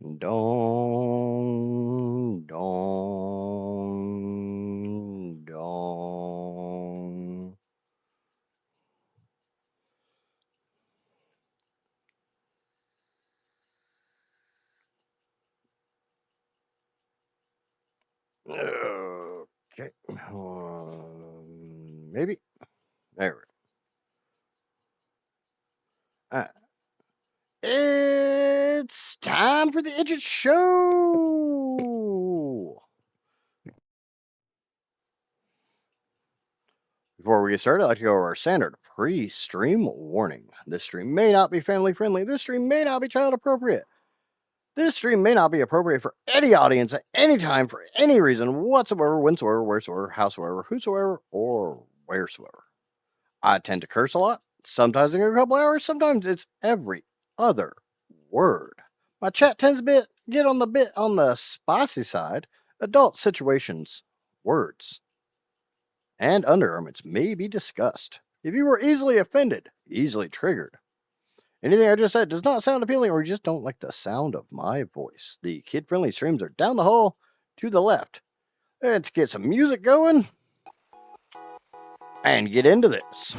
Dong, dong, dong. Okay. Maybe. There we go. It's time for the Idget Show. Before we get started, I'd like to go over our standard pre-stream warning. This stream may not be family friendly. This stream may not be child appropriate. This stream may not be appropriate for any audience at any time for any reason whatsoever, whensoever, wheresoever, howsoever, whosoever, or wheresoever. I tend to curse a lot. Sometimes in a couple hours, sometimes it's every other word. My chat tends to get on the spicy side. Adult situations, words, and undergarments may be discussed. If you were easily offended, easily triggered, anything I just said does not sound appealing, or you just don't like the sound of my voice, the kid-friendly streams are down the hall to the left. Let's get some music going and get into this.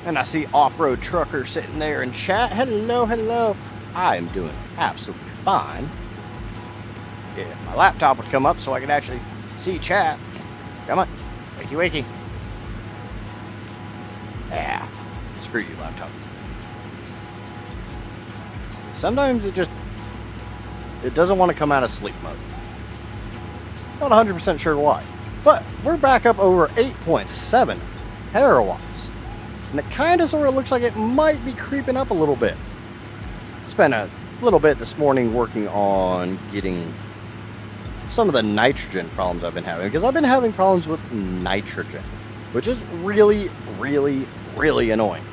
And I see Off-Road Trucker sitting there in chat. Hello, hello. I am doing absolutely fine. If my laptop would come up so I could actually see chat. Come on. Wakey, wakey. Yeah. Screw you, laptop. Sometimes it doesn't want to come out of sleep mode. Not 100% sure why. But we're back up over 8.7 terawatts. And it kind of sort of looks like it might be creeping up a little bit. Spent a little bit this morning working on getting some of the nitrogen problems I've been having. Because I've been having problems with nitrogen. Which is really, really, really annoying.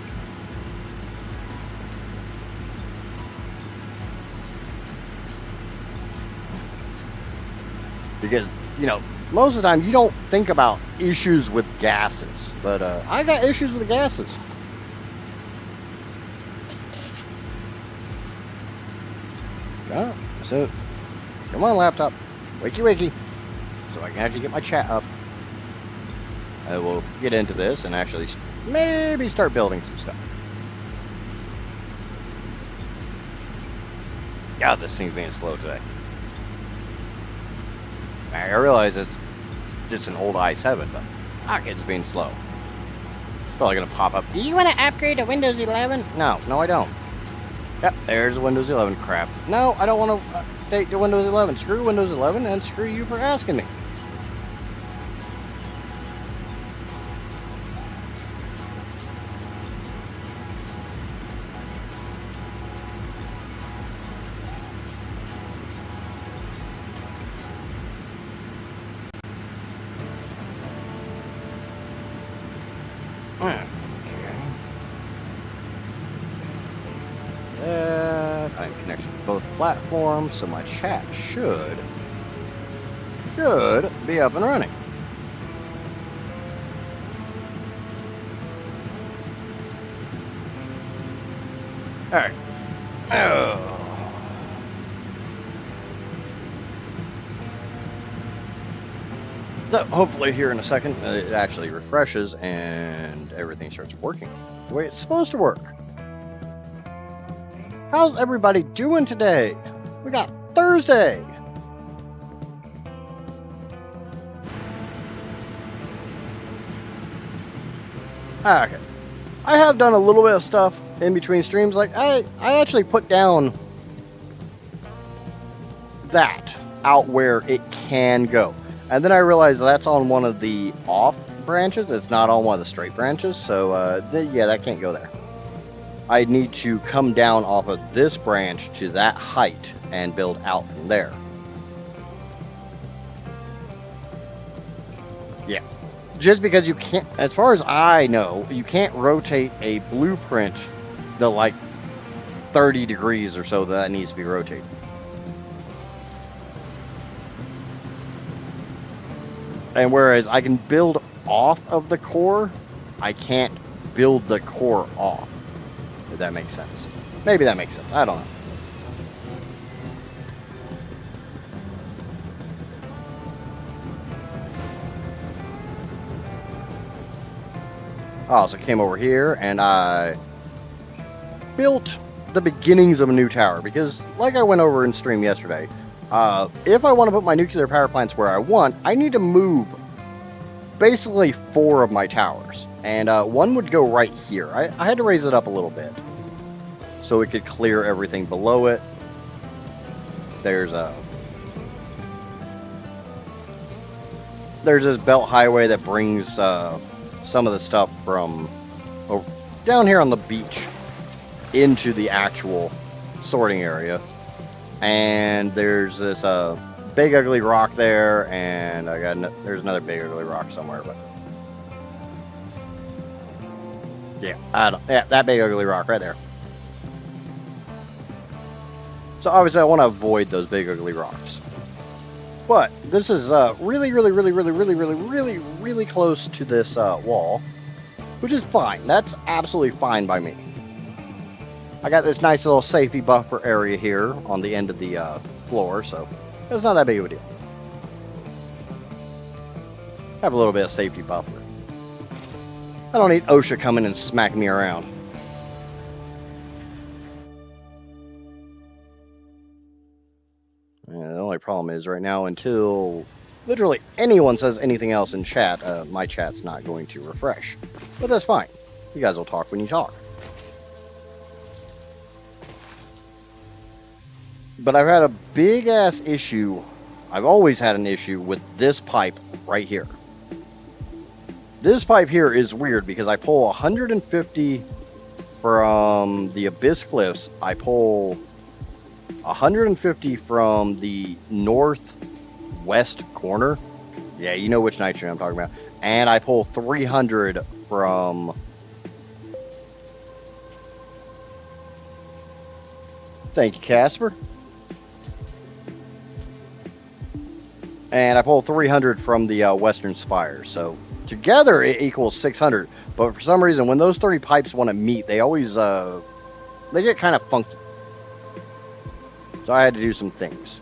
Because, you know, most of the time you don't think about issues with gases. But I got issues with the gases. So, come on, laptop. Wakey, wakey. So I can actually get my chat up. I will get into this and actually maybe start building some stuff. God, this thing's being slow today. I realize it's just an old i7, but it's being slow. Probably gonna pop up. Do you want to upgrade to Windows 11? No, I don't. Yep, there's Windows 11 crap. No, I don't want to update to Windows 11. Screw Windows 11 and screw you for asking me. I'm connected to both platforms, so my chat should be up and running. All right. So hopefully here in a second it actually refreshes and everything starts working the way it's supposed to work. How's everybody doing today? We got Thursday. Okay. I have done a little bit of stuff in between streams. Like I actually put down that out where it can go. And then I realized that's on one of the off branches. It's not on one of the straight branches. So yeah, that can't go there. I need to come down off of this branch to that height and build out from there. Yeah. Just because you can't, as far as I know, you can't rotate a blueprint the like 30 degrees or so that needs to be rotated. And whereas I can build off of the core, I can't build the core off. If that makes sense. Maybe that makes sense. I don't know. I also came over here and I built the beginnings of a new tower because, like I went over in stream yesterday, if I want to put my nuclear power plants where I want, I need to move basically 4 of my towers, and one would go right here. I had to raise it up a little bit so it could clear everything below it. There's this belt highway that brings some of the stuff from down here on the beach into the actual sorting area, and there's this big ugly rock there, and there's another big ugly rock somewhere, but yeah, that big ugly rock right there. So obviously I want to avoid those big ugly rocks, but this is really close to this wall, which is fine. That's absolutely fine by me. I got this nice little safety buffer area here on the end of the floor, so it's not that big of a deal. Have a little bit of safety buffer. I don't need OSHA coming and smacking me around. And the only problem is right now, until literally anyone says anything else in chat, my chat's not going to refresh. But that's fine. You guys will talk when you talk. But I've had a big ass issue. I've always had an issue with this pipe right here. This pipe here is weird because I pull 150 from the Abyss Cliffs. I pull 150 from the northwest corner. Yeah, you know which nitrogen I'm talking about. And I pull 300 from... Thank you, Casper. And I pull 300 from the Western Spire. So together it equals 600. But for some reason, when those 3 pipes want to meet, they always they get kind of funky. So I had to do some things.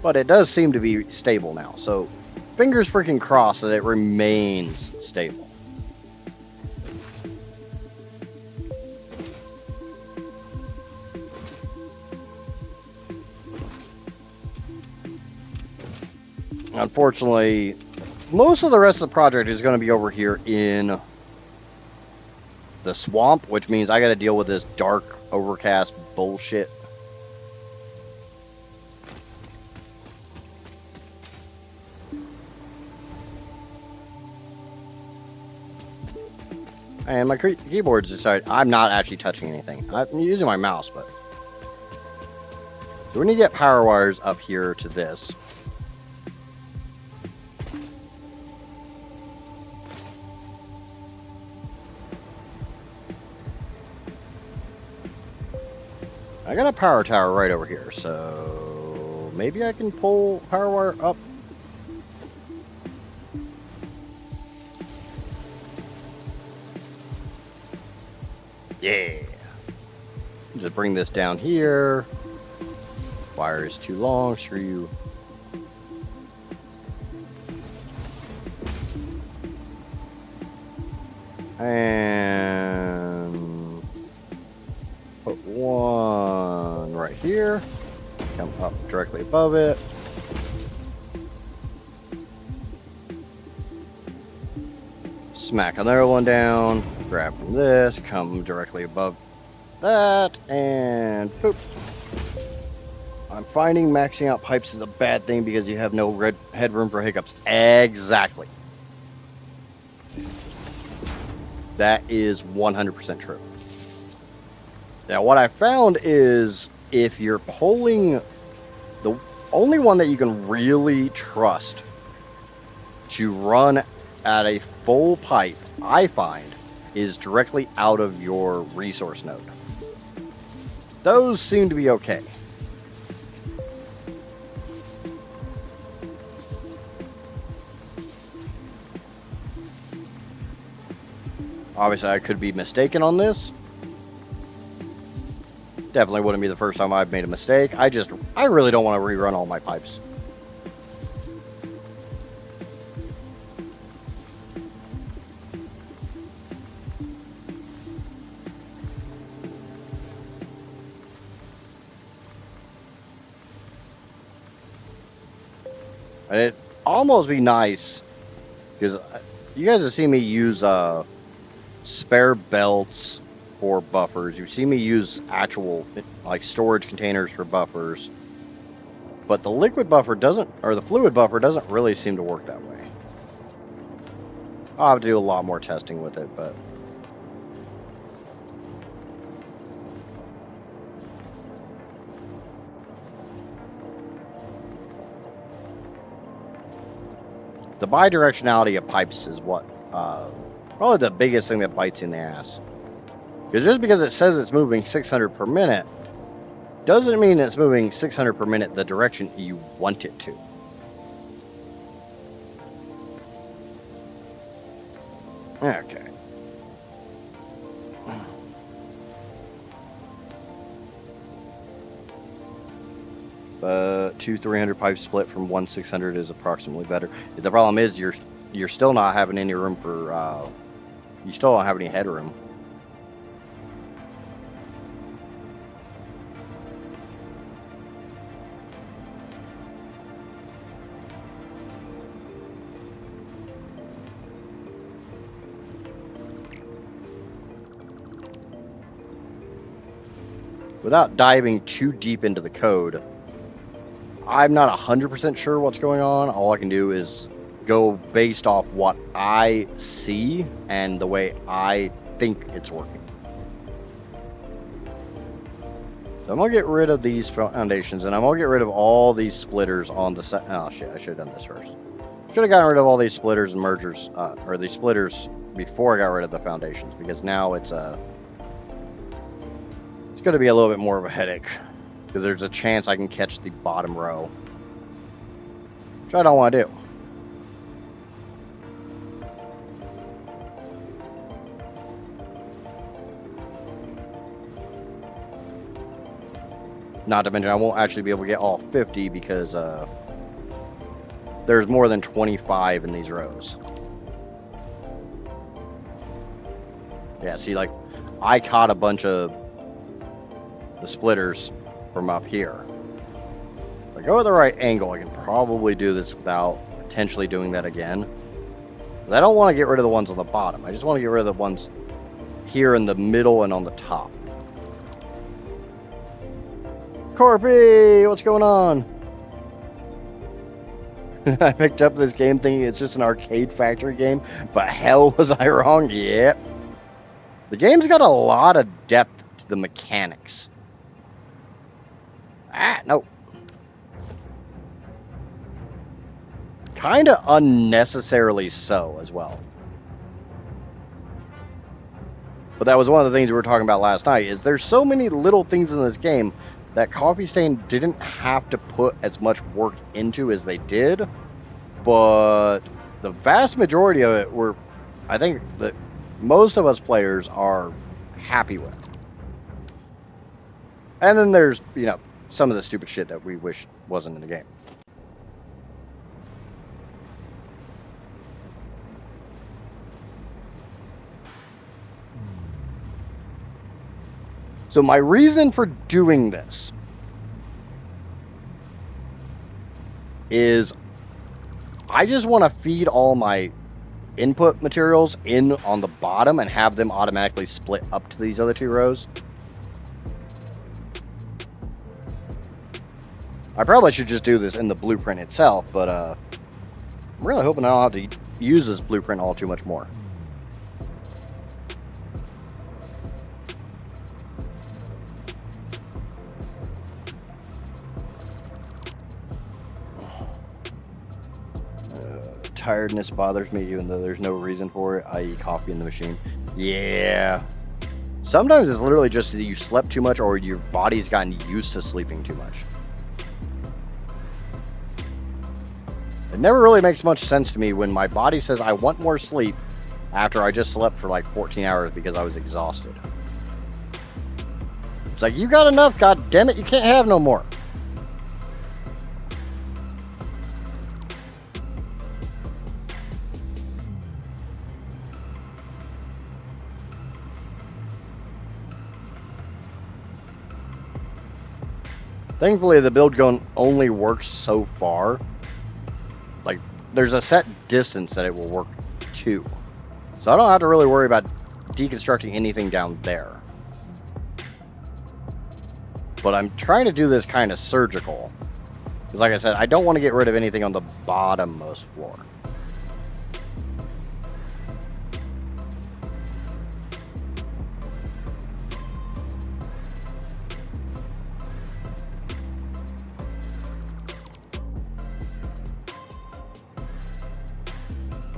But it does seem to be stable now. So fingers freaking crossed that it remains stable. Unfortunately, most of the rest of the project is going to be over here in the swamp, which means I got to deal with this dark, overcast bullshit. And my keyboard's decided I'm not actually touching anything. I'm using my mouse, but... So we need to get power wires up here to this. I got a power tower right over here, so maybe I can pull power wire up. Yeah. Just bring this down here. Wire is too long, screw you. And put one right here. Come up directly above it. Smack another one down. Grab from this, come directly above that, and poop. I'm finding maxing out pipes is a bad thing because you have no headroom for hiccups. Exactly. That is 100% true. Now, what I found is if you're pulling, the only one that you can really trust to run at a full pipe, I find, is directly out of your resource node. Those seem to be okay. Obviously, I could be mistaken on this. Definitely wouldn't be the first time I've made a mistake. I really don't want to rerun all my pipes. And it'd almost be nice, because you guys have seen me use spare belts for buffers. You've seen me use actual like storage containers for buffers. But the liquid buffer doesn't, or the fluid buffer doesn't really seem to work that way. I'll have to do a lot more testing with it, but the bidirectionality of pipes is what probably the biggest thing that bites you in the ass. Because just because it says it's moving 600 per minute doesn't mean it's moving 600 per minute the direction you want it to. Okay. 2 300 pipe split from 1 600 is approximately better. The problem is you're still not having any room for you still don't have any headroom. Without diving too deep into the code, I'm not 100% sure what's going on. All I can do is go based off what I see and the way I think it's working. So I'm going to get rid of these foundations, and I'm going to get rid of all these splitters on the set. Oh shit, I should have done this first. Should have gotten rid of all these splitters and mergers, or these splitters before I got rid of the foundations, because now it's going to be a little bit more of a headache, because there's a chance I can catch the bottom row, which I don't want to do. Not to mention I won't actually be able to get all 50 because there's more than 25 in these rows. Yeah, see, like, I caught a bunch of the splitters from up here. If I go at the right angle, I can probably do this without potentially doing that again. But I don't want to get rid of the ones on the bottom. I just want to get rid of the ones here in the middle and on the top. Corpy, what's going on? I picked up this game thinking it's just an arcade factory game, but hell was I wrong? Yep. The game's got a lot of depth to the mechanics. No. Kind of unnecessarily so as well. But that was one of the things we were talking about last night, is there's so many little things in this game that Coffee Stain didn't have to put as much work into as they did, but the vast majority of it were, I think, that most of us players are happy with. And then there's, you know, some of the stupid shit that we wish wasn't in the game. So my reason for doing this is I just want to feed all my input materials in on the bottom and have them automatically split up to these other two rows. I probably should just do this in the blueprint itself, but I'm really hoping I don't have to use this blueprint all too much more. Tiredness bothers me even though there's no reason for it, i.e. coffee in the machine. Yeah. Sometimes it's literally just that you slept too much or your body's gotten used to sleeping too much. It never really makes much sense to me when my body says I want more sleep after I just slept for like 14 hours because I was exhausted. It's like, you got enough, god damn it, you can't have no more. Thankfully, the build gun only works so far. there's a set distance that it will work to. So I don't have to really worry about deconstructing anything down there. But I'm trying to do this kind of surgical. Because like I said, I don't want to get rid of anything on the bottommost floor.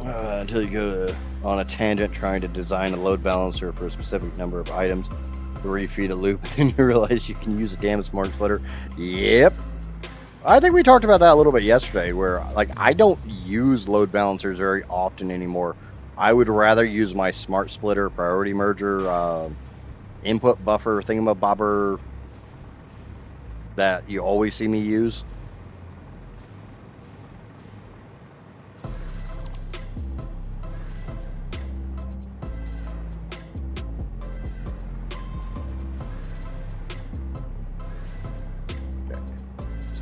Until you go on a tangent trying to design a load balancer for a specific number of items to refeed a loop, and then you realize you can use a damn smart splitter. Yep. I think we talked about that a little bit yesterday, where like I don't use load balancers very often anymore. I would rather use my smart splitter, priority merger, input buffer, thingamabobber that you always see me use.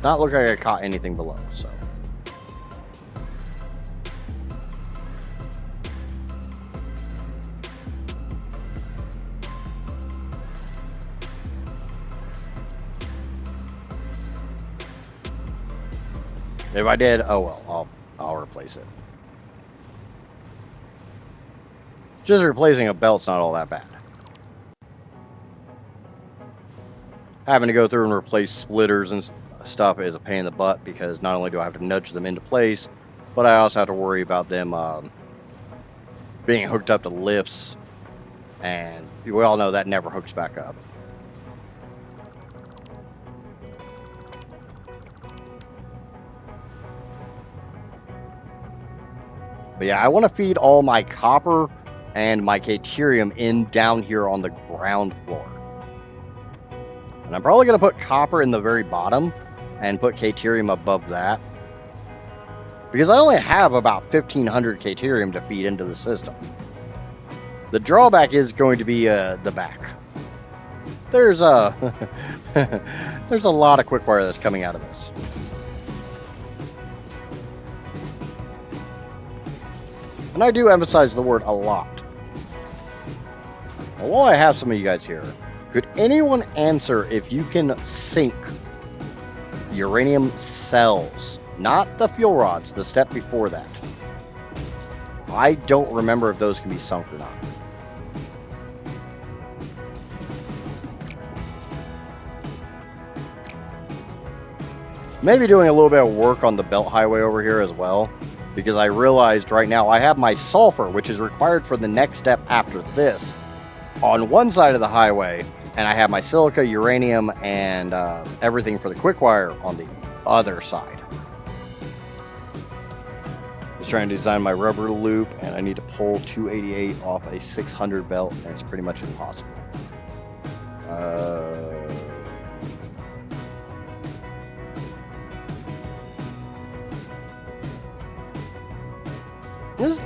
Not look like I caught anything below, so. If I did, oh well, I'll replace it. Just replacing a belt's not all that bad. Having to go through and replace splitters and stuff is a pain in the butt, because not only do I have to nudge them into place, but I also have to worry about them being hooked up to lifts, and we all know that never hooks back up. But yeah, I want to feed all my copper and my caterium in down here on the ground floor. And I'm probably going to put copper in the very bottom and put caterium above that, because I only have about 1,500 caterium to feed into the system. The drawback is going to be the back. There's a there's a lot of quick wire that's coming out of this. And I do emphasize the word a lot. Well, while I have some of you guys here, could anyone answer if you can sink uranium cells? Not the fuel rods, the step before that. I don't remember if those can be sunk or not. Maybe doing a little bit of work on the belt highway over here as well, because I realized right now I have my sulfur, which is required for the next step after this, on one side of the highway, and I have my silica, uranium, and everything for the quick wire on the other side. Just trying to design my rubber loop, and I need to pull 288 off a 600 belt, and it's pretty much impossible.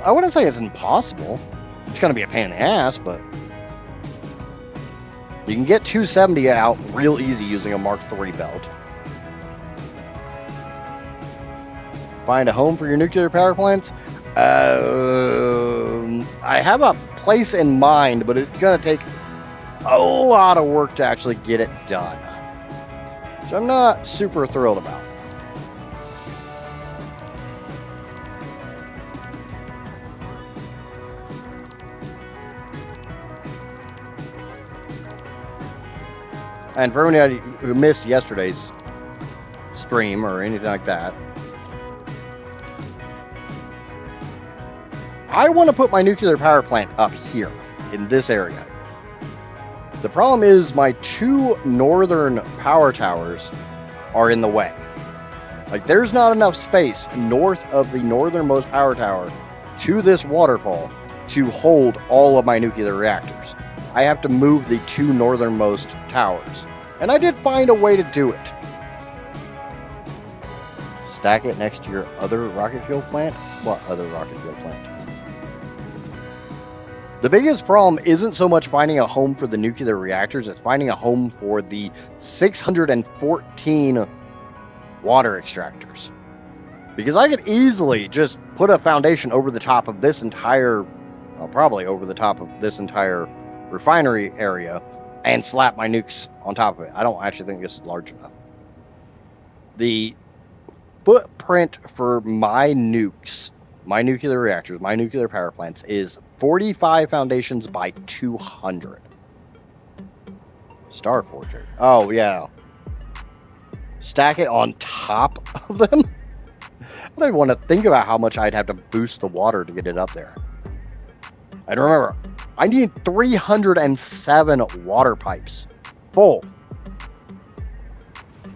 I wouldn't say it's impossible. It's going to be a pain in the ass, but you can get 270 out real easy using a Mark III belt. Find a home for your nuclear power plants? I have a place in mind, but it's going to take a lot of work to actually get it done, which I'm not super thrilled about. And for anybody who missed yesterday's stream or anything like that, I want to put my nuclear power plant up here in this area. The problem is my two northern power towers are in the way. Like, there's not enough space north of the northernmost power tower to this waterfall to hold all of my nuclear reactors. I have to move the two northernmost towers. And I did find a way to do it. Stack it next to your other rocket fuel plant? What other rocket fuel plant? The biggest problem isn't so much finding a home for the nuclear reactors, it's finding a home for the 614 water extractors. Because I could easily just put a foundation over the top of this entire, well, probably over the top of this entire refinery area and slap my nukes on top of it. I don't actually think this is large enough. The footprint for my nukes, my nuclear reactors, my nuclear power plants is 45 foundations by 200. Star Forger. Oh, yeah. Stack it on top of them? I don't even want to think about how much I'd have to boost the water to get it up there. And remember, I need 307 water pipes. Full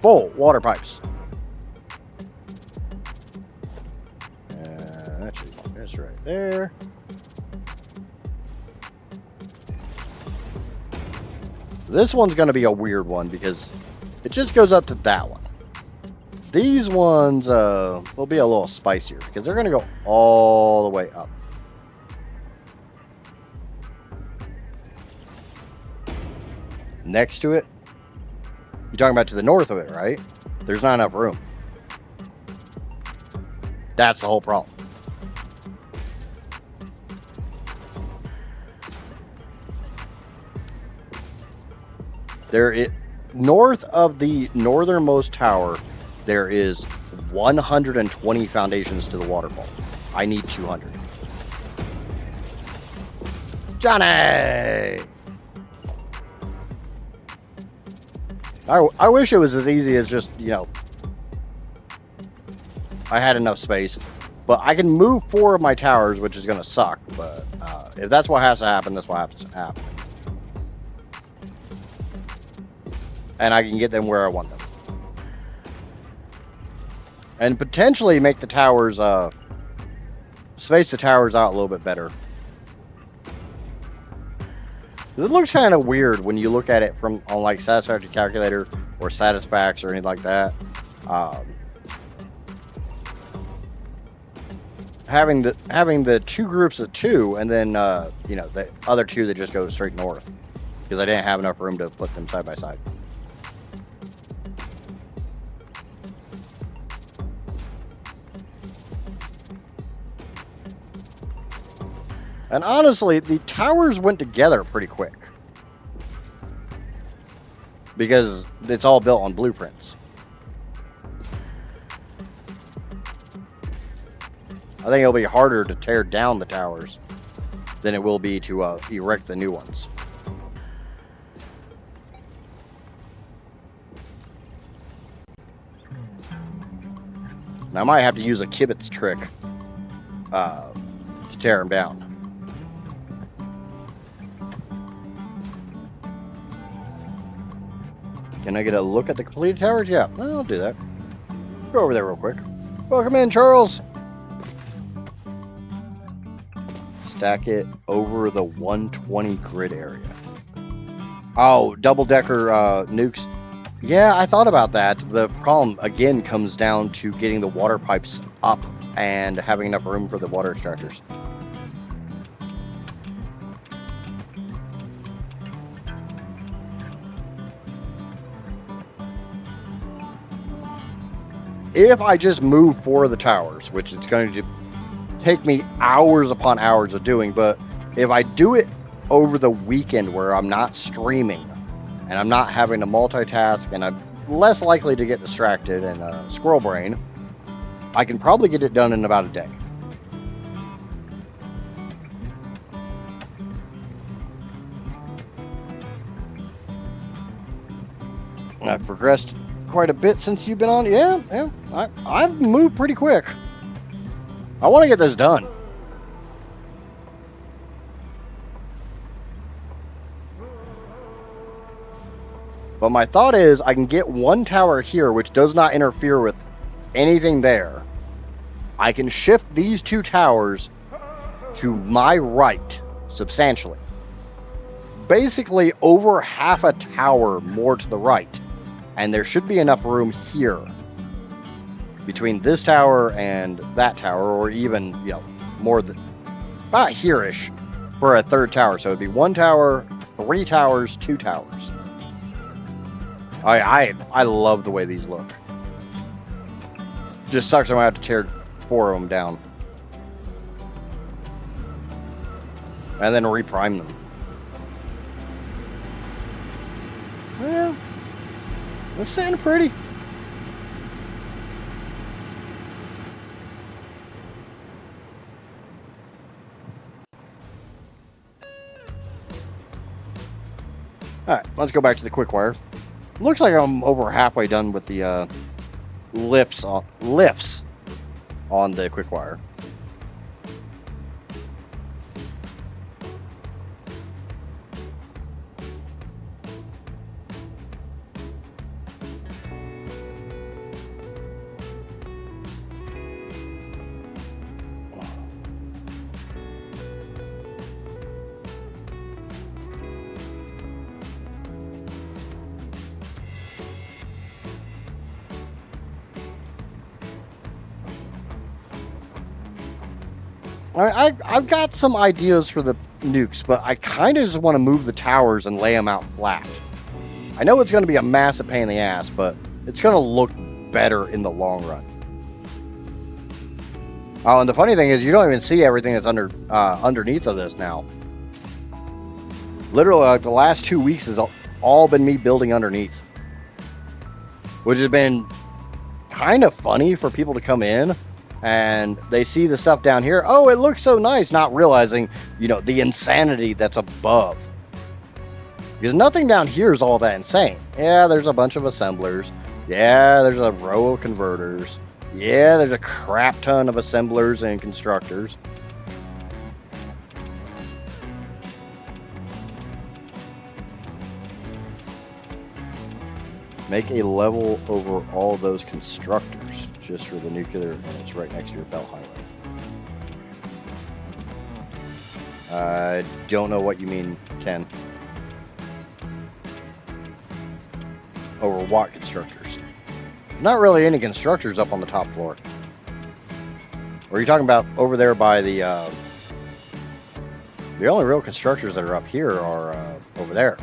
water pipes. That's right there. This one's going to be a weird one because it just goes up to that one. These ones will be a little spicier because they're going to go all the way up. Next to it, you're talking about to the north of it, right? There's not enough room. That's the whole problem. North of the northernmost tower, there is 120 foundations to the waterfall. I need 200. Johnny! I wish it was as easy as just, I had enough space. But I can move 4 of my towers, which is going to suck. But if that's what has to happen, that's what has to happen. And I can get them where I want them. And potentially make the towers, space the towers out a little bit better. It looks kind of weird when you look at it on like Satisfactory Calculator or Satisfax or anything like that. Having the 2 groups of 2 and then the other 2 that just go straight north because I didn't have enough room to put them side by side. And honestly, the towers went together pretty quick. Because it's all built on blueprints. I think it'll be harder to tear down the towers than it will be to erect the new ones. Now, I might have to use a kibitz trick to tear them down. Can I get a look at the completed towers? Yeah, I'll do that. Go over there real quick. Welcome in, Charles. Stack it over the 120 grid area. Oh, double-decker nukes. Yeah, I thought about that. The problem, again, comes down to getting the water pipes up and having enough room for the water extractors. If I just move 4 of the towers, which is going to take me hours upon hours of doing, but if I do it over the weekend where I'm not streaming and I'm not having to multitask and I'm less likely to get distracted and squirrel brain, I can probably get it done in about a day. I've progressed quite a bit since you've been on. Yeah. I've moved pretty quick. I want to get this done. But my thought is I can get 1 tower here, which does not interfere with anything there. I can shift these 2 towers to my right substantially. Basically over half a tower more to the right. And there should be enough room here between this tower and that tower, or even, more than about here-ish for a 3rd tower. So it'd be 1 tower, 3 towers, 2 towers. I love the way these look. Just sucks I'm gonna have to tear 4 of them down. And then reprime them. Well, that's sounding pretty. Alright, let's go back to the quick wire. Looks like I'm over halfway done with the lifts on the quick wire. I've got some ideas for the nukes, but I kind of just want to move the towers and lay them out flat. I know it's going to be a massive pain in the ass, but it's going to look better in the long run. Oh, and the funny thing is, you don't even see everything that's underneath of this now. Literally, like the last 2 weeks has all been me building underneath, which has been kind of funny for people to come in and they see the stuff down here. Oh, it looks so nice, not realizing, you know, the insanity that's above. Because nothing down here is all that insane. Yeah, there's a bunch of assemblers. Yeah, there's a row of converters. Yeah, there's a crap ton of assemblers and constructors. Make a level over all those constructors just for the nuclear, and it's right next to your belt highway. I don't know what you mean, Ken. Over what constructors? Not really any constructors up on the top floor. Or are you talking about over there by the only real constructors that are up here are over there.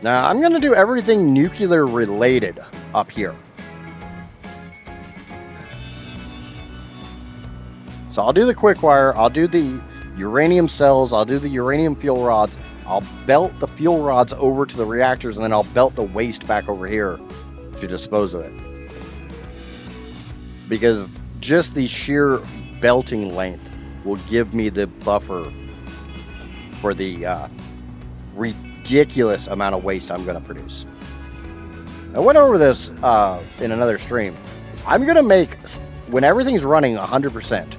Now, I'm going to do everything nuclear related up here. So I'll do the quick wire, I'll do the uranium cells, I'll do the uranium fuel rods, I'll belt the fuel rods over to the reactors, and then I'll belt the waste back over here to dispose of it. Because just the sheer belting length will give me the buffer for the ridiculous amount of waste I'm going to produce. I went over this in another stream. I'm going to make, when everything's running 100%,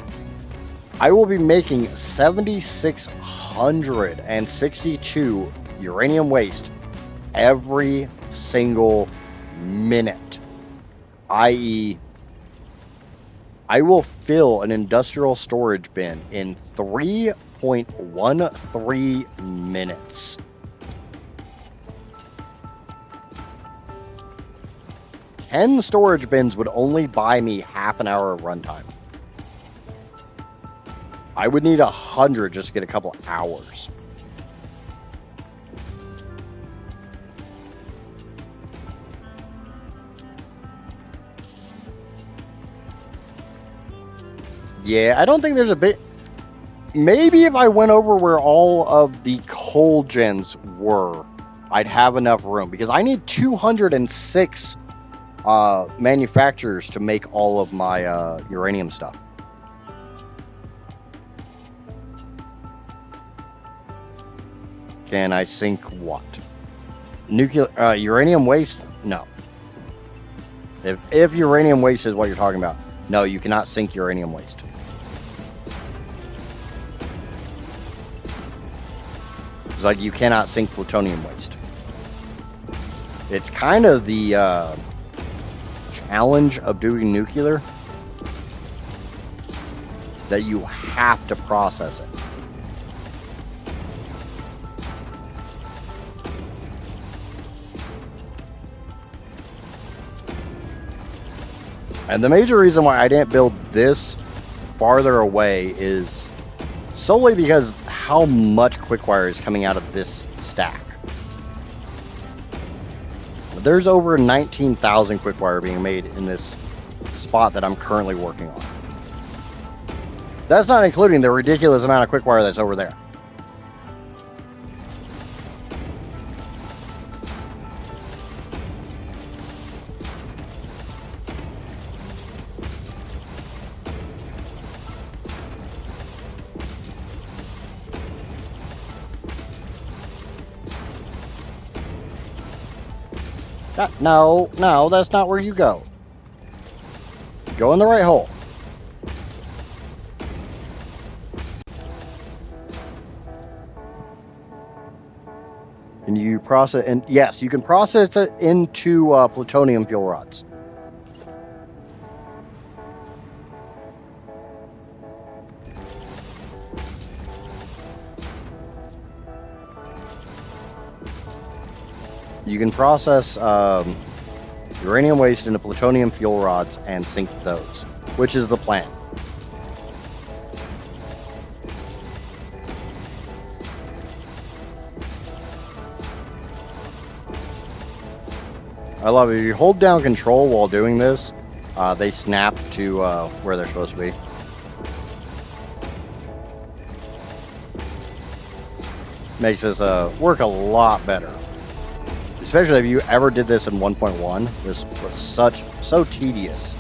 I will be making 7,662 uranium waste every single minute. I.e., I will fill an industrial storage bin in 3.13 minutes. Ten storage bins would only buy me half an hour of runtime. I would need 100 just to get a couple hours. Yeah, I don't think there's a bit. Maybe if I went over where all of the coal gens were, I'd have enough room, because I need 206 manufacturers to make all of my uranium stuff. Can I sink what? Nuclear uranium waste? No. If uranium waste is what you're talking about, no, you cannot sink uranium waste. It's like you cannot sink plutonium waste. It's kind of the challenge of doing nuclear that you have to process it. And the major reason why I didn't build this farther away is solely because how much quick wire is coming out of this stack. There's over 19,000 quick wire being made in this spot that I'm currently working on. That's not including the ridiculous amount of quick wire that's over there. No, that's not where you go. Go in the right hole. And you process, and yes, you can process it into plutonium fuel rods. You can process uranium waste into plutonium fuel rods and sink those, which is the plan. I love it. If you hold down control while doing this, they snap to where they're supposed to be. Makes this work a lot better. Especially if you ever did this in 1.1, this was so tedious.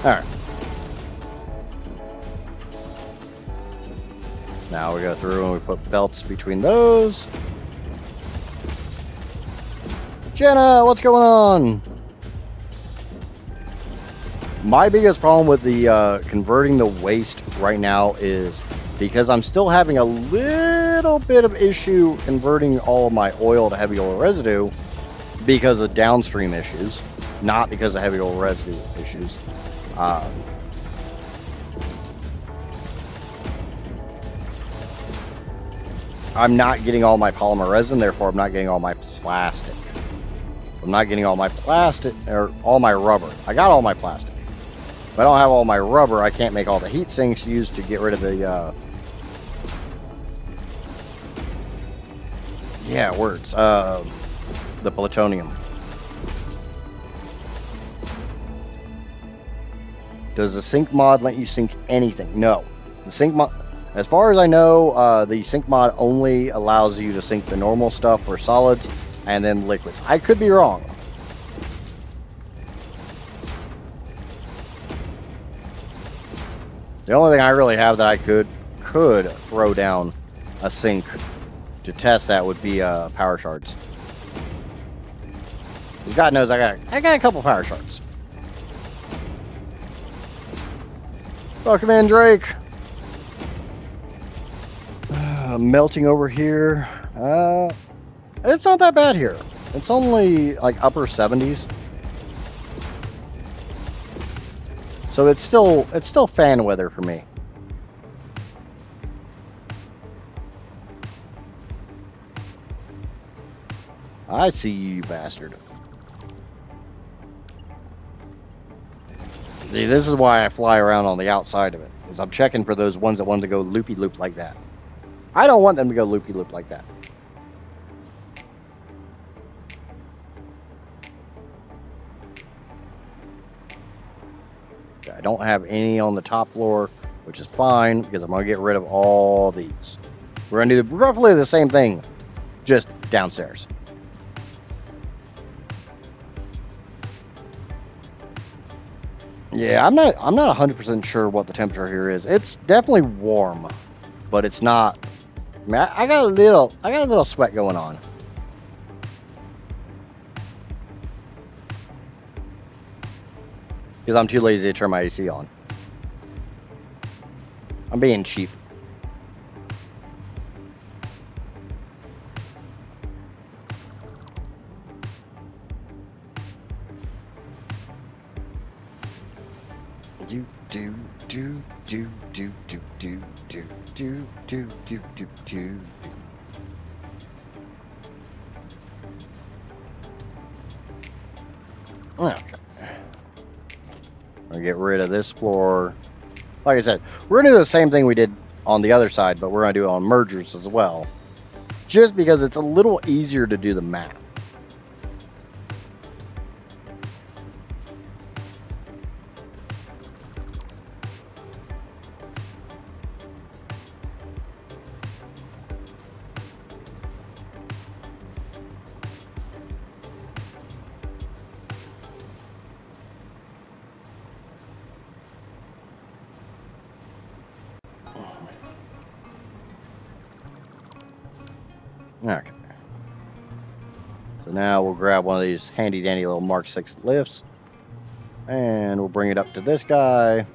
All right. Now we go through and we put belts between those. Jenna, what's going on? My biggest problem with the converting the waste right now is because I'm still having a little bit of issue converting all of my oil to heavy oil residue because of downstream issues, not because of heavy oil residue issues. I'm not getting all my polymer resin, therefore I'm not getting all my plastic. I'm not getting all my plastic, or all my rubber. I got all my plastic. If I don't have all my rubber, I can't make all the heat sinks used to get rid of the, the plutonium. Does the sync mod let you sync anything? No. The sync mod, as far as I know, the sync mod only allows you to sync the normal stuff for solids and then liquids. I could be wrong. The only thing I really have that I could throw down a sync to test that would be power shards. God knows I got a couple power shards. Welcome in, Drake. Melting over here. It's not that bad here. It's only like upper 70s. So it's still fan weather for me. I see you, bastard. See, this is why I fly around on the outside of it, because I'm checking for those ones that want to go loopy-loop like that. I don't want them to go loopy-loop like that. I don't have any on the top floor, which is fine, because I'm going to get rid of all these. We're going to do roughly the same thing, just downstairs. Yeah, I'm not 100% sure what the temperature here is. It's definitely warm, but it's not. I mean, I got a little sweat going on. Because I'm too lazy to turn my AC on. I'm being cheap. Okay. I'll get rid of this floor. Like I said, we're going to do the same thing we did on the other side, but we're going to do it on mergers as well. Just because it's a little easier to do the math. Okay. So now we'll grab one of these handy dandy little Mark 6 lifts. And we'll bring it up to this guy.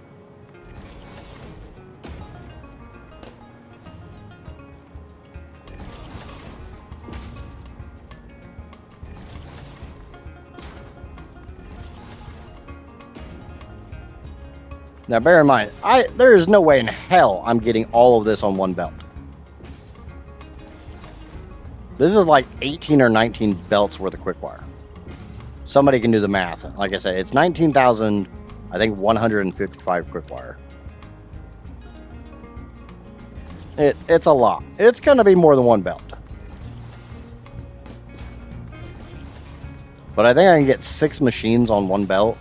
Now bear in mind, there is no way in hell I'm getting all of this on one belt. This is like 18 or 19 belts worth of quick wire. Somebody can do the math. Like I said, it's 19,000, I think 155 quick wire. It's a lot. It's going to be more than one belt. But I think I can get 6 machines on one belt.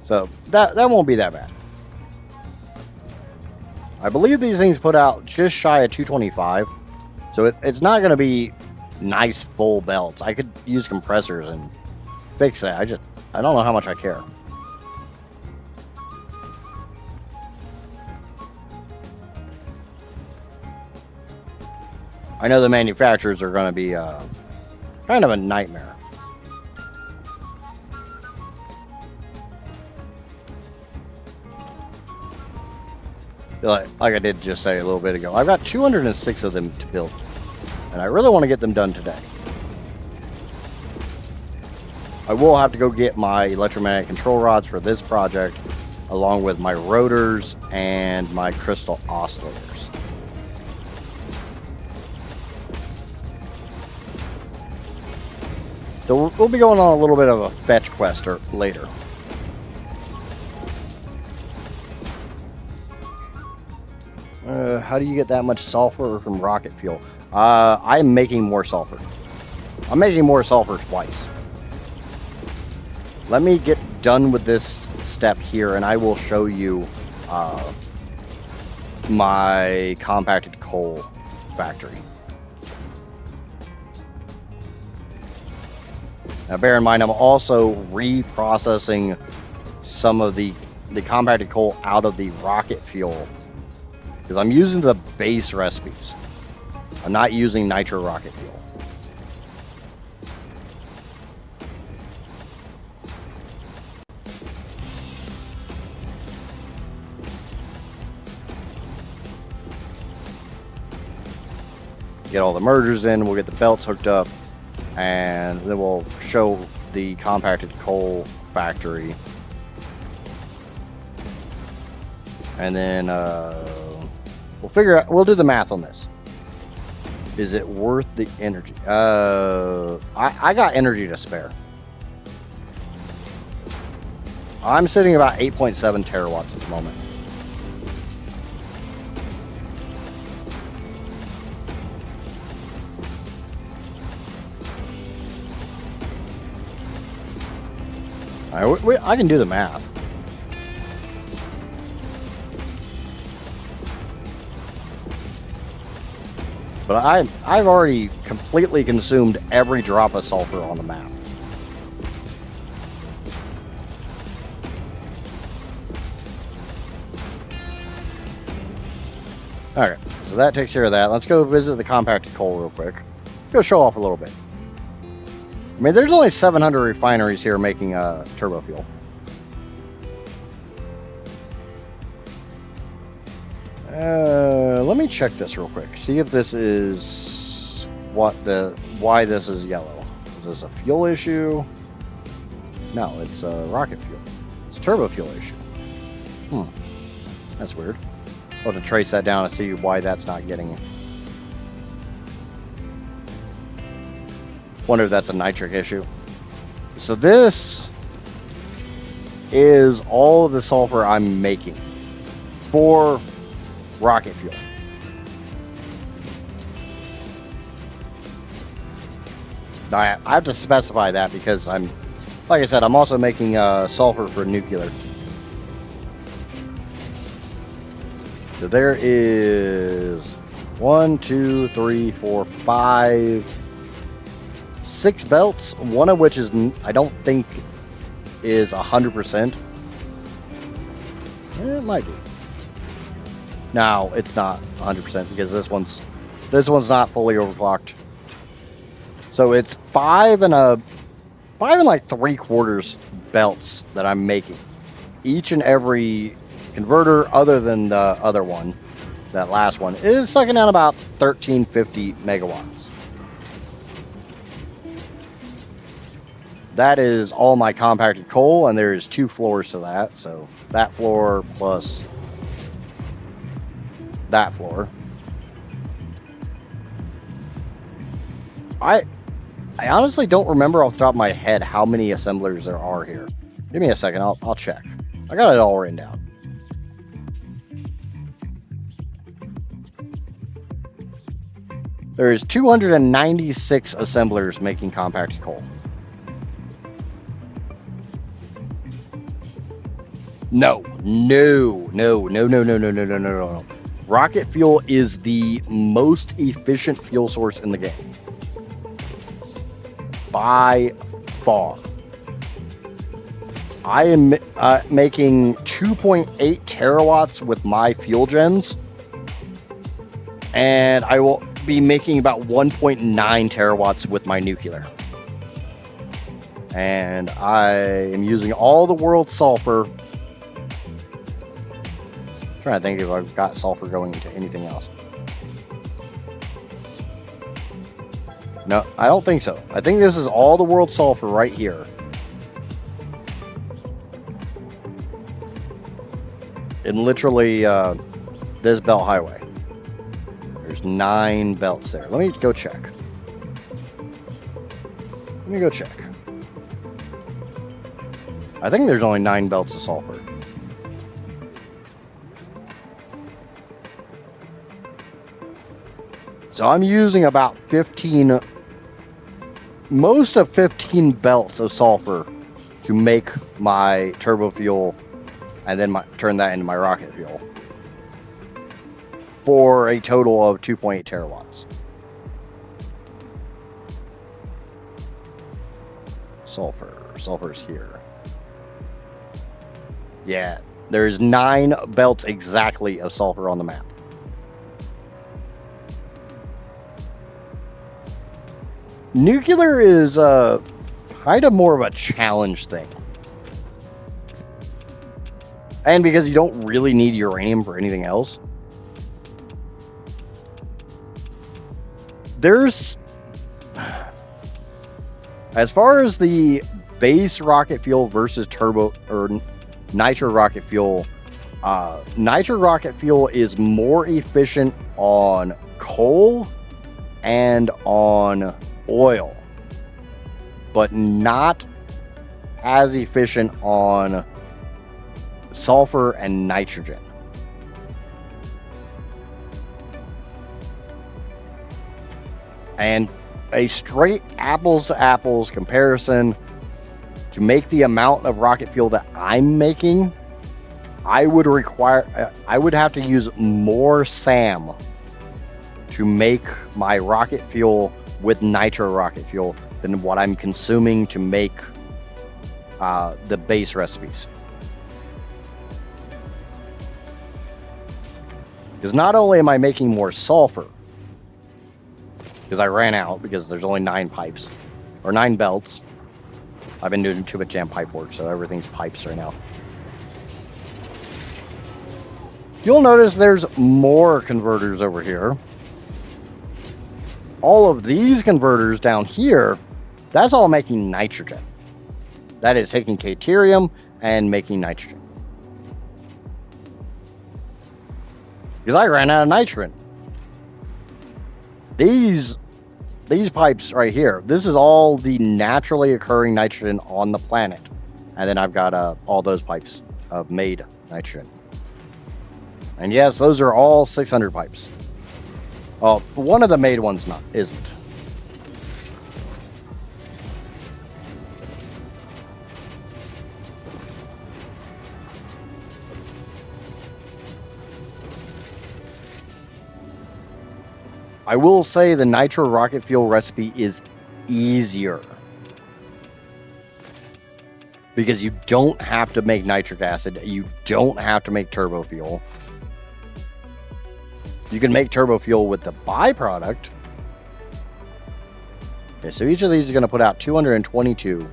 So that won't be that bad. I believe these things put out just shy of 225. So it's not going to be nice full belts. I could use compressors and fix that. I don't know how much I care. I know the manufacturers are going to be kind of a nightmare. Like I did just say a little bit ago, I've got 206 of them to build, and I really want to get them done today. I will have to go get my electromagnetic control rods for this project, along with my rotors and my crystal oscillators. So we'll be going on a little bit of a fetch quest later. How do you get that much sulfur from rocket fuel? I'm making more sulfur. I'm making more sulfur twice. Let me get done with this step here, and I will show you my compacted coal factory. Now, bear in mind, I'm also reprocessing some of the compacted coal out of the rocket fuel, because I'm using the base recipes. I'm not using nitro rocket fuel. Get all the mergers in, we'll get the belts hooked up, and then we'll show the compacted coal factory. And then we'll do the math on this. Is it worth the energy? I got energy to spare. I'm sitting about 8.7 terawatts at the moment. I can do the math. But I've already completely consumed every drop of sulfur on the map. Okay, so that takes care of that. Let's go visit the compacted coal real quick. Let's go show off a little bit. I mean, there's only 700 refineries here making turbo fuel. Let me check this real quick. See if this is why this is yellow. Is this a fuel issue? No, it's a rocket fuel. It's a turbo fuel issue. That's weird. I'll have to trace that down and see why that's not getting. Wonder if that's a nitric issue. So this is all of the sulfur I'm making for rocket fuel. Now I have to specify that because like I said, I'm also making sulfur for nuclear. So there is 1, 2, 3, 4, 5, 6 belts. One of which is I don't think is 100%. It might be. No, it's not 100% because this one's not fully overclocked. So it's 5 and like 3/4 belts that I'm making. Each and every converter, other than the other one, that last one, is sucking out about 1350 megawatts. That is all my compacted coal, and there's 2 floors to that. So that floor plus that floor. I honestly don't remember off the top of my head how many assemblers there are here. Give me a second, I'll check. I got it all written down. There's 296 assemblers making compacted coal. No. Rocket fuel is the most efficient fuel source in the game. By far. I am making 2.8 terawatts with my fuel gens. And I will be making about 1.9 terawatts with my nuclear. And I am using all the world's sulfur. Trying to think if I've got sulfur going into anything else. No, I don't think so. I think this is all the world's sulfur right here. In literally this belt highway. There's 9 belts there. Let me go check. I think there's only 9 belts of sulfur. So I'm using about 15, most of 15 belts of sulfur to make my turbo fuel and then turn that into my rocket fuel for a total of 2.8 terawatts. Sulfur's here. Yeah, there's 9 belts exactly of sulfur on the map. Nuclear is kind of more of a challenge thing. And because you don't really need uranium for anything else. There's, as far as the base rocket fuel versus turbo or nitro rocket fuel, nitro rocket fuel is more efficient on coal and on oil, but not as efficient on sulfur and nitrogen. And a straight apples to apples comparison, to make the amount of rocket fuel that I'm making, I would have to use more SAM to make my rocket fuel with nitro rocket fuel than what I'm consuming to make the base recipes. Because not only am I making more sulfur, because I ran out because there's only 9 pipes or 9 belts. I've been doing too much damn pipe work, so everything's pipes right now. You'll notice there's more converters over here. All of these converters down here, that's all making nitrogen. That is taking deuterium and making nitrogen. Because I ran out of nitrogen. These pipes right here, this is all the naturally occurring nitrogen on the planet. And then I've got all those pipes of made nitrogen. And yes, those are all 600 pipes. Oh, one of the made ones isn't. I will say the nitro rocket fuel recipe is easier. Because you don't have to make nitric acid. You don't have to make turbo fuel. You can make turbo fuel with the byproduct. Okay, so each of these is going to put out 222.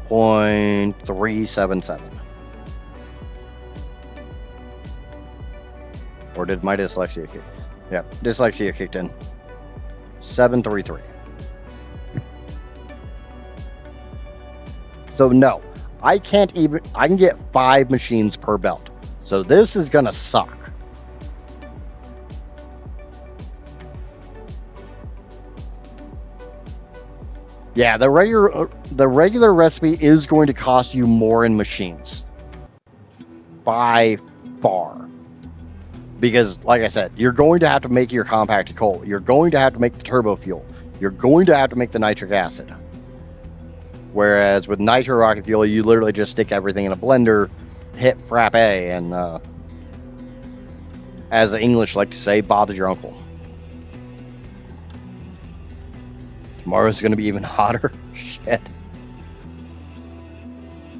.377. Or did my dyslexia kick? Yeah, dyslexia kicked in. 733. So no, I can get 5 machines per belt. So this is gonna suck. Yeah, the regular recipe is going to cost you more in machines. By far. Because, like I said, you're going to have to make your compacted coal. You're going to have to make the turbo fuel. You're going to have to make the nitric acid. Whereas with nitro rocket fuel, you literally just stick everything in a blender, hit frappe, and as the English like to say, Bob's your uncle. Tomorrow's going to be even hotter. Shit.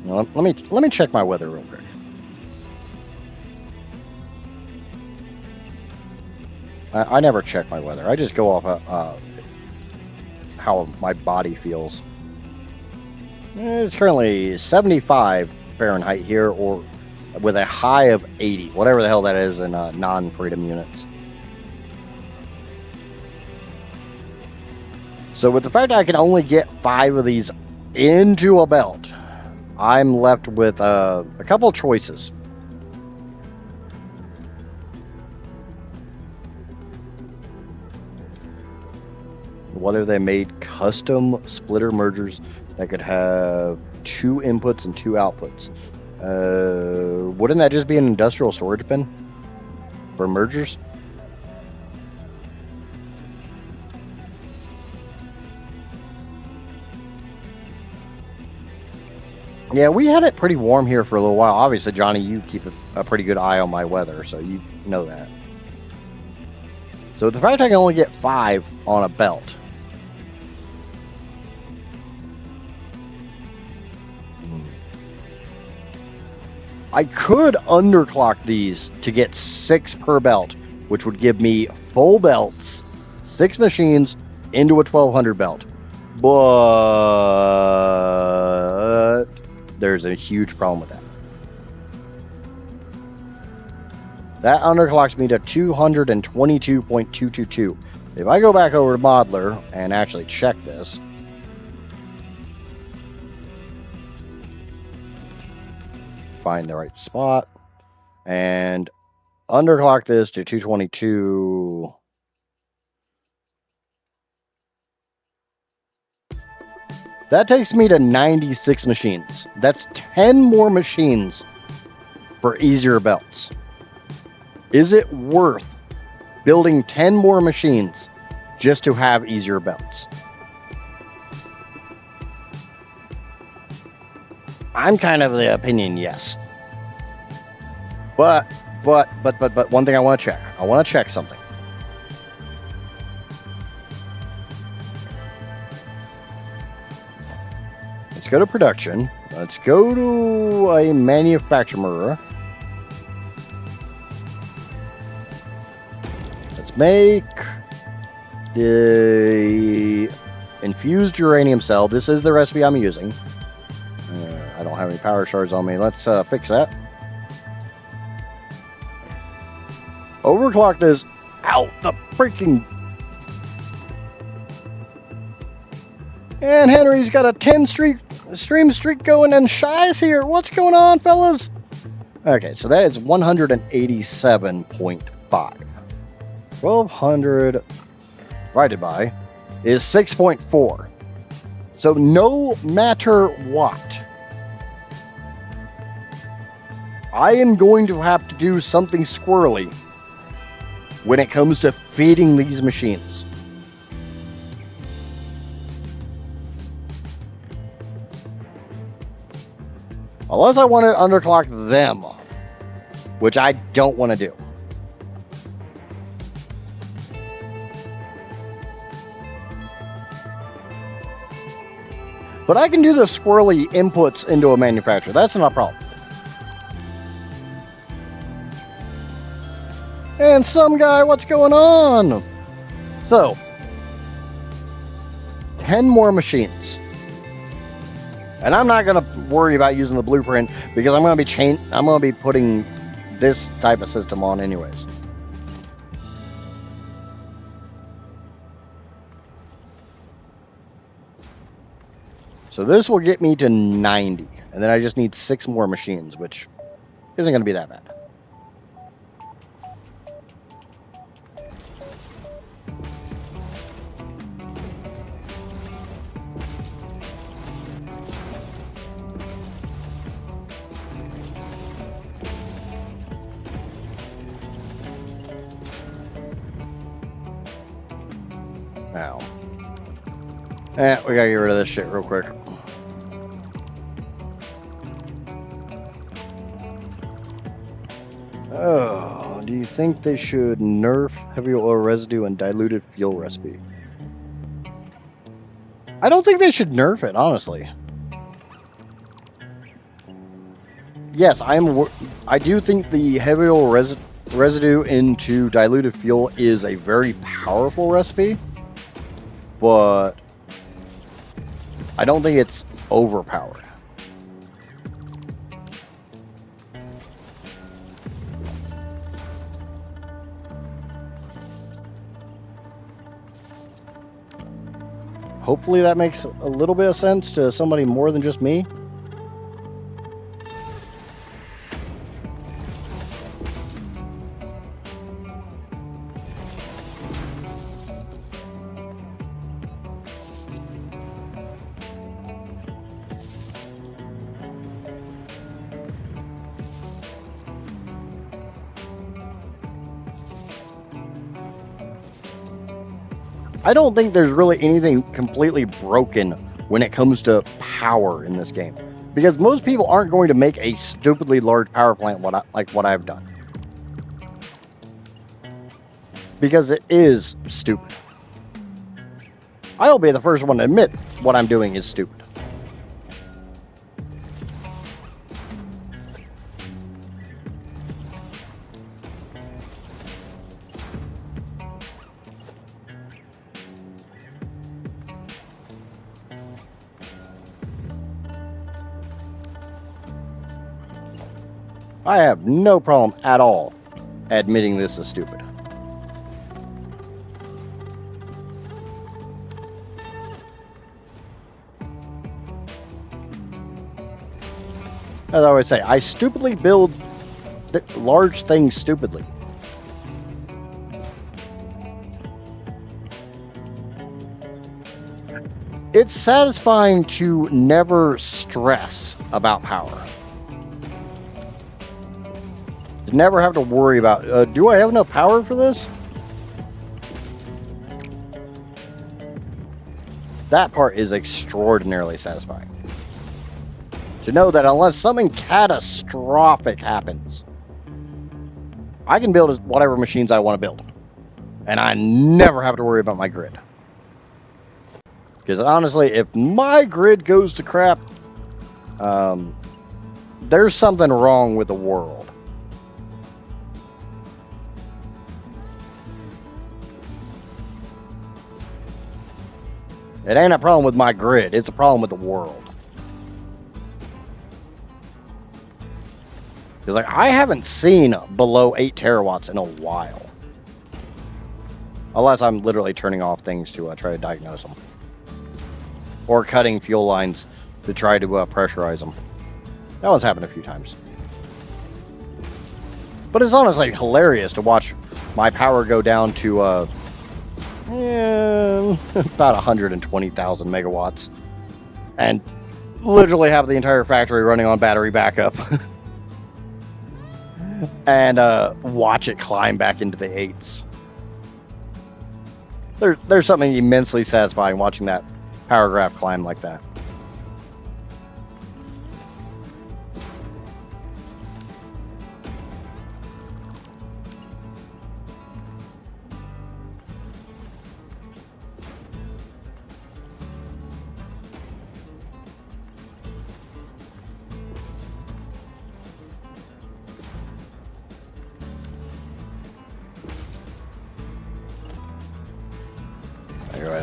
Well, let me check my weather real quick. I never check my weather. I just go off how my body feels. It's currently 75 Fahrenheit here, or with a high of 80, whatever the hell that is in non-freedom units. So with the fact that I can only get 5 of these into a belt, I'm left with a couple choices. What if they made custom splitter mergers that could have 2 inputs and 2 outputs? Wouldn't that just be an industrial storage bin for mergers? Yeah, we had it pretty warm here for a little while. Obviously, Johnny, you keep a pretty good eye on my weather, so you know that. So the fact I can only get 5 on a belt. I could underclock these to get 6 per belt, which would give me full belts, 6 machines into a 1200 belt. But there's a huge problem with that. That underclocks me to 222.222. If I go back over to Modeler and actually check this, find the right spot, and underclock this to 222. That takes me to 96 machines. That's 10 more machines for easier belts. Is it worth building 10 more machines just to have easier belts? I'm kind of the opinion yes. But one thing I want to check. I want to check something. Let's go to production. Let's go to a manufacturer. Let's make the infused uranium cell. This is the recipe I'm using. many power shards on me. Let's fix that. Overclock this out the freaking... And Henry's got a 10 stream streak going, and Shy's here. What's going on, fellas? Okay, so that is 187.5. 1200 divided by is 6.4. So no matter what, I am going to have to do something squirrely when it comes to feeding these machines. Unless I want to underclock them, which I don't want to do. But I can do the squirrely inputs into a manufacturer. That's not a problem. And some guy, what's going on? So, 10 more machines. And I'm not going to worry about using the blueprint because I'm going to be putting this type of system on anyways. So this will get me to 90, and then I just need 6 more machines, which isn't going to be that bad. Now, we gotta get rid of this shit real quick. Oh, do you think they should nerf heavy oil residue and diluted fuel recipe? I don't think they should nerf it, honestly. Yes, I do think the heavy oil residue into diluted fuel is a very powerful recipe, but I don't think it's overpowered. Hopefully that makes a little bit of sense to somebody more than just me. I don't think there's really anything completely broken when it comes to power in this game, because most people aren't going to make a stupidly large power plant like what I've done, because it is stupid. I'll be the first one to admit what I'm doing is stupid. I have no problem at all admitting this is stupid. As I always say, I stupidly build large things stupidly. It's satisfying to never stress about power. To never have to worry about, do I have enough power for this? That part is extraordinarily satisfying. To know that unless something catastrophic happens, I can build whatever machines I want to build. And I never have to worry about my grid. Because honestly, if my grid goes to crap, there's something wrong with the world. It ain't a problem with my grid, it's a problem with the world. Because like I haven't seen below 8 terawatts in a while. Unless I'm literally turning off things to try to diagnose them. Or cutting fuel lines to try to pressurize them. That one's happened a few times. But it's honestly hilarious to watch my power go down to about 120,000 megawatts. And literally have the entire factory running on battery backup. And watch it climb back into the 8s. There's something immensely satisfying watching that power graph climb like that.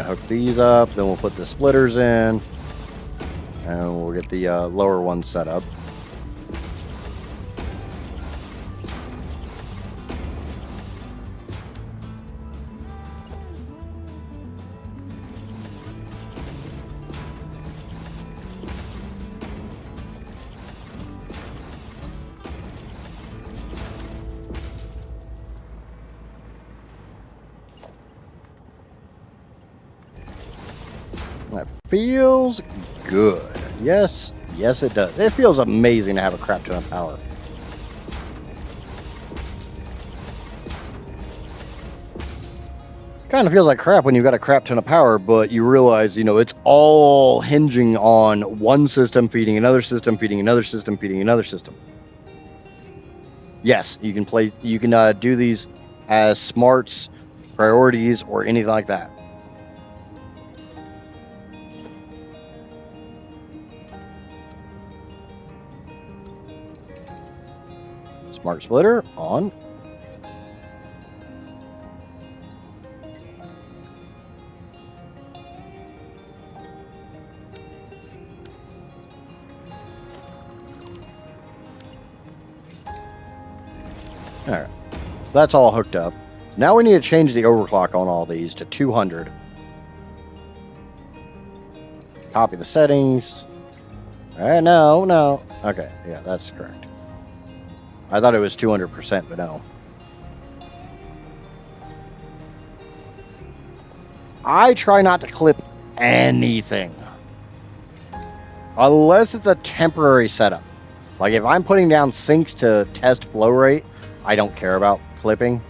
Hook these up, then we'll put the splitters in, and we'll get the lower ones set up. That feels good. Yes, it does. It feels amazing to have a crap ton of power. Kind of feels like crap when you've got a crap ton of power, but you realize, it's all hinging on one system feeding another system, feeding another system, feeding another system. Yes, you can do these as smarts, priorities, or anything like that. Smart splitter on. All right, that's all hooked up. Now we need to change the overclock on all these to 200. Copy the settings. All right, no. Okay, yeah, that's correct. I thought it was 200%, but no. I try not to clip anything. Unless it's a temporary setup. Like if I'm putting down sinks to test flow rate, I don't care about clipping.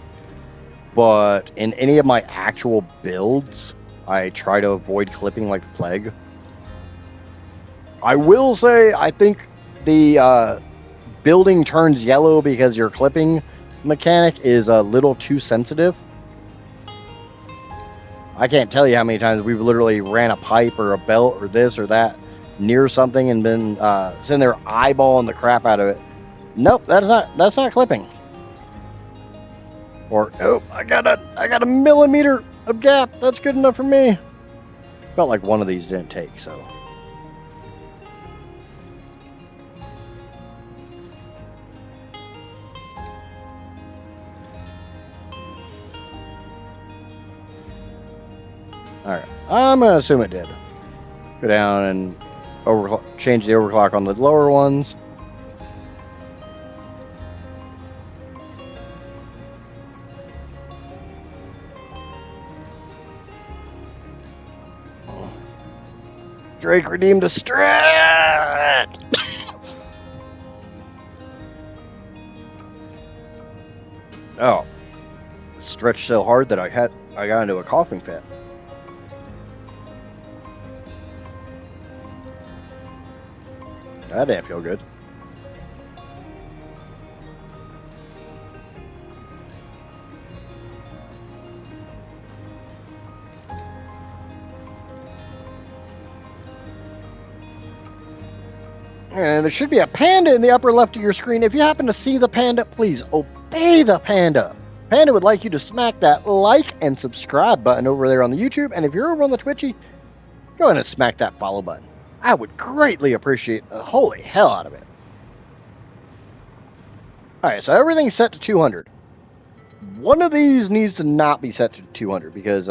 But in any of my actual builds, I try to avoid clipping like the plague. I will say, I think the building turns yellow because your clipping mechanic is a little too sensitive. I can't tell you how many times we've literally ran a pipe or a belt or this or that near something and been sitting there eyeballing the crap out of it. Nope, that's not clipping. Or nope, I got a millimeter of gap. That's good enough for me. Felt like one of these didn't take, so. Alright, I'm going to assume it did. Go down and change the overclock on the lower ones. Drake redeemed a strat! Oh. Stretched so hard that I got into a coughing fit. That didn't feel good. And there should be a panda in the upper left of your screen. If you happen to see the panda, please obey the panda. Panda would like you to smack that like and subscribe button over there on the YouTube. And if you're over on the Twitchy, go ahead and smack that follow button. I would greatly appreciate the holy hell out of it. Alright, so everything's set to 200. One of these needs to not be set to 200 because,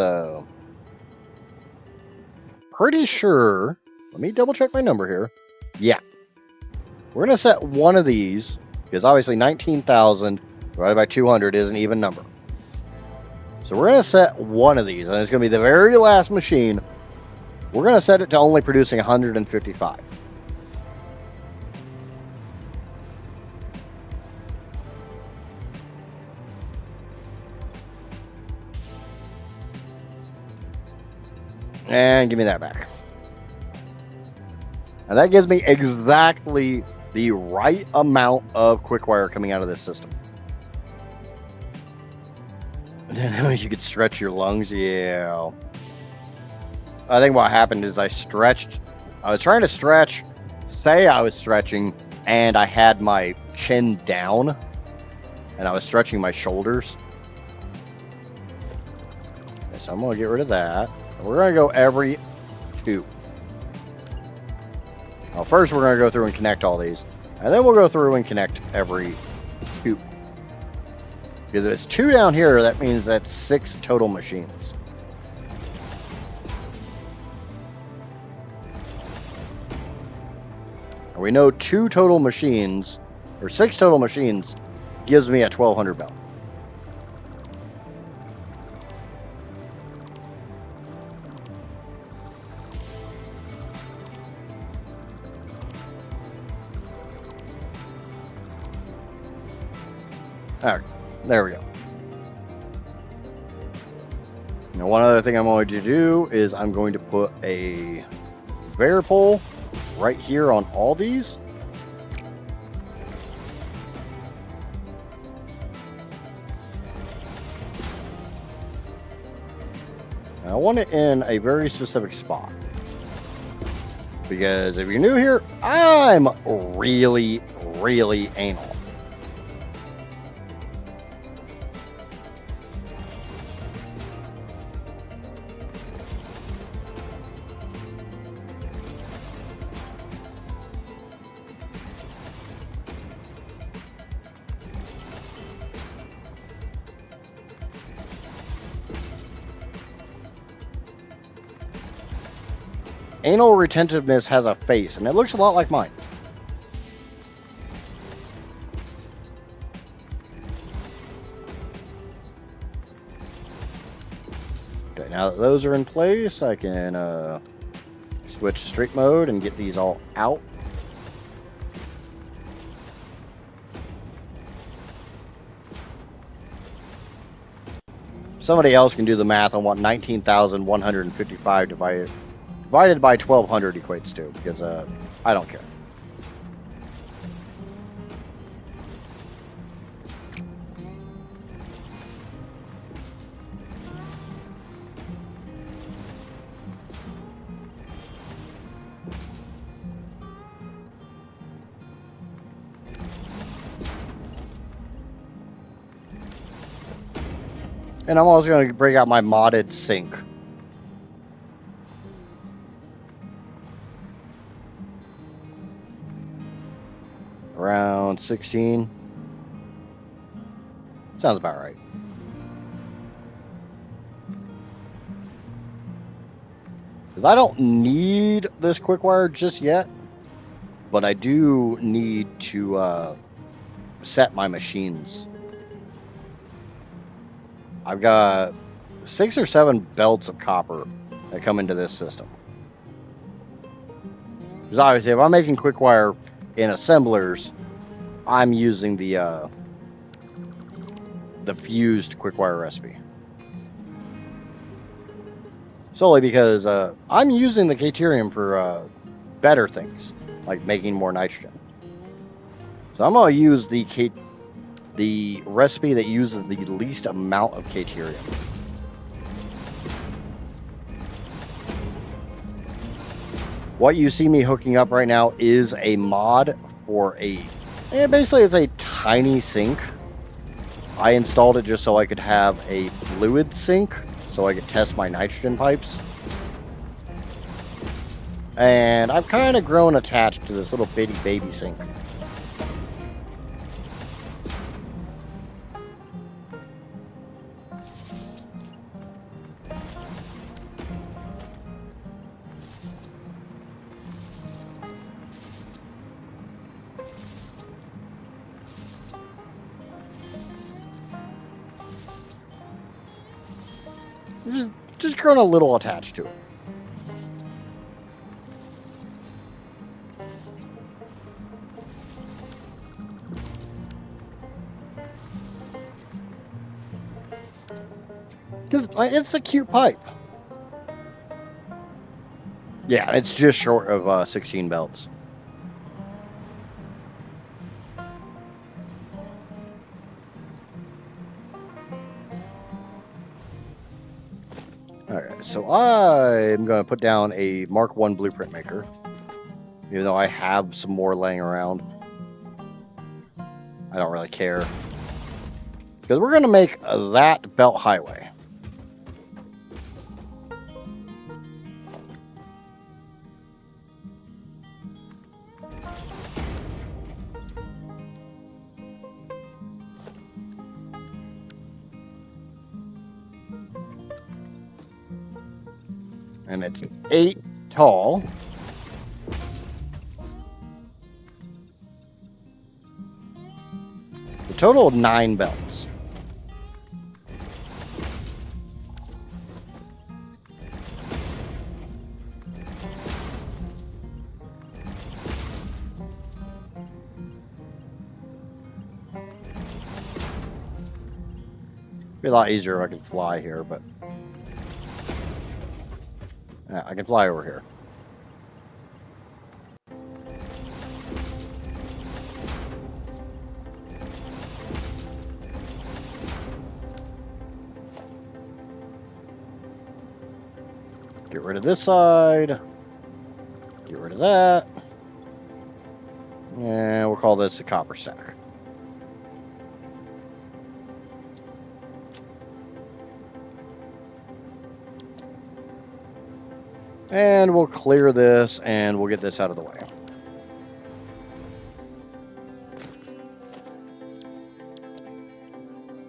pretty sure, let me double check my number here. Yeah. We're going to set one of these because obviously 19,000 divided by 200 is an even number. So we're going to set one of these, and it's going to be the very last machine. We're going to set it to only producing 155. And give me that back. And that gives me exactly the right amount of quick wire coming out of this system. You could stretch your lungs, yeah. I think what happened is I was trying to stretch, say I was stretching, and I had my chin down, and I was stretching my shoulders. Okay, so I'm going to get rid of that. And we're going to go every 2. Well, first we're going to go through and connect all these, and then we'll go through and connect every 2. Because if it's 2 down here, that means that's 6 total machines. And we know 2 total machines, or 6 total machines, gives me a 1200 belt. All right, there we go. Now, one other thing I'm going to do is I'm going to put a conveyor pole right here on all these. And I want it in a very specific spot. Because if you're new here, I'm really, really anal. Anal retentiveness has a face, and it looks a lot like mine. Okay, now that those are in place, I can switch to straight mode and get these all out. Somebody else can do the math on what 19,155 divided by 1,200 equates to, because I don't care. And I'm also going to break out my modded sink. Around 16. Sounds about right. Because I don't need this quick wire just yet, but I do need to set my machines. I've got 6 or 7 belts of copper that come into this system. Because obviously, if I'm making quick wire in assemblers, I'm using the fused quick wire recipe. Solely because I'm using the Caterium for better things, like making more nitrogen. So I'm going to use the recipe that uses the least amount of Caterium. What you see me hooking up right now is a mod for basically it's a tiny sink. I installed it just so I could have a fluid sink, so I could test my nitrogen pipes. And I've kind of grown attached to this little bitty baby sink. Just grown a little attached to it. Because it's a cute pipe. Yeah, it's just short of 16 belts. Alright, so I'm going to put down a Mark 1 blueprint maker. Even though I have some more laying around. I don't really care. Because we're going to make that belt highway. And it's 8 tall. A total of 9 belts. Be a lot easier if I could fly here, but yeah, I can fly over here. Get rid of this side. Get rid of that. And we'll call this a copper stack. And we'll clear this and we'll get this out of the way.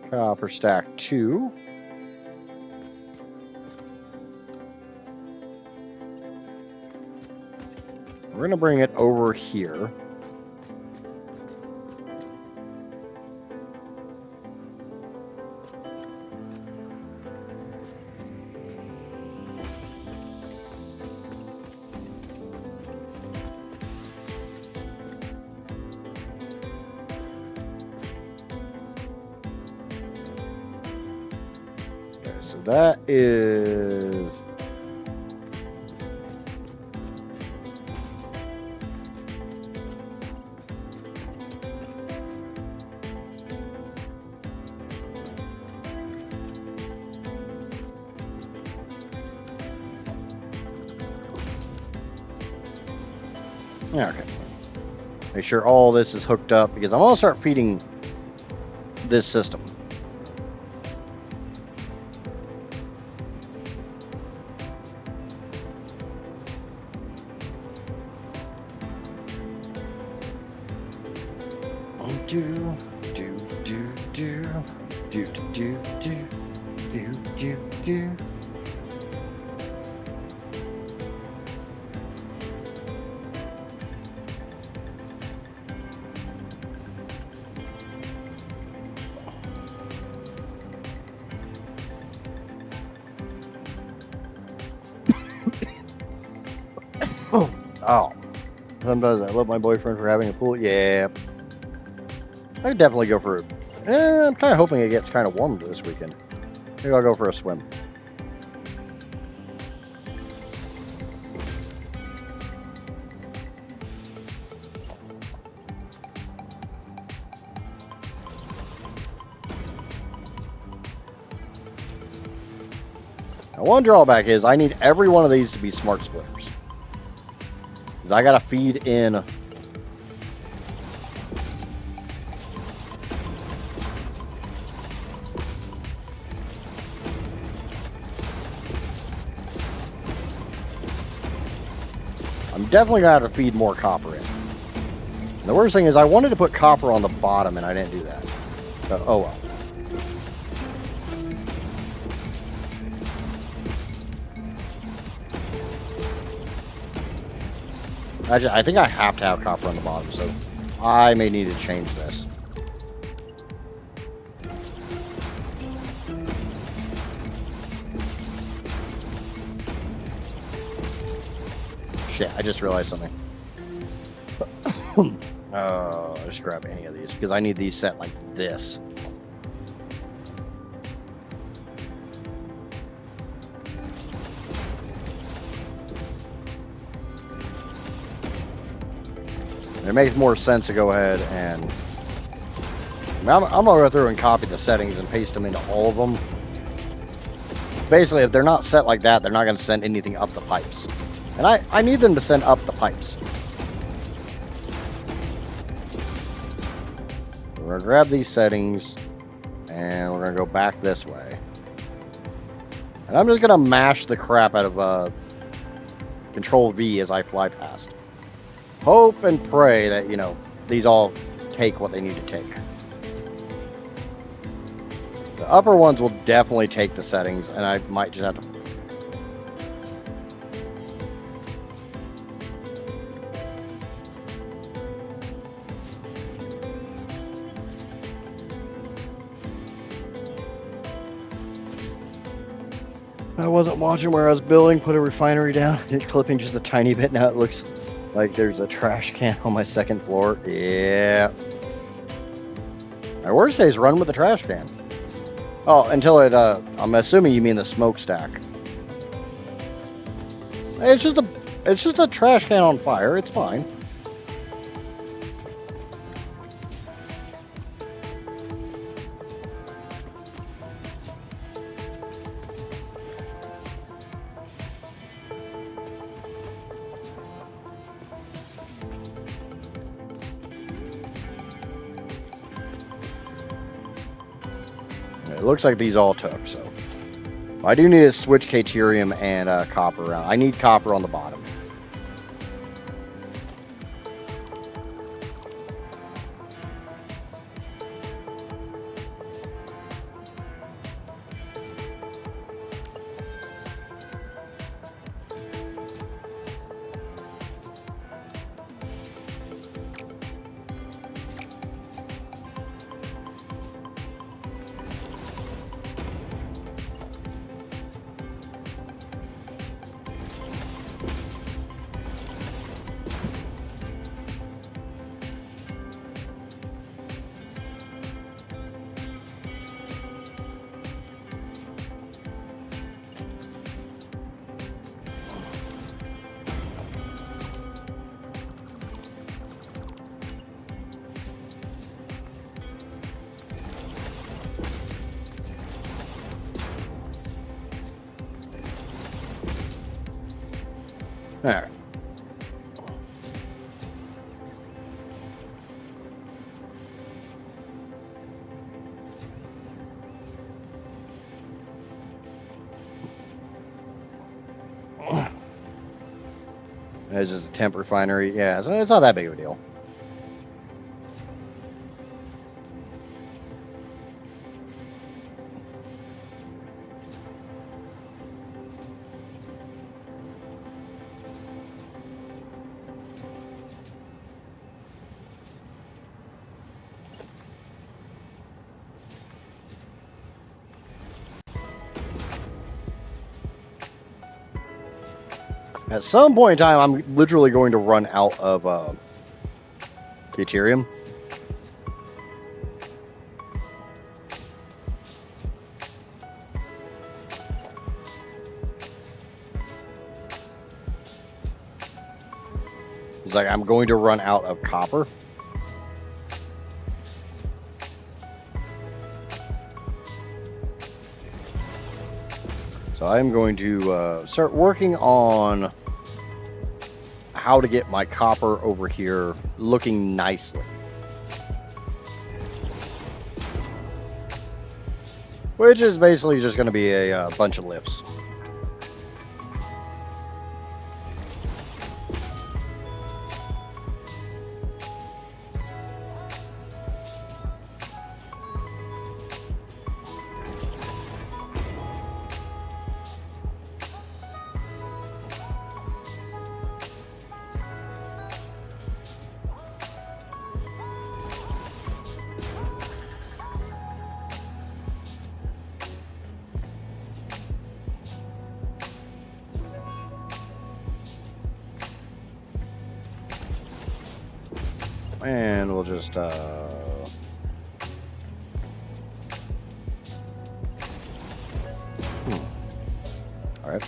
Copper stack 2. We're going to bring it over here. Okay, so that is... Yeah, okay. Make sure all this is hooked up because I'm going to start feeding this system. Do do do do do do do do do do. Oh, sometimes I love my boyfriend for having a pool. Yeah, I could definitely go for it. I'm kind of hoping it gets kind of warm this weekend. Maybe I'll go for a swim. Now, one drawback is I need every one of these to be smart splitters. Because I gotta feed in. I'm definitely gonna have to feed more copper in. And the worst thing is I wanted to put copper on the bottom and I didn't do that. So, oh well. I think I have to have copper on the bottom, so I may need to change this. shit, I just realized something. I'll just grab any of these because I need these set like this. It makes more sense to go ahead and... I'm going to go through and copy the settings and paste them into all of them. Basically, if they're not set like that, they're not going to send anything up the pipes. And I need them to send up the pipes. We're going to grab these settings, and we're going to go back this way. And I'm just going to mash the crap out of Control V as I fly past. Hope and pray that, you know, these all take what they need to take. The upper ones will definitely take the settings, and I might just have to... I wasn't watching where I was building, put a refinery down, clipping just a tiny bit. Now it looks like there's a trash can on my second floor. Yeah. My worst case, run with the trash can. Oh, until it, I'm assuming you mean the smokestack. It's just a trash can on fire. It's fine. It looks like these all took, so I do need to switch Caterium and copper around. I need copper on the bottom. There. It's just a temp refinery. Yeah, so it's not that big of a deal. At some point in time, I'm literally going to run out of deuterium. It's like I'm going to run out of copper. So I'm going to start working on how to get my copper over here looking nicely. Which is basically just going to be a bunch of lifts. And we'll just, All right.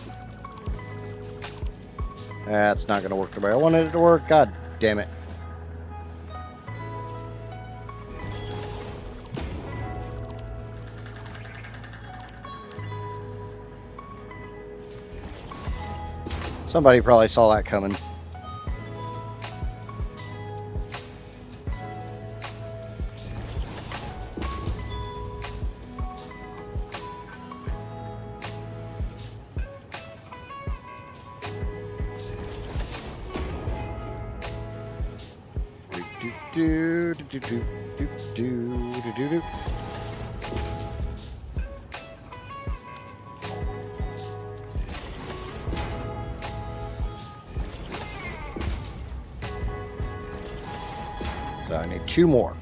That's not going to work the way I wanted it to work. God damn it. Somebody probably saw that coming. Do, do, do, do, do, do, do, do, do. So I need 2 more.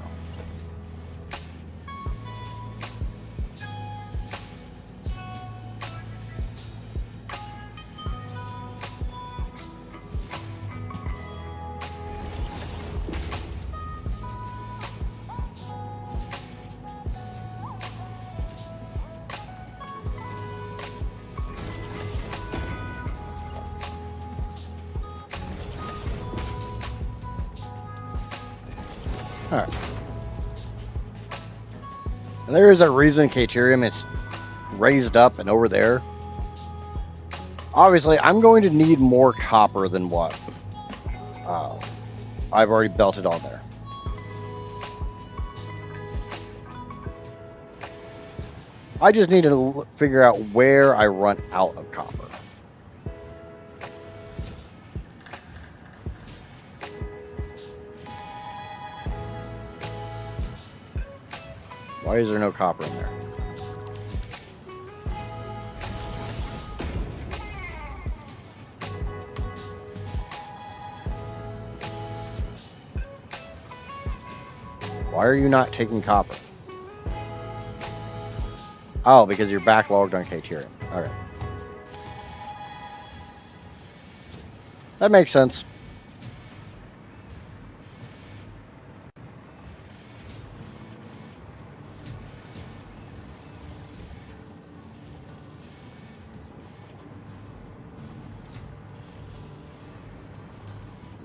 All right. And there is a reason Caterium is raised up and over there. Obviously, I'm going to need more copper than what I've already belted on there. I just need to figure out where I run out of copper. Why is there no copper in there? Why are you not taking copper? Oh, because you're backlogged on Caterium. Okay. That makes sense.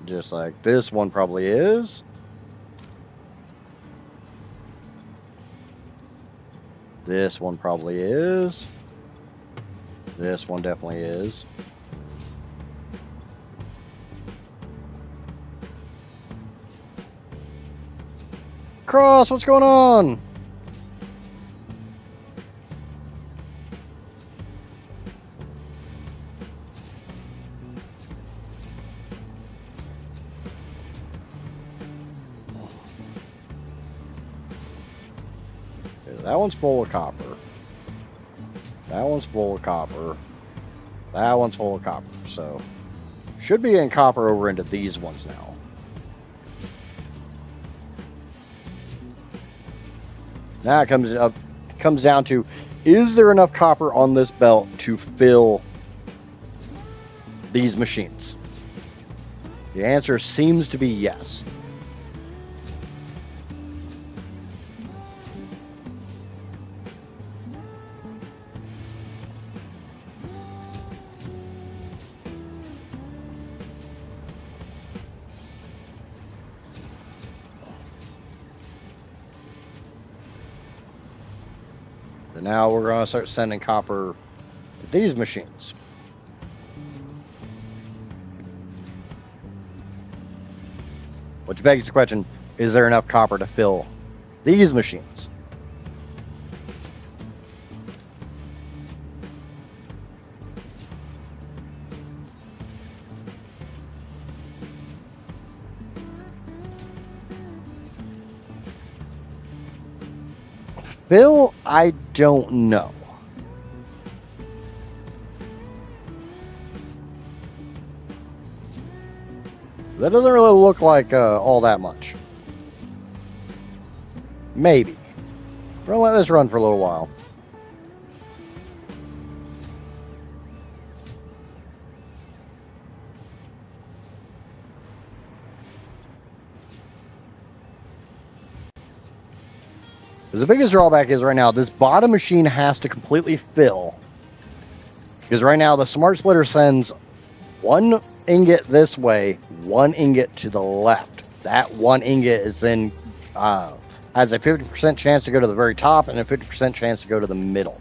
Just like this one probably is. This one probably is. This one definitely is. Cross, what's going on? That one's full of copper. That one's full of copper. That one's full of copper. So, should be in copper over into these ones now. Now it comes down to, is there enough copper on this belt to fill these machines? The answer seems to be yes. And now we're going to start sending copper to these machines. Which begs the question, is there enough copper to fill these machines? Bill, I don't know. That doesn't really look like all that much. Maybe. We're gonna let this run for a little while. Because the biggest drawback is right now, this bottom machine has to completely fill. Because right now, the smart splitter sends one ingot this way, one ingot to the left. That one ingot is then has a 50% chance to go to the very top and a 50% chance to go to the middle.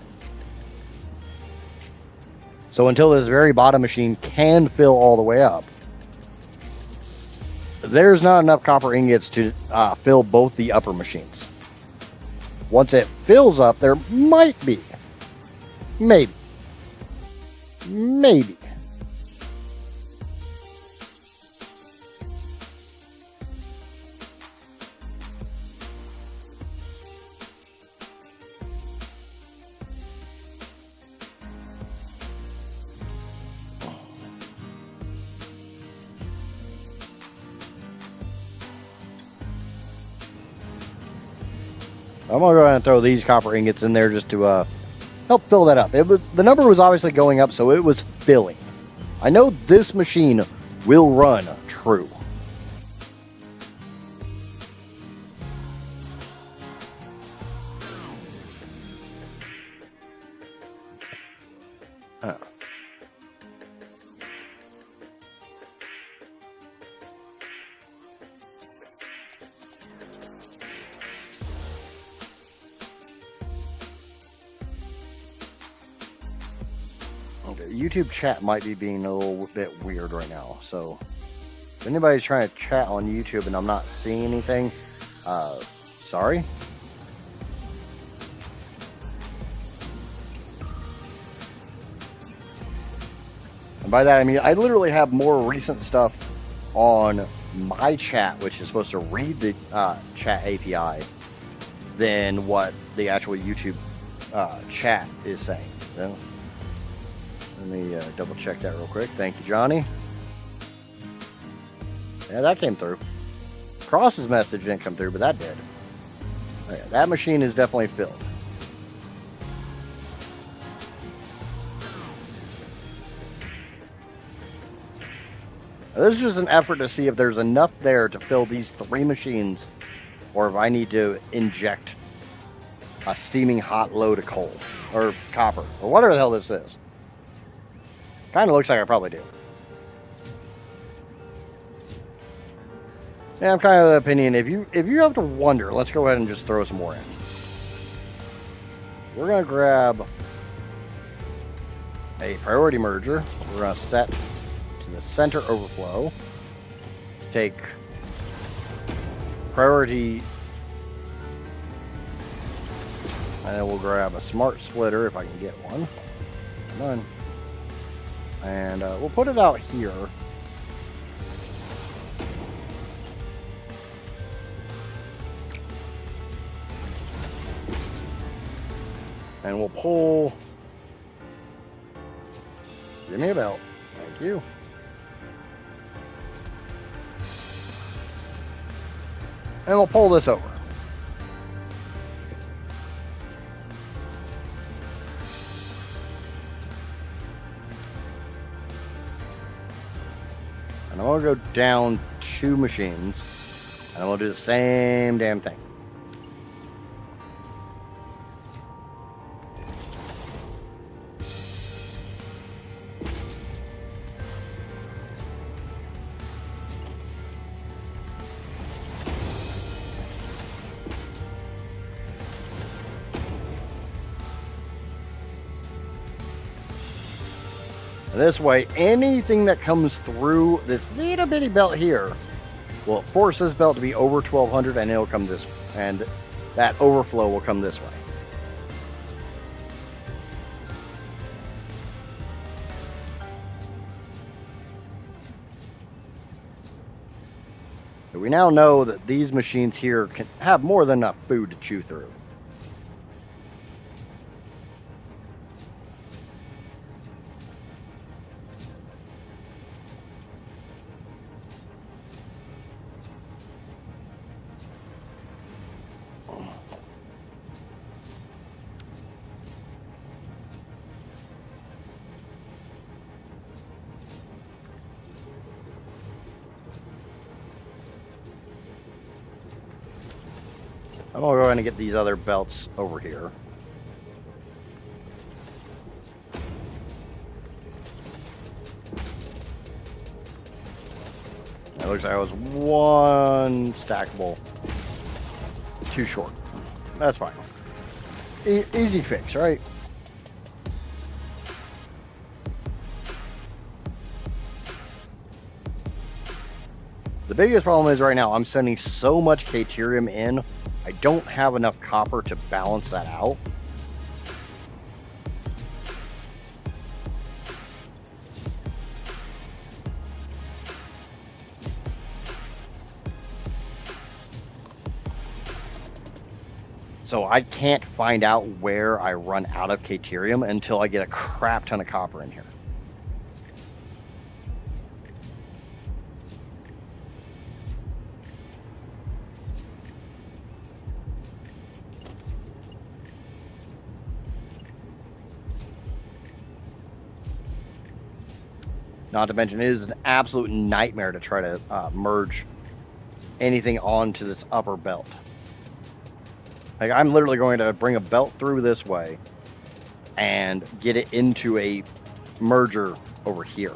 So until this very bottom machine can fill all the way up, there's not enough copper ingots to fill both the upper machines. Once it fills up, there might be, maybe. I'm gonna go ahead and throw these copper ingots in there just to help fill that up. The number was obviously going up, so it was filling. I know this machine will run true. Okay, YouTube chat might be being a little bit weird right now, so if anybody's trying to chat on YouTube and I'm not seeing anything, sorry. And by that I mean I literally have more recent stuff on my chat, which is supposed to read the chat API, than what the actual YouTube chat is saying. So, let me double check that real quick. Thank you, Johnny. Yeah, that came through. Cross's message didn't come through, but that did. Okay, that machine is definitely filled. Now, this is just an effort to see if there's enough there to fill these 3 machines, or if I need to inject a steaming hot load of coal, or copper, or whatever the hell this is. Kind of looks like I probably do. Yeah, I'm kind of the opinion, if you have to wonder, let's go ahead and just throw some more in. We're going to grab a priority merger. We're going to set to the center overflow. Take priority, and then we'll grab a smart splitter if I can get one. Come on. And we'll put it out here. And we'll pull. Give me a belt. Thank you. And we'll pull this over. And I'm going to go down 2 machines. And I'm going to do the same damn thing. This way, anything that comes through this little bitty belt here will force this belt to be over 1200, and it'll come this way. And that overflow will come this way. But we now know that these machines here can have more than enough food to chew through. I'm gonna go ahead and get these other belts over here. It looks like I was one stackable too short. That's fine. Easy fix, right? The biggest problem is right now I'm sending so much Caterium in, I don't have enough copper to balance that out. So I can't find out where I run out of Caterium until I get a crap ton of copper in here. Not to mention, it is an absolute nightmare to try to merge anything onto this upper belt. Like, I'm literally going to bring a belt through this way and get it into a merger over here.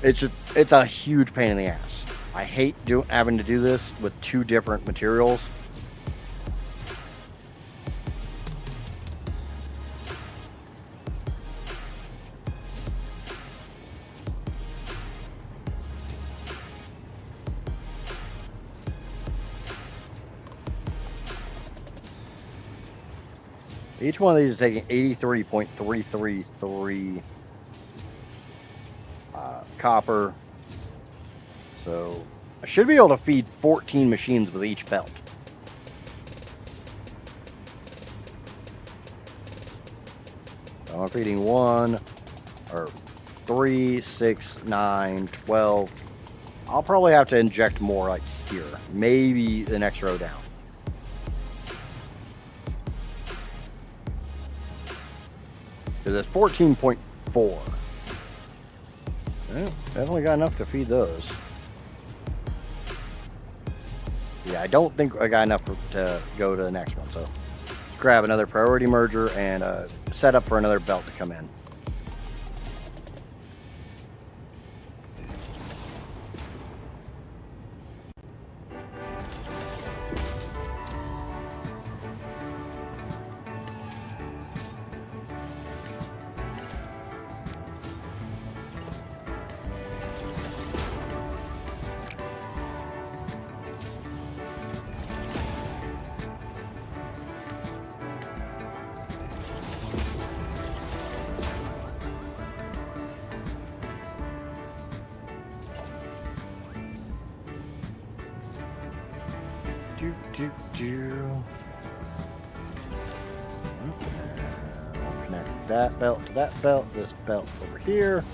It's a huge pain in the ass. I hate having to do this with two different materials. Each one of these is taking 83.333 copper. So I should be able to feed 14 machines with each belt. So I'm feeding 3, 6, 9, 12. I'll probably have to inject more like here. Maybe the next row down. Because it's 14.4. Yeah, definitely got enough to feed those. Yeah, I don't think I got enough to go to the next one. So let's grab another priority merger and set up for another belt to come in. I'll connect that belt to that belt, this belt over here.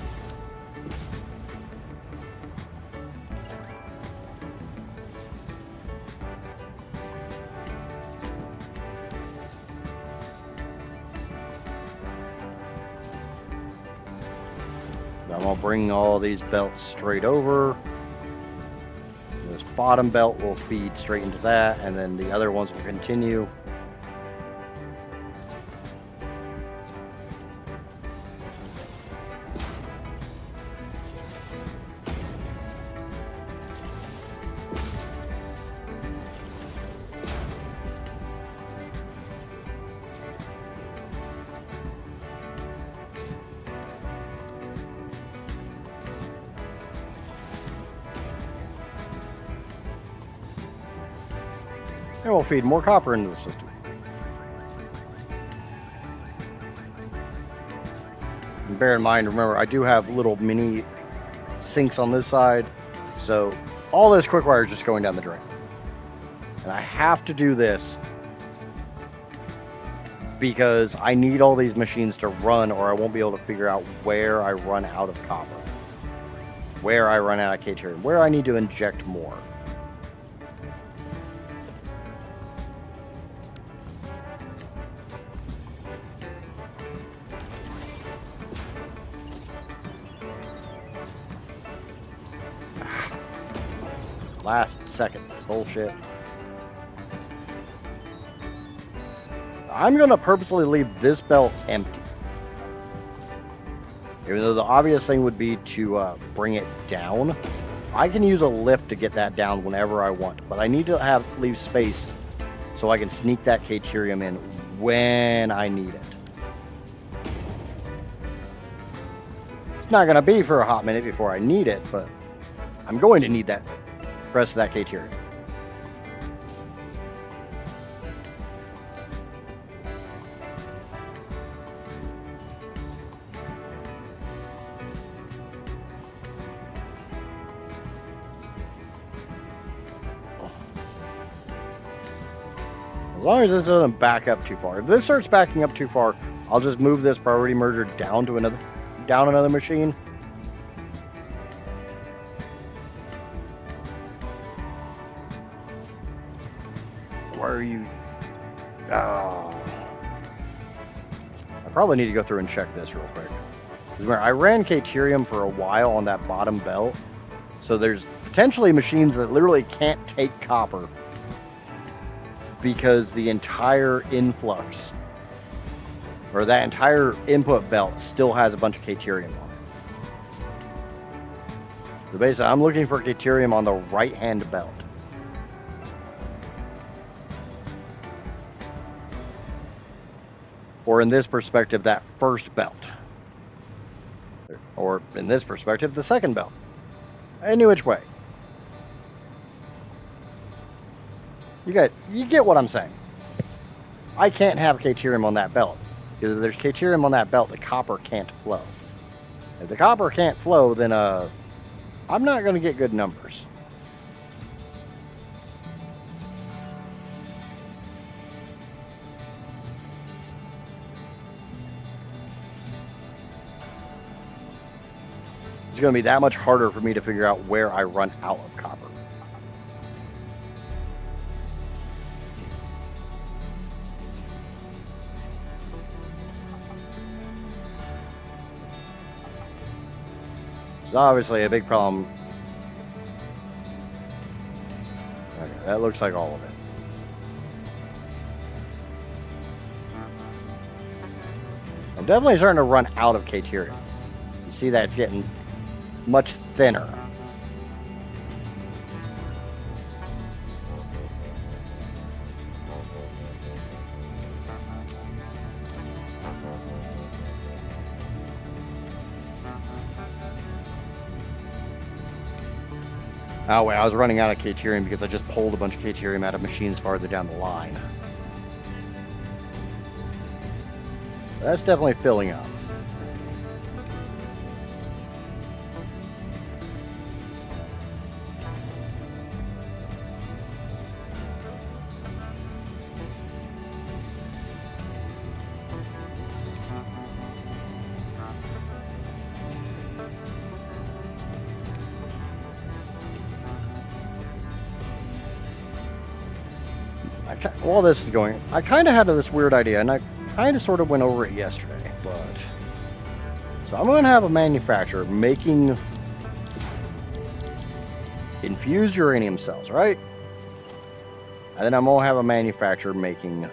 I'm gonna bring all these belts straight over. This bottom belt will feed straight into that, and then the other ones will continue. And we'll feed more copper into the system. And bear in mind, remember, I do have little mini sinks on this side, so all this quick wire is just going down the drain. And I have to do this because I need all these machines to run, or I won't be able to figure out where I run out of copper, where I run out of Caterium, where I need to inject more. last second bullshit. I'm going to purposely leave this belt empty. Even though the obvious thing would be to bring it down. I can use a lift to get that down whenever I want, but I need to leave space so I can sneak that Caterium in when I need it. It's not going to be for a hot minute before I need it, but I'm going to need that rest of that Caterium. As long as this doesn't back up too far. If this starts backing up too far, I'll just move this priority merger down to another machine. Where are you? Oh. I probably need to go through and check this real quick. I ran Caterium for a while on that bottom belt, so there's potentially machines that literally can't take copper because the entire influx or that entire input belt still has a bunch of Caterium on it. So basically, I'm looking for Caterium on the right-hand belt. Or in this perspective, that first belt. Or in this perspective, the second belt. Any which way. You get what I'm saying. I can't have Caterium on that belt. Because if there's Caterium on that belt, the copper can't flow. If the copper can't flow, then I'm not going to get good numbers. It's going to be that much harder for me to figure out where I run out of copper. It's obviously a big problem. Okay, that looks like all of it. I'm definitely starting to run out of Caterium. You see that it's getting much thinner. Oh wait, I was running out of Caterium because I just pulled a bunch of Caterium out of machines farther down the line. That's definitely filling up. While this is going, I kind of had this weird idea, and I kind of sort of went over it yesterday, but... So I'm going to have a manufacturer making infused uranium cells, right? And then I'm going to have a manufacturer making...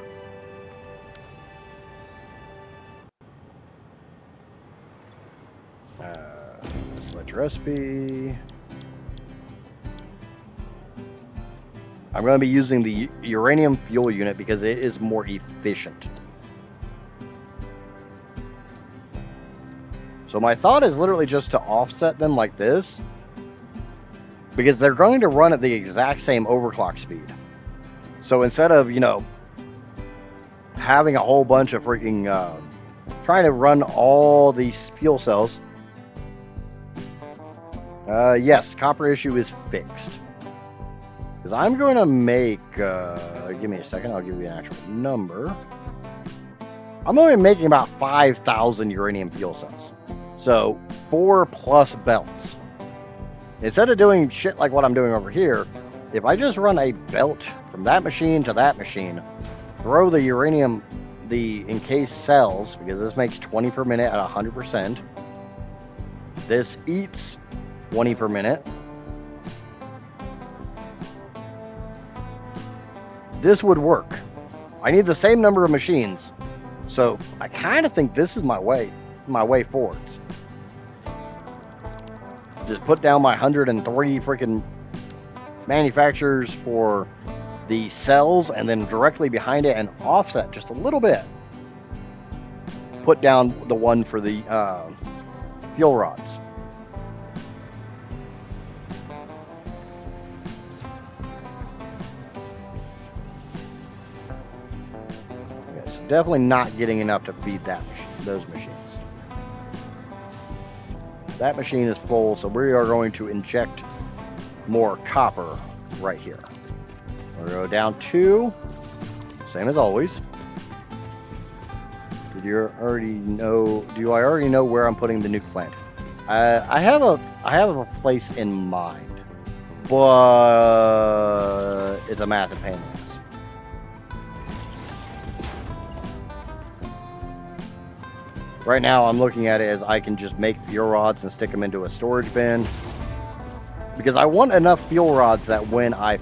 select recipe... I'm going to be using the uranium fuel unit because it is more efficient. So my thought is literally just to offset them like this, because they're going to run at the exact same overclock speed. So instead of, having a whole bunch of freaking, trying to run all these fuel cells, yes, copper issue is fixed. Because I'm going to make, give me a second, I'll give you an actual number. I'm only making about 5,000 uranium fuel cells. So, 4+ belts. Instead of doing shit like what I'm doing over here, if I just run a belt from that machine to that machine, throw the uranium, the encased cells, because this makes 20 per minute at 100%. This eats 20 per minute. this would work. I need the same number of machines. So I kind of think this is my way forwards. Just put down my 103 freaking manufacturers for the cells, and then directly behind it and offset just a little bit. Put down the one for the fuel rods. Yes, definitely not getting enough to feed those machines. That machine is full, so we are going to inject more copper right here. We'll go down 2, same as always. Do I already know where I'm putting the nuke plant? I have a place in mind, but it's a massive pain in the ass. Right now, I'm looking at it as I can just make fuel rods and stick them into a storage bin, because I want enough fuel rods that when I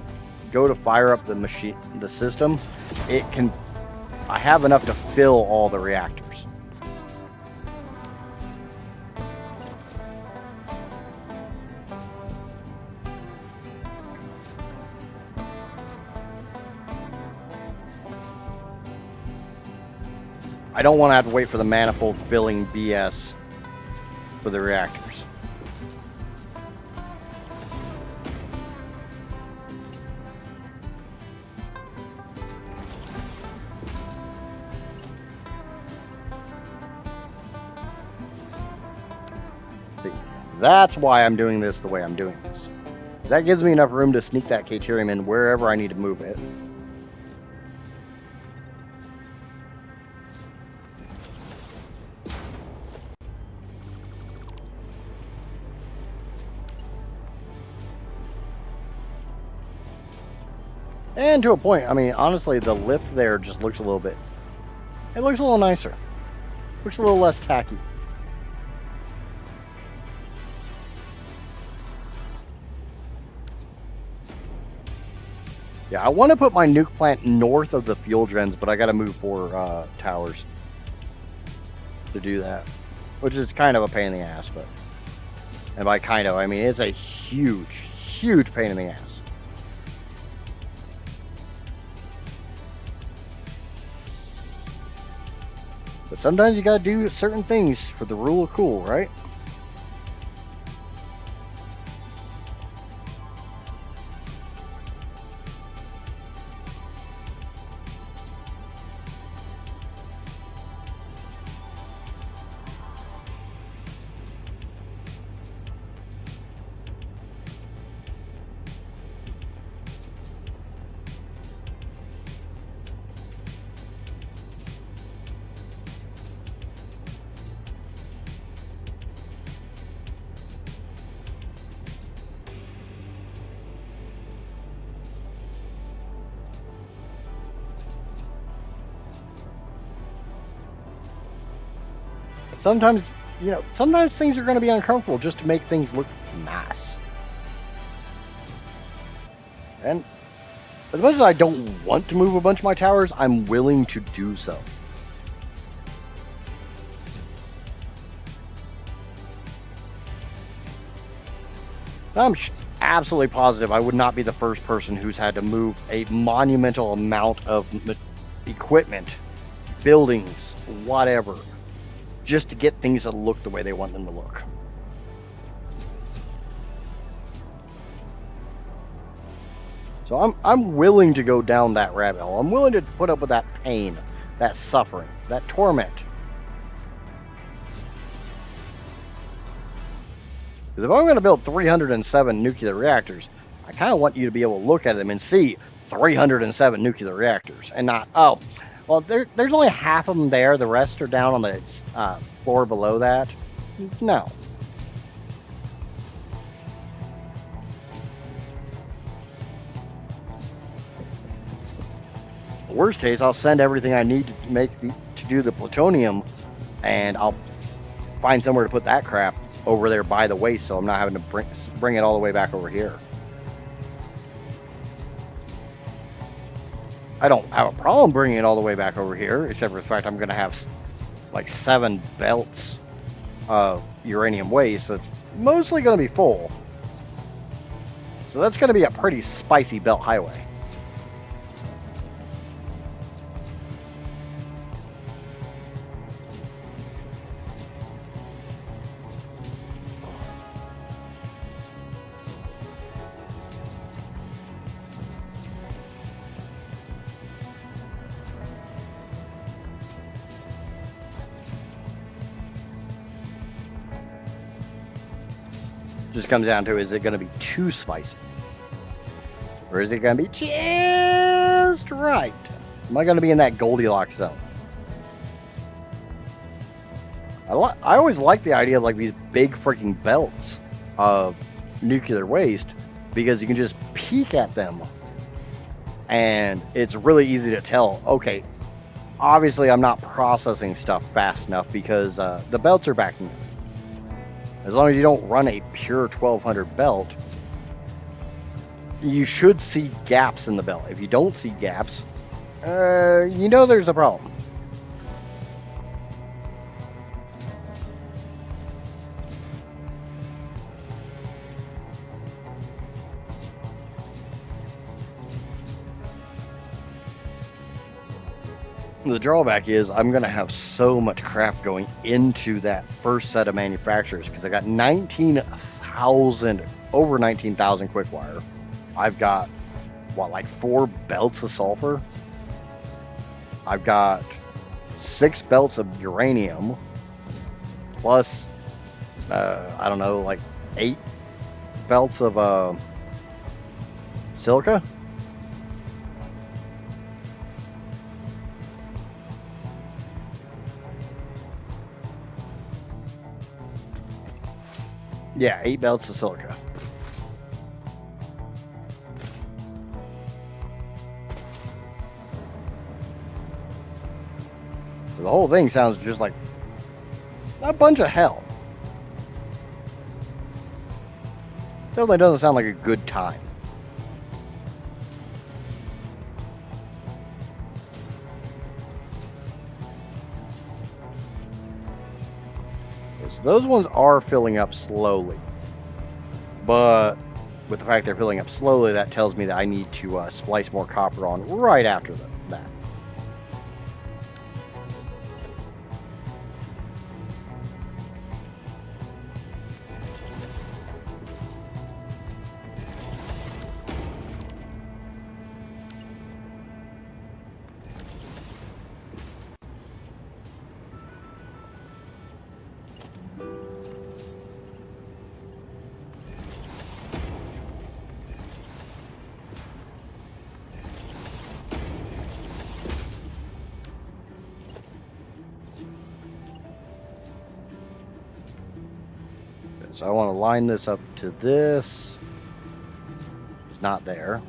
go to fire up the system, I have enough to fill all the reactors. I don't want to have to wait for the manifold filling BS for the reactors. See, that's why I'm doing this the way I'm doing this. That gives me enough room to sneak that Caterium in wherever I need to move it. And to a point, I mean, honestly, the lift there just looks a little bit... It looks a little nicer. Looks a little less tacky. Yeah, I want to put my nuke plant north of the fuel gens, but I got to move 4 towers to do that. Which is kind of a pain in the ass, but... And by kind of, I mean, it's a huge, huge pain in the ass. But sometimes you gotta do certain things for the rule of cool, right? Sometimes, sometimes things are going to be uncomfortable just to make things look nice. And as much as I don't want to move a bunch of my towers, I'm willing to do so. I'm absolutely positive I would not be the first person who's had to move a monumental amount of equipment, buildings, whatever, just to get things to look the way they want them to look. So I'm willing to go down that rabbit hole. I'm willing to put up with that pain, that suffering, that torment. Because if I'm going to build 307 nuclear reactors, I kind of want you to be able to look at them and see 307 nuclear reactors and not, oh, well, there's only half of them there. The rest are down on the floor below that. No. Worst case, I'll send everything I need to do the plutonium, and I'll find somewhere to put that crap over there by the waste, so I'm not having to bring it all the way back over here. I don't have a problem bringing it all the way back over here, except for the fact I'm going to have like 7 belts of uranium waste that's mostly going to be full. So that's going to be a pretty spicy belt highway. Just comes down to, is it going to be too spicy? Or is it going to be just right? Am I going to be in that Goldilocks zone? I always like the idea of like these big freaking belts of nuclear waste, because you can just peek at them and it's really easy to tell, okay, obviously I'm not processing stuff fast enough because the belts are backing up. As long as you don't run a pure 1200 belt, you should see gaps in the belt. If you don't see gaps, you know there's a problem. The drawback is I'm going to have so much crap going into that first set of manufacturers, because I got 19,000, over 19,000 quick wire. I've got, what, like 4 belts of sulfur? I've got 6 belts of uranium, plus, I don't know, like 8 belts of silica. Yeah, 8 belts of silica. So the whole thing sounds just like a bunch of hell. Definitely doesn't sound like a good time. So those ones are filling up slowly, but with the fact they're filling up slowly, that tells me that I need to splice more copper on right after that. So I want to line this up to this. It's not there.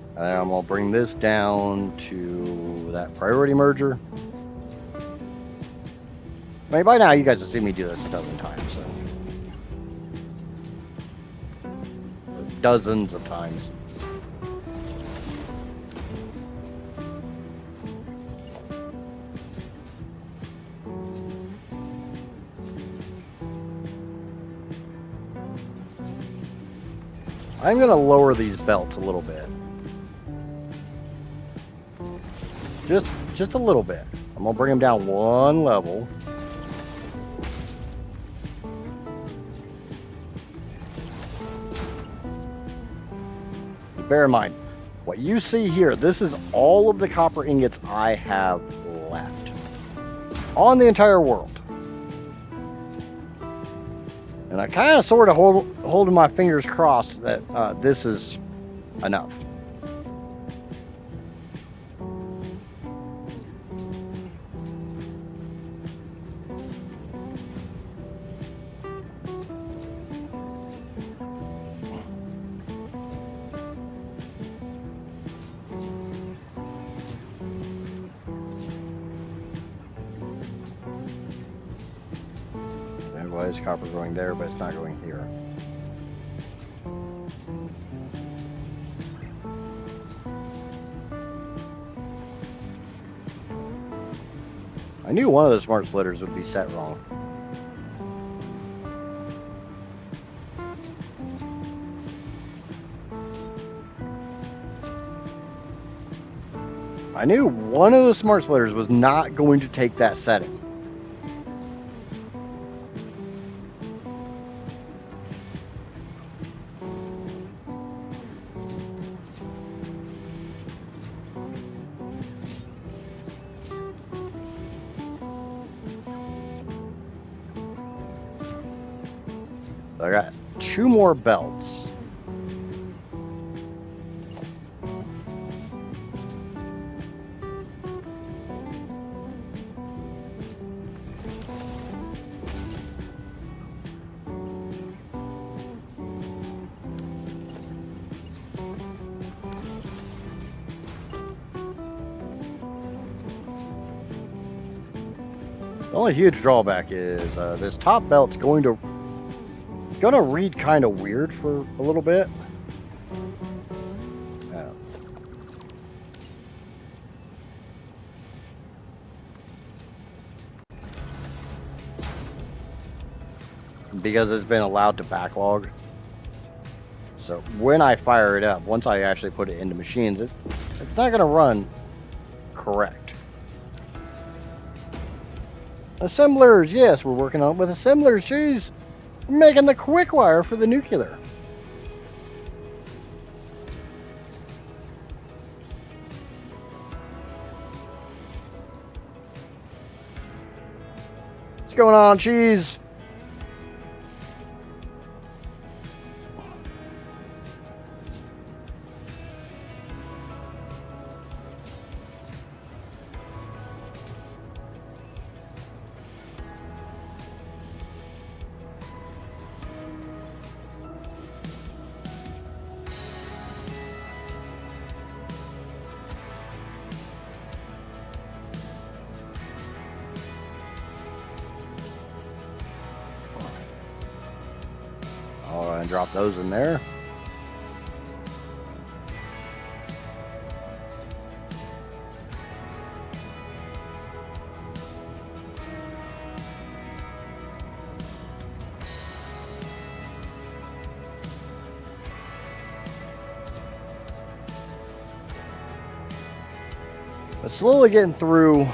And then I'm going to bring this down to that priority merger. I mean, by now you guys have seen me do this a dozen times, so. Dozens of times. I'm going to lower these belts a little bit. Just a little bit. I'm going to bring them down 1 level. Bear in mind, what you see here, this is all of the copper ingots I have left on the entire world. And I kind of sort of holding my fingers crossed that this is enough. Why is copper going there, but it's not going here? I knew one of the smart splitters would be set wrong. I knew one of the smart splitters was not going to take that setting. I got 2 more belts. The only huge drawback is this top belt's going to read kind of weird for a little bit. Because it's been allowed to backlog. So when I fire it up, once I actually put it into machines, it's not going to run correct. Assemblers, yes, we're working on it with assemblers. Jeez, we're making the quick wire for the nuclear. What's going on, cheese? And drop those in there. But slowly getting through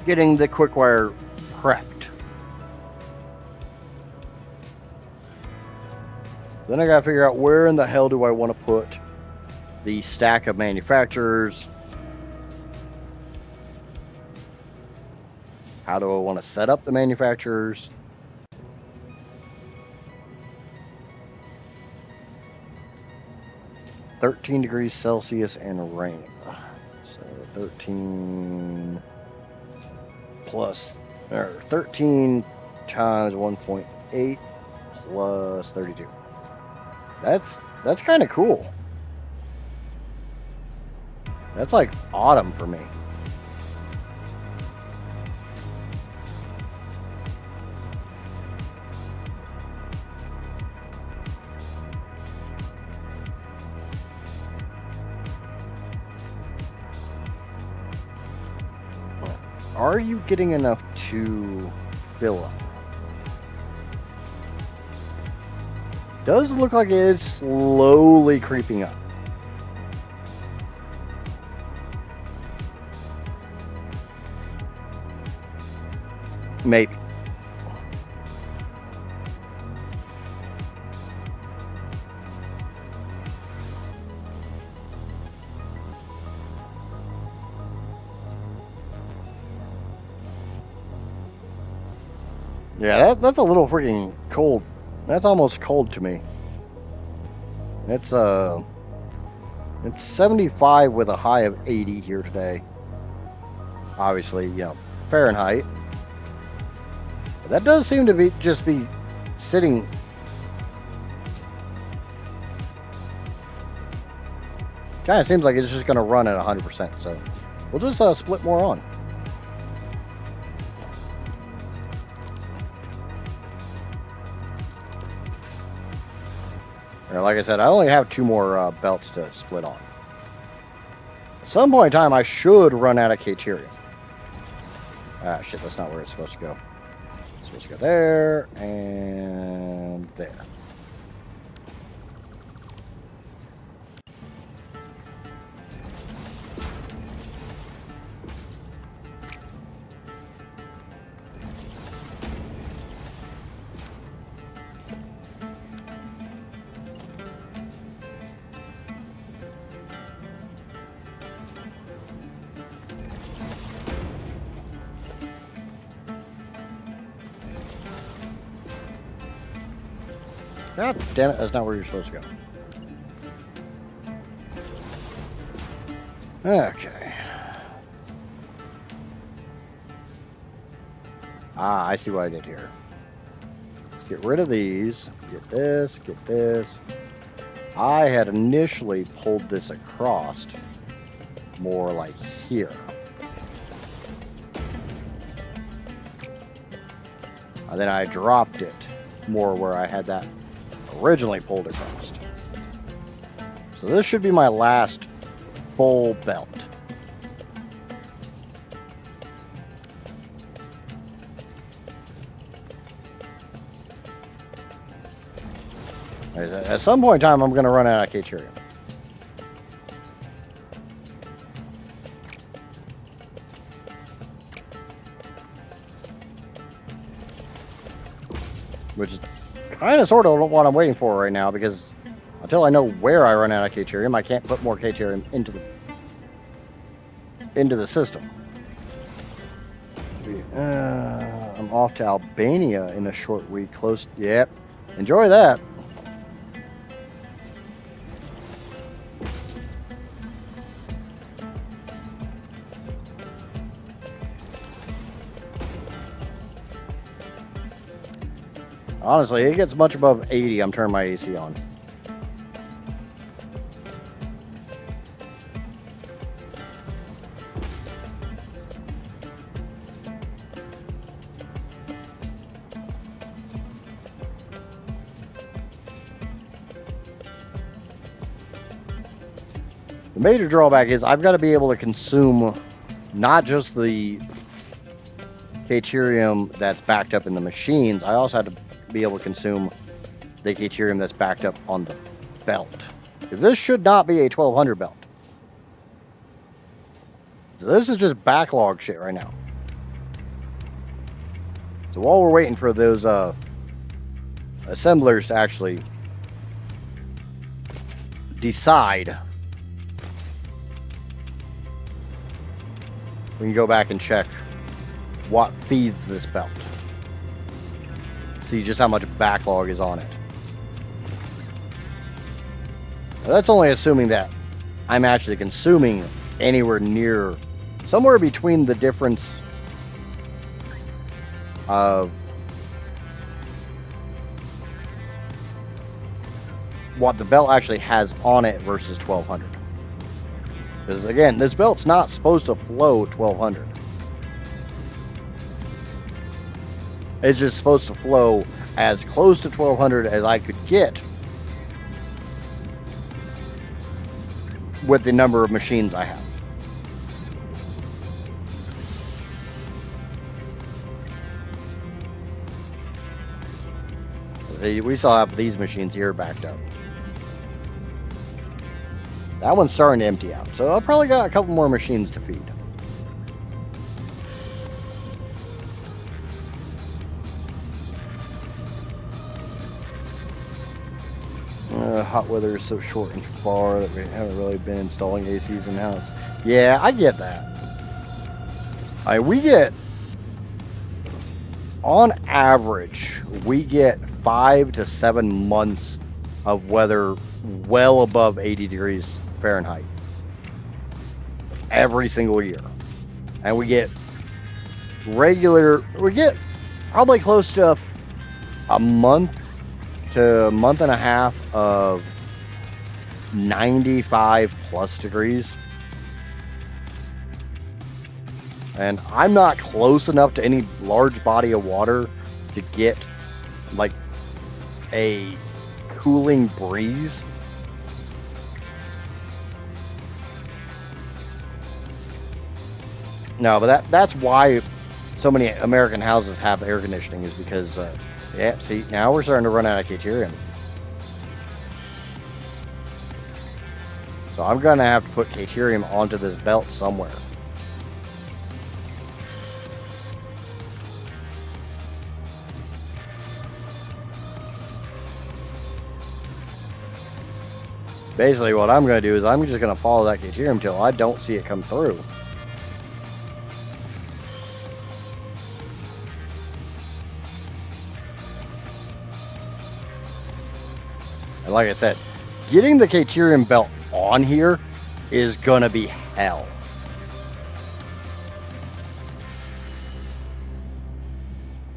getting the quick wire prepped. Then I gotta figure out where in the hell do I want to put the stack of manufacturers. How do I want to set up the manufacturers? -13°C and rain. So 13 plus, or 13 times 1.8 plus 32. That's kind of cool. That's like autumn for me. Are you getting enough to fill up? Does look like it is slowly creeping up. Maybe. Yeah, that's a little freaking cold. That's almost cold to me. It's 75 with a high of 80 here today. Obviously, you know, Fahrenheit. But that does seem to be just be sitting. Kind of seems like it's just going to run at 100%. So we'll just split more on. Like I said, I only have 2 more belts to split on. At some point in time, I should run out of Caterium. Ah, shit, that's not where it's supposed to go. It's supposed to go there and there. God damn it, that's not where you're supposed to go. Okay. Ah, I see what I did here. Let's get rid of these. Get this, get this. I had initially pulled this across more like here. And then I dropped it more where I had that originally pulled across. So this should be my last full belt. At some point in time, I'm going to run out of Caterium. Which is kind of sort of what I'm waiting for right now, because until I know where I run out of Caterium, I can't put more Caterium into the system. I'm off to Albania in a short week. Close. Yep. Enjoy that. Honestly, it gets much above 80, I'm turning my AC on. The major drawback is I've got to be able to consume not just the Caterium that's backed up in the machines, I also have to be able to consume the Caterium that's backed up on the belt. Because this should not be a 1200 belt. So this is just backlog shit right now. So while we're waiting for those assemblers to actually decide, we can go back and check what feeds this belt. See just how much backlog is on it. Now, that's only assuming that I'm actually consuming anywhere near, somewhere between the difference of what the belt actually has on it versus 1200. Because again, this belt's not supposed to flow 1200. It's just supposed to flow as close to 1200 as I could get with the number of machines I have. See, we still have these machines here backed up. That one's starting to empty out, so I've probably got a couple more machines to feed. Hot weather is so short and far that we haven't really been installing ACs in house. Yeah, I get that. We get, on average, we get 5 to 7 months of weather well above 80 degrees Fahrenheit every single year. And we get probably close to a month to a month and a half of 95 plus degrees. And I'm not close enough to any large body of water to get like a cooling breeze. No, but that's why so many American houses have air conditioning is because, yeah, see, now we're starting to run out of Caterium. So I'm going to have to put Caterium onto this belt somewhere. Basically, what I'm going to do is I'm just going to follow that Caterium until I don't see it come through. And like I said, getting the Caterium belt on here is going to be hell.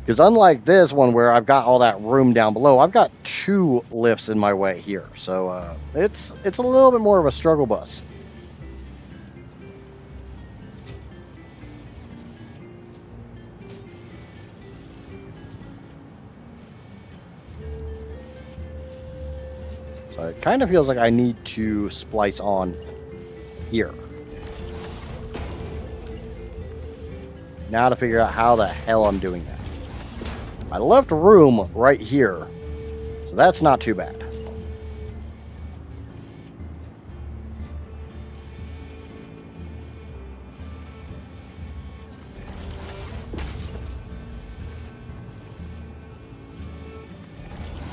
Because unlike this one where I've got all that room down below, I've got 2 lifts in my way here. So it's a little bit more of a struggle bus. So it kind of feels like I need to splice on here. Now to figure out how the hell I'm doing that. I left room right here, so that's not too bad.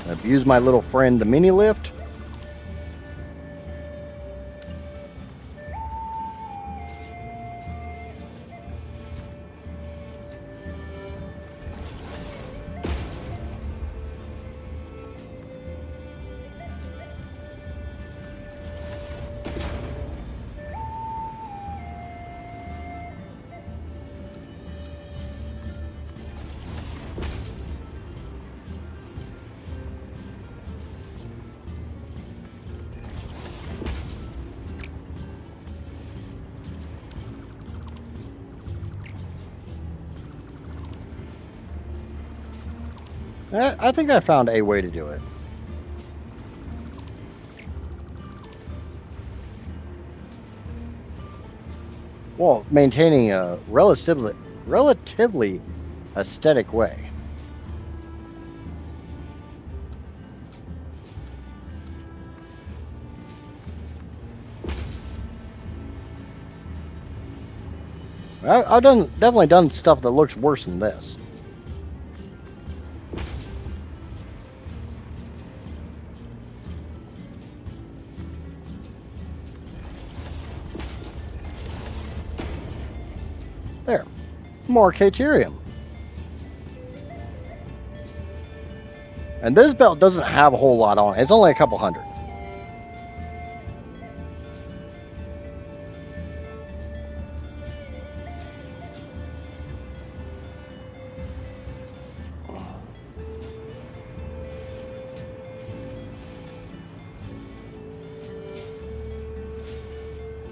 I've used my little friend, the mini lift. I think I found a way to do it. Well, maintaining a relatively aesthetic way. I've definitely done stuff that looks worse than this. There, more Caterium. And this belt doesn't have a whole lot on it. It's only a couple hundred.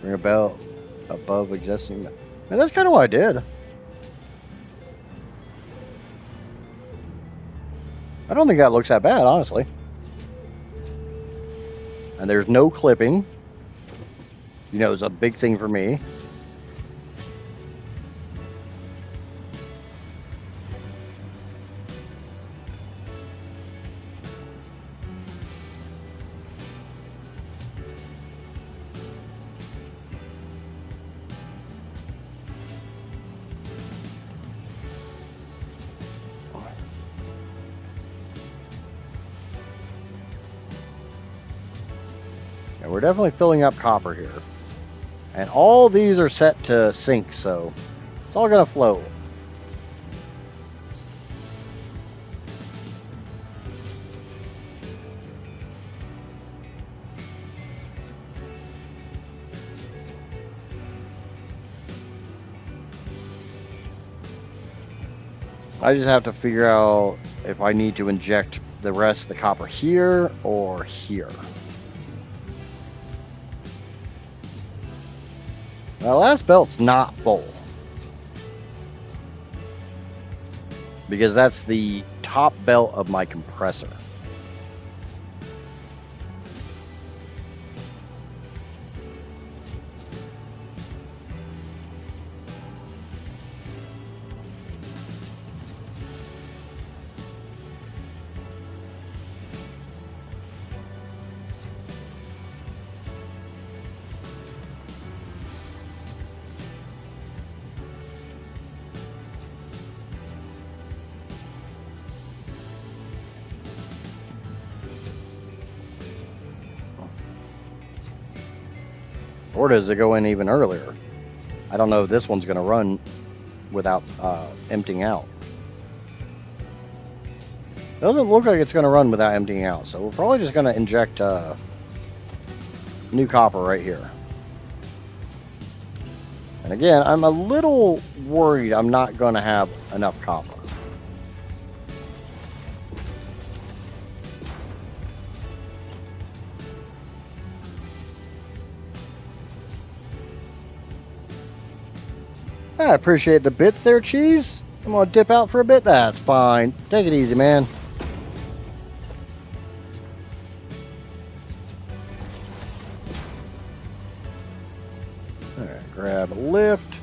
Bring a belt above existing. And that's kind of what I did. I don't think that looks that bad, honestly. And there's no clipping. You know, it's a big thing for me. And we're definitely filling up copper here. And all these are set to sync, so it's all going to flow. I just have to figure out if I need to inject the rest of the copper here or here. Now, last belt's not full, because that's the top belt of my compressor. Or does it go in even earlier? I don't know if this one's going to run without emptying out. Doesn't look like it's going to run without emptying out, so we're probably just going to inject new copper right here. And again, I'm a little worried I'm not going to have enough copper. I appreciate the bits there, Cheese. I'm going to dip out for a bit. That's fine. Take it easy, man. All right, grab a lift.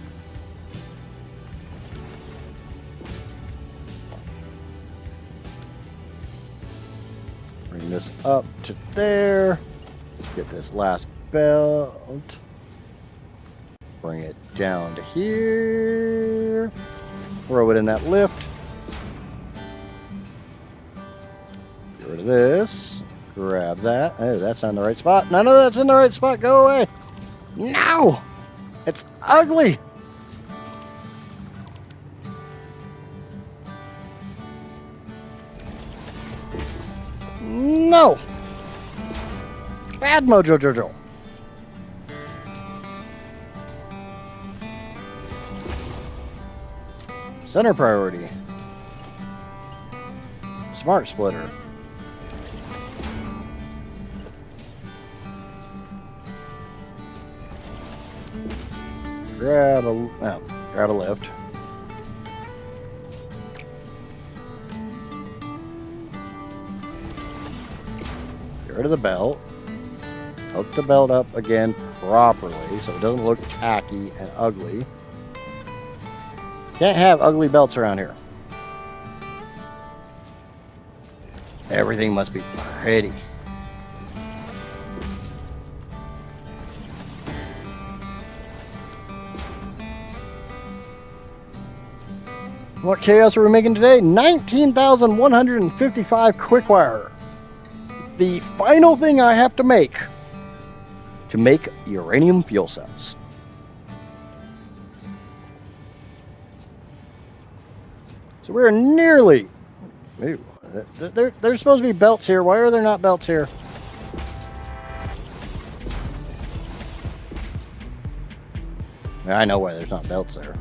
Bring this up to there. Get this last belt. Bring it down to here. Throw it in that lift. Get rid of this. Grab that. Oh, that's not in the right spot. None of that's in the right spot. Go away. No! It's ugly! No! Bad mojo jojo. Center priority. Smart splitter. Grab a lift. Get rid of the belt. Hook the belt up again properly so it doesn't look tacky and ugly. Can't have ugly belts around here. Everything must be pretty. What chaos are we making today? 19,155 quickwire. The final thing I have to make uranium fuel cells. So we're nearly... There's supposed to be belts here. Why are there not belts here? I know why there's not belts there.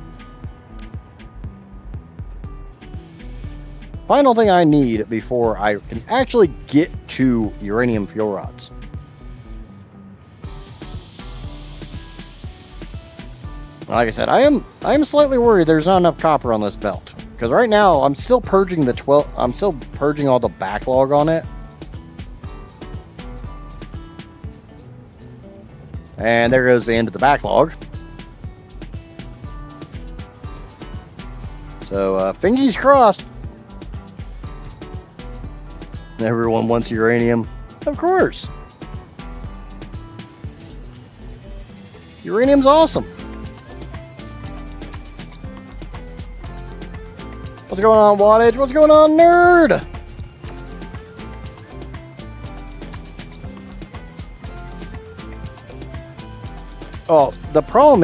Final thing I need before I can actually get to uranium fuel rods. Like I said, I am slightly worried there's not enough copper on this belt. Because right now I'm still purging I'm still purging all the backlog on it. And there goes the end of the backlog. So fingies crossed. Everyone wants uranium. Of course. Uranium's awesome. What's going on, Wattage? What's going on, nerd? Oh, the problem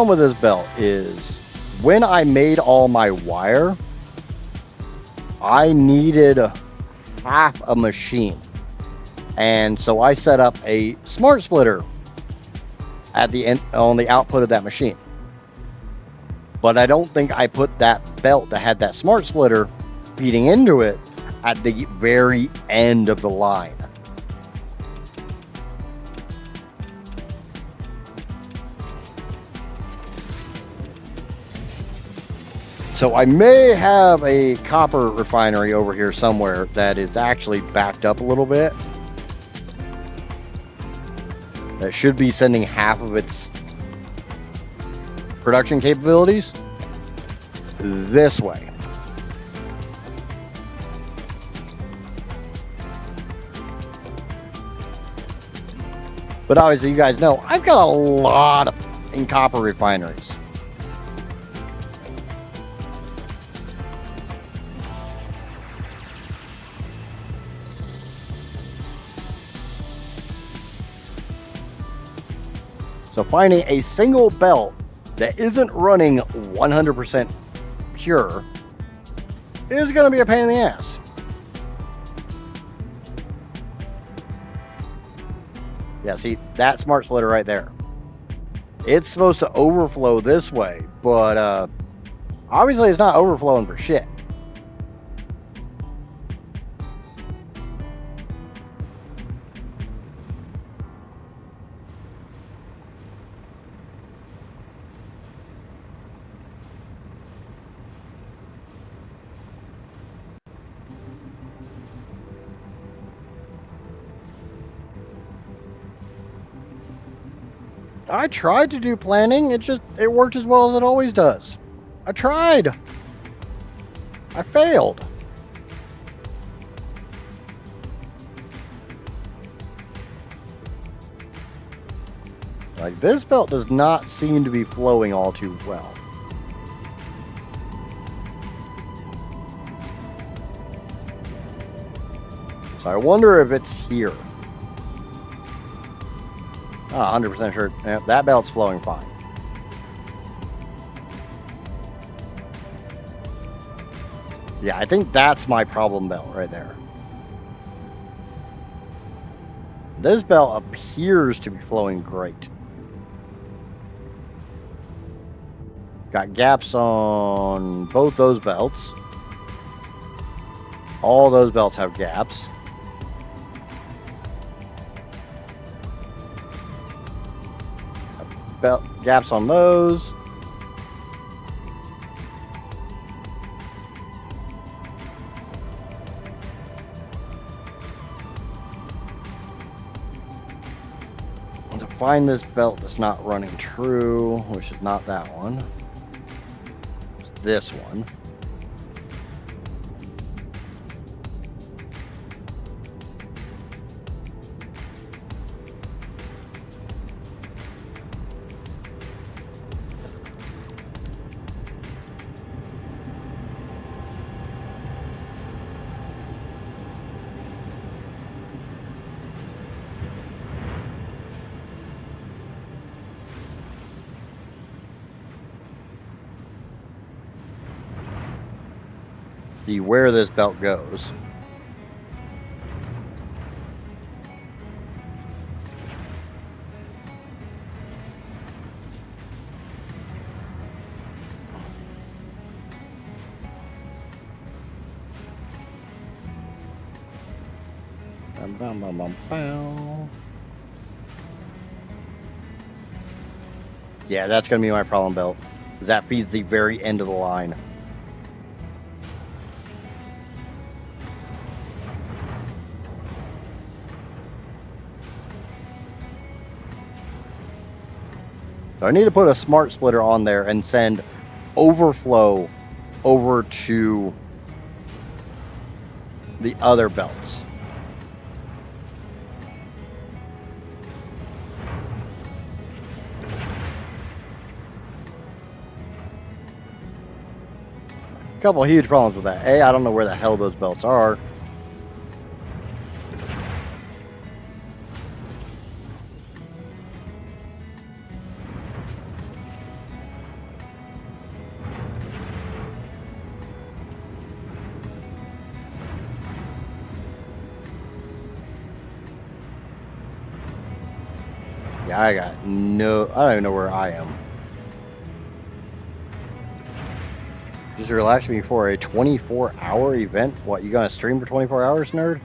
with this belt is when I made all my wire, I needed half a machine. And so I set up a smart splitter at the end on the output of that machine. But I don't think I put that belt that had that smart splitter feeding into it at the very end of the line. So I may have a copper refinery over here somewhere that is actually backed up a little bit. That should be sending half of its production capabilities this way. But obviously you guys know I've got a lot of copper refineries. So finding a single belt that isn't running 100% pure is going to be a pain in the ass. Yeah, see, that smart splitter right there. It's supposed to overflow this way, but obviously it's not overflowing for shit. I tried to do planning, it worked as well as it always does. I tried. I failed. Like, this belt does not seem to be flowing all too well. So I wonder if it's here. Not 100% sure. Yeah, that belt's flowing fine. Yeah, I think that's my problem belt right there. This belt appears to be flowing great. Got gaps on both those belts. All those belts have gaps. Gaps on those. To find this belt that's not running true, which is not that one. It's this one. See where this belt goes. Bum, bum, bum, bum, bum. Yeah, that's going to be my problem belt, because that feeds the very end of the line. So I need to put a smart splitter on there and send overflow over to the other belts. A couple of huge problems with that. A, I don't know where the hell those belts are. Yeah, I don't even know where I am. Just relax me for a 24-hour event? What, you gonna stream for 24 hours, nerd?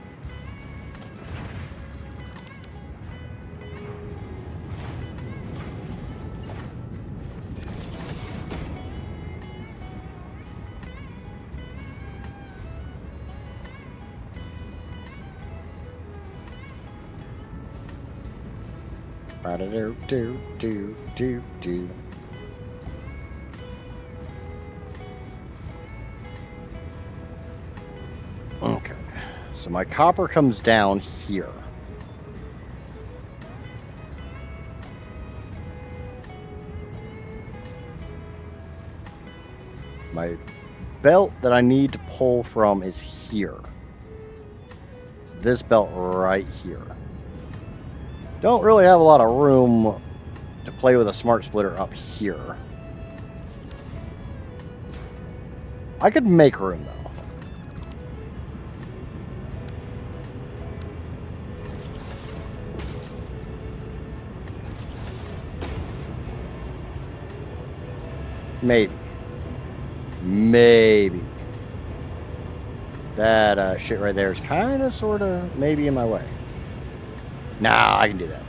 Do. Okay, so my copper comes down here. My belt that I need to pull from is here. It's this belt right here. Don't really have a lot of room to play with a smart splitter up here. I could make room, though. Maybe. Maybe. That shit right there is kind of, sort of, maybe in my way. Nah, I can do that.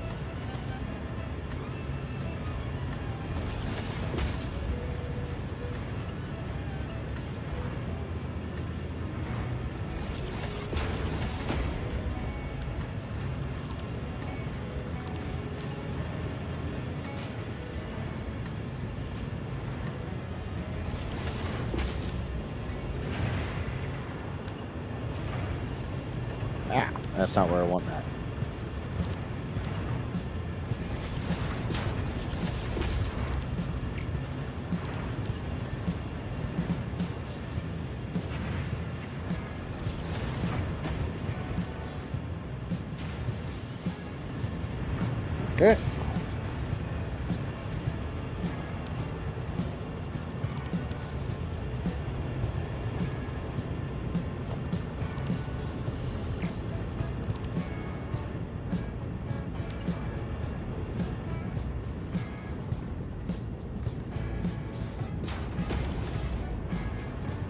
Ah, that's not where I want that. Okay.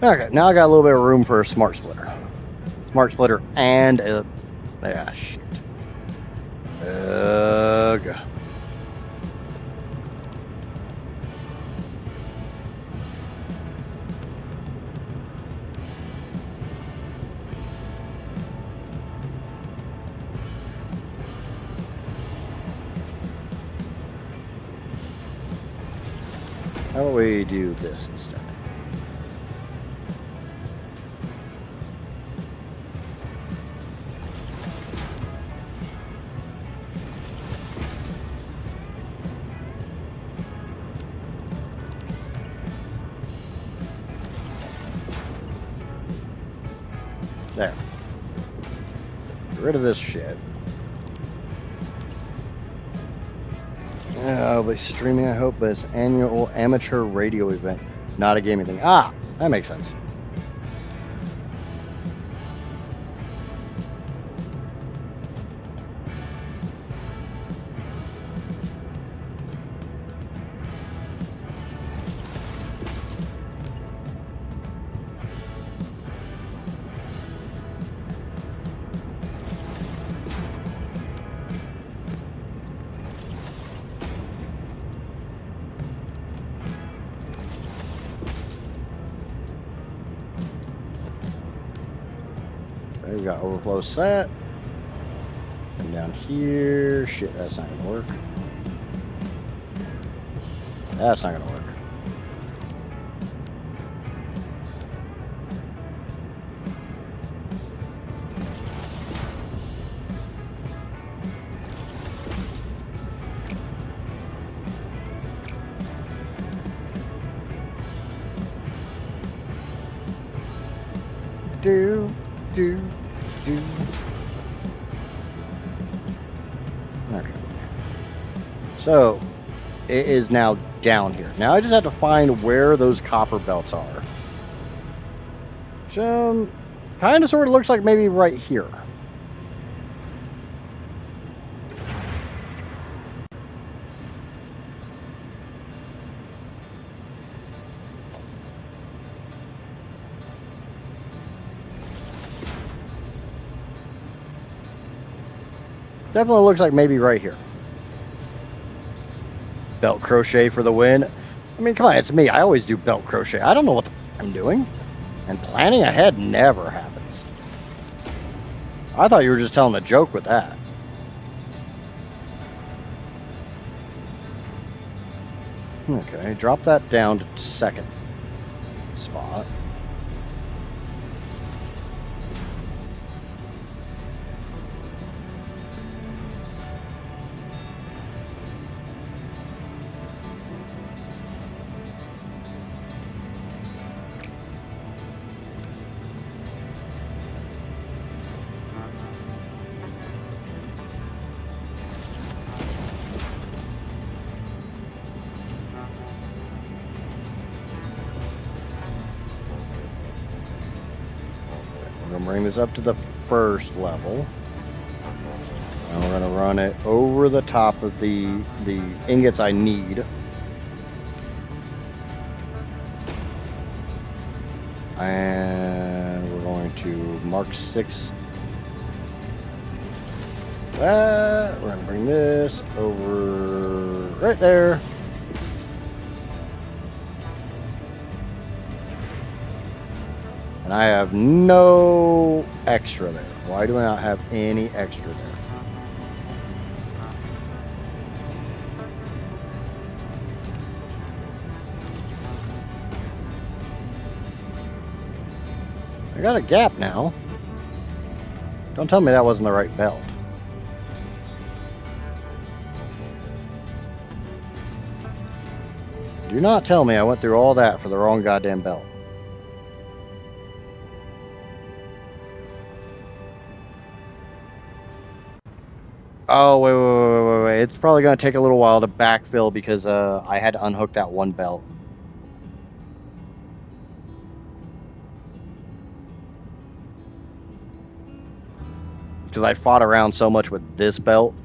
Okay, now I got a little bit of room for a smart splitter. Smart splitter and a... Ah, shit. Ugh. How about we do this instead? There. Get rid of this shit. I'll be streaming, I hope, but it's an annual amateur radio event, not a gaming thing. Ah, that makes sense. Okay, we got overflow set. And down here, shit, that's not gonna work. That's not gonna work. Do. Okay. So, it is now down here. Now I just have to find where those copper belts are. Which, kind of sort of looks like maybe right here. Definitely looks like maybe right here. Belt crochet for the win. I mean, come on, it's me. I always do belt crochet. I don't know what the I'm doing. And planning ahead never happens. I thought you were just telling a joke with that. Okay, drop that down to second spot. gonna bring this up to the first level. And we're gonna run it over the top of the ingots I need. And we're going to mark 6. That we're gonna bring this over right there. And I have no extra there. Why do I not have any extra there? I got a gap now. Don't tell me that wasn't the right belt. Do not tell me I went through all that for the wrong goddamn belt. Oh, wait. It's probably going to take a little while to backfill because I had to unhook that one belt. Because I fought around so much with this belt.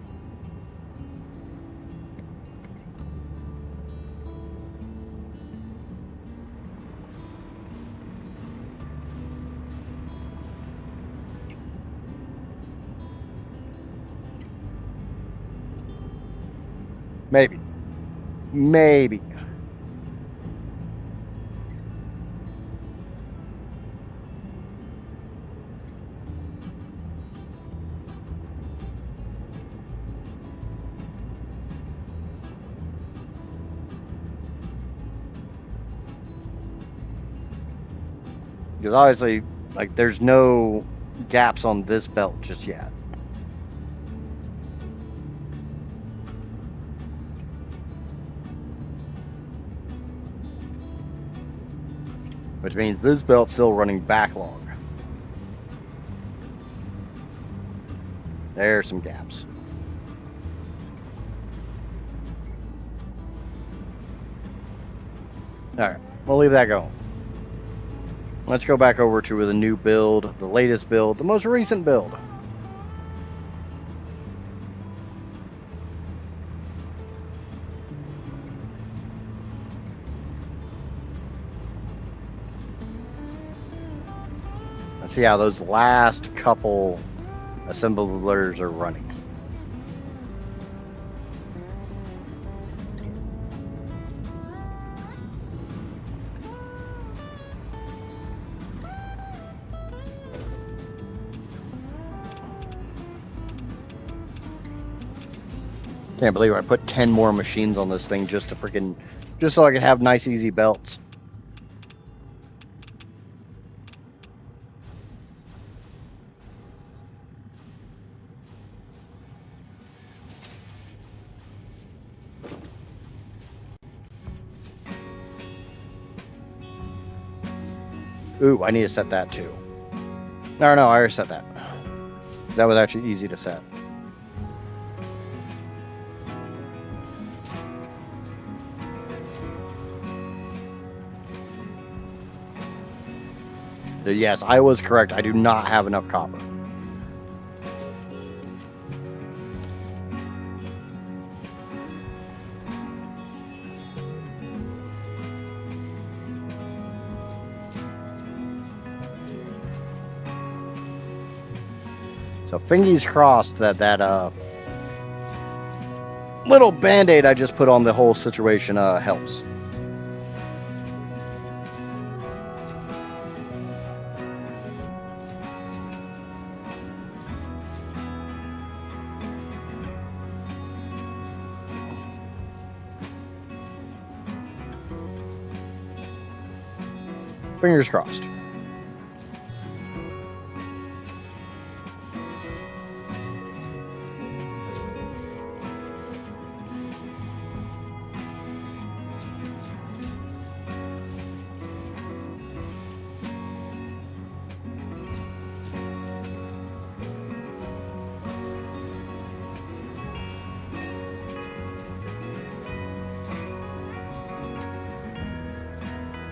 Maybe. Because obviously, like, there's no gaps on this belt just yet. Which means this belt's still running backlog. There's some gaps. Alright, we'll leave that going. Let's go back over to the new build, the latest build, the most recent build. Let's see how those last couple assemblers are running. Can't believe I put 10 more machines on this thing just so I could have nice easy belts. Ooh, I need to set that too. No, I already set that. That was actually easy to set. So yes, I was correct. I do not have enough copper. So fingers crossed that little band-aid I just put on the whole situation helps. Fingers crossed.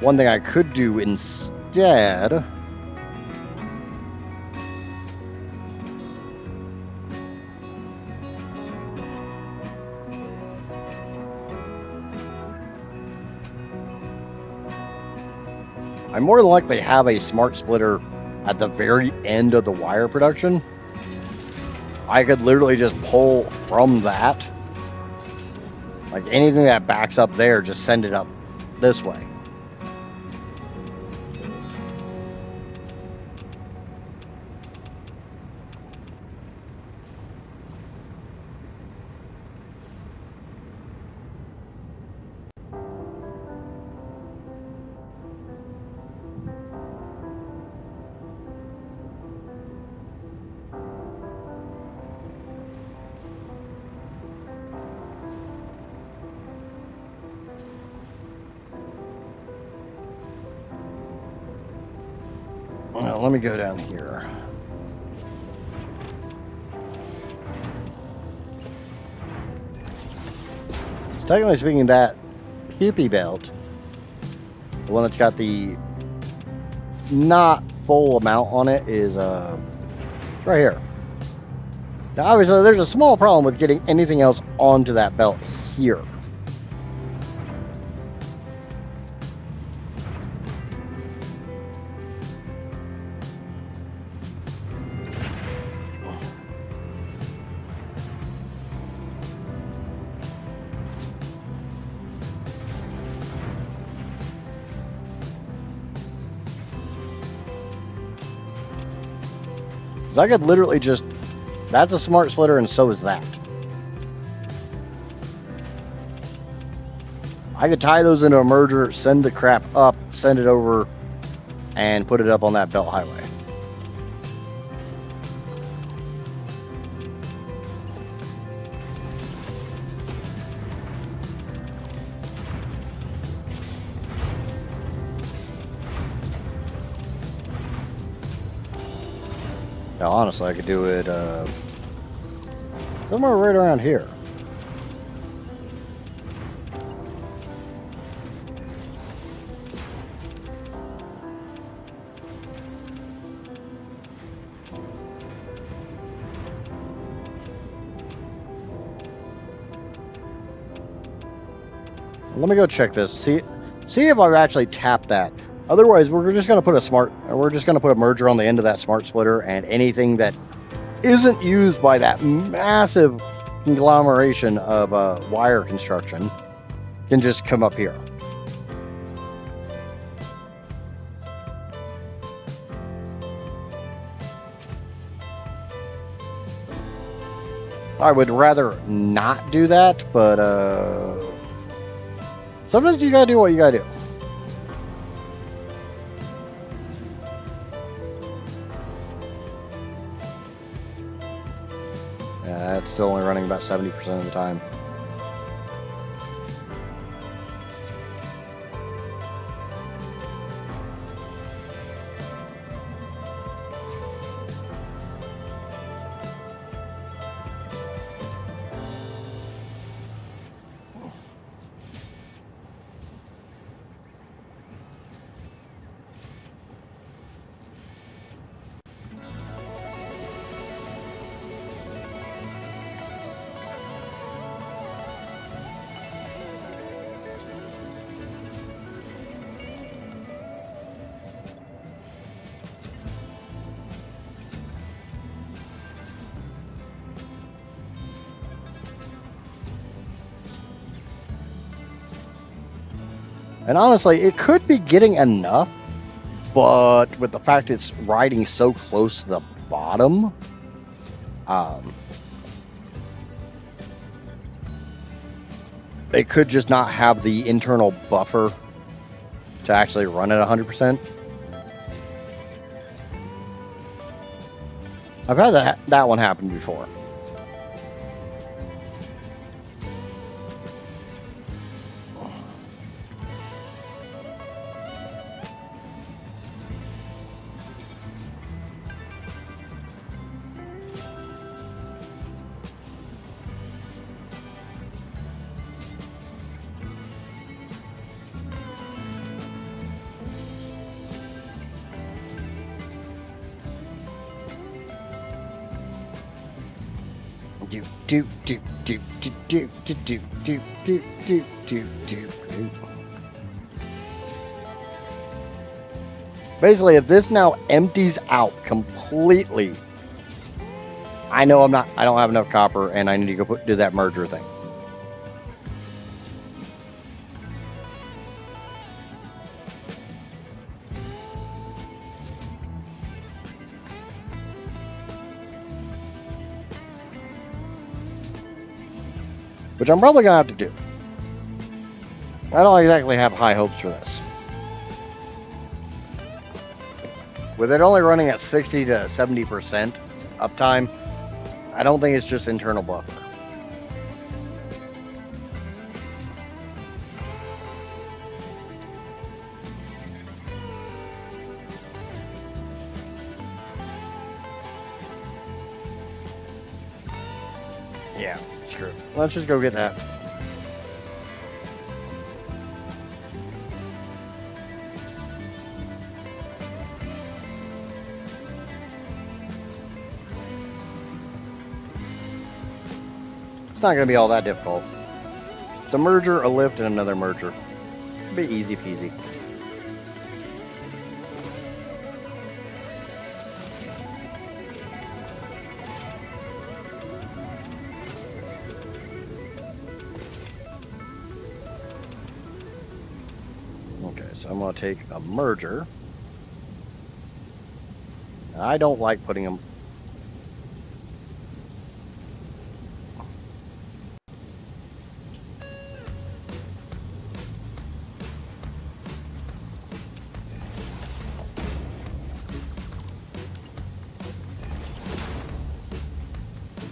One thing I could do instead I more than likely have a smart splitter at the very end of the wire production. I could literally just pull from that. Like anything that backs up there, just send it up this way. Well, let me go down here. So technically speaking, that hippie belt, the one that's got the not full amount on it, is it's right here. Now, obviously, there's a small problem with getting anything else onto that belt here. So I could literally just, that's a smart splitter and so is that. I could tie those into a merger, send the crap up, send it over, and put it up on that belt highway. Now, honestly, I could do it somewhere right around here. Let me go check this. See if I've actually tapped that. Otherwise, we're just going to put a merger on the end of that smart splitter, and anything that isn't used by that massive conglomeration of wire construction can just come up here. I would rather not do that, but sometimes you gotta do what you gotta do. Yeah, it's still only running about 70% of the time. And honestly, it could be getting enough, but with the fact it's riding so close to the bottom, it could just not have the internal buffer to actually run at 100%. I've had that one happen before. Basically, if this now empties out completely, I know I don't have enough copper, and I need to go do that merger thing. Which I'm probably gonna have to do. I don't exactly have high hopes for this. With it only running at 60 to 70% uptime, I don't think it's just internal buffer. Yeah, screw it. Let's just go get that. It's not going to be all that difficult. It's a merger, a lift, and another merger. It'll be easy peasy. Okay, so I'm going to take a merger. I don't like putting them.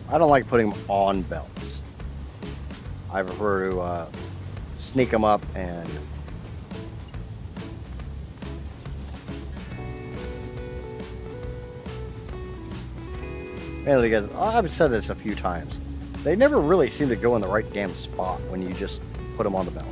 I don't like putting them on belts. I prefer to sneak them up and mainly because I've said this a few times. They never really seem to go in the right damn spot when you just put them on the belt.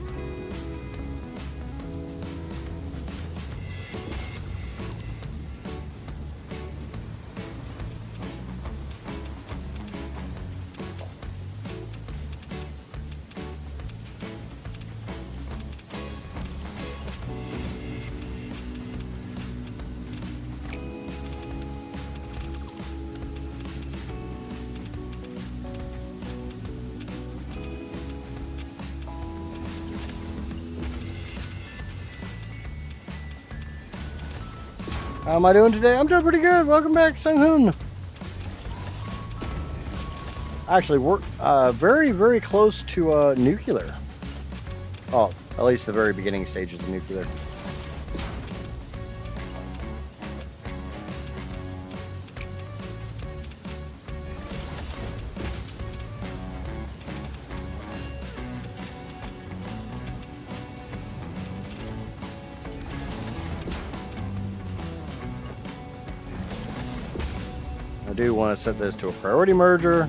How am I doing today? I'm doing pretty good. Welcome back, Sang-hoon. Actually, we're very, very close to nuclear. Oh, at least the very beginning stages of nuclear. I do want to set this to a priority merger.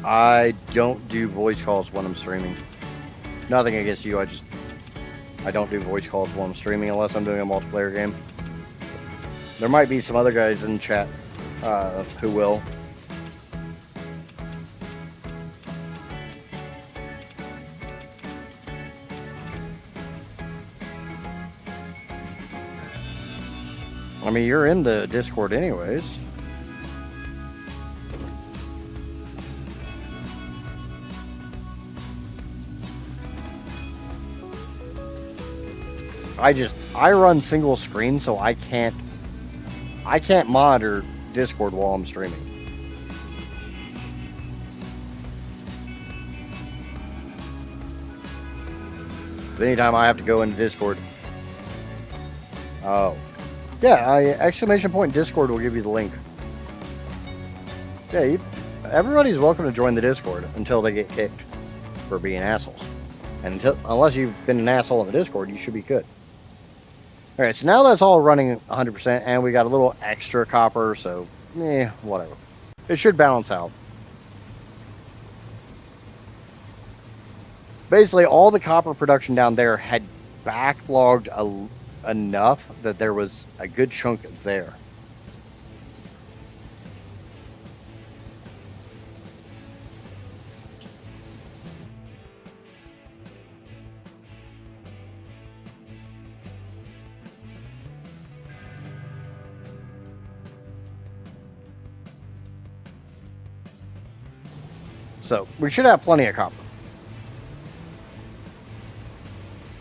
I don't do voice calls when I'm streaming. Nothing against you, I don't do voice calls while I'm streaming unless I'm doing a multiplayer game. There might be some other guys in chat who will. I mean, you're in the Discord anyways. I run single screen, so I can't monitor Discord while I'm streaming. Anytime I have to go into Discord. Oh. Yeah, exclamation point Discord will give you the link. Yeah, everybody's welcome to join the Discord until they get kicked for being assholes. And unless you've been an asshole in the Discord, you should be good. Alright, so now that's all running 100%, and we got a little extra copper, so, whatever. It should balance out. Basically, all the copper production down there had backlogged enough that there was a good chunk there. So we should have plenty of copper.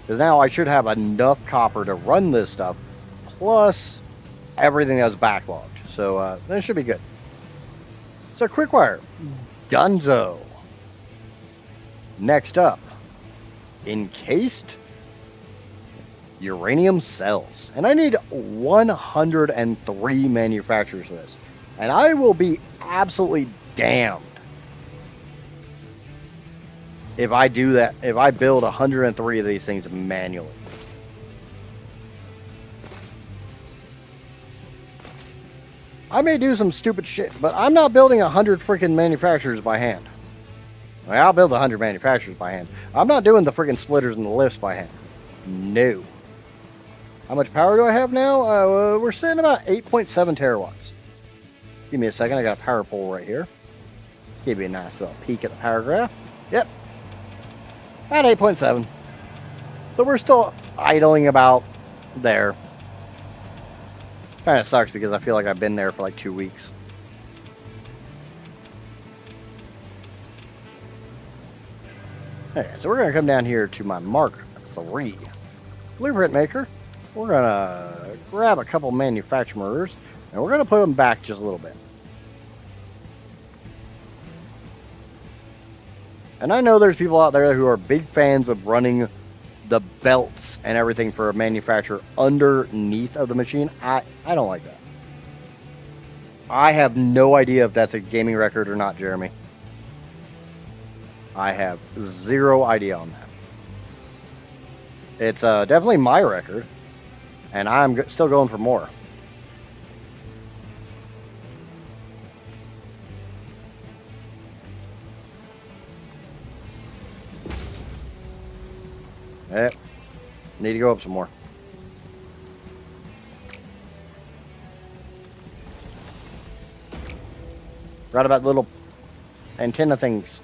Because now I should have enough copper to run this stuff, plus everything that's backlogged. So that should be good. So quick wire, Dunzo. Next up, encased uranium cells. And I need 103 manufacturers for this. And I will be absolutely damned if I do that, if I build 103 of these things manually. I may do some stupid shit, but I'm not building 100 freaking manufacturers by hand. I mean, I'll build 100 manufacturers by hand. I'm not doing the freaking splitters and the lifts by hand. No. How much power do I have now? We're sitting about 8.7 terawatts. Give me a second. I got a power pole right here. Give you a nice little peek at the power graph. Yep. At 8.7. So we're still idling about there. Kind of sucks because I feel like I've been there for like 2 weeks. Okay, so we're going to come down here to my Mark III blueprint maker. We're going to grab a couple manufacturers and we're going to put them back just a little bit. And I know there's people out there who are big fans of running the belts and everything for a manufacturer underneath of the machine. I don't like that. I have no idea if that's a gaming record or not, Jeremy. I have zero idea on that. It's definitely my record, and I'm still going for more. Need to go up some more. Right about little antenna things.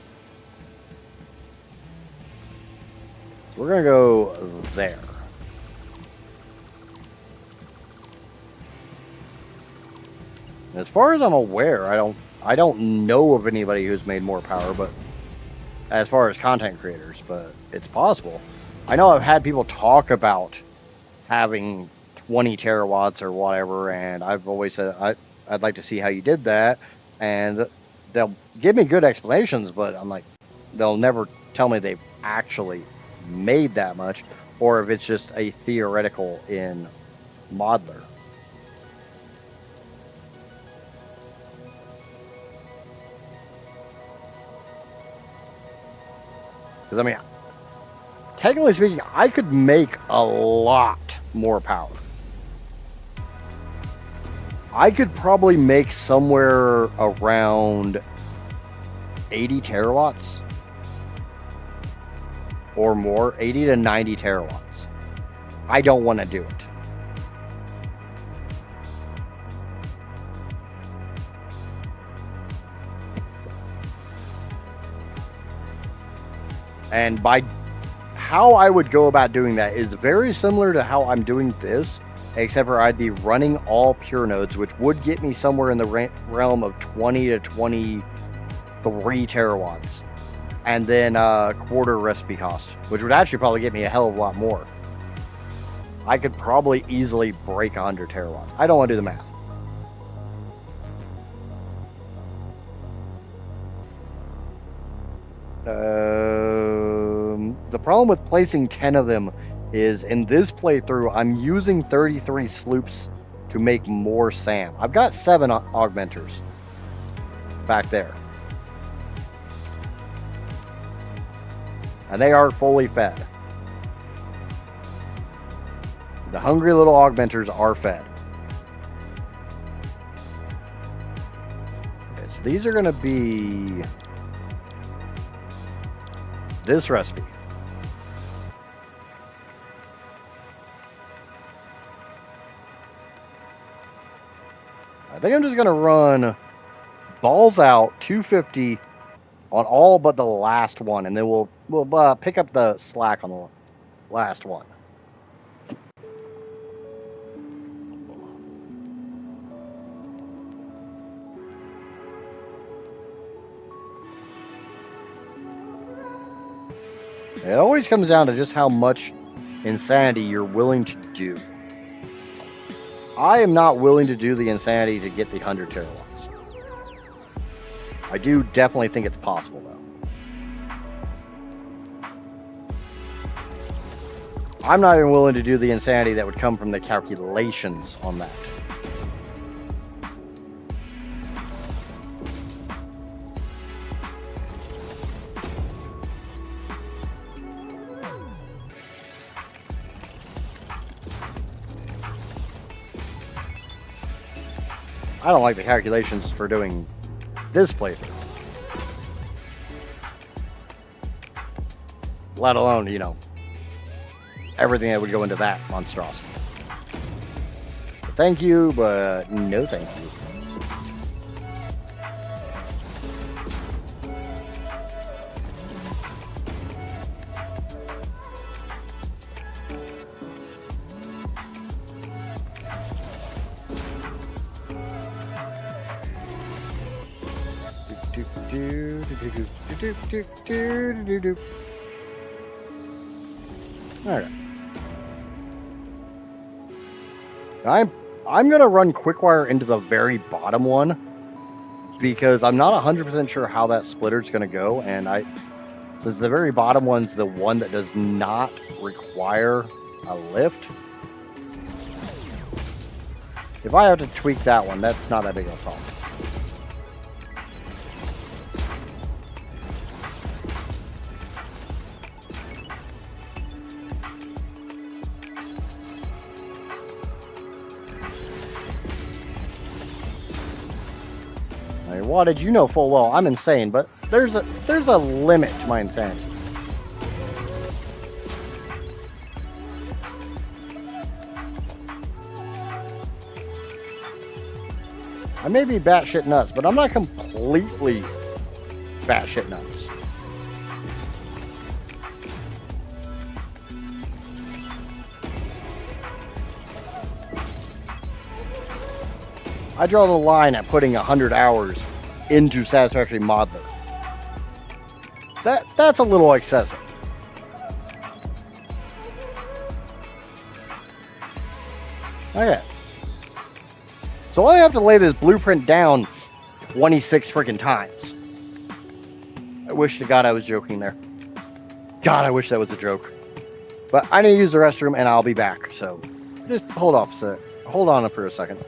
So we're gonna go there. As far as I'm aware, I don't know of anybody who's made more power, but as far as content creators, but it's possible. I know I've had people talk about having 20 terawatts or whatever, and I've always said I'd like to see how you did that, and they'll give me good explanations, but I'm like, they'll never tell me they've actually made that much, or if it's just a theoretical in Modeler. Because I mean, technically speaking, I could make a lot more power. I could probably make somewhere around 80 terawatts or more, 80 to 90 terawatts. I don't want to do it. And by how I would go about doing that is very similar to how I'm doing this, except for I'd be running all pure nodes, which would get me somewhere in the realm of 20 to 23 terawatts. And then quarter recipe cost, which would actually probably get me a hell of a lot more. I could probably easily break 100 terawatts. I don't want to do the math. The problem with placing 10 of them is in this playthrough, I'm using 33 sloops to make more SAM. I've got 7 augmenters back there. And they are fully fed. The hungry little augmenters are fed. Okay, so these are going to be this recipe. I think I'm just going to run balls out 250 on all but the last one, and then we'll pick up the slack on the last one. It always comes down to just how much insanity you're willing to do. I am not willing to do the insanity to get the 100 terawatts. I do definitely think it's possible, though. I'm not even willing to do the insanity that would come from the calculations on that. I don't like the calculations for doing this playthrough. Let alone, you know, everything that would go into that monstrosity. Thank you, but no thank you. All right. I'm gonna run quick wire into the very bottom one because I'm not 100% sure how that splitter's gonna go, and since the very bottom one's the one that does not require a lift. If I have to tweak that one, that's not that big of a problem. Wattage, you know full well I'm insane, but there's a limit to my insanity. I may be batshit nuts, but I'm not completely batshit nuts. I draw the line at putting 100 hours into Satisfactory Modeler. That's a little excessive. Okay. So I have to lay this blueprint down 26 freaking times. I wish to God I was joking there. God, I wish that was a joke. But I need to use the restroom and I'll be back. So just hold on for a second.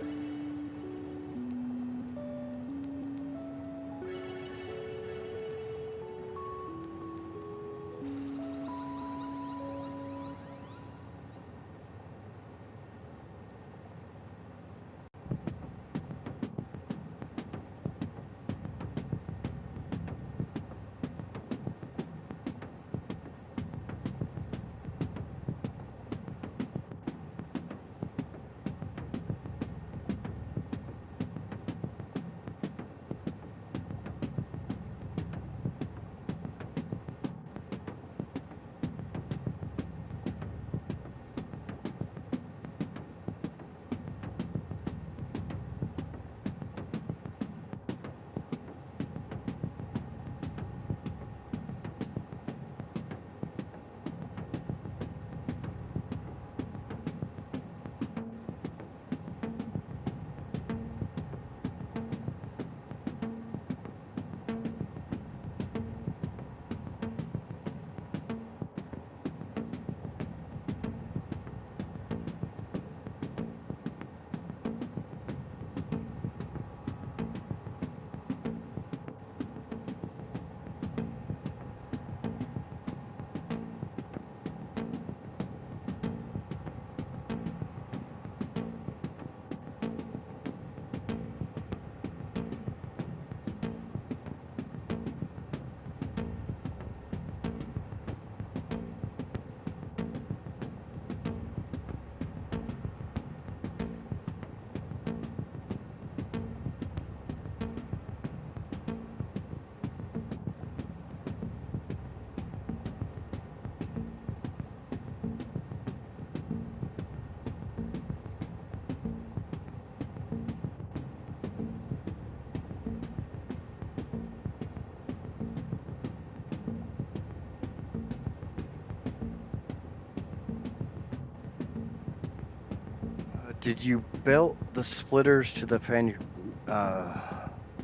Did you build the splitters to the fan?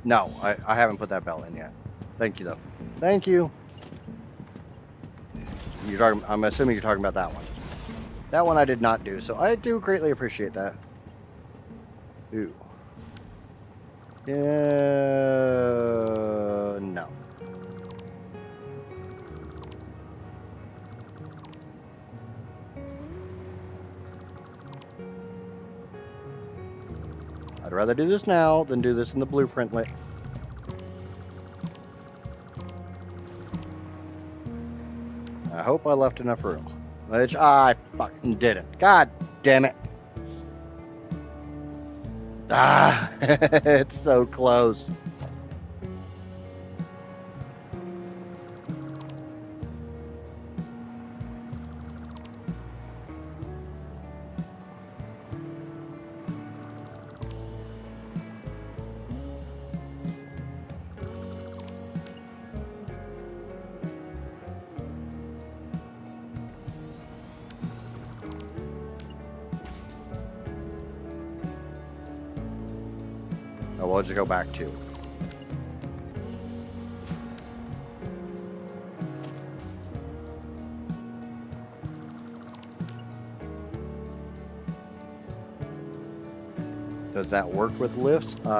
No, I haven't put that belt in yet. Thank you, though. Thank you. You're talking. I'm assuming you're talking about that one. That one I did not do, so I do greatly appreciate that. Ooh. No. I'd rather do this now than do this in the blueprint lit. I hope I left enough room, which I fucking didn't. God damn it. Ah, it's so close. Oh, what did you go back to? Does that work with lifts? I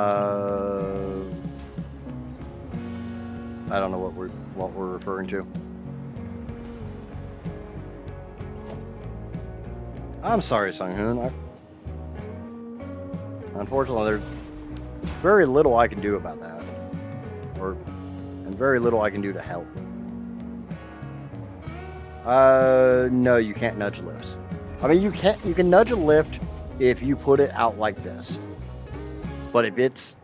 don't know what we're referring to. I'm sorry, Sung-hoon. Unfortunately, there's very little I can do about that, and very little I can do to help. No, you can't nudge lifts. I mean, you can nudge a lift if you put it out like this, but if it's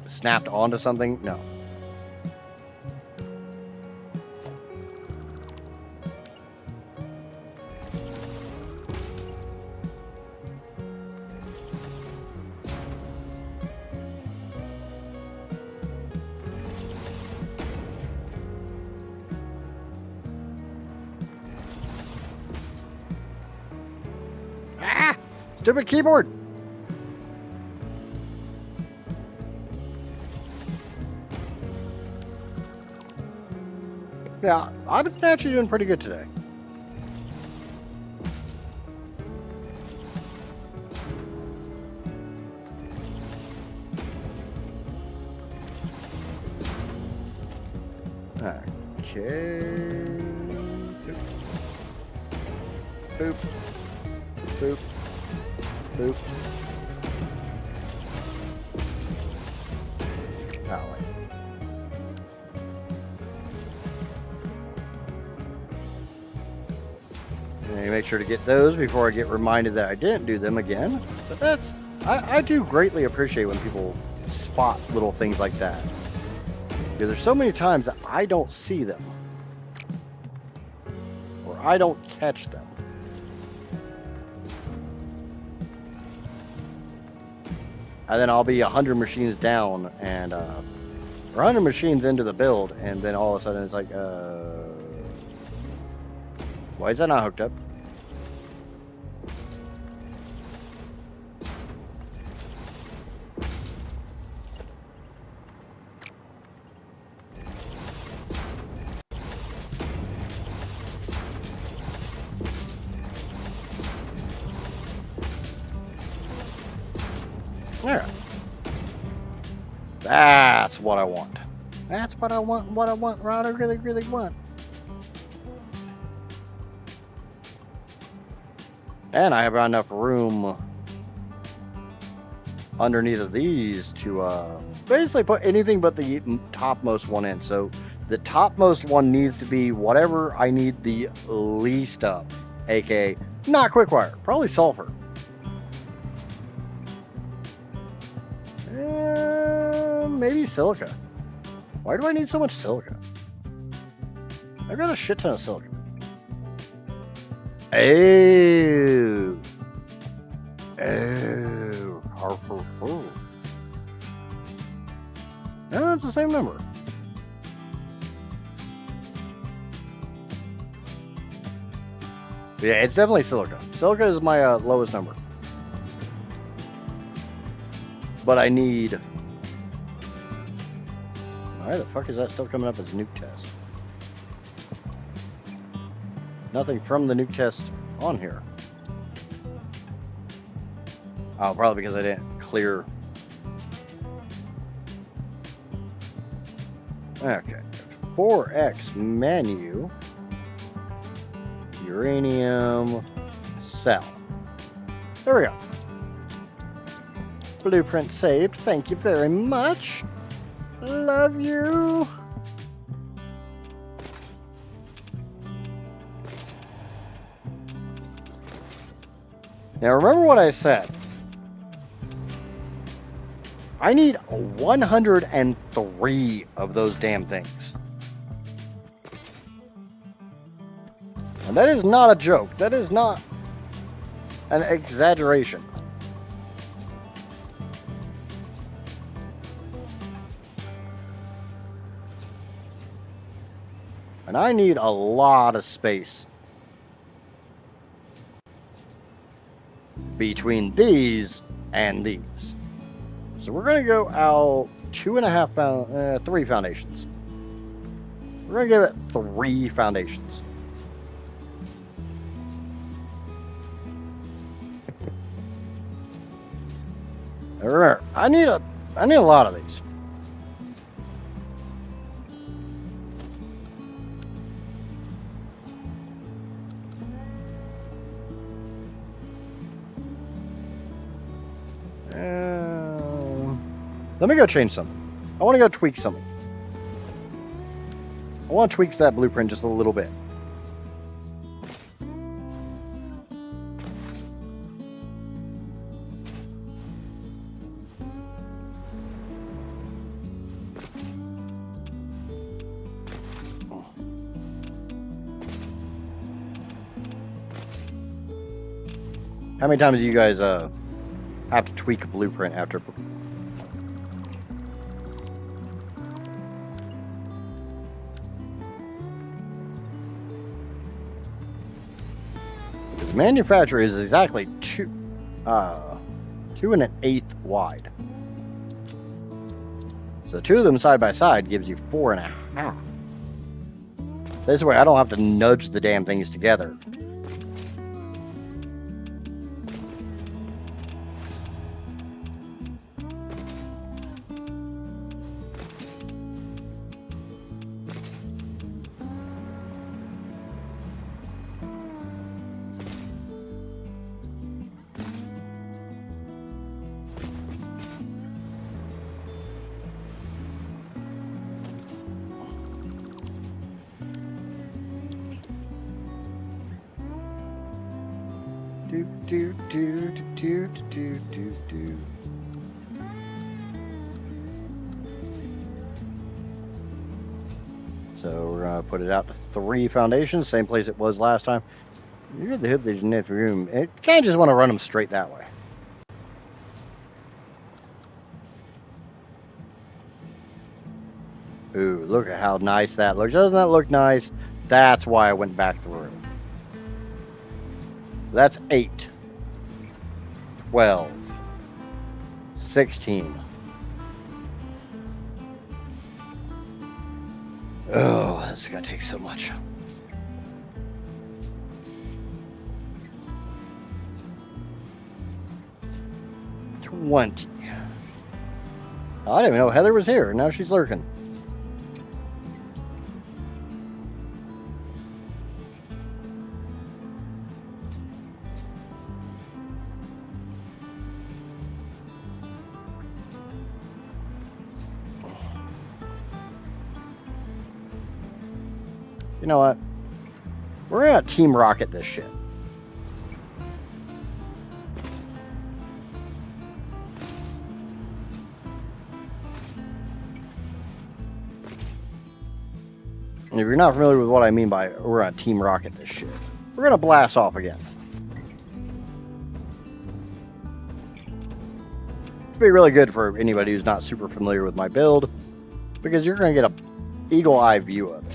snapped onto something, no. Stupid keyboard! Yeah, I've been actually doing pretty good today. Okay. Boop. Boop. Boop. Oh, wait. And make sure to get those before I get reminded that I didn't do them again. But I do greatly appreciate when people spot little things like that. Because there's so many times that I don't see them. Or I don't catch them. And then I'll be 100 machines down and or 100 machines into the build, and then all of a sudden it's like, why is that not hooked up? There. That's what I want. That's what I want. What I want. What I really, really want. And I have enough room underneath of these to basically put anything but the topmost one in. So the topmost one needs to be whatever I need the least of, aka not quick-wire, probably sulfur. Maybe silica. Why do I need so much silica? I've got a shit ton of silica. Oh. No, it's the same number. Yeah, it's definitely silica. Silica is my lowest number. But I need... Why the fuck is that still coming up as nuke test? Nothing from the nuke test on here. Oh, probably because I didn't clear. Okay. 4X menu. Uranium cell. There we go. Blueprint saved. Thank you very much. Love you. Now remember what I said. I need 103 of those damn things. And that is not a joke. That is not an exaggeration. And I need a lot of space between these and these. So we're going to go out 3 foundations. We're going to give it 3 foundations. Remember, I need a lot of these. Let me go change something. I want to go tweak something. I want to tweak that blueprint just a little bit. How many times do you guys have to tweak a blueprint after? Because manufacturer is exactly 2 1/8 wide. So 2 of them side by side gives you 4.5. This way I don't have to nudge the damn things together. Do. So we're gonna put it out to 3 foundations, same place it was last time. You're the hip that you need for room. It kind of just want to run them straight that way. Ooh, look at how nice that looks. Doesn't that look nice? That's why I went back through. That's 8, 12, 16. Oh, this is gonna take so much. 20. I didn't even know Heather was here. Now she's lurking. You know what? We're gonna Team Rocket this shit. And if you're not familiar with what I mean by we're gonna Team Rocket this shit, we're gonna blast off again. It's be really good for anybody who's not super familiar with my build, because you're gonna get a eagle eye view of it.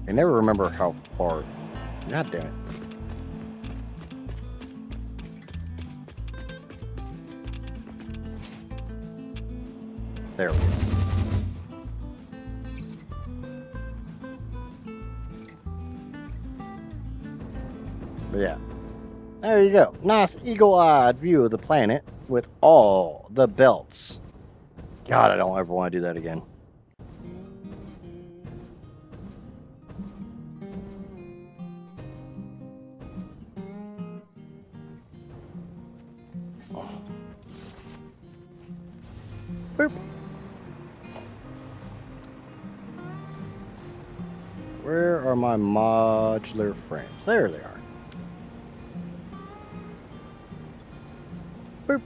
I never remember how far. God damn it. There we go. But yeah. There you go. Nice eagle-eyed view of the planet with all the belts. God, I don't ever want to do that again. Boop. Where are my modular frames? There they are. Boop.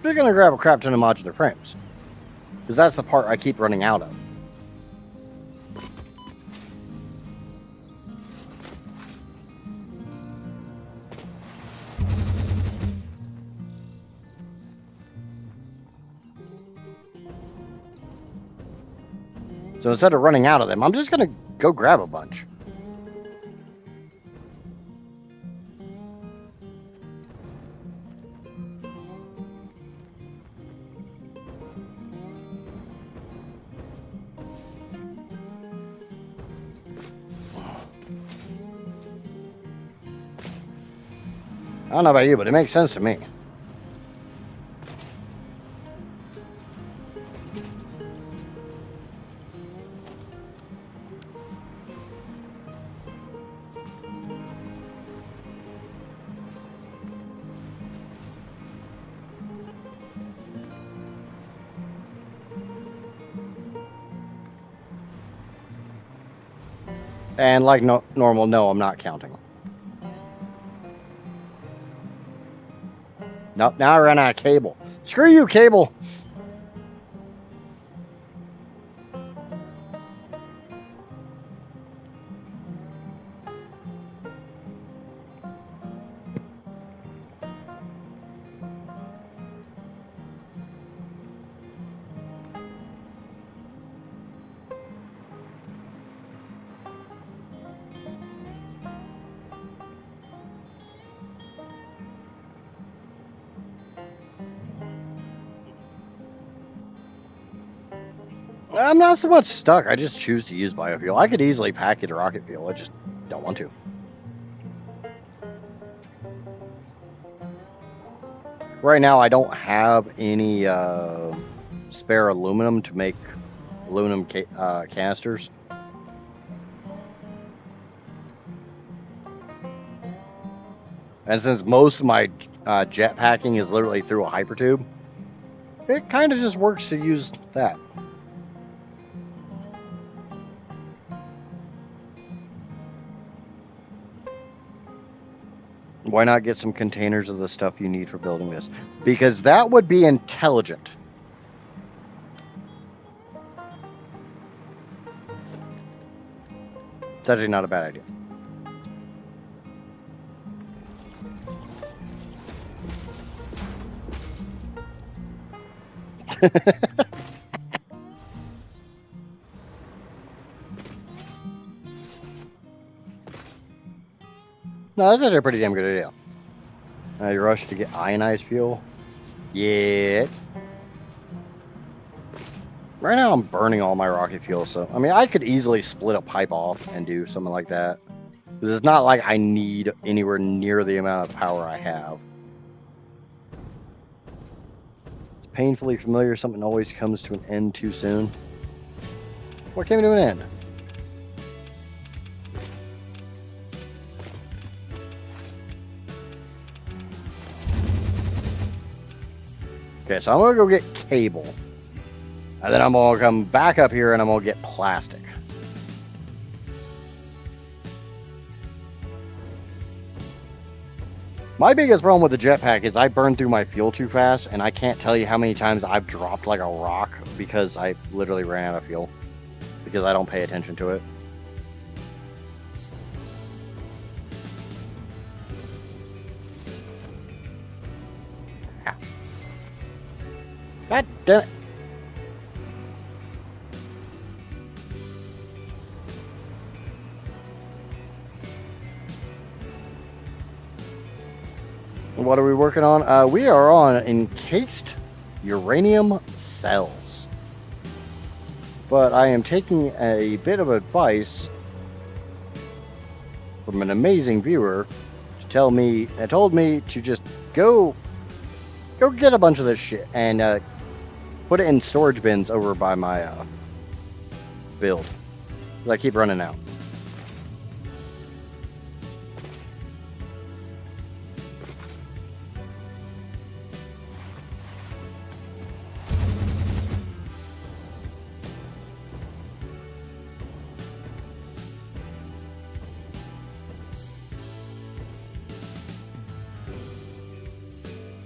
They're gonna grab a crap ton of modular frames, because that's the part I keep running out of. So instead of running out of them, I'm just gonna go grab a bunch. I don't know about you, but it makes sense to me. And like normal, no, I'm not counting. Nope, now I ran out of cable. Screw you, cable! I'm not so much stuck. I just choose to use biofuel. I could easily package rocket fuel. I just don't want to. Right now, I don't have any spare aluminum to make aluminum canisters. And since most of my jet packing is literally through a hypertube, it kind of just works to use that. Why not get some containers of the stuff you need for building this? Because that would be intelligent. It's actually not a bad idea. No, that's actually a pretty damn good idea. You rush to get ionized fuel? Yeah. Right now I'm burning all my rocket fuel, so I mean I could easily split a pipe off and do something like that. Because it's not like I need anywhere near the amount of power I have. It's painfully familiar, something always comes to an end too soon. What came to an end? Okay, so I'm gonna go get cable. And then I'm gonna come back up here and I'm gonna get plastic. My biggest problem with the jetpack is I burn through my fuel too fast, and I can't tell you how many times I've dropped like a rock because I literally ran out of fuel. Because I don't pay attention to it. God damn it. What are we working on? We are on encased uranium cells. But I am taking a bit of advice from an amazing viewer to told me to just go get a bunch of this shit and put it in storage bins over by my build. I keep running out.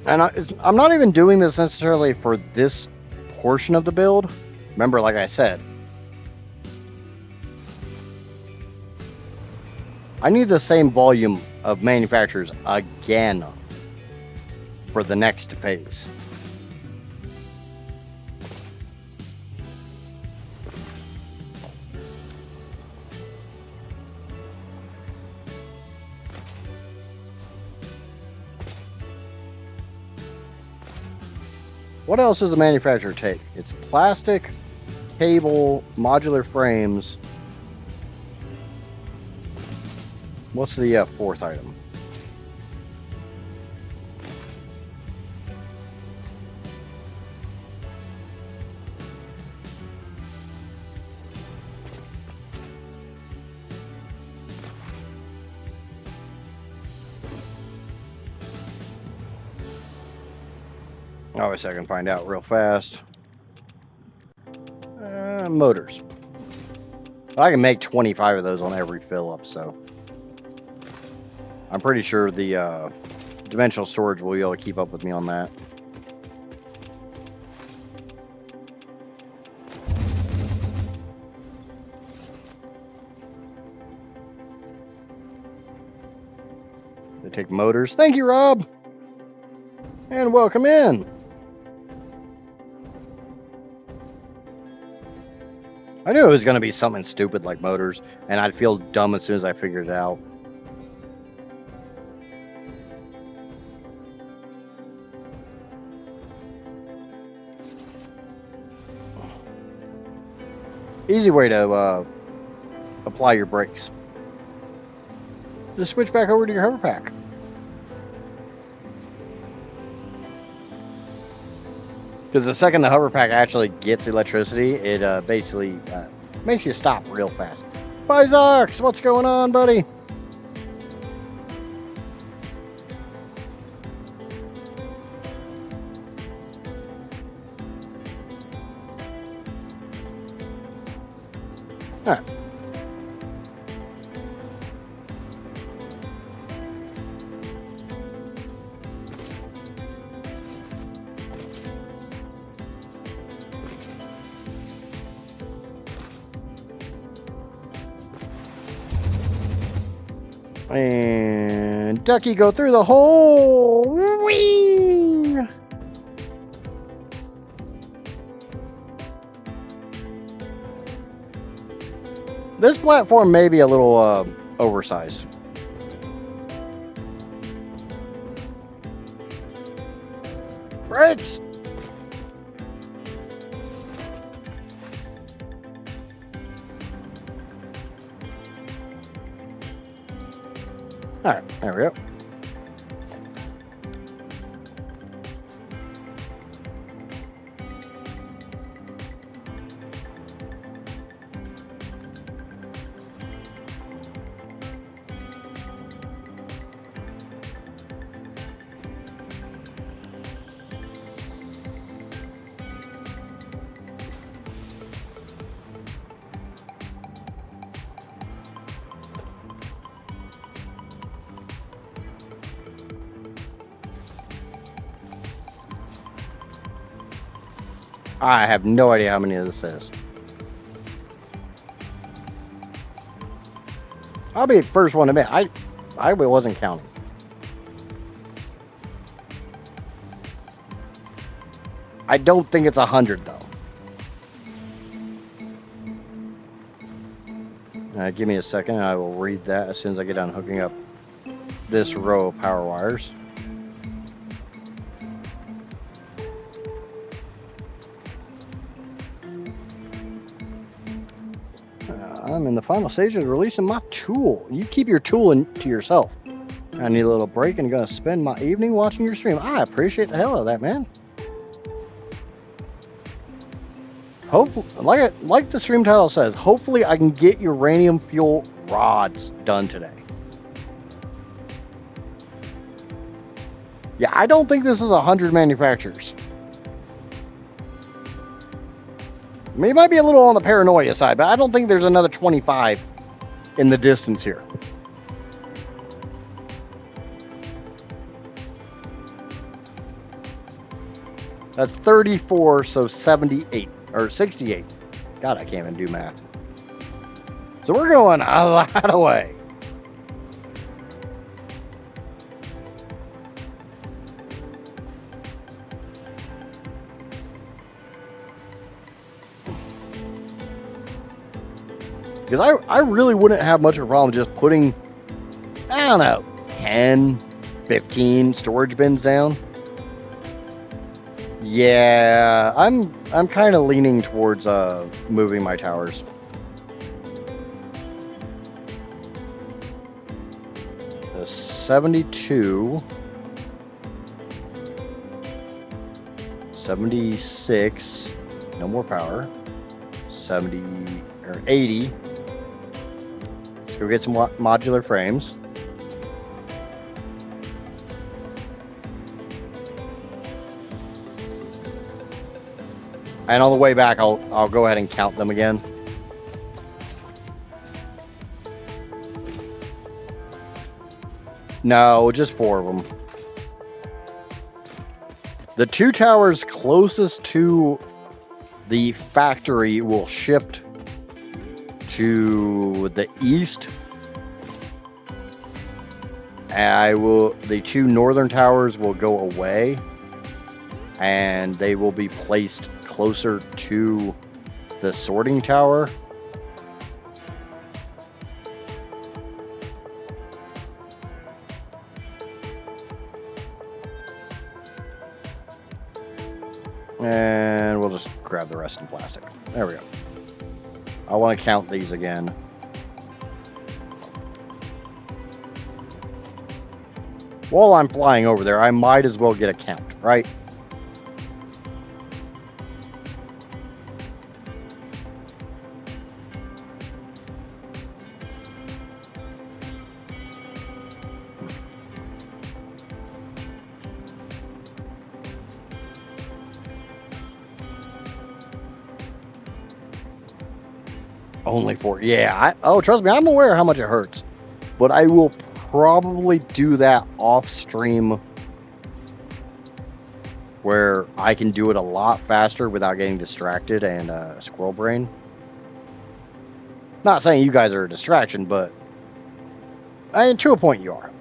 And I'm not even doing this necessarily for this portion of the build. Remember, like I said, I need the same volume of manufacturers again for the next phase. What else does a manufacturer take? It's plastic, cable, modular frames. What's the fourth item? I wish I can find out real fast. Motors. I can make 25 of those on every fill up, so I'm pretty sure the dimensional storage will be able to keep up with me on that. They take motors. Thank you, Rob. And welcome in. I knew it was going to be something stupid like motors, and I'd feel dumb as soon as I figured it out. Easy way to apply your brakes. Just switch back over to your hover pack. Because the second the hover pack actually gets electricity, it basically makes you stop real fast. Bizox, what's going on, buddy? All right. And Ducky, go through the hole. Whee! This platform may be a little oversized. Brakes! Alright, there we go. I have no idea how many of this is. I'll be the first one to admit, I wasn't counting. I don't think it's 100 though. Give me a second and I will read that as soon as I get done hooking up this row of power wires. I'm in the final stages of releasing my tool. You keep your tool to yourself. I need a little break and gonna spend my evening watching your stream. I appreciate the hell out of that, man. Hopefully, like the stream title says, hopefully I can get uranium fuel rods done today. Yeah, I don't think this is 100 manufacturers. I mean, it might be a little on the paranoia side, but I don't think there's another 25 in the distance here. That's 34, so 78 or 68. God, I can't even do math. So we're going a lot away. Because I really wouldn't have much of a problem just putting, I don't know, 10, 15 storage bins down. Yeah, I'm kind of leaning towards moving my towers. The 72, 76, no more power. 70 or 80. Let's go get some modular frames. And on the way back, I'll go ahead and count them again. No, just 4 of them. The 2 towers closest to the factory will shift to the east. The 2 northern towers will go away, and they will be placed closer to the sorting tower. And we'll just grab the rest in plastic. There we go. I want to count these again. While I'm flying over there, I might as well get a count, right? Only 4. Yeah. Trust me, I'm aware how much it hurts. But I will probably do that off stream where I can do it a lot faster without getting distracted and squirrel brain. Not saying you guys are a distraction, but to a point you are.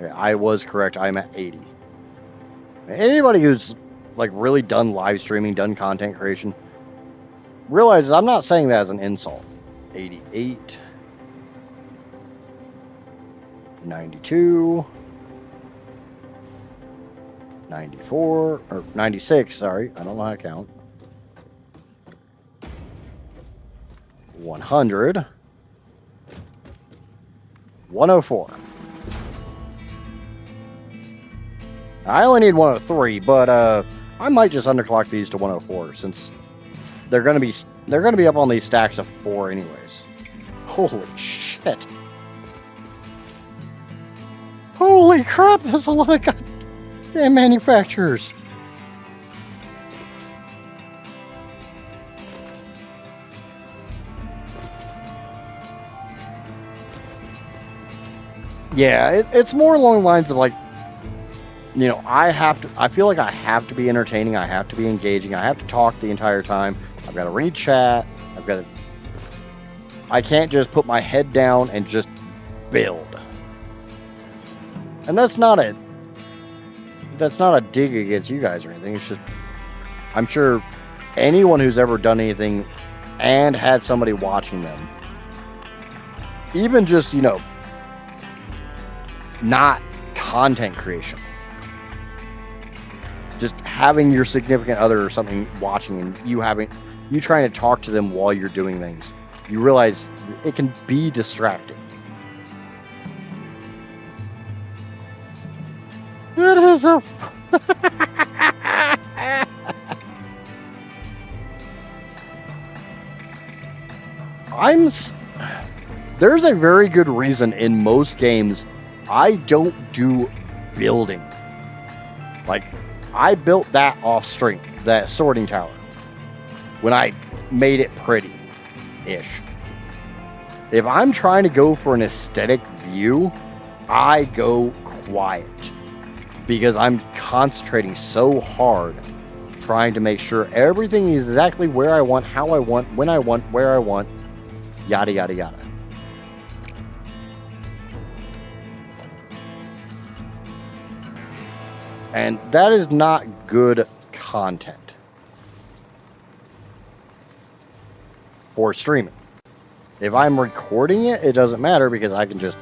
Yeah, I was correct. I'm at 80. Anybody who's like really done live streaming, done content creation, realizes I'm not saying that as an insult. 88, 92, 94, or 96, sorry. I don't know how to count. 100, 104. I only need 103, but I might just underclock these to 104 since they're gonna be up on these stacks of 4 anyways. Holy shit. Holy crap, there's a lot of goddamn manufacturers. Yeah, it's more along the lines of like, you know, I feel like I have to be entertaining, I have to be engaging, I have to talk the entire time. I've got to read chat. I can't just put my head down and just build. And that's not a dig against you guys or anything. It's just, I'm sure anyone who's ever done anything and had somebody watching them, even just, you know, not content creation, just having your significant other or something watching and you having you trying to talk to them while you're doing things, you realize it can be distracting. It is a... There's a very good reason in most games I don't do building. Like, I built that off string, that sorting tower, when I made it pretty-ish. If I'm trying to go for an aesthetic view, I go quiet. Because I'm concentrating so hard trying to make sure everything is exactly where I want, how I want, when I want, where I want, yada, yada, yada. And that is not good content for streaming. If I'm recording it, it doesn't matter because I can just,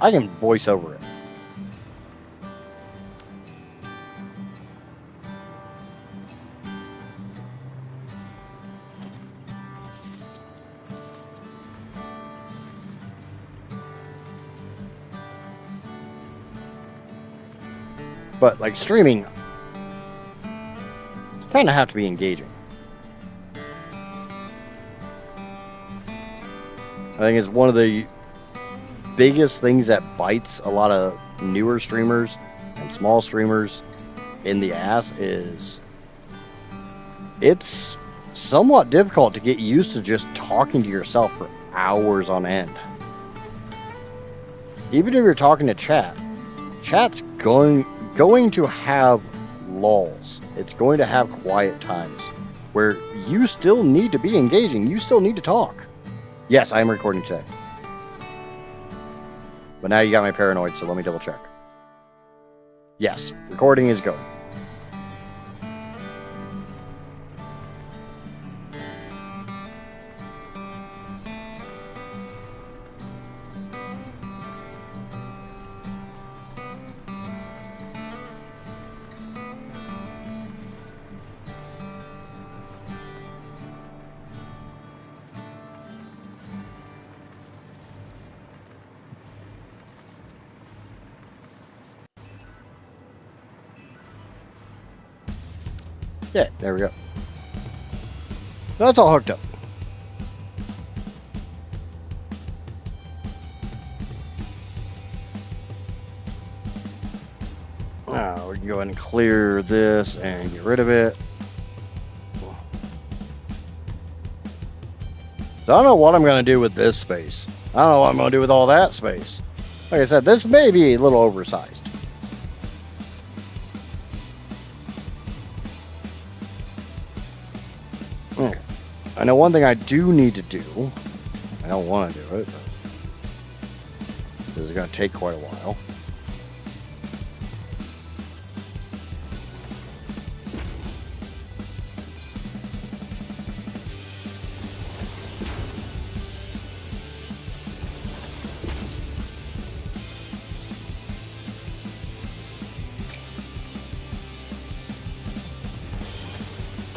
I can voice over it. But like streaming, it's kind of have to be engaging. I think it's one of the biggest things that bites a lot of newer streamers and small streamers in the ass is it's somewhat difficult to get used to just talking to yourself for hours on end. Even if you're talking to chat's going to have lulls. It's going to have quiet times where you still need to be engaging. You still need to talk. Yes, I am recording today. But now you got my paranoid, so let me double check. Yes, recording is going. Yeah, there we go. That's all hooked up. Now we can go ahead and clear this and get rid of it. So I don't know what I'm going to do with this space. I don't know what I'm going to do with all that space. Like I said, this may be a little oversized. Okay. I know one thing I do need to do. I don't want to do it, but this is going to take quite a while.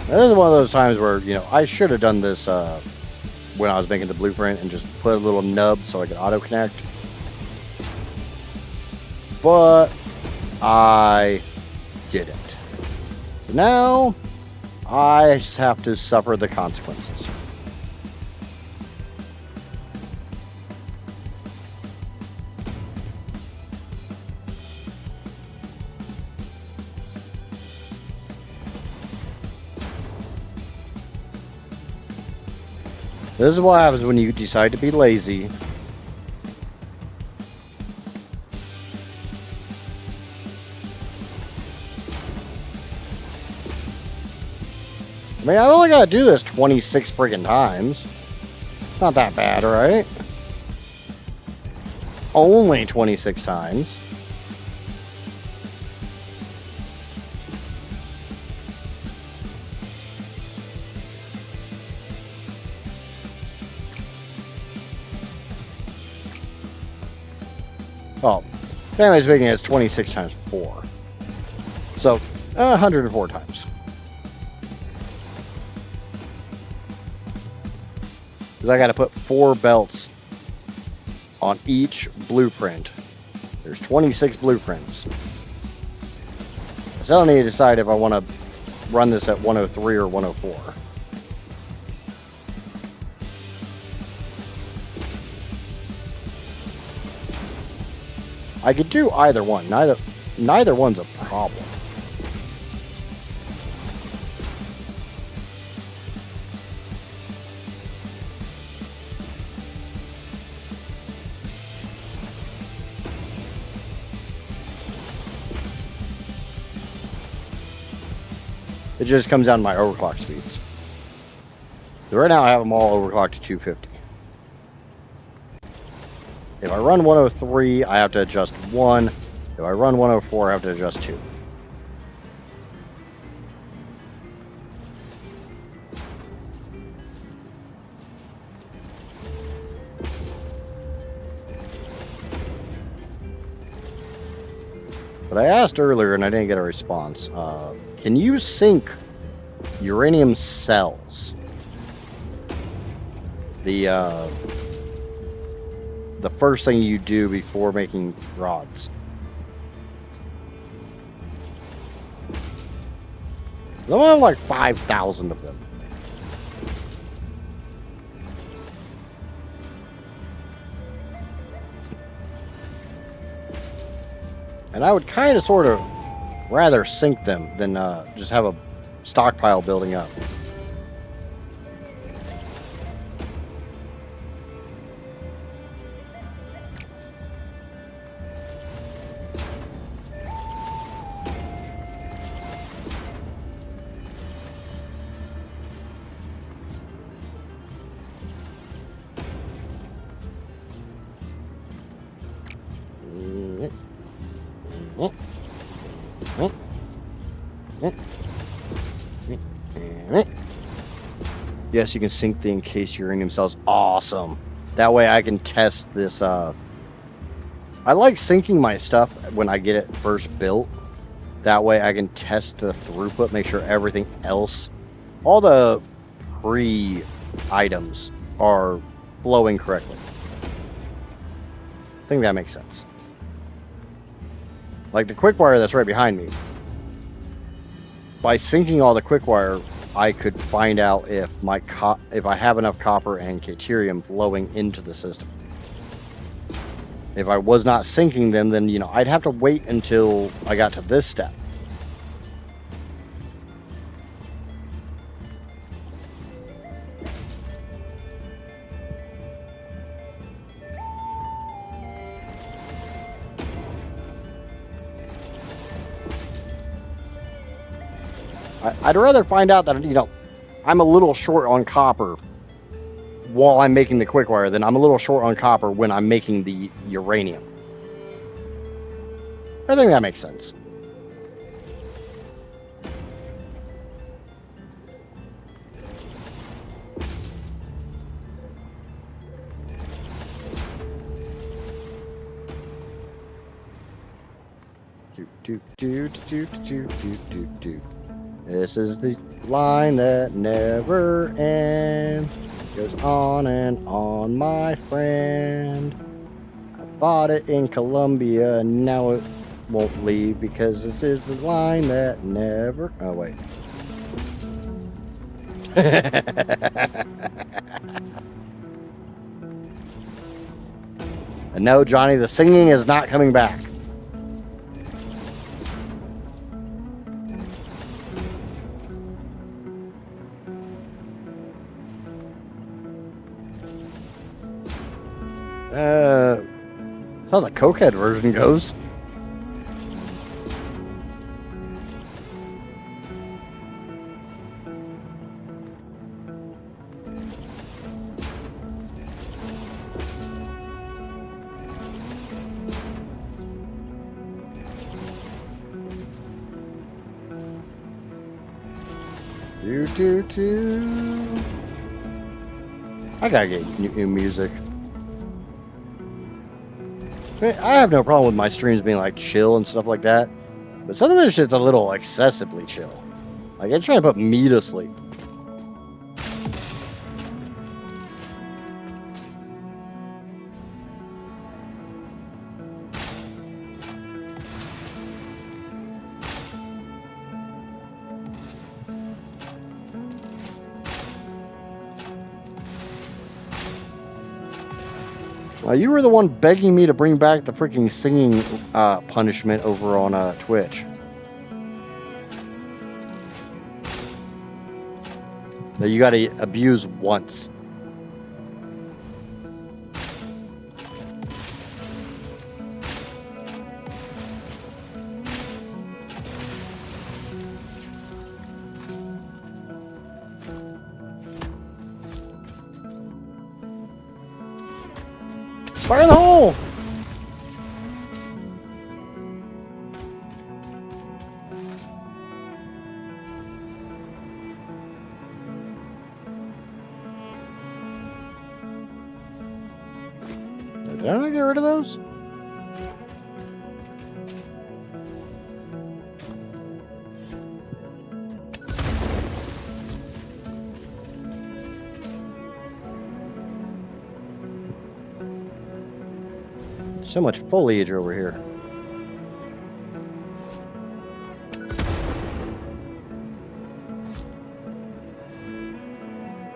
This is one of those times where, I should have done this when I was making the blueprint and just put a little nub so I could auto-connect. But I didn't. So now I just have to suffer the consequences. This is what happens when you decide to be lazy. I mean, I only gotta do this 26 friggin' times. Not that bad, right? Only 26 times. Oh, family speaking, it's 26 times 4. So, 104 times. Because I got to put 4 belts on each blueprint. There's 26 blueprints. I still need to decide if I want to run this at 103 or 104. I could do either one. Neither one's a problem. It just comes down to my overclock speeds. So right now I have them all overclocked to 250. If I run 103, I have to adjust 1. If I run 104, I have to adjust 2. But I asked earlier and I didn't get a response. Can you sync uranium cells? The first thing you do before making rods. I have like 5,000 of them. And I would kind of sort of rather sync them than just have a stockpile building up. Yes, you can sync the encased uranium cells. Awesome. That way I can test this. I like syncing my stuff when I get it first built. That way I can test the throughput, make sure everything else, all the pre-items are flowing correctly. I think that makes sense. Like the quick wire that's right behind me. By syncing all the quick wire, I could find out if if I have enough copper and caterium flowing into the system. If I was not syncing them, then I'd have to wait until I got to this step. I'd rather find out that, I'm a little short on copper while I'm making the quick wire than I'm a little short on copper when I'm making the uranium. I think that makes sense. This is the line that never ends. Goes on and on, my friend. I bought it in Colombia, and now it won't leave because this is the line that never... Oh, wait. And no, Johnny, the singing is not coming back. That's how the cokehead version goes. I gotta get new music. I have no problem with my streams being like chill and stuff like that, but some of this shit's a little excessively chill. Like it's trying to put me to sleep. You were the one begging me to bring back the freaking singing punishment over on Twitch. That you gotta abuse once. Fire in the hole! Did I not get rid of those? So much foliage over here.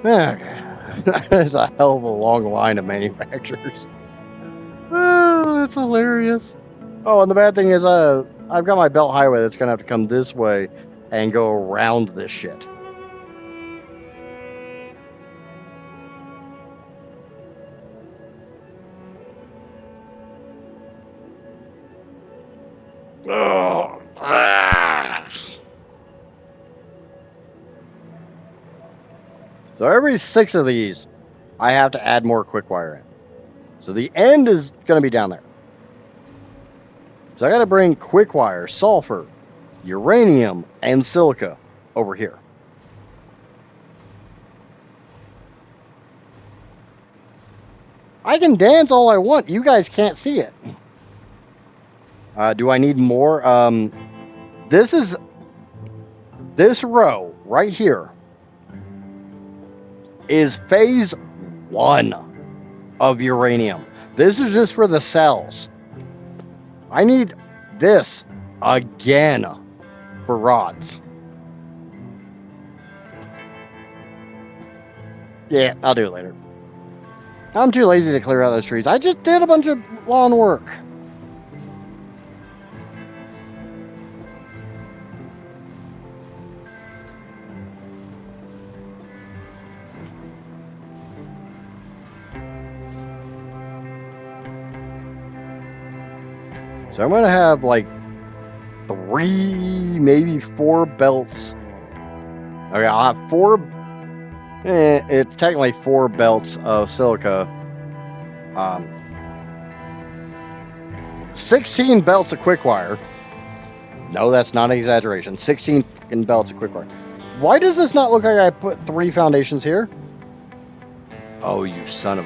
Okay. There's a hell of a long line of manufacturers. Oh, that's hilarious. Oh, and the bad thing is, I've got my belt highway that's gonna have to come this way and go around this shit. Oh. So every 6 of these, I have to add more quick wire in. So the end is gonna be down there. So I gotta bring quick wire, sulfur, uranium, and silica over here. I can dance all I want. You guys can't see it. Do I need more? This row right here is phase 1 of uranium. This is just for the cells. I need this again for rods. Yeah, I'll do it later. I'm too lazy to clear out those trees. I just did a bunch of lawn work. So I'm going to have like 3, maybe 4 belts. Okay, I'll have 4. It's technically 4 belts of silica. 16 belts of quick wire. No, that's not an exaggeration. 16 fucking belts of quick wire. Why does this not look like I put 3 foundations here? Oh, you son of...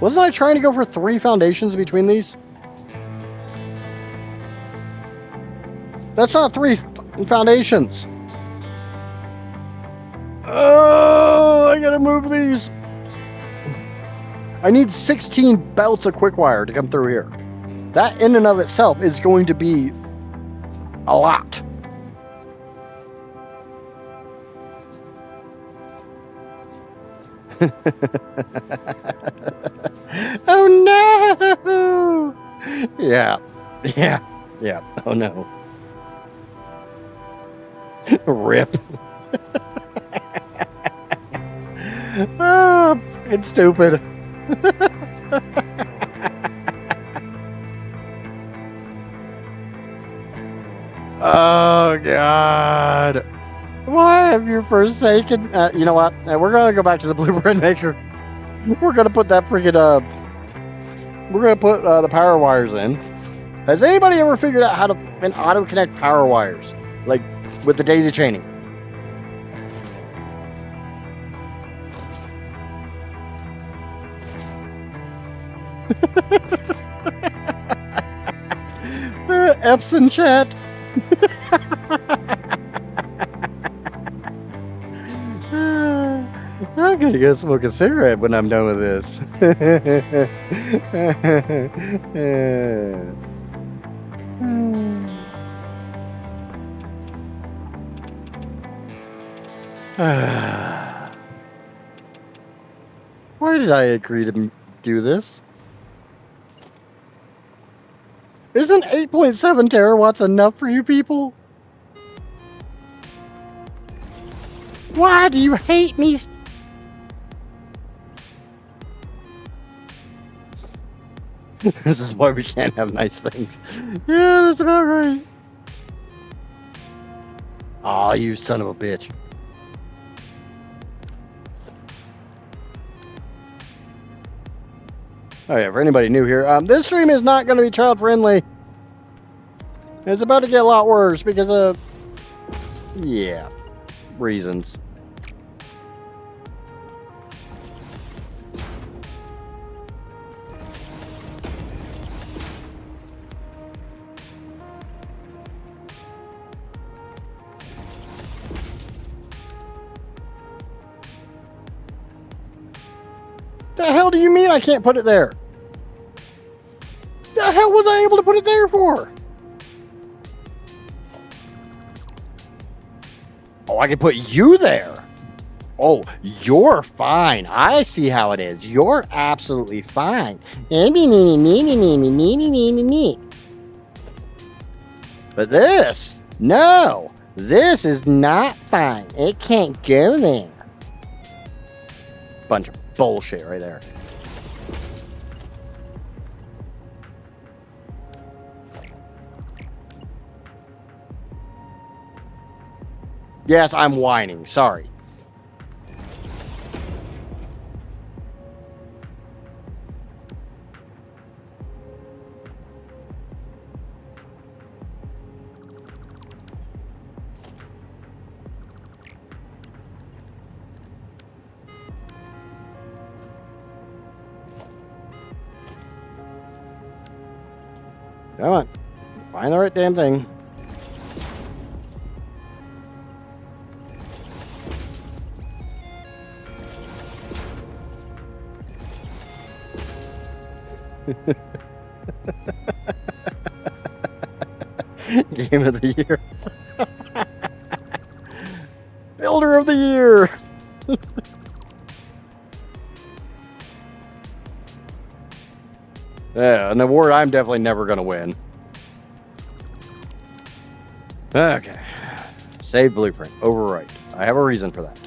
Wasn't I trying to go for 3 foundations between these? That's not 3 foundations. Oh, I gotta move these. I need 16 belts of quick wire to come through here. That in and of itself is going to be a lot. Oh no! Yeah. Oh no. Rip. Oh, it's stupid. Oh God. Why have you forsaken? You know what? We're gonna go back to the blueprint maker. We're gonna put that freaking we're gonna put the power wires in. Has anybody ever figured out how to auto connect power wires, like with the daisy chaining? Epson chat. I'm gonna go smoke a cigarette when I'm done with this. did I agree to do this? Isn't 8.7 terawatts enough for you people? Why do you hate me? This is why we can't have nice things. Yeah, that's about right. Aw, you son of a bitch. Oh yeah, for anybody new here, this stream is not going to be child friendly. It's about to get a lot worse because of, yeah, reasons. The hell do you mean I can't put it there? The hell was I able to put it there for? Oh, I can put you there. Oh, you're fine. I see how it is. You're absolutely fine. But this, no, this is not fine. It can't go there. Bunch of bullshit right there. Yes, I'm whining. Sorry. Come on. Find the right damn thing. Game of the year. Builder of the year. Yeah, an award I'm definitely never going to win. Okay. Save blueprint. Overwrite. I have a reason for that.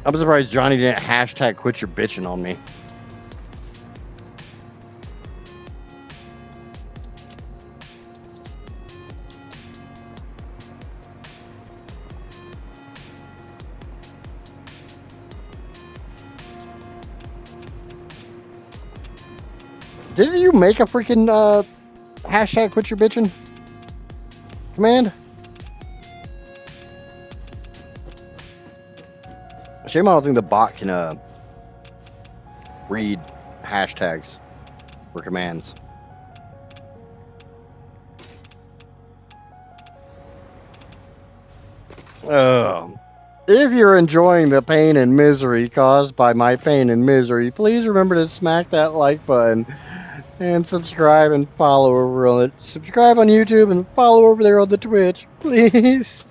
I'm surprised Johnny didn't hashtag quit your bitching on me. Did you make a freaking hashtag quit your bitching command? Shame I don't think the bot can read hashtags or commands. If you're enjoying the pain and misery caused by my pain and misery, please remember to smack that like button and subscribe and follow over on it. Subscribe on YouTube and follow over there on the Twitch, please.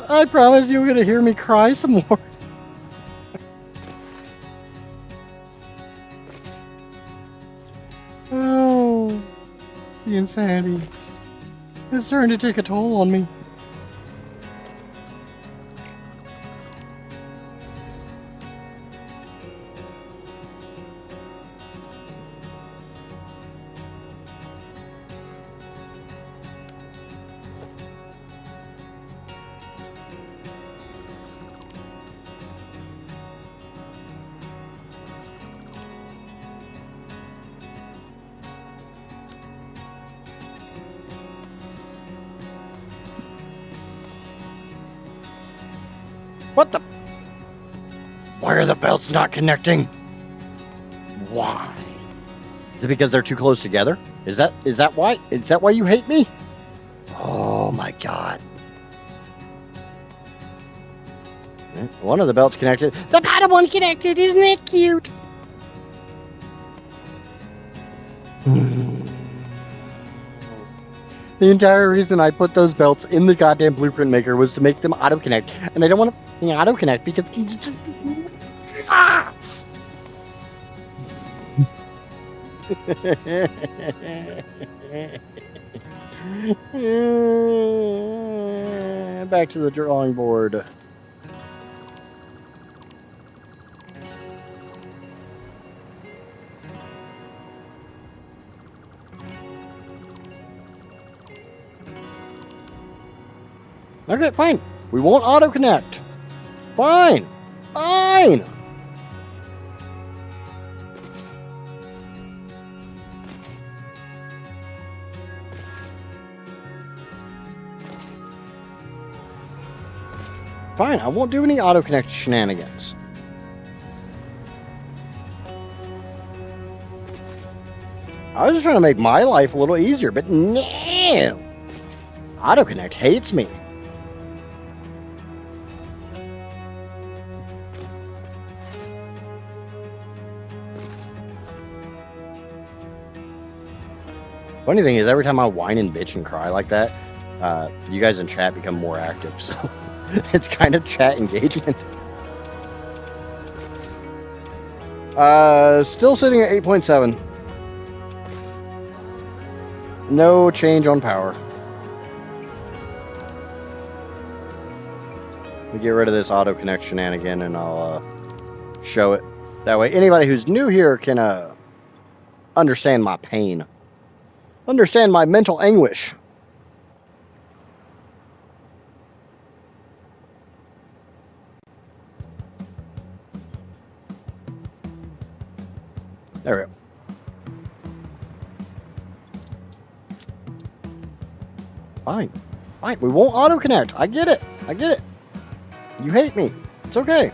I promise you're going to hear me cry some more. Oh, the insanity. It's starting to take a toll on me. What the? Why are the belts not connecting? Why? Is it because they're too close together? Is that why? Is that why you hate me? Oh my god. One of the belts connected. The bottom one connected. Isn't that cute? The entire reason I put those belts in the goddamn blueprint maker was to make them auto-connect, and I don't want to auto-connect because... Ah! Back to the drawing board. Okay, fine. We won't auto-connect. Fine. Fine. Fine, I won't do any auto-connect shenanigans. I was just trying to make my life a little easier, but no! Auto-connect hates me. Funny thing is, every time I whine and bitch and cry like that, you guys in chat become more active, so it's kind of chat engagement. Still sitting at 8.7. No change on power. We get rid of this auto connect shenanigan and I'll show it. That way anybody who's new here can understand my pain. Understand my mental anguish. There we go. Fine. Fine. We won't auto-connect. I get it. I get it. You hate me. It's okay.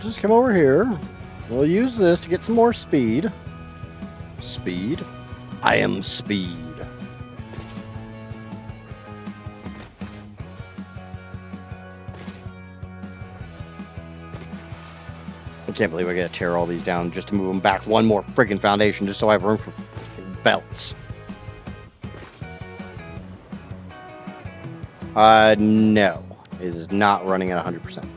Just come over here. We'll use this to get some more speed. Speed? I am speed. I can't believe I gotta tear all these down just to move them back one more friggin' foundation just so I have room for belts. No. It is not running at 100%.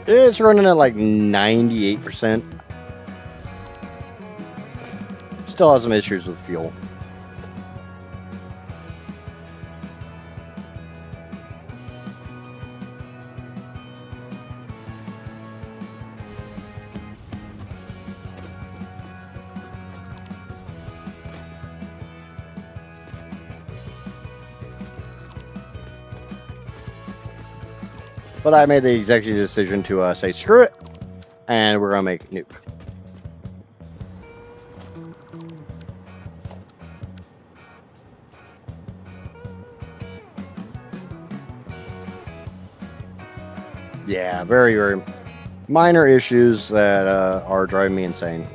It's running at like 98%. Still has some issues with fuel. But I made the executive decision to say screw it, and we're gonna make nuke. Yeah, very, very minor issues that are driving me insane.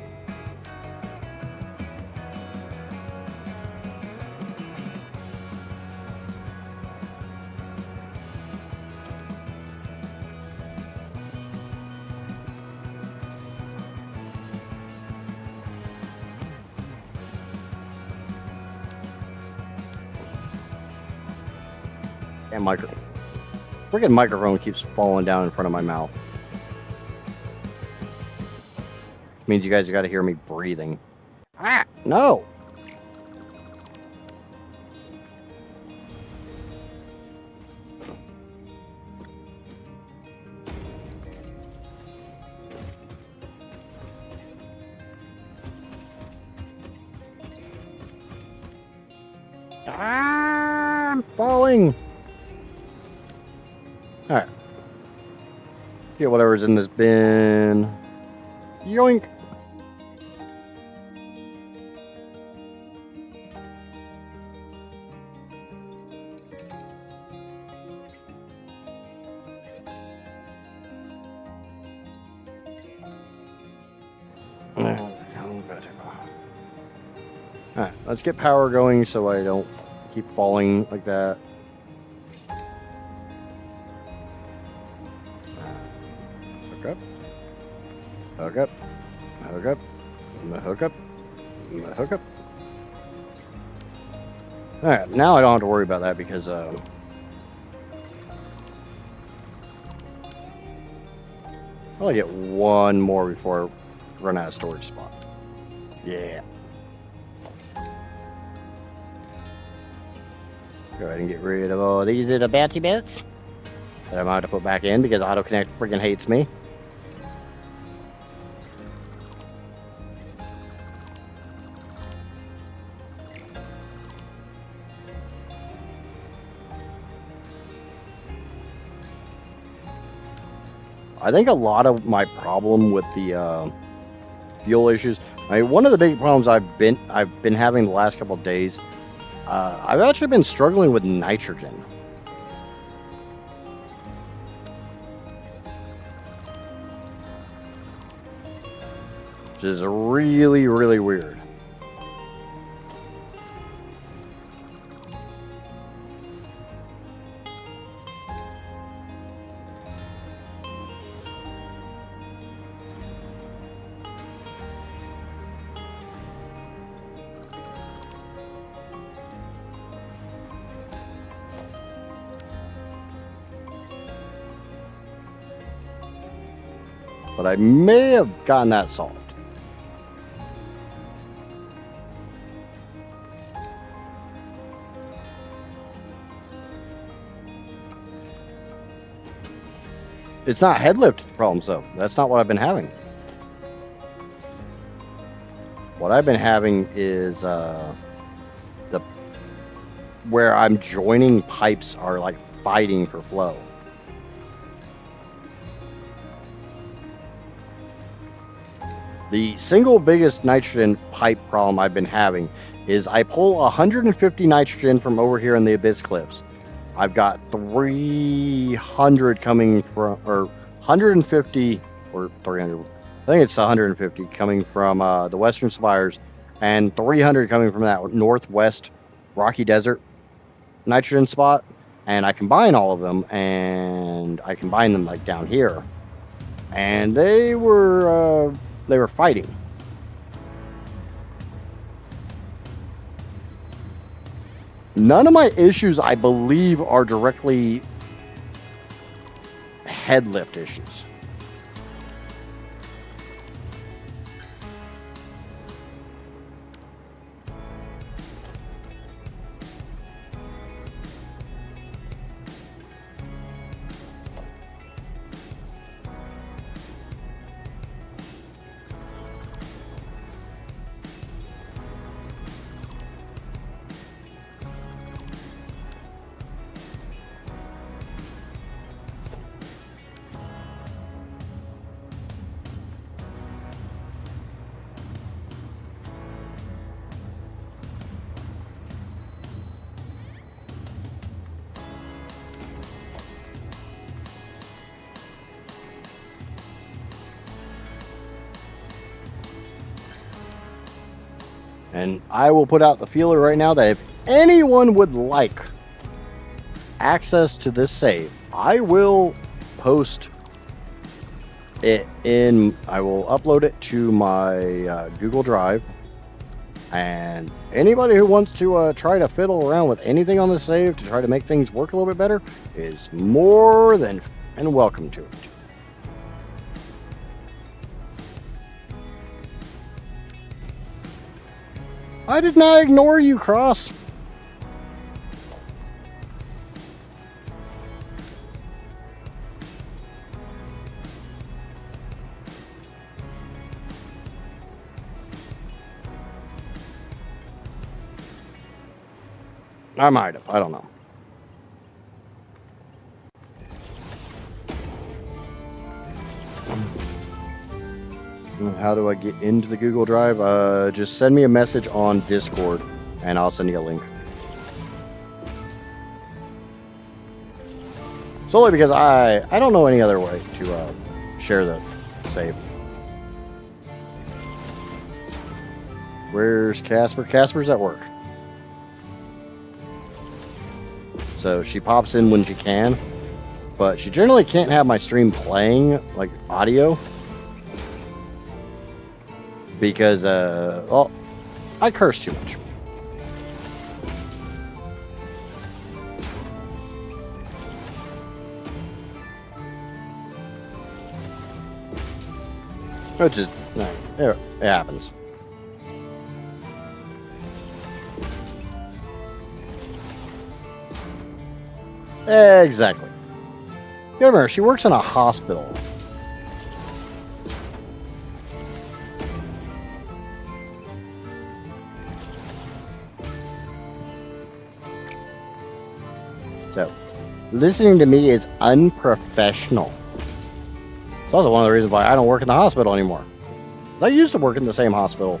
And freaking microphone keeps falling down in front of my mouth. Means you guys got to hear me breathing. Ah, no. Ah, I'm falling. All right. Let's get whatever's in this bin. Yoink. Alright, let's get power going so I don't keep falling like that. Hook up. Hook up. Hook up. Hook up. Hook up. Alright, now I don't have to worry about that because I'll get one more before I run out of storage spot. Yeah. Go ahead and get rid of all these little bouncy bits that I'm going to put back in because AutoConnect freaking hates me. I think a lot of my problem with the fuel issues. One of the big problems I've been having the last couple of days. I've actually been struggling with nitrogen. Which is really, really weird. But I may have gotten that solved. It's not head lift problems though. That's not what I've been having. What I've been having is where I'm joining pipes are like fighting for flow. The single biggest nitrogen pipe problem I've been having is I pull 150 nitrogen from over here in the Abyss Cliffs. I've got 300 coming from, or 150 or 300. I think it's 150 coming from the Western Spires and 300 coming from that northwest Rocky Desert nitrogen spot. And I combine all of them, and I combine them like down here. And they were fighting. None of my issues, I believe, are directly head lift issues. And I will put out the feeler right now that if anyone would like access to this save, I will post it in, I will upload it to my Google Drive. And anybody who wants to try to fiddle around with anything on the save to try to make things work a little bit better is more than and welcome to it. I did not ignore you, Cross. I might have. I don't know. How do I get into the Google Drive? Just send me a message on Discord, and I'll send you a link. Solely because I don't know any other way to share the save. Where's Casper? Casper's at work. So she pops in when she can, but she generally can't have my stream playing, like audio. Because, well, I curse too much. Which is, it happens. Exactly. You gotta remember, she works in a hospital. So, listening to me is unprofessional. It's also one of the reasons why I don't work in the hospital anymore. I used to work in the same hospital.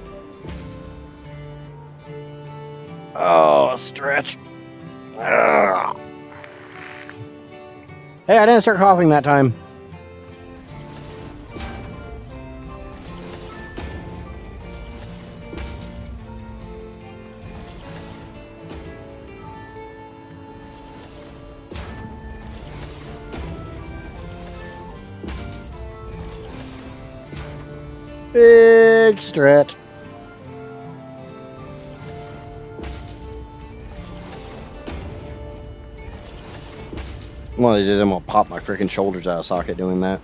Oh, stretch. Ugh. Hey, I didn't start coughing that time. Big stretch. One of these days I'm gonna pop my freaking shoulders out of socket doing that.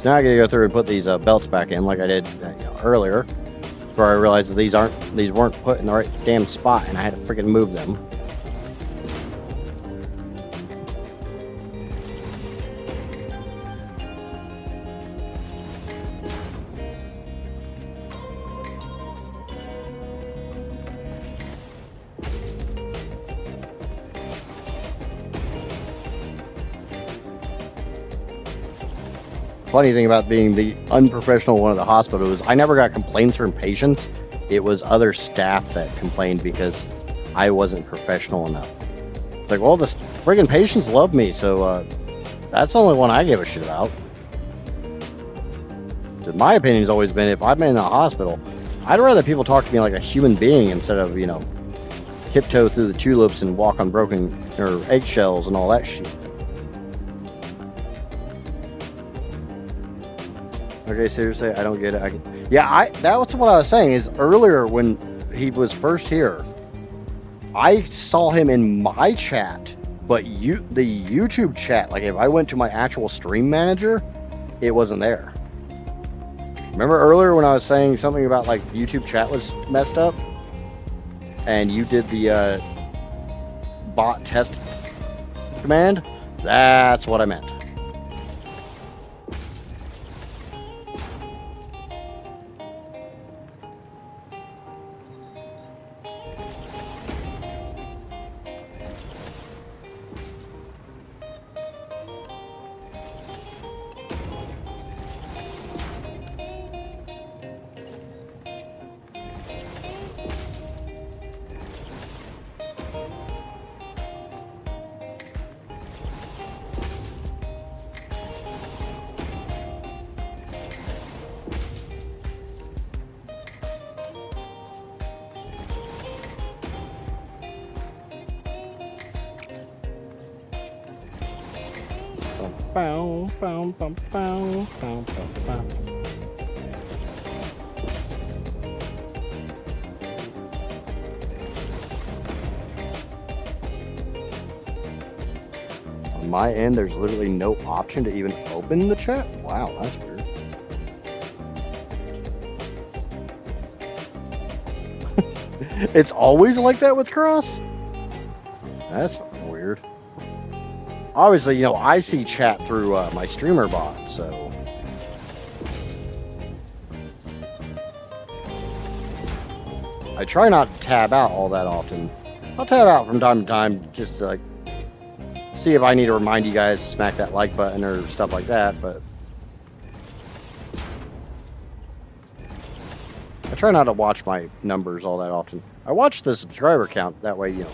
Now I gotta go through and put these belts back in like I did earlier, before I realized that these weren't put in the right damn spot, and I had to freaking move them. Funny thing about being the unprofessional one of the hospital is I never got complaints from patients. It was other staff that complained because I wasn't professional enough. It's like, well, the friggin' patients love me, so that's the only one I give a shit about. My opinion's always been, if I'm in a hospital, I'd rather people talk to me like a human being instead of, tiptoe through the tulips and walk on broken or eggshells and all that shit. Okay, seriously, I don't get it. That's what I was saying is earlier when he was first here, I saw him in my chat, but the YouTube chat, like if I went to my actual stream manager, it wasn't there. Remember earlier when I was saying something about like YouTube chat was messed up? And you did the bot test command? That's what I meant. Bow, bow, bow, bow, bow, bow, bow. On my end, there's literally no option to even open the chat. Wow, that's weird. It's always like that with Cross? That's fucking weird. Obviously, I see chat through my streamer bot, so... I try not to tab out all that often. I'll tab out from time to time just to, like, see if I need to remind you guys to smack that like button or stuff like that, but... I try not to watch my numbers all that often. I watch the subscriber count, that way,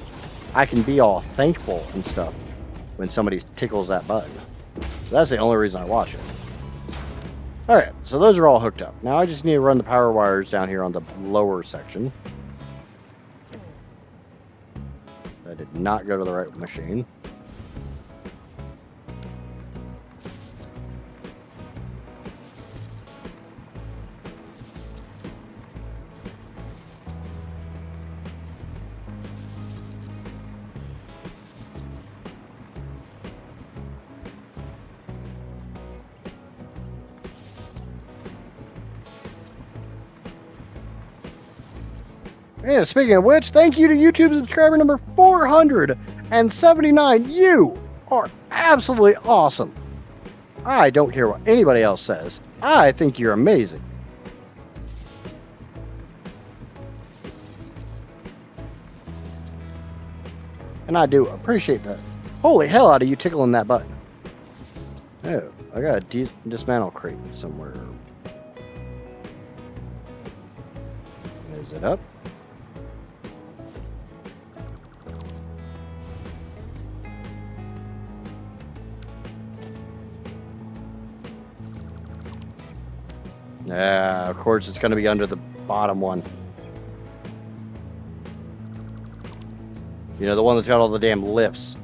I can be all thankful and stuff when somebody tickles that button. So that's the only reason I watch it. Alright, so those are all hooked up. Now I just need to run the power wires down here on the lower section. I did not go to the right machine. And speaking of which, thank you to YouTube subscriber number 479. You are absolutely awesome. I don't care what anybody else says. I think you're amazing. And I do appreciate that. Holy hell out of you tickling that button. Oh, I got a dismantle crate somewhere. Is it up? Yeah, of course it's going to be under the bottom one. The one that's got all the damn lifts.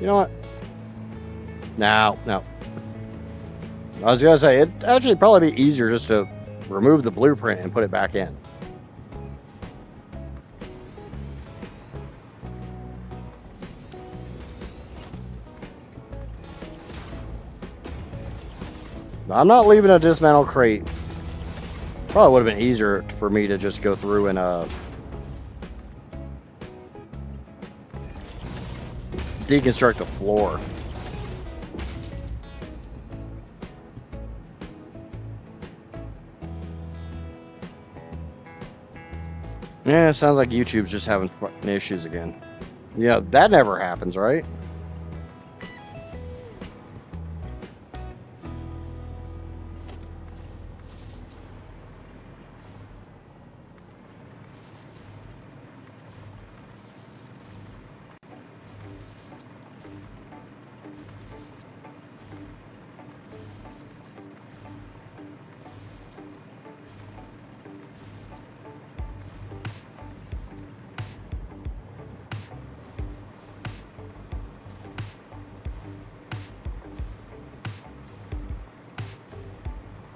You know what? No. I was going to say, it'd actually probably be easier just to remove the blueprint and put it back in. I'm not leaving a dismantle crate. Probably would have been easier for me to just go through and deconstruct the floor. Yeah, it sounds like YouTube's just having issues again. That never happens, right?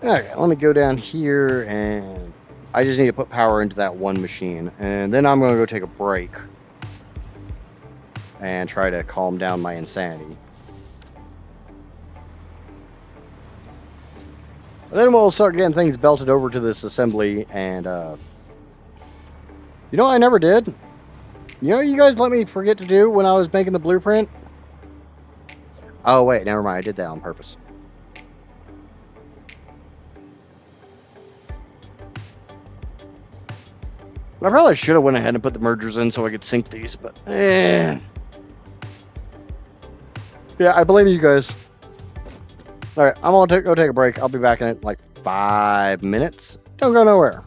Okay, let me go down here, and I just need to put power into that one machine, and then I'm going to go take a break and try to calm down my insanity. And then we'll start getting things belted over to this assembly, and I never did? You guys let me forget to do when I was making the blueprint? Oh wait, never mind, I did that on purpose. I probably should have went ahead and put the mergers in so I could sync these, but yeah, I blame you guys. Alright, I'm gonna go take a break. I'll be back in like 5 minutes. Don't go nowhere.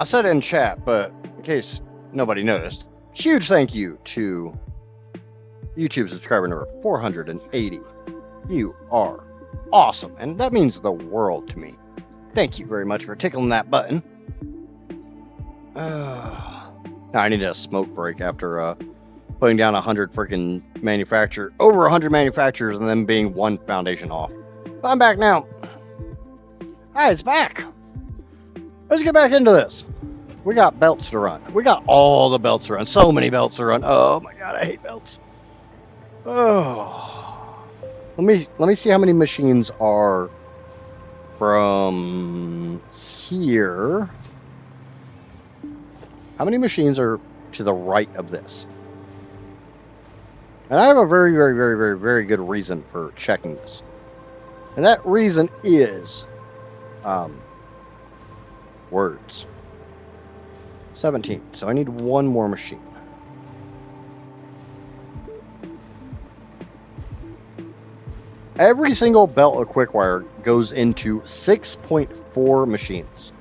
I said it in chat, but in case nobody noticed, huge thank you to YouTube subscriber number 480. You are awesome, and that means the world to me. Thank you very much for tickling that button. Now I need a smoke break after putting down 100 freaking over 100 manufacturers and then being one foundation off. But I'm back now. Hi, it's back. Let's get back into this. We got belts to run. We got all the belts to run. So many belts to run. Oh my god, I hate belts. Oh, let me see how many machines are from here. How many machines are to the right of this? And I have a very, very, very, very, very good reason for checking this. And that reason is words. 17. So I need one more machine. Every single belt of Quickwire goes into 6.4 machines.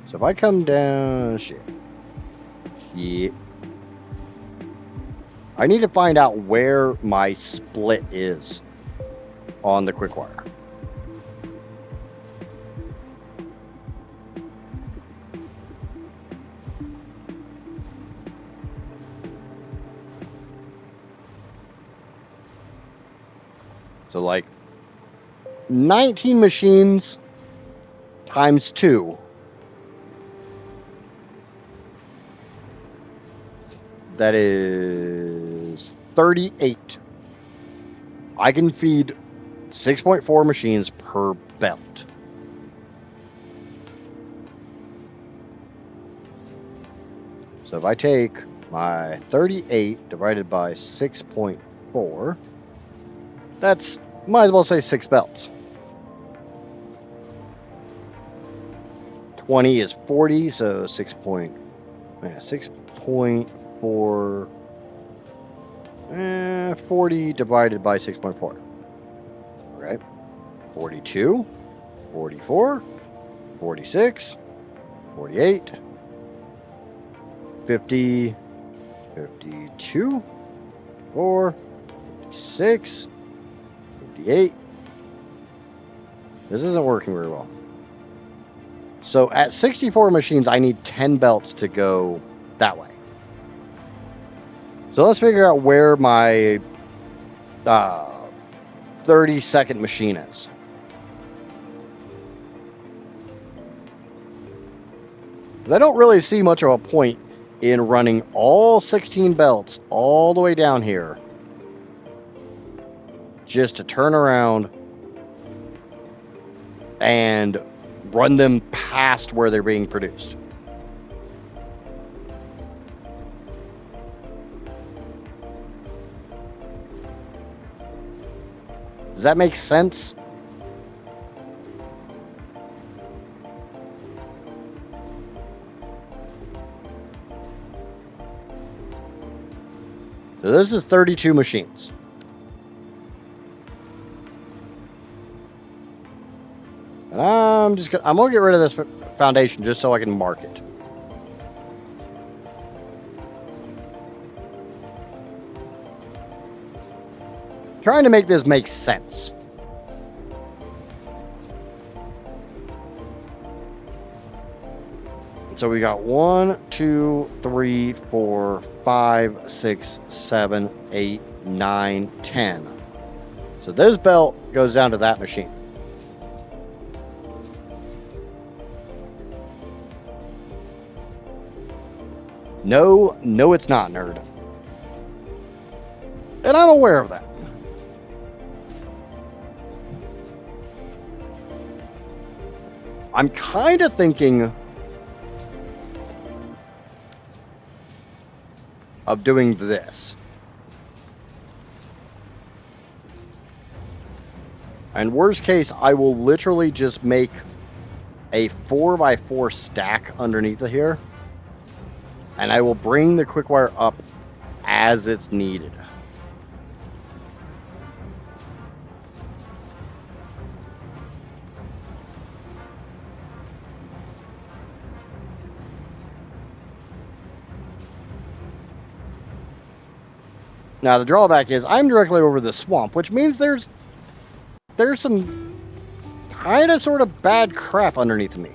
So if I come down, shit. I need to find out where my split is on the Quickwire. So like 19 machines times 2. That is 38. I can feed 6.4 machines per belt. So if I take my 38 divided by 6.4, that's, might as well say 6 belts. 20 is 40, so 6.4, 40 divided by 6.4. Right? 42, 44, 46, 48, 50, 52, 4, 56, 58. This isn't working very well. So at 64 machines, I need 10 belts to go that way. So let's figure out where my 32nd machine is. I don't really see much of a point in running all 16 belts all the way down here just to turn around and run them past where they're being produced. Does that make sense? So this is 32 machines. And I'm gonna get rid of this foundation just so I can mark it. Trying to make this make sense. So we got 1, 2, 3, 4, 5, 6, 7, 8, 9, 10. So this belt goes down to that machine. No, it's not, nerd. And I'm aware of that. I'm kind of thinking of doing this. And worst case, I will literally just make a 4x4 stack underneath of here. And I will bring the Quickwire up as it's needed. Now, the drawback is I'm directly over the swamp, which means there's some kind of sort of bad crap underneath me.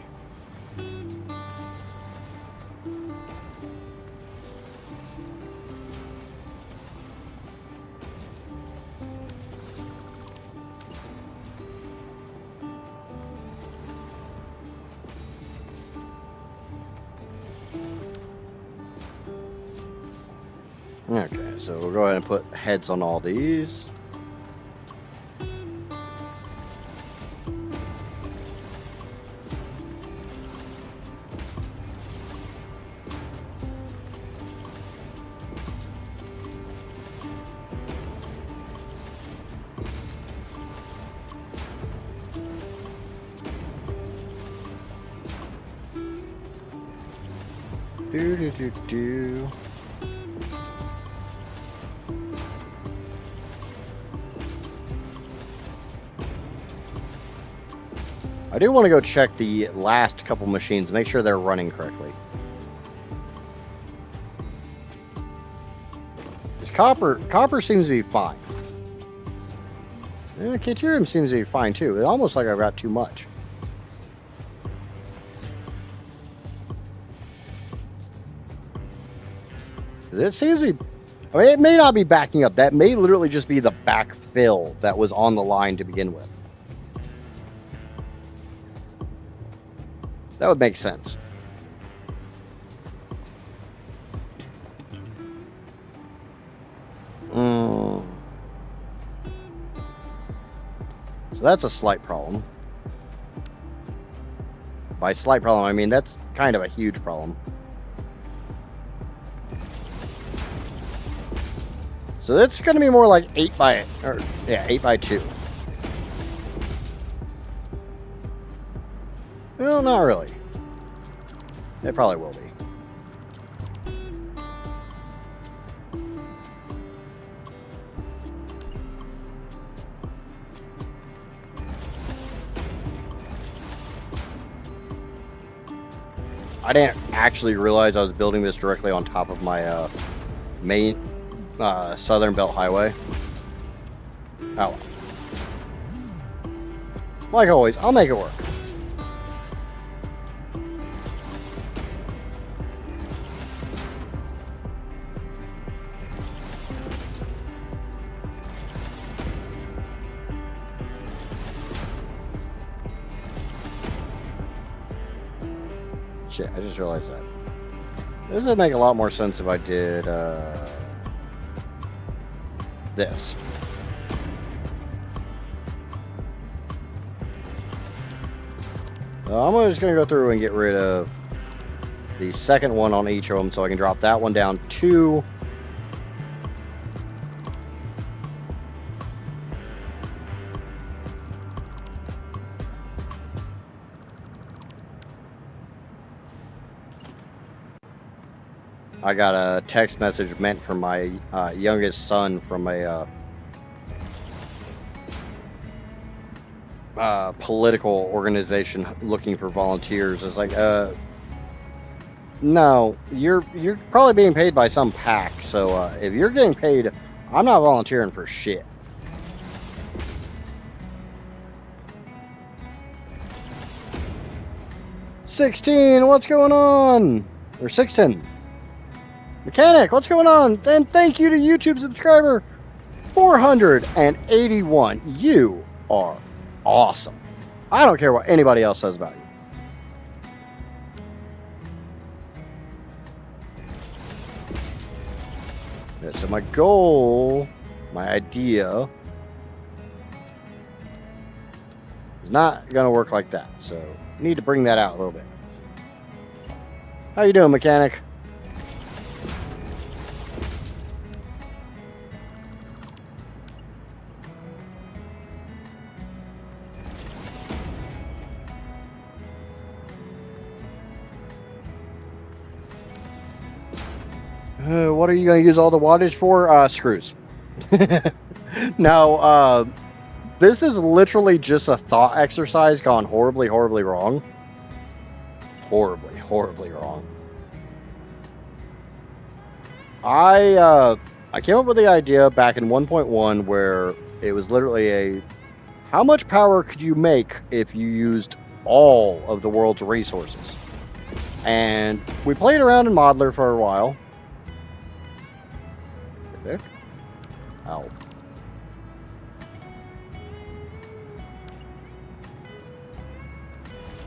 Okay, so we'll go ahead and put heads on all these. Do. I do want to go check the last couple machines, make sure they're running correctly. This copper seems to be fine. And the Caterium seems to be fine too. It's almost like I've got too much. It seems to be, I mean, it may not be backing up. That may literally just be the backfill that was on the line to begin with. That would make sense. So that's a slight problem. By slight problem, I mean that's kind of a huge problem. So that's going to be more like 8 by 2. Well, not really. It probably will be. I didn't actually realize I was building this directly on top of my main Southern Belt Highway. Oh. Like always, I'll make it work. Shit, I just realized that. This would make a lot more sense if I did this. I'm just going to go through and get rid of the second one on each of them so I can drop that one down 2. I got a text message meant for my youngest son from a political organization looking for volunteers. It's like, no, you're probably being paid by some PAC. So if you're getting paid, I'm not volunteering for shit. $16, what's going on? Or 16. Mechanic, what's going on? And thank you to YouTube subscriber 481. You are awesome. I don't care what anybody else says about you. Yeah, so my goal, my idea, is not going to work like that. So I need to bring that out a little bit. How you doing, mechanic? What are you going to use all the wattage for? Screws. Now, this is literally just a thought exercise gone horribly, horribly wrong. Horribly, horribly wrong. I I came up with the idea back in 1.1 where it was literally a how much power could you make if you used all of the world's resources? And we played around in Modeler for a while. Vic? Ow.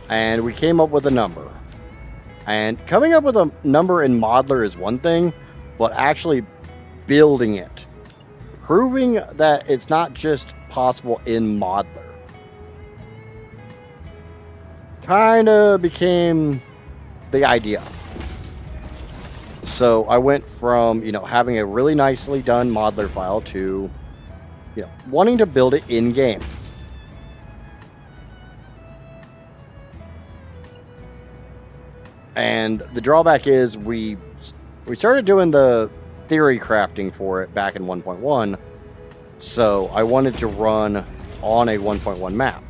And we came up with a number. And coming up with a number in Modeler is one thing, but actually building it, proving that it's not just possible in Modeler, kind of became the idea. So I went from, having a really nicely done Modeler file to, wanting to build it in game. And the drawback is we started doing the theory crafting for it back in 1.1, so I wanted to run on a 1.1 map.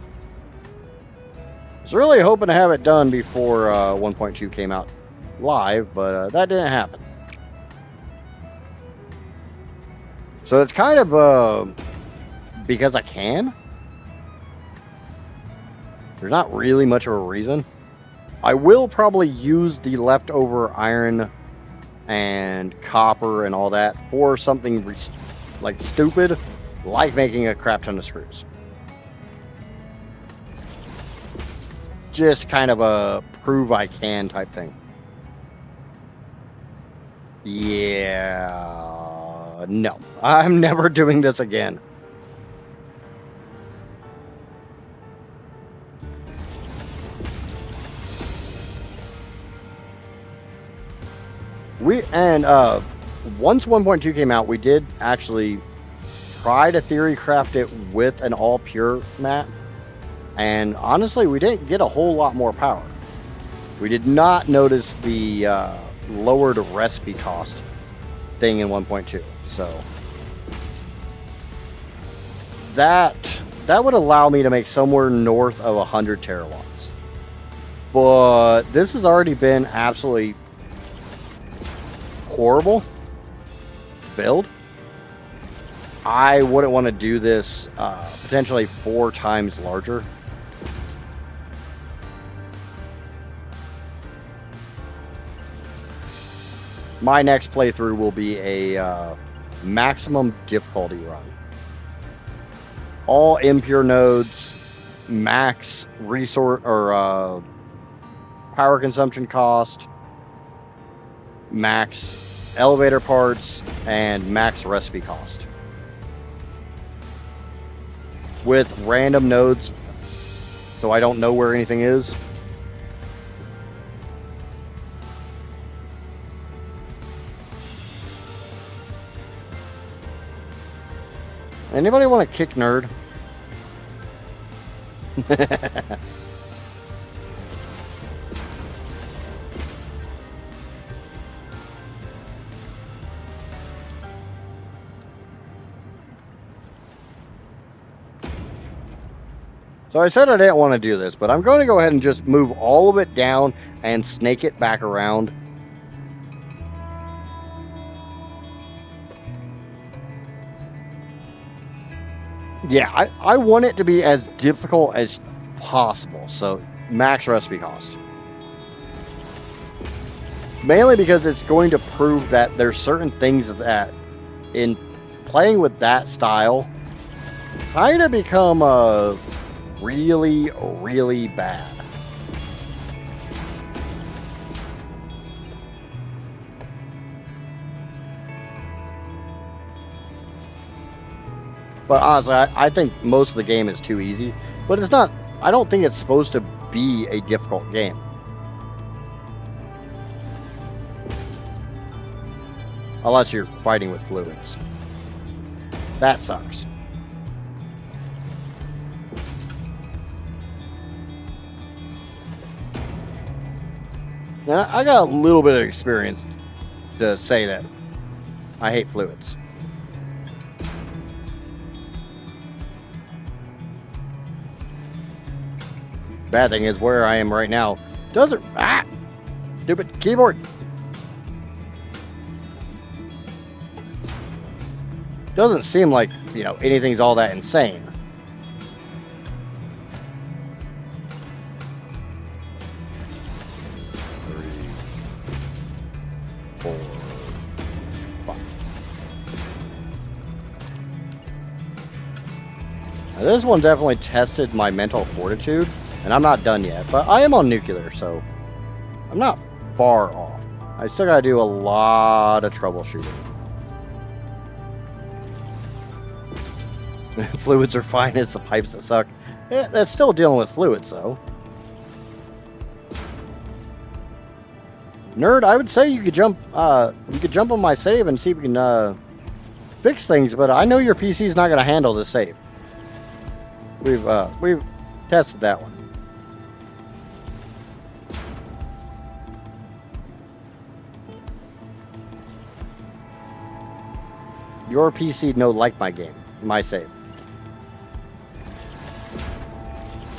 I was really hoping to have it done before 1.2 came out live, but that didn't happen. So it's kind of because I can. There's not really much of a reason. I will probably use the leftover iron and copper and all that for something like stupid, like making a crap ton of screws. Just kind of a prove I can type thing. Yeah, no, I'm never doing this again. Once 1.2 came out, we did actually try to theory craft it with an all pure map, and honestly, we didn't get a whole lot more power. We did not notice the lowered recipe cost thing in 1.2, so that would allow me to make somewhere north of 100 terawatts. But this has already been absolutely horrible build. I wouldn't want to do this potentially 4 times larger. My next playthrough will be a maximum difficulty run. All impure nodes, max resource or power consumption cost, max elevator parts, and max recipe cost. With random nodes, so I don't know where anything is. Anybody want to kick nerd? So I said I didn't want to do this, but I'm going to go ahead and just move all of it down and snake it back around. Yeah, I want it to be as difficult as possible, so max recipe cost. Mainly because it's going to prove that there's certain things that, in playing with that style, kind of become really, really bad. But honestly, I think most of the game is too easy. But it's not. I don't think it's supposed to be a difficult game. Unless you're fighting with fluids. That sucks. Now, I got a little bit of experience to say that I hate fluids. Bad thing is where I am right now doesn't. Stupid keyboard. Doesn't seem like, you know, anything's all that insane. Now, this one definitely tested my mental fortitude, and I'm not done yet, but I am on nuclear, so I'm not far off. I still gotta do a lot of troubleshooting. Fluids are fine, it's the pipes that suck. That's still dealing with fluids, though. Nerd, I would say you could jump on my save and see if we can fix things, but I know your PC's not gonna handle this save. We've tested that one. Your PC no like my game, my save.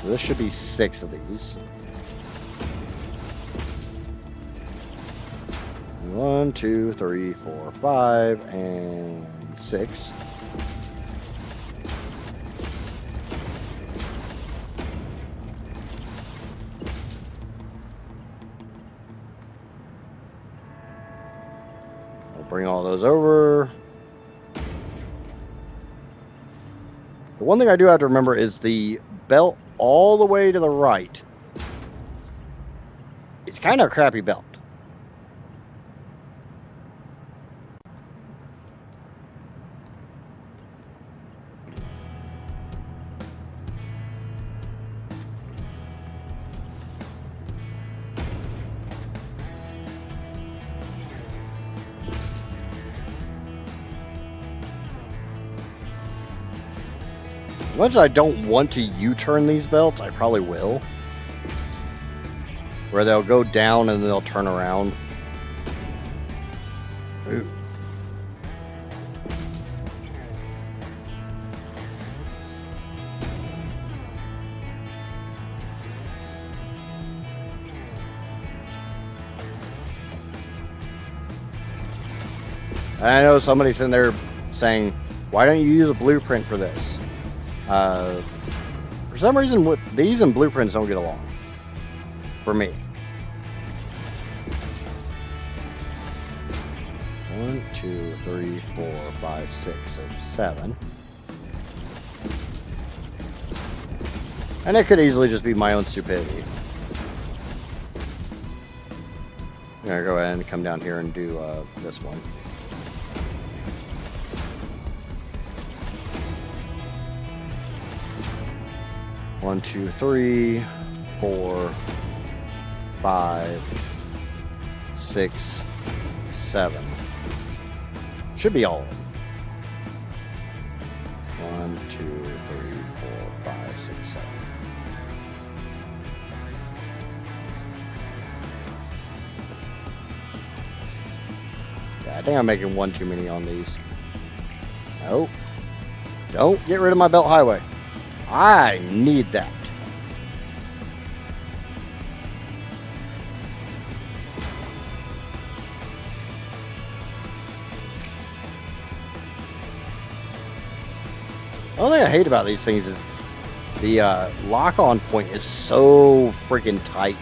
So this should be 6 of these. 1, 2, 3, 4, 5, and 6. I'll bring all those over. The one thing I do have to remember is the belt all the way to the right. It's kind of a crappy belt. As much as I don't want to U-turn these belts, I probably will. Where they'll go down and they'll turn around. Ooh. I know somebody's in there saying, why don't you use a blueprint for this? For some reason, these and blueprints don't get along. For me. 1, 2, 3, 4, 5, 6, so 7. And it could easily just be my own stupidity. I'm gonna go ahead and come down here and do this one. One, 2, 3, 4, 5, 6, 7. Should be all of them. 1, 2, 3, 4, 5, 6, 7. Yeah, I think I'm making one too many on these. Nope. Don't get rid of my belt highway. I need that. The only thing I hate about these things is the lock-on point is so freaking tight.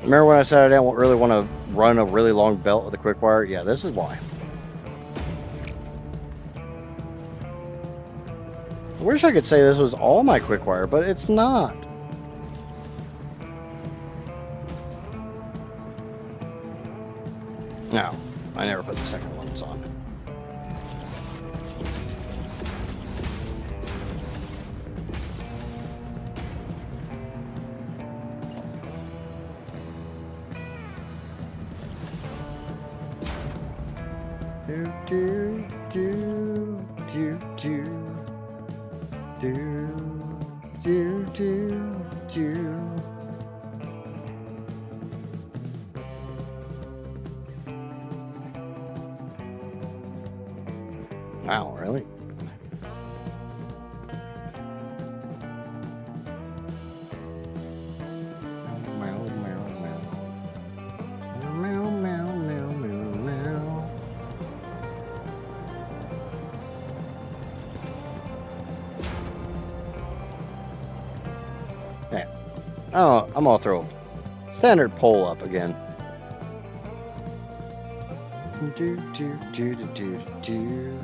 Remember when I said I didn't really want to run a really long belt with a quick wire? Yeah, this is why. I wish I could say this was all my quick wire, but it's not. No, I never put the second ones on. Do, do, do, do, do. Do, do. Wow, really? Yeah. Oh, I'm gonna throw standard pole up again. Do, do, do, do, do, do.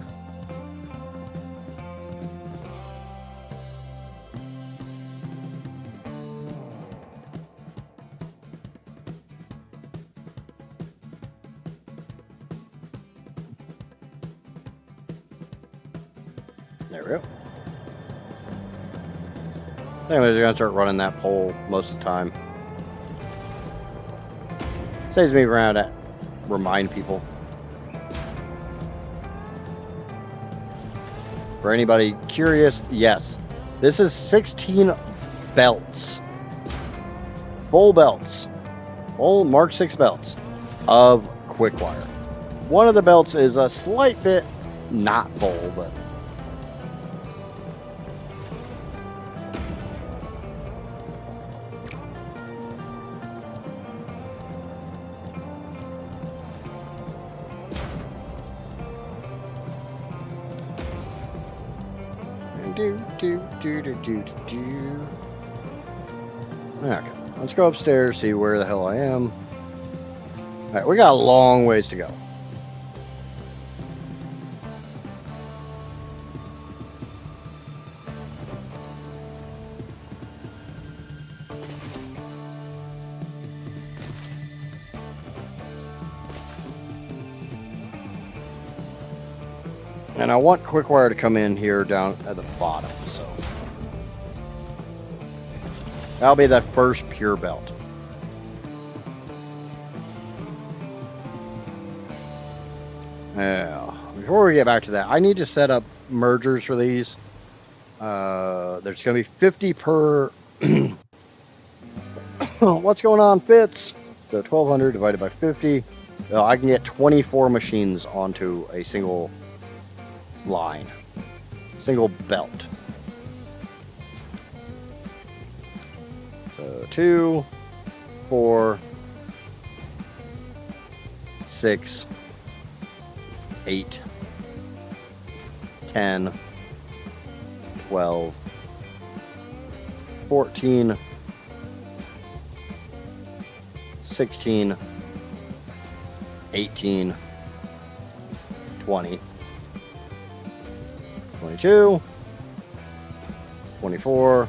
There we go. Anyways, you're gonna start running that pole most of the time. Saves me around to remind people. For anybody curious, yes, this is 16 belts, full belts, full Mark 6 belts of quick wire. One of the belts is a slight bit not full, but do. Okay, let's go upstairs, see where the hell I am. All right, we got a long ways to go. And I want quick wire to come in here down at the bottom, so that'll be that first pure belt. Now, before we get back to that, I need to set up mergers for these. There's going to be 50 per. What's going on, Fitz? So 1,200 divided by 50. I can get 24 machines onto a single line, single belt. So 2, 4, 6, 8, 10, 12, 14, 16, 18, 20, 22, 24.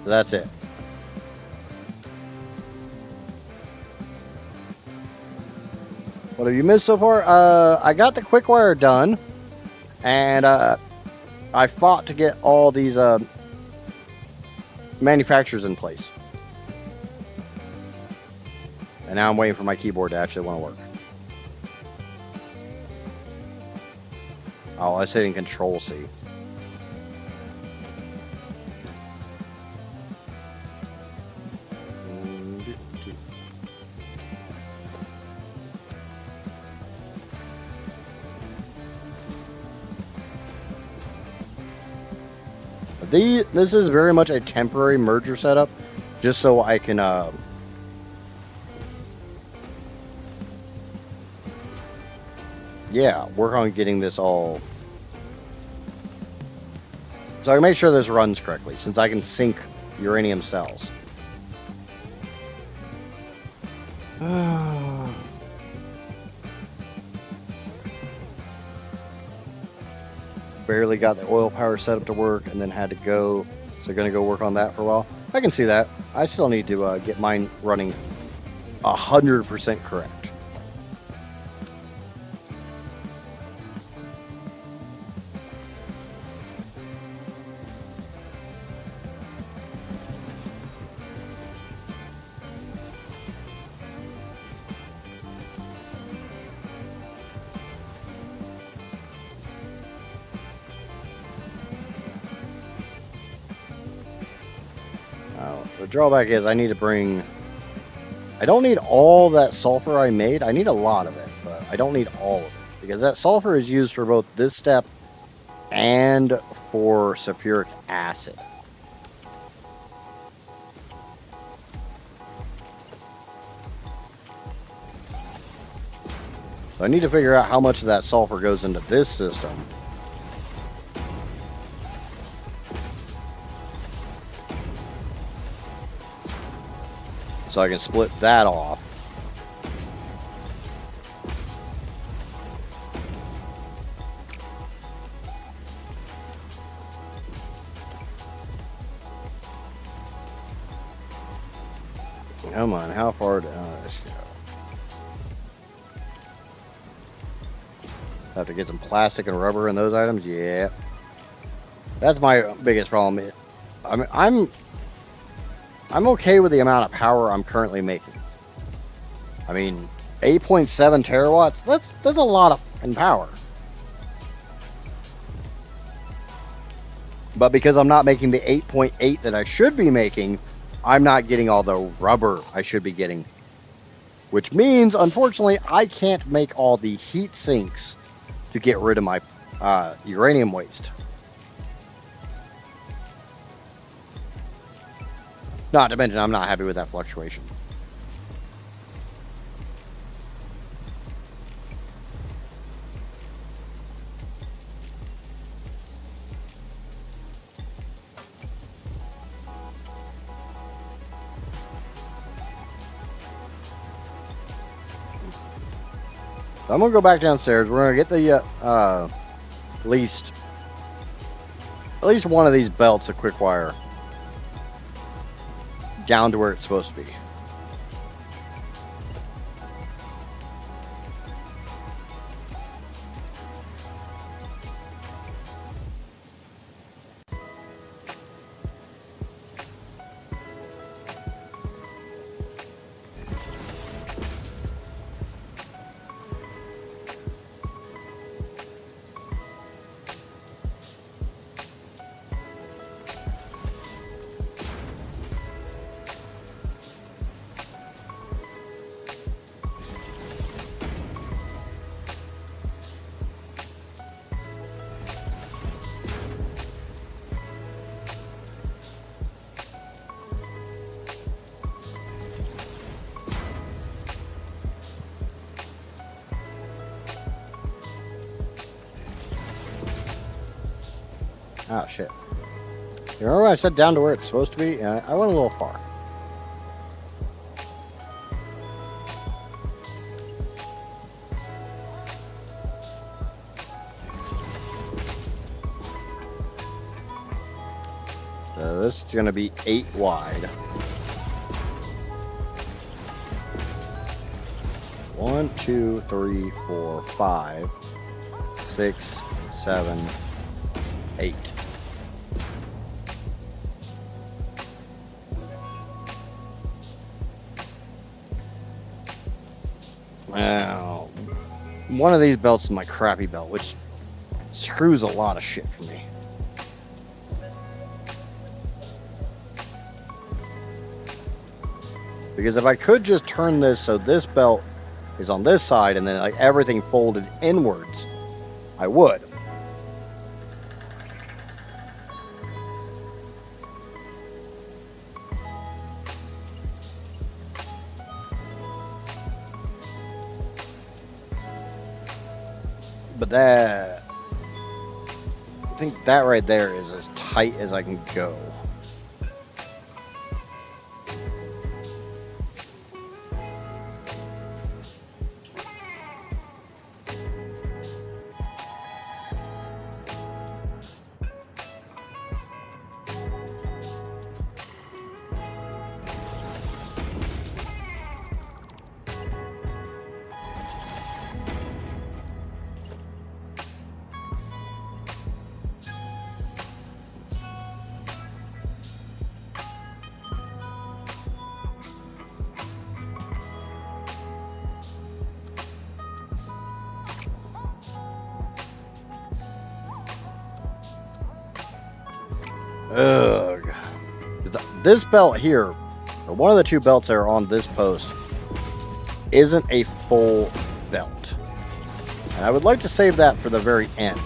So that's it. What have you missed so far? I got the quick wire done, and I fought to get all these manufacturers in place. And now I'm waiting for my keyboard to actually want to work. Oh, I was hitting Control C. This is very much a temporary merger setup, just so I can yeah, work on getting this all, so I can make sure this runs correctly, since I can sync uranium cells. Barely got the oil power set up to work, and then had to go, so gonna go work on that for a while. I can see that. I still need to get mine running 100% correct. The drawback is I need to bring... I don't need all that sulfur I made. I need a lot of it, but I don't need all of it. Because that sulfur is used for both this step and for sulfuric acid. So I need to figure out how much of that sulfur goes into this system. So I can split that off. Come on, how far down this go? Have to get some plastic and rubber in those items? Yeah. That's my biggest problem. I'm okay with the amount of power I'm currently making. I mean, 8.7 terawatts, that's a lot in power. But because I'm not making the 8.8 that I should be making, I'm not getting all the rubber I should be getting. Which means, unfortunately, I can't make all the heat sinks to get rid of my uranium waste. Not to mention, I'm not happy with that fluctuation. So I'm gonna go back downstairs. We're gonna get the at least one of these belts of quick wire down to where it's supposed to be. Oh, shit. You remember when I said down to where it's supposed to be? I went a little far. So this is going to be 8 wide. 1, 2, 3, 4, 5, 6, 7, 8. Now, one of these belts is my crappy belt, which screws a lot of shit for me. Because if I could just turn this so this belt is on this side and then like everything folded inwards, I would. But that, I think that right there is as tight as I can go. Ugh. this belt here, or one of the two belts that are on this post, isn't a full belt. And I would like to save that for the very end.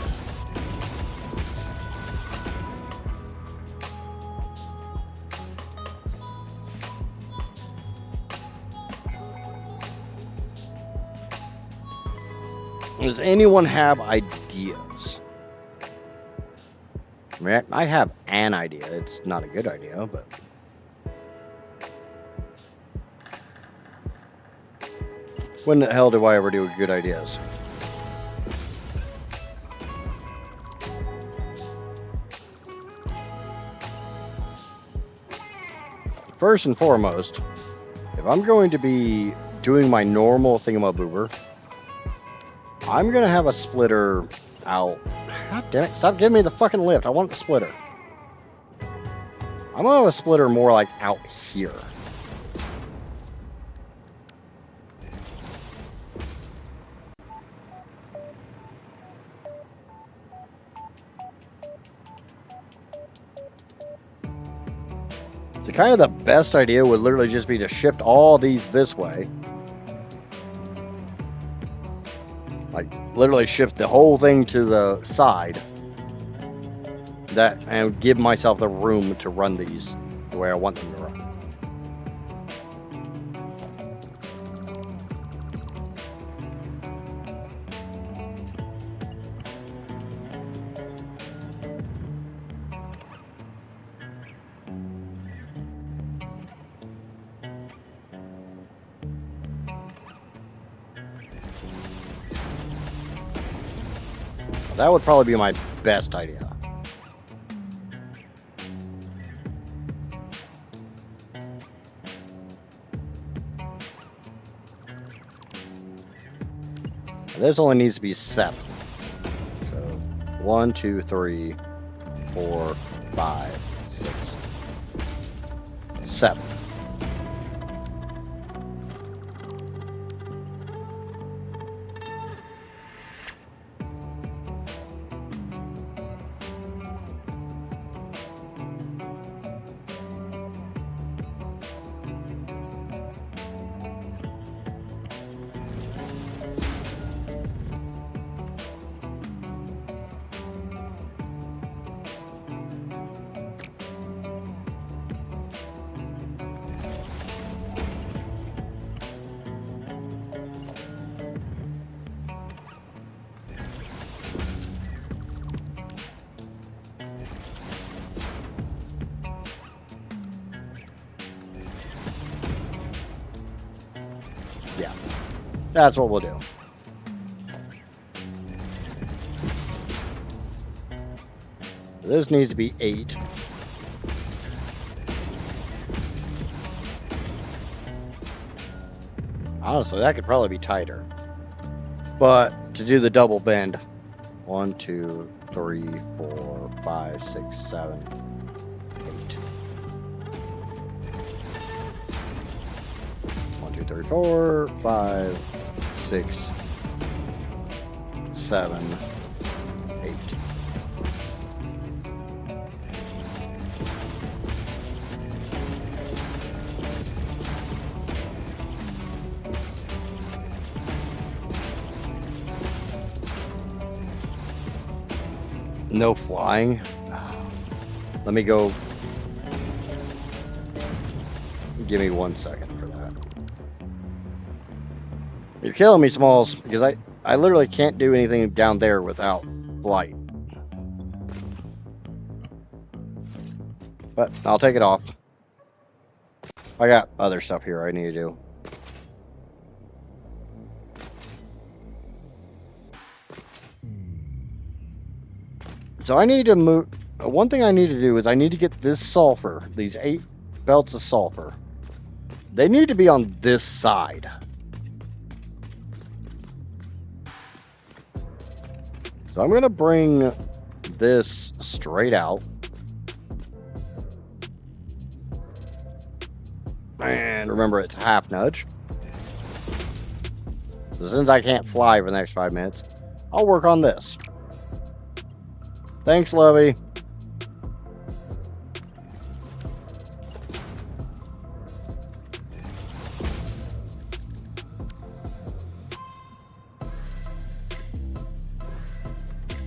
Does anyone have ideas? I mean, I have an idea. It's not a good idea, but... when the hell do I ever do good ideas? First and foremost, if I'm going to be doing my normal thingamaboober, I'm going to have a splitter out. God damn it, stop giving me the fucking lift. I want the splitter. I'm going to have a splitter more like out here. So kind of the best idea would literally just be to shift all these this way. Like, literally shift the whole thing to the side. And give myself the room to run these the way I want them to run. That would probably be my best idea. This only needs to be 7. So 1, 2, 3, 4, 5, 6, 7. Yeah, that's what we'll do. This needs to be 8. Honestly, that could probably be tighter. But to do the double bend, 1, 2, 3, 4, 5, 6, 7, 8. 1, 2, 3, 4, 5, 6, 7, 8. No flying. Let me go. Give me 1 second for that. You're killing me, Smalls, because I literally can't do anything down there without flight. But I'll take it off. I got other stuff here I need to do. So I need to move. One thing I need to do is I need to get this sulfur, these 8 belts of sulfur. They need to be on this side. So I'm going to bring this straight out. And remember, it's a half nudge. So since I can't fly for the next 5 minutes, I'll work on this. Thanks, Lovey.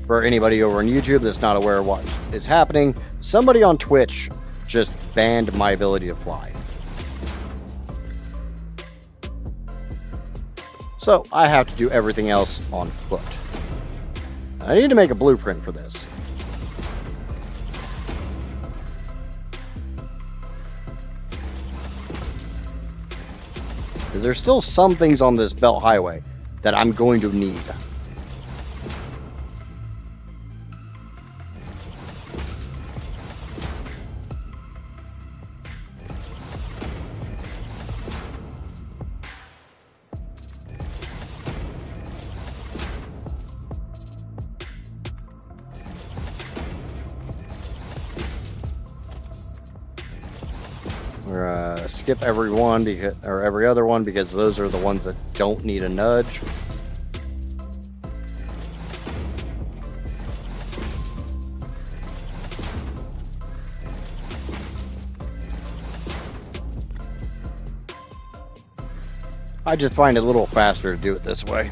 For anybody over on YouTube that's not aware of what is happening, somebody on Twitch just banned my ability to fly. So I have to do everything else on foot. I need to make a blueprint for this. Because there's still some things on this belt highway that I'm going to need. We're skip every one or every other one because those are the ones that don't need a nudge. I just find it a little faster to do it this way.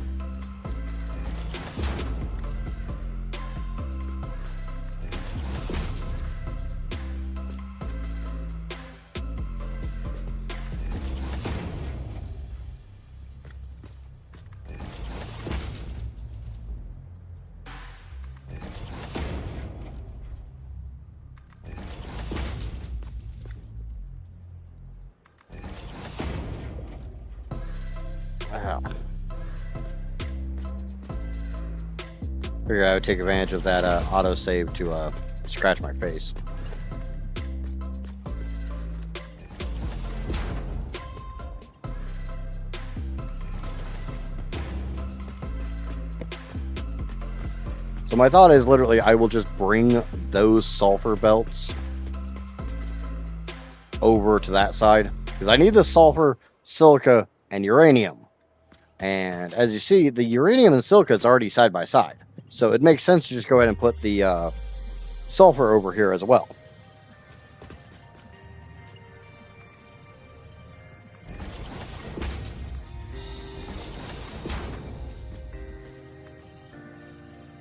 Figured I would take advantage of that autosave to scratch my face. So my thought is literally I will just bring those sulfur belts over to that side because I need the sulfur, silica, and uranium. And as you see, the uranium and silica is already side by side. So it makes sense to just go ahead and put the sulfur over here as well.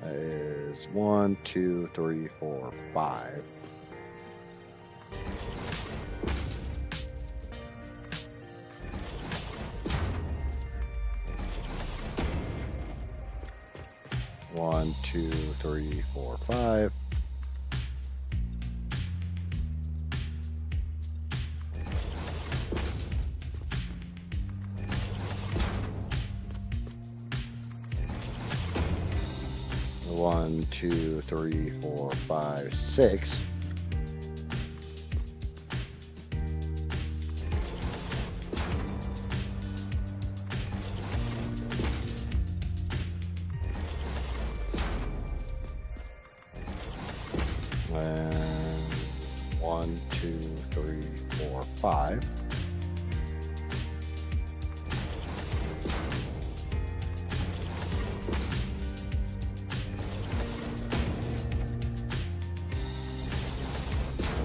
That is 1, 2, 3, 4, 5. One, 2, 3, 4, 5. One, 2, 3, 4, 5, 6. And 1, 2, 3, 4, 5.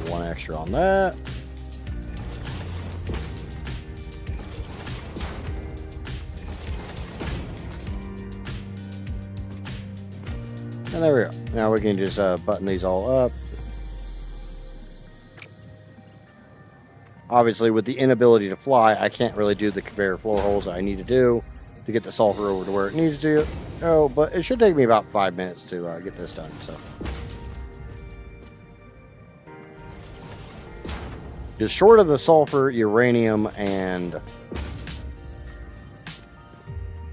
One extra on that. And there we go. Now we can just button these all up. Obviously, with the inability to fly, I can't really do the conveyor floor holes that I need to do to get the sulfur over to where it needs to go. But it should take me about 5 minutes to get this done. So, just short of the sulfur, uranium, and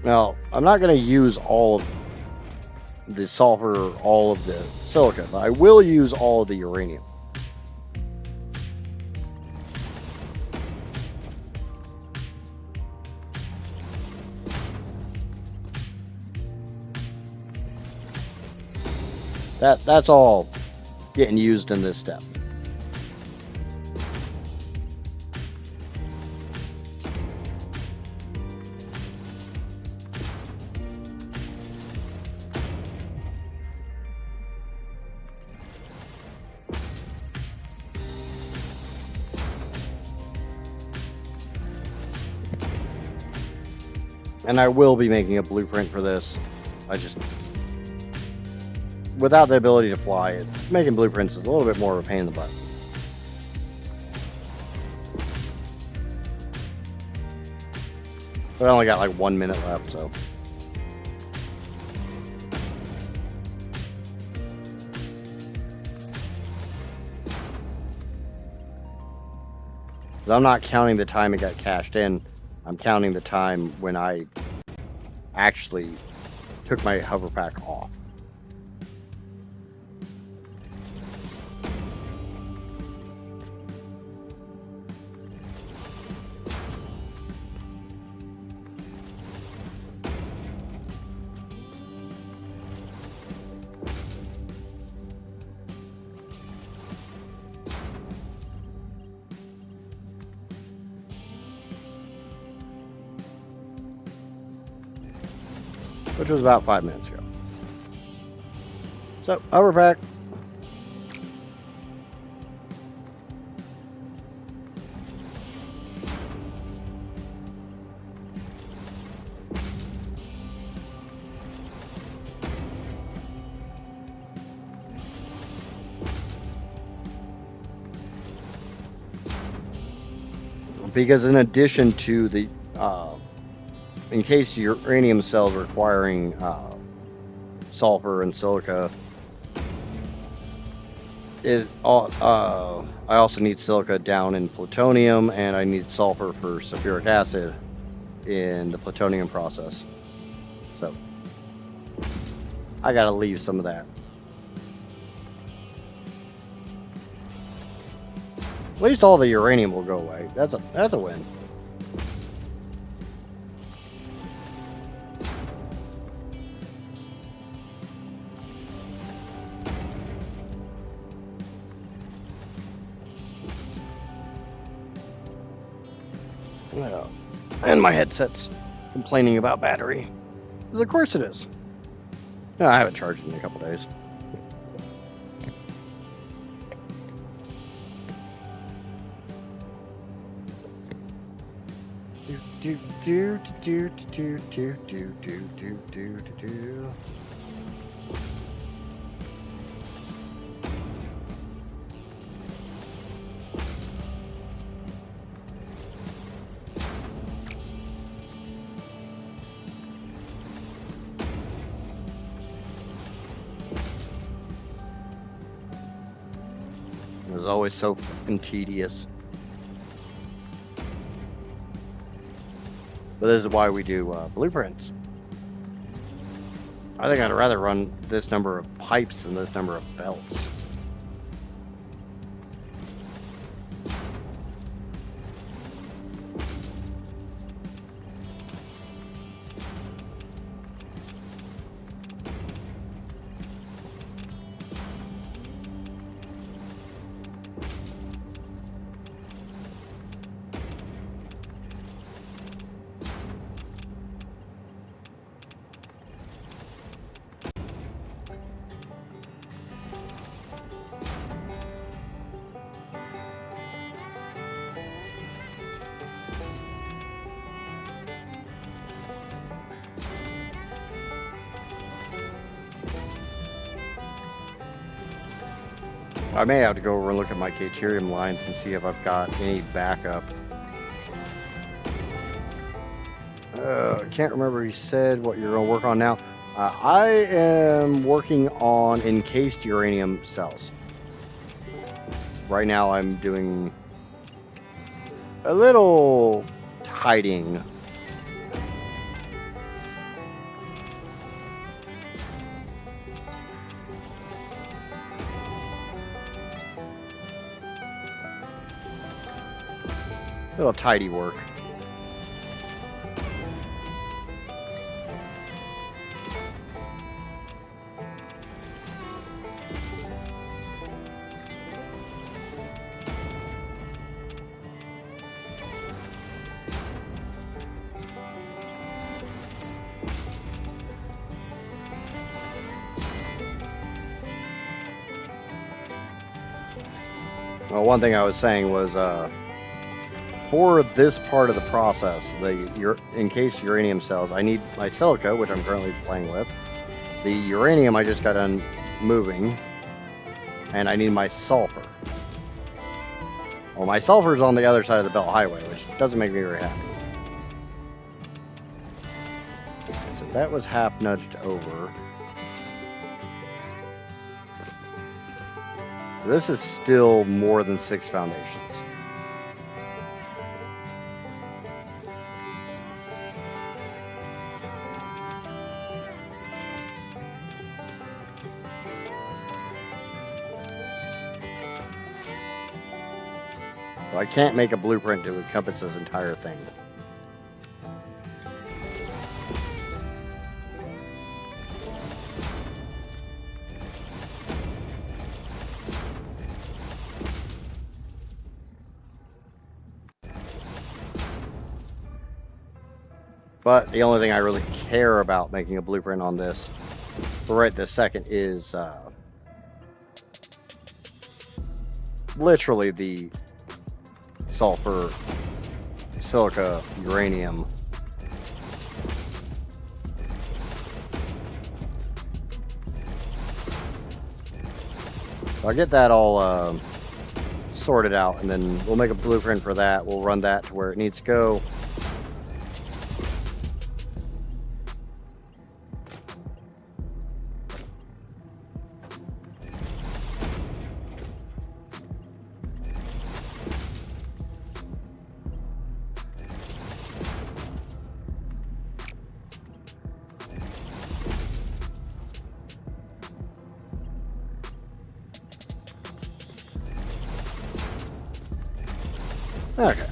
now I'm not going to use all of the sulfur or all of the silica, but I will use all of the uranium. That's all getting used in this step. And I will be making a blueprint for this. I just without the ability to fly, making blueprints is a little bit more of a pain in the butt. But I only got like 1 minute left, so. I'm not counting the time it got cashed in. I'm counting the time when I actually took my hover pack off. Which was about 5 minutes ago. So, hover pack. Because in addition to the in case uranium cells requiring sulfur and silica, I also need silica down in plutonium, and I need sulfur for sulfuric acid in the plutonium process. So I gotta leave some of that. At least all the uranium will go away. That's a win. And my headset's complaining about battery. Because of course it is. No, I haven't charged it in a couple days. It was always so fucking tedious. But this is why we do blueprints. I think I'd rather run this number of pipes than this number of belts. I may have to go over and look at my Caterium lines and see if I've got any backup. I can't remember he said what you're going to work on now. I am working on encased uranium cells. Right now I'm doing a little tidying. Little tidy work. Well, one thing I was saying was for this part of the process, the encased uranium cells, I need my silica, which I'm currently playing with. The uranium I just got done moving, and I need my sulfur. Well, my sulfur's on the other side of the belt highway, which doesn't make me very happy. So that was half nudged over. This is still more than 6 foundations. I can't make a blueprint to encompass this entire thing. But the only thing I really care about making a blueprint on this for right this second is literally the sulfur, silica, uranium. I'll get that all sorted out, and then we'll make a blueprint for that. We'll run that to where it needs to go. Okay.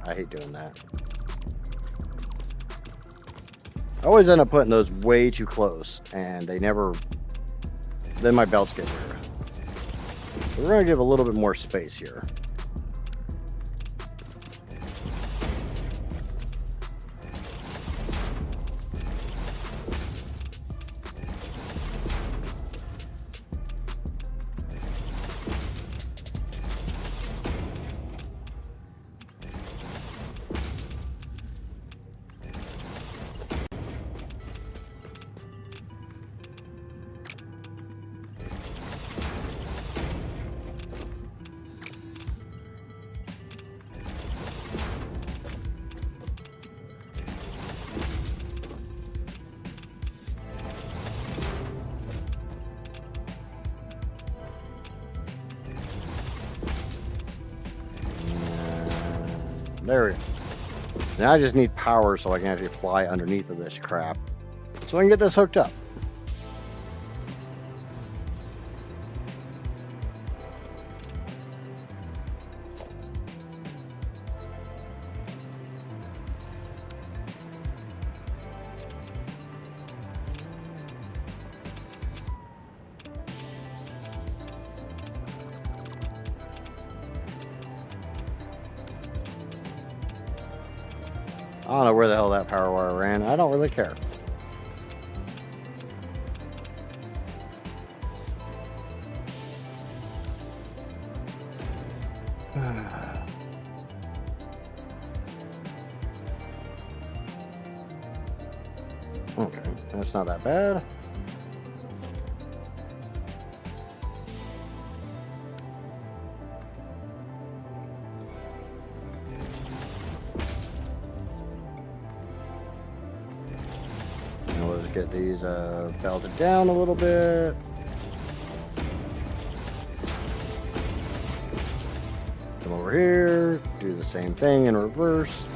I hate doing that. I always end up putting those way too close, and they never... Then my belts get weird. We're going to give a little bit more space here. There we go. Now I just need power so I can actually fly underneath of this crap. So I can get this hooked up. I don't know where the hell that power wire ran. I don't really care. Okay, that's not that bad. Get these belted down a little bit. Come over here, do the same thing in reverse.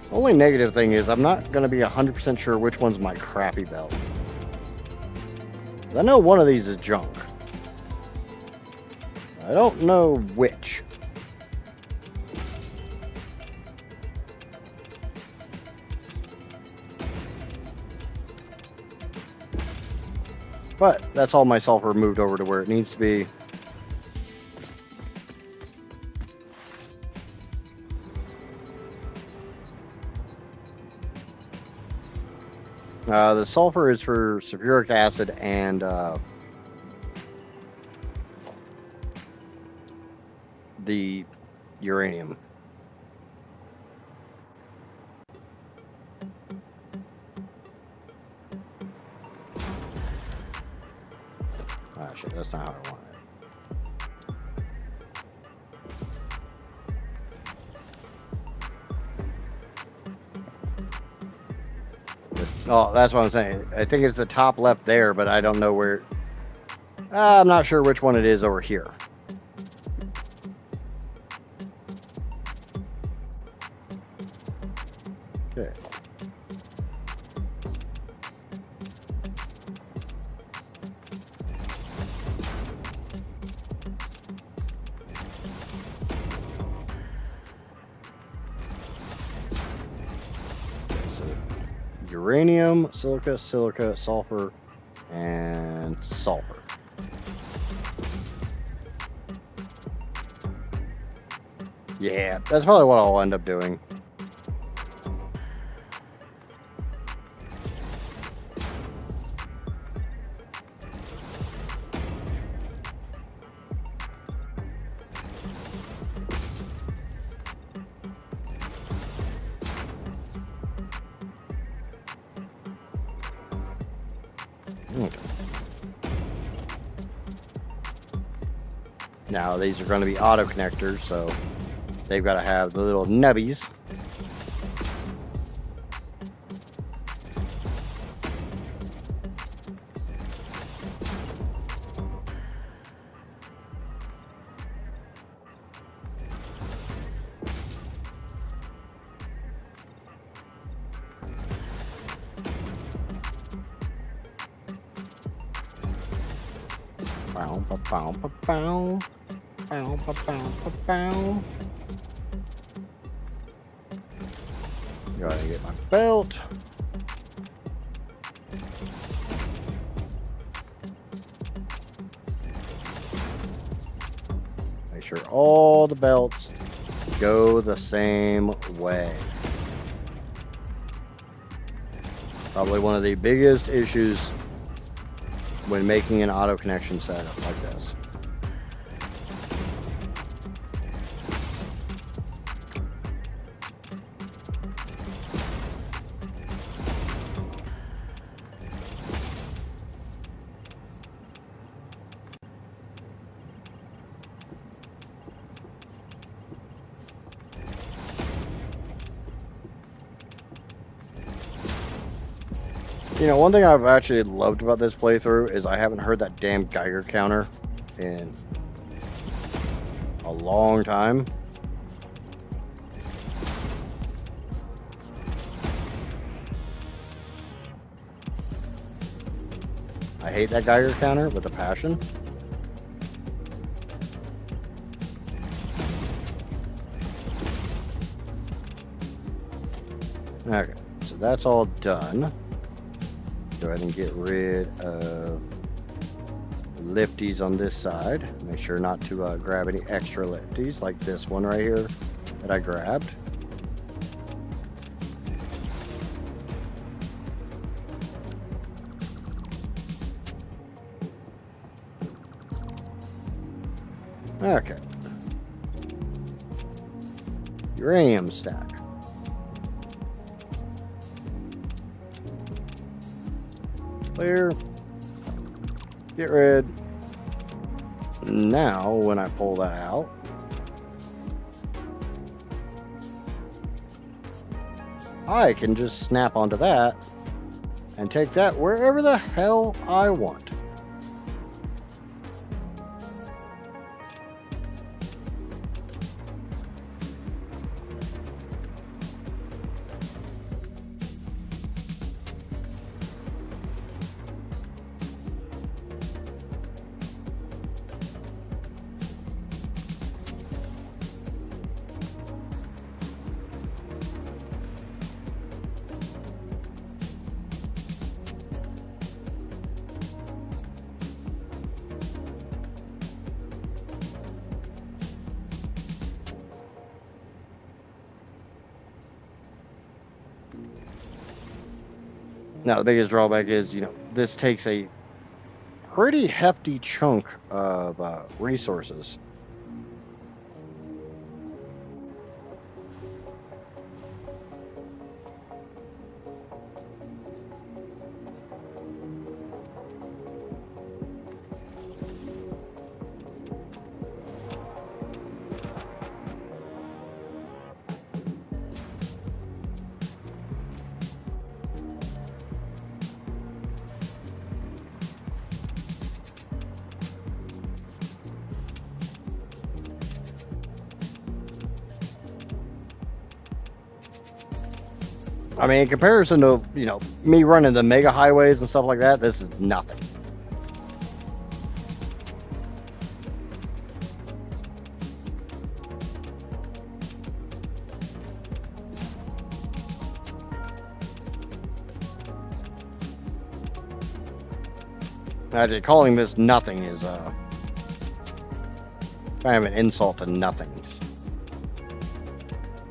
Only negative thing is I'm not going to be 100% sure which one's my crappy belt. I know one of these is junk. I don't know which. But that's all my sulfur moved over to where it needs to be. The sulfur is for sulfuric acid and the uranium. Ah, shit, that's not how I want it. Oh, that's what I'm saying. I think it's the top left there, but I don't know where. I'm not sure which one it is over here. Okay. So, uranium, silica, sulfur, and sulfur. Yeah, that's probably what I'll end up doing. Okay. Now these are going to be auto connectors, so they've got to have the little nubbies. Bow, bow, bow, bow, bow. Bow, bow, bow, bow, bow. Gotta get my belt. Make sure all the belts go the same way. Probably one of the biggest issues when making an auto connection setup like this. You know, one thing I've actually loved about this playthrough is I haven't heard that damn Geiger counter in a long time. I hate that Geiger counter with a passion. Okay, so that's all done. Go ahead and get rid of lifties on this side. Make sure not to grab any extra lifties like this one right here that I grabbed. Okay. Uranium stack. Clear. Get rid. Now, when I pull that out, I can just snap onto that and take that wherever the hell I want. Now, the biggest drawback is, this takes a pretty hefty chunk of resources. I mean, in comparison to, me running the mega highways and stuff like that, this is nothing. Actually, calling this nothing is kind of an insult to nothings.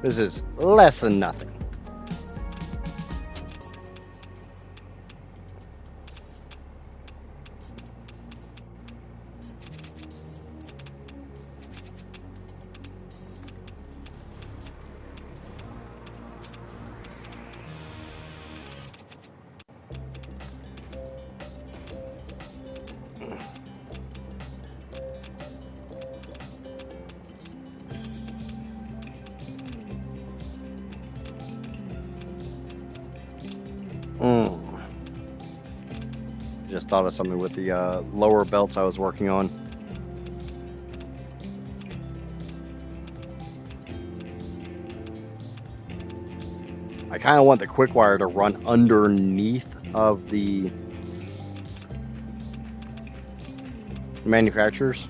This is less than nothing. Just thought of something with the lower belts I was working on. I kind of want the quick wire to run underneath of the manufacturers.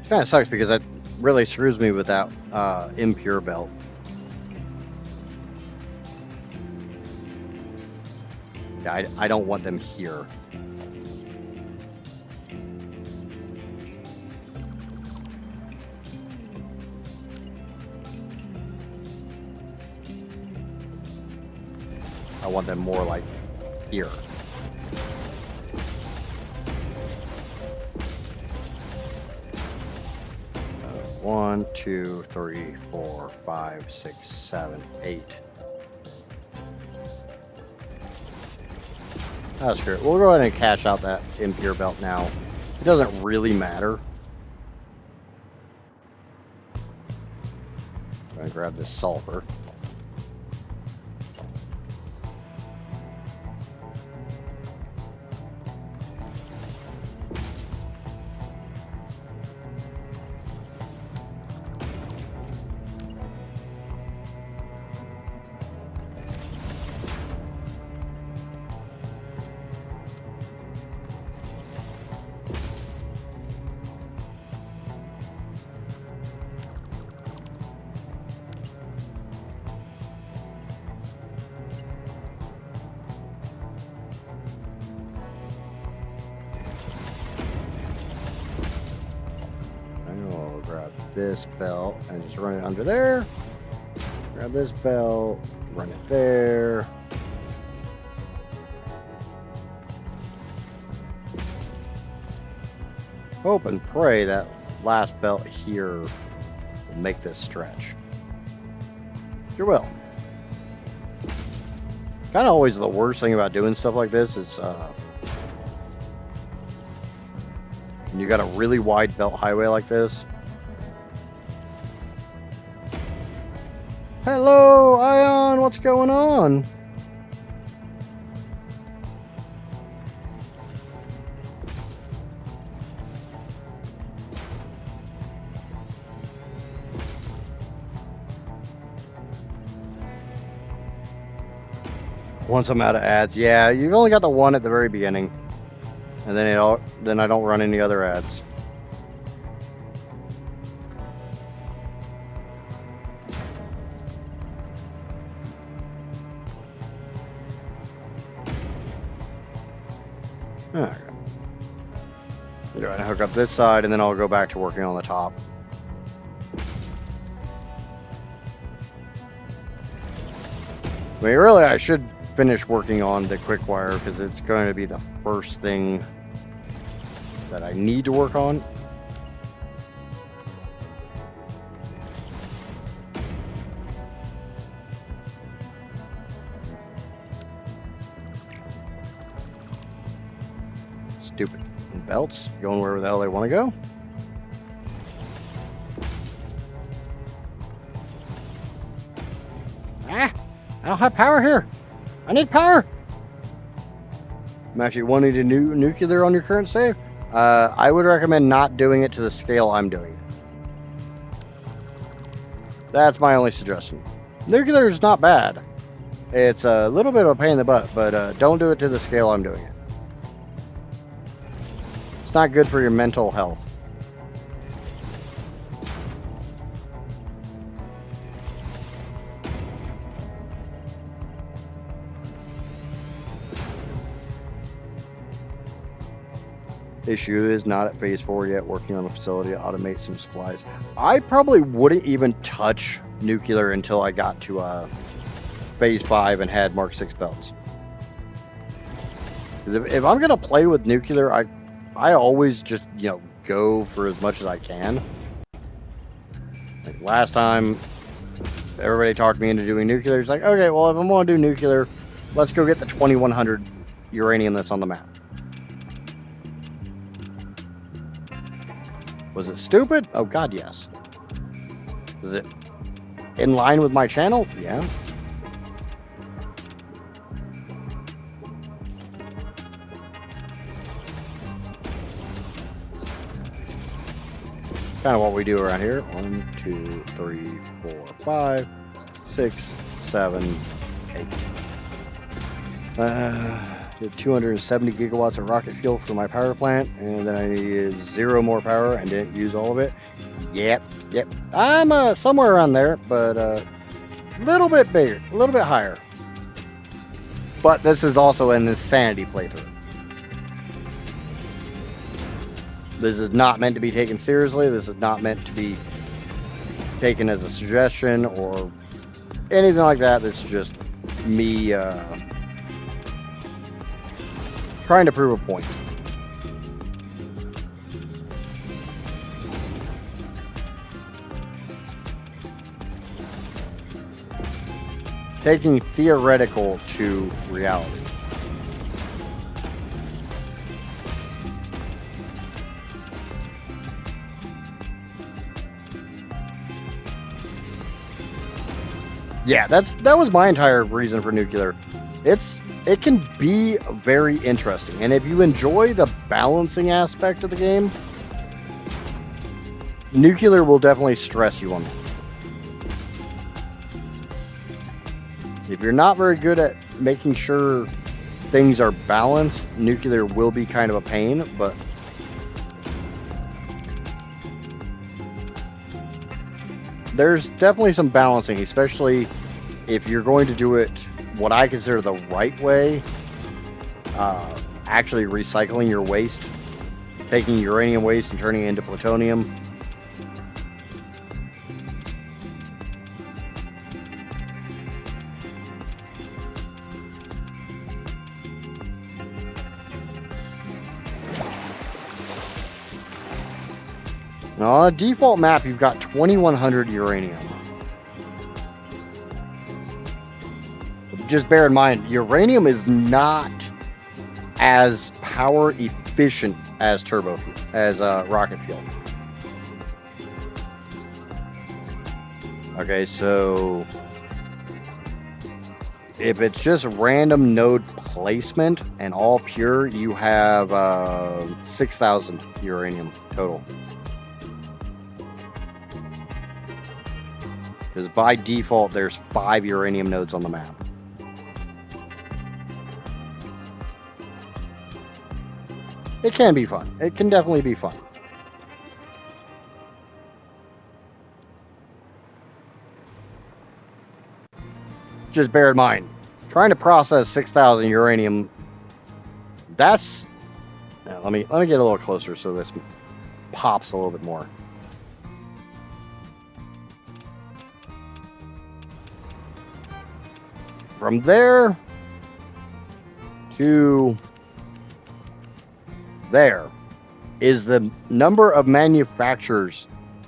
Kind of sucks because that really screws me with that impure belt. Yeah, I don't want them here. I want them more like here. 1, 2, 3, 4, 5, 6, 7, 8. That's screw it. We'll go ahead and cash out that impure belt now. It doesn't really matter. I'm gonna grab this sulfur. this belt and just run it under there. Grab this belt, run it there. Hope and pray that last belt here will make this stretch. You will. Kind of always the worst thing about doing stuff like this is you got a really wide belt highway like this. Hello, Ion, what's going on? Once I'm out of ads, yeah, you've only got the one at the very beginning, and then I don't run any other ads. All right. Go ahead and hook up this side, and then I'll go back to working on the top. I mean, really, I should finish working on the quick wire because it's going to be the first thing that I need to work on. Stupid belts going wherever the hell they want to go. Ah, I don't have power here. I need power. I'm actually wanting to do nuclear on your current save. I would recommend not doing it to the scale I'm doing it. That's my only suggestion. Nuclear is not bad. It's a little bit of a pain in the butt, but don't do it to the scale I'm doing it. It's not good for your mental health. Issue is not at phase 4 yet, working on a facility to automate some supplies. I probably wouldn't even touch nuclear until I got to phase 5 and had Mark 6 belts. If I'm gonna play with nuclear, I always just, you know, go for as much as I can. Like last time, everybody talked me into doing nuclear. It's like, okay, well, if I'm gonna do nuclear, let's go get the 2100 uranium that's on the map. Was it stupid? Oh god, yes. Was it in line with my channel? Yeah. Kind of what we do around here. 1, 2, 3, 4, 5, 6, 7, 8. Did 270 gigawatts of rocket fuel for my power plant, and then I needed 0 more power and didn't use all of it. Yep. I'm somewhere around there, but a little bit bigger, a little bit higher. But this is also an insanity playthrough. This is not meant to be taken seriously. This is not meant to be taken as a suggestion or anything like that. This is just me trying to prove a point. Taking theoretical to reality. Yeah, that was my entire reason for nuclear. It can be very interesting, and if you enjoy the balancing aspect of the game, nuclear will definitely stress you on that. If you're not very good at making sure things are balanced, nuclear will be kind of a pain, but there's definitely some balancing, especially if you're going to do it what I consider the right way, actually recycling your waste, taking uranium waste and turning it into plutonium. Now, on a default map, you've got 2100 uranium. Just bear in mind, uranium is not as power efficient as rocket fuel. Okay, so if it's just random node placement and all pure, you have 6,000 uranium total. Because by default, there's 5 uranium nodes on the map. It can be fun. It can definitely be fun. Just bear in mind, trying to process 6,000 uranium, that's... Let me get a little closer so this pops a little bit more. From there to there is the number of manufacturers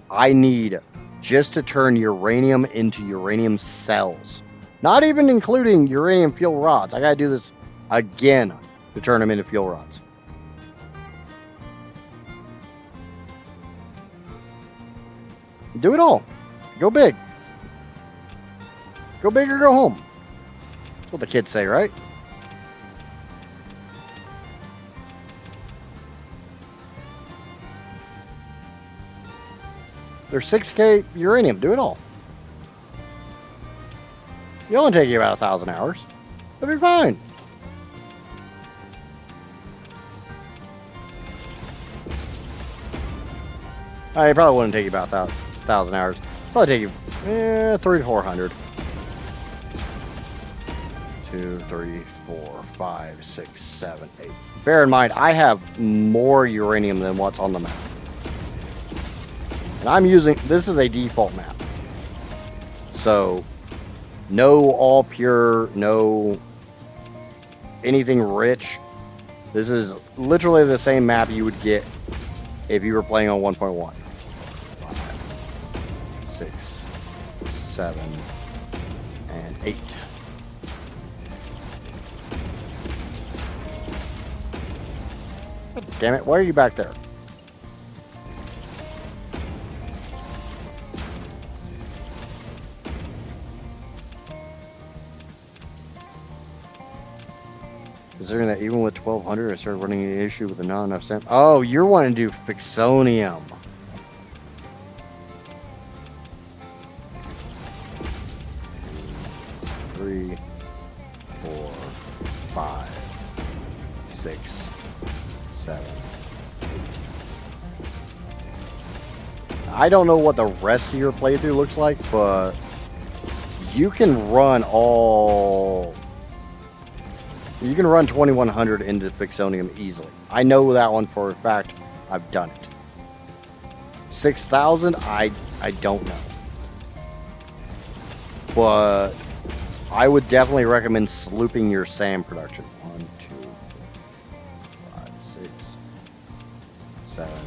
I need just to turn uranium into uranium cells. Not even including uranium fuel rods. I gotta do this again to turn them into fuel rods. Do it all. Go big. Go big or go home. That's what the kids say, right? There's 6K uranium. Do it all. It only take you about 1,000 hours. It'll be fine. It probably wouldn't take you about 1,000 hours. Probably take you 300 to 400. 2, 3, 4, 5, 6, 7, 8. Bear in mind, I have more uranium than what's on the map. And I'm using, this is a default map. So, no all pure, no anything rich. This is literally the same map you would get if you were playing on 1.1. 5, 6, 7, and 8. God damn it, why are you back there? Considering that even with 1,200, I started running an issue with the not enough sand. Oh, you're wanting to do Fixonium. Three, 4, 5, 6, 7, 8. I don't know what the rest of your playthrough looks like, but you can run all... You can run 2,100 into Fixonium easily. I know that one for a fact. I've done it. 6,000, I don't know. But I would definitely recommend slooping your sand production. 1, 2, 5, 6, 7, 8.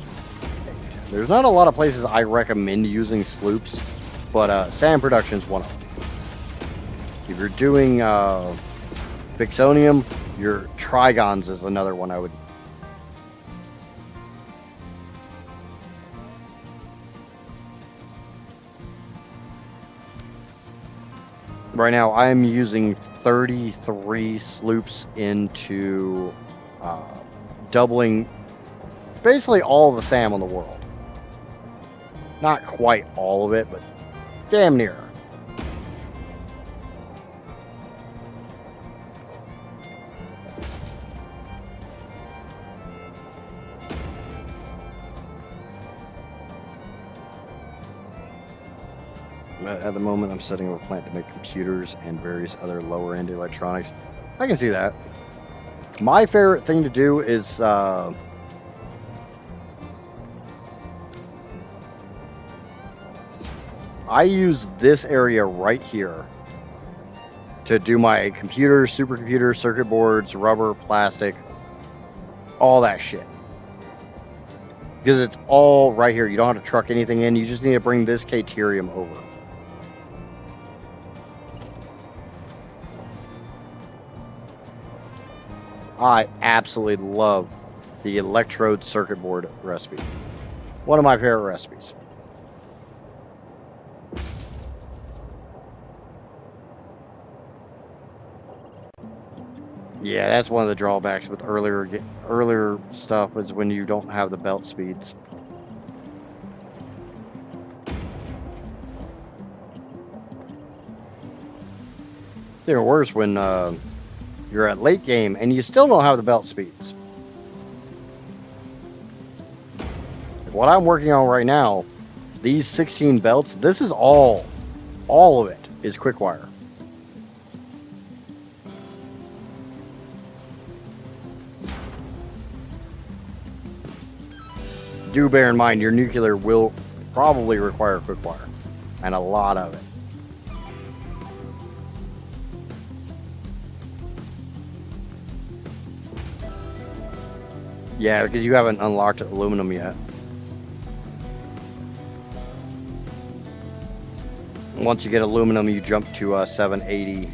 There's not a lot of places I recommend using sloops, but sand production is one of them. If you're doing Fixonium, your Trigons is another one I would. Right now, I'm using 33 sloops into doubling basically all the SAM on the world. Not quite all of it, but damn near. At the moment, I'm setting up a plant to make computers and various other lower-end electronics. I can see that. My favorite thing to do is I use this area right here to do my computers, supercomputers, circuit boards, rubber, plastic, all that shit. Because it's all right here. You don't have to truck anything in. You just need to bring this Caterium over. I absolutely love the electrode circuit board recipe. One of my favorite recipes. Yeah, that's one of the drawbacks with earlier stuff is when you don't have the belt speeds. They're worse when you're at late game and you still don't have the belt speeds. What I'm working on right now, these 16 belts, this is all of it is quick wire. Do bear in mind your nuclear will probably require quick wire, and a lot of it. Yeah, because you haven't unlocked aluminum yet. Once you get aluminum, you jump to 780.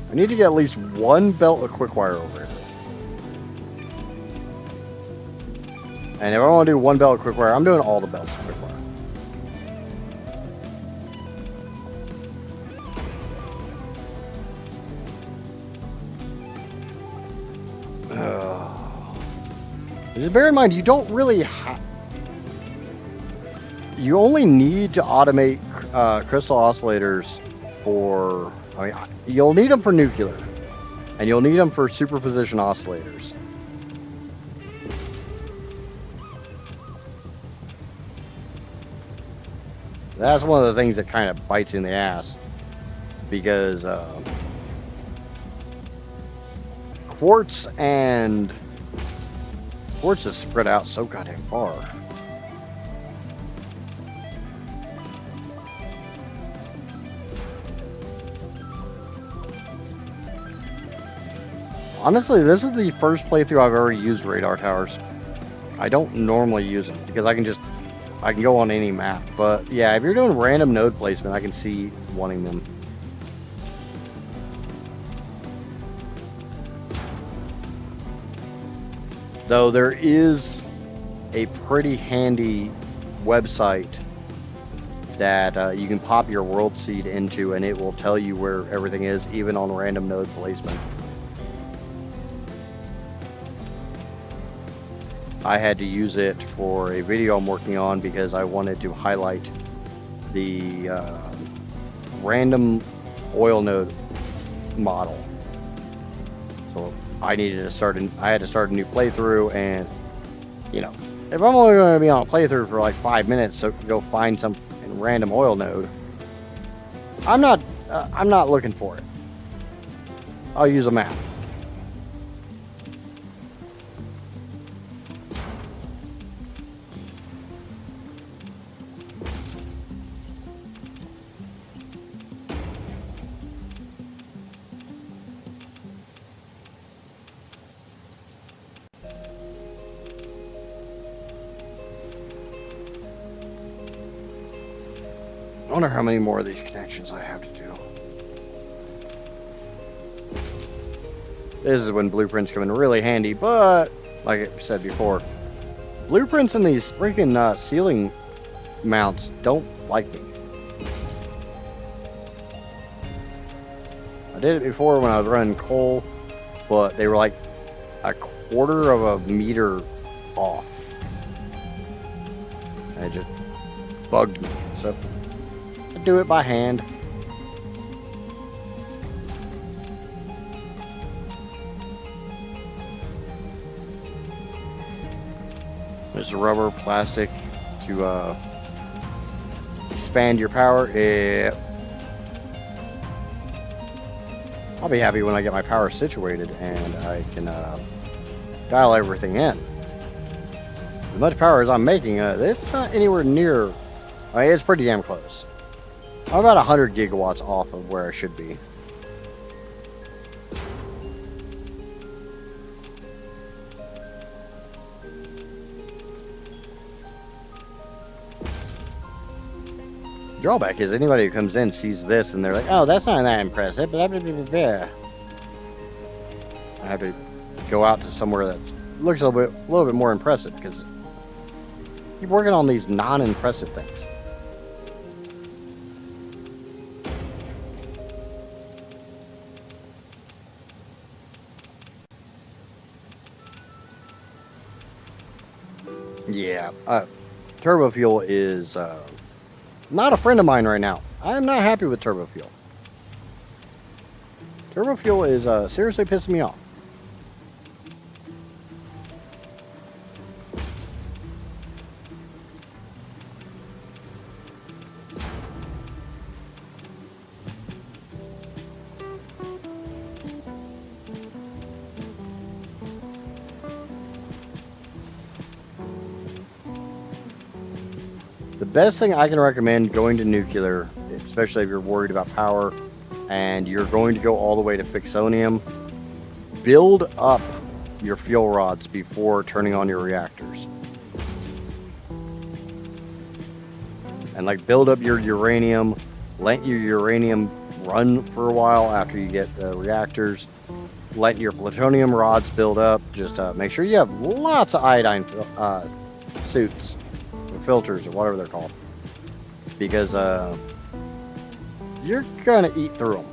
I need to get at least one belt of quick wire over here. And if I want to do one belt of quick wire, I'm doing all the belts of quick wire. Just bear in mind, you don't really have... You only need to automate crystal oscillators for... I mean, you'll need them for nuclear. And you'll need them for superposition oscillators. That's one of the things that kind of bites you in the ass. Because quartz is spread out so goddamn far. Honestly, this is the first playthrough I've ever used radar towers. I don't normally use them because I can go on any map. But yeah, if you're doing random node placement, I can see wanting them. Though there is a pretty handy website that you can pop your world seed into and it will tell you where everything is, even on random node placement. I had to use it for a video I'm working on because I wanted to highlight the random oil node model. So I had to start a new playthrough, and you know, if I'm only going to be on a playthrough for like 5 minutes, so go find some random oil node, I'm not looking for it. I'll use a map. I wonder how many more of these connections I have to do. This is when blueprints come in really handy, but like I said before, blueprints in these freaking ceiling mounts don't like me. I did it before when I was running coal, but they were like a quarter of a meter off. And it just bugged me. So do it by hand. There's a rubber plastic to expand your power. Yeah. I'll be happy when I get my power situated and I can dial everything in. As much power as I'm making, it's not anywhere near. I mean, it's pretty damn close. I'm about 100 gigawatts off of where I should be. Drawback is anybody who comes in sees this and they're like, oh, that's not that impressive. Blah, blah, blah, blah, blah. I have to go out to somewhere that looks a little bit more impressive because I keep working on these non-impressive things. Yeah, turbo fuel is not a friend of mine right now. I'm not happy with turbo fuel. Turbo fuel is seriously pissing me off. The best thing I can recommend going to nuclear, especially if you're worried about power and you're going to go all the way to fixonium, build up your fuel rods before turning on your reactors. And like build up your uranium, let your uranium run for a while after you get the reactors. Let your plutonium rods build up. Just make sure you have lots of iodine suits. Filters or whatever they're called, because you're gonna eat through them.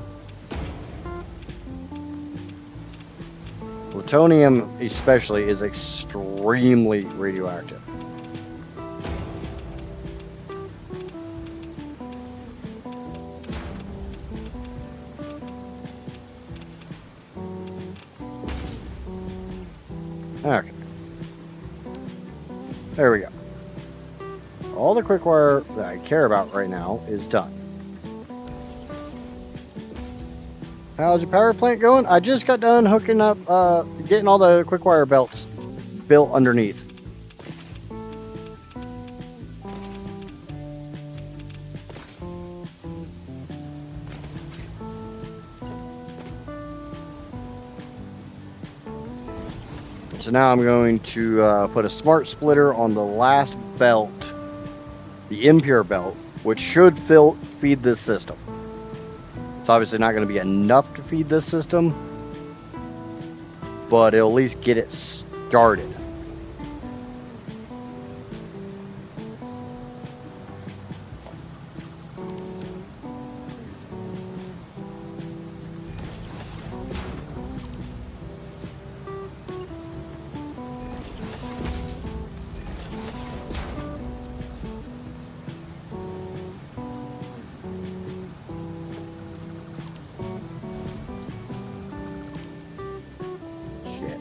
Plutonium especially is extremely radioactive. Okay, there we go. All the quick wire that I care about right now is done. How's your power plant going? I just got done hooking up, getting all the quick wire belts built underneath. So now I'm going to put a smart splitter on the last belt, the impure belt, which should feed this system. It's obviously not going to be enough to feed this system, but it'll at least get it started.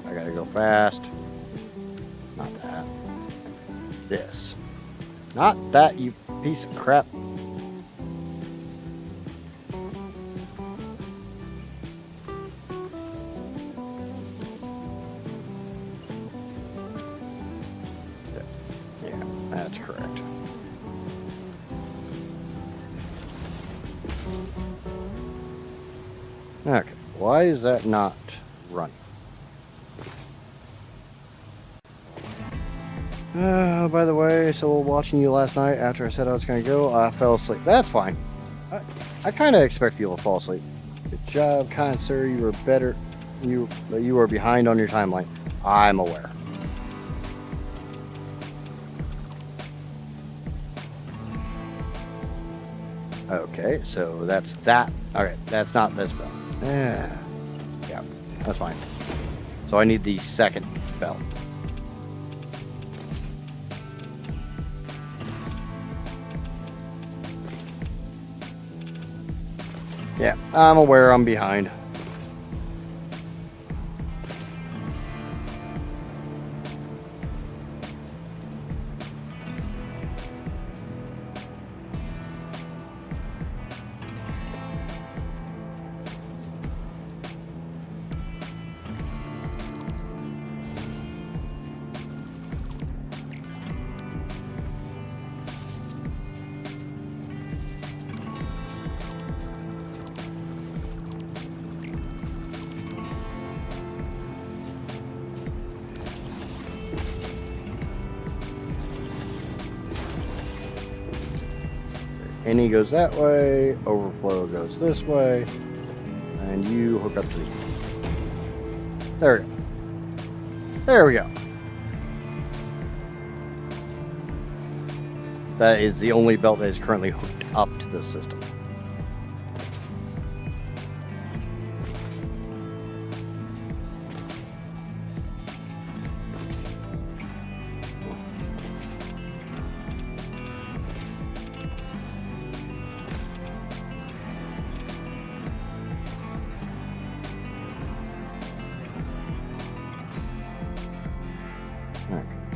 I gotta go fast. Not that. This. Not that, you piece of crap. Yeah, that's correct. Okay, why is that not running? By the way, so watching you last night after I said I was going to go, I fell asleep. That's fine. I kind of expect you to fall asleep. Good job, kind sir. You were better. You were behind on your timeline. I'm aware. Okay, so that's that. Okay, that's not this belt. Yeah, that's fine. So I need the second belt. Yeah, I'm aware I'm behind. Any goes that way, overflow goes this way, and you hook up to these. There we go. There we go. That is the only belt that is currently hooked up to this system.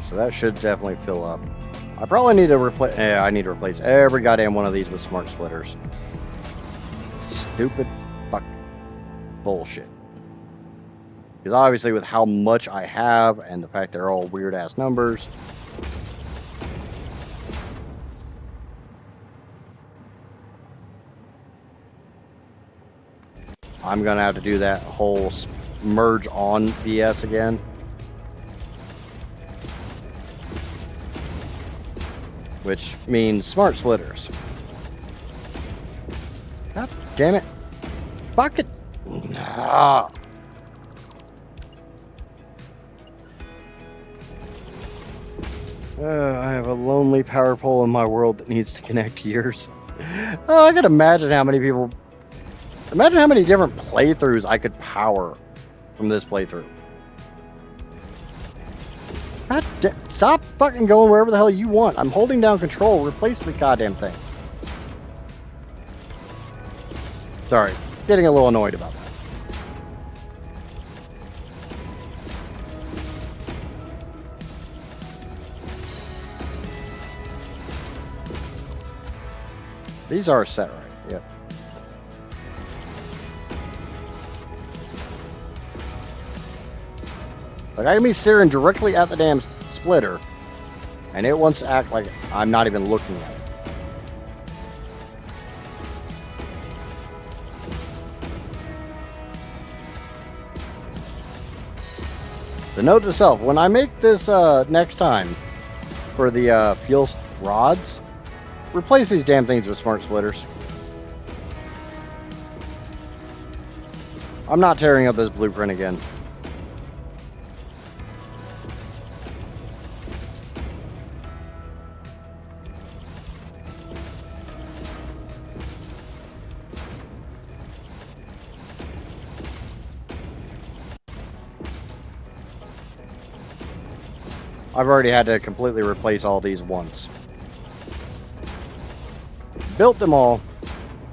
So that should definitely fill up. I probably need to replace. I need to replace every goddamn one of these with smart splitters. Stupid fucking bullshit. Because obviously, with how much I have and the fact they're all weird ass numbers, I'm gonna have to do that whole merge on BS again. Which means smart splitters. God damn it. Fuck it. Ah. I have a lonely power pole in my world that needs to connect to yours. Oh, I can imagine how many people... Imagine how many different playthroughs I could power from this playthrough. God damn, stop fucking going wherever the hell you want. I'm holding down control. Replace the goddamn thing. Sorry, getting a little annoyed about that. These are set right, yep. Like, I can be staring directly at the damn splitter, and it wants to act like I'm not even looking at it. The note to self, when I make this next time for the fuel rods, replace these damn things with smart splitters. I'm not tearing up this blueprint again. I've already had to completely replace all these once. Built them all,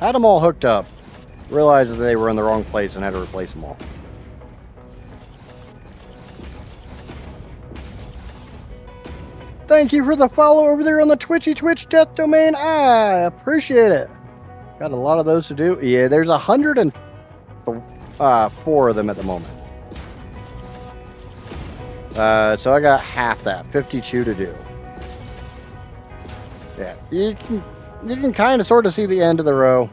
had them all hooked up, realized that they were in the wrong place and had to replace them all. Thank you for the follow over there on the Twitch Death Domain. I appreciate it. Got a lot of those to do. Yeah, there's 104 of them at the moment. So I got half that, 52 to do. Yeah, you can kind of sort of see the end of the row.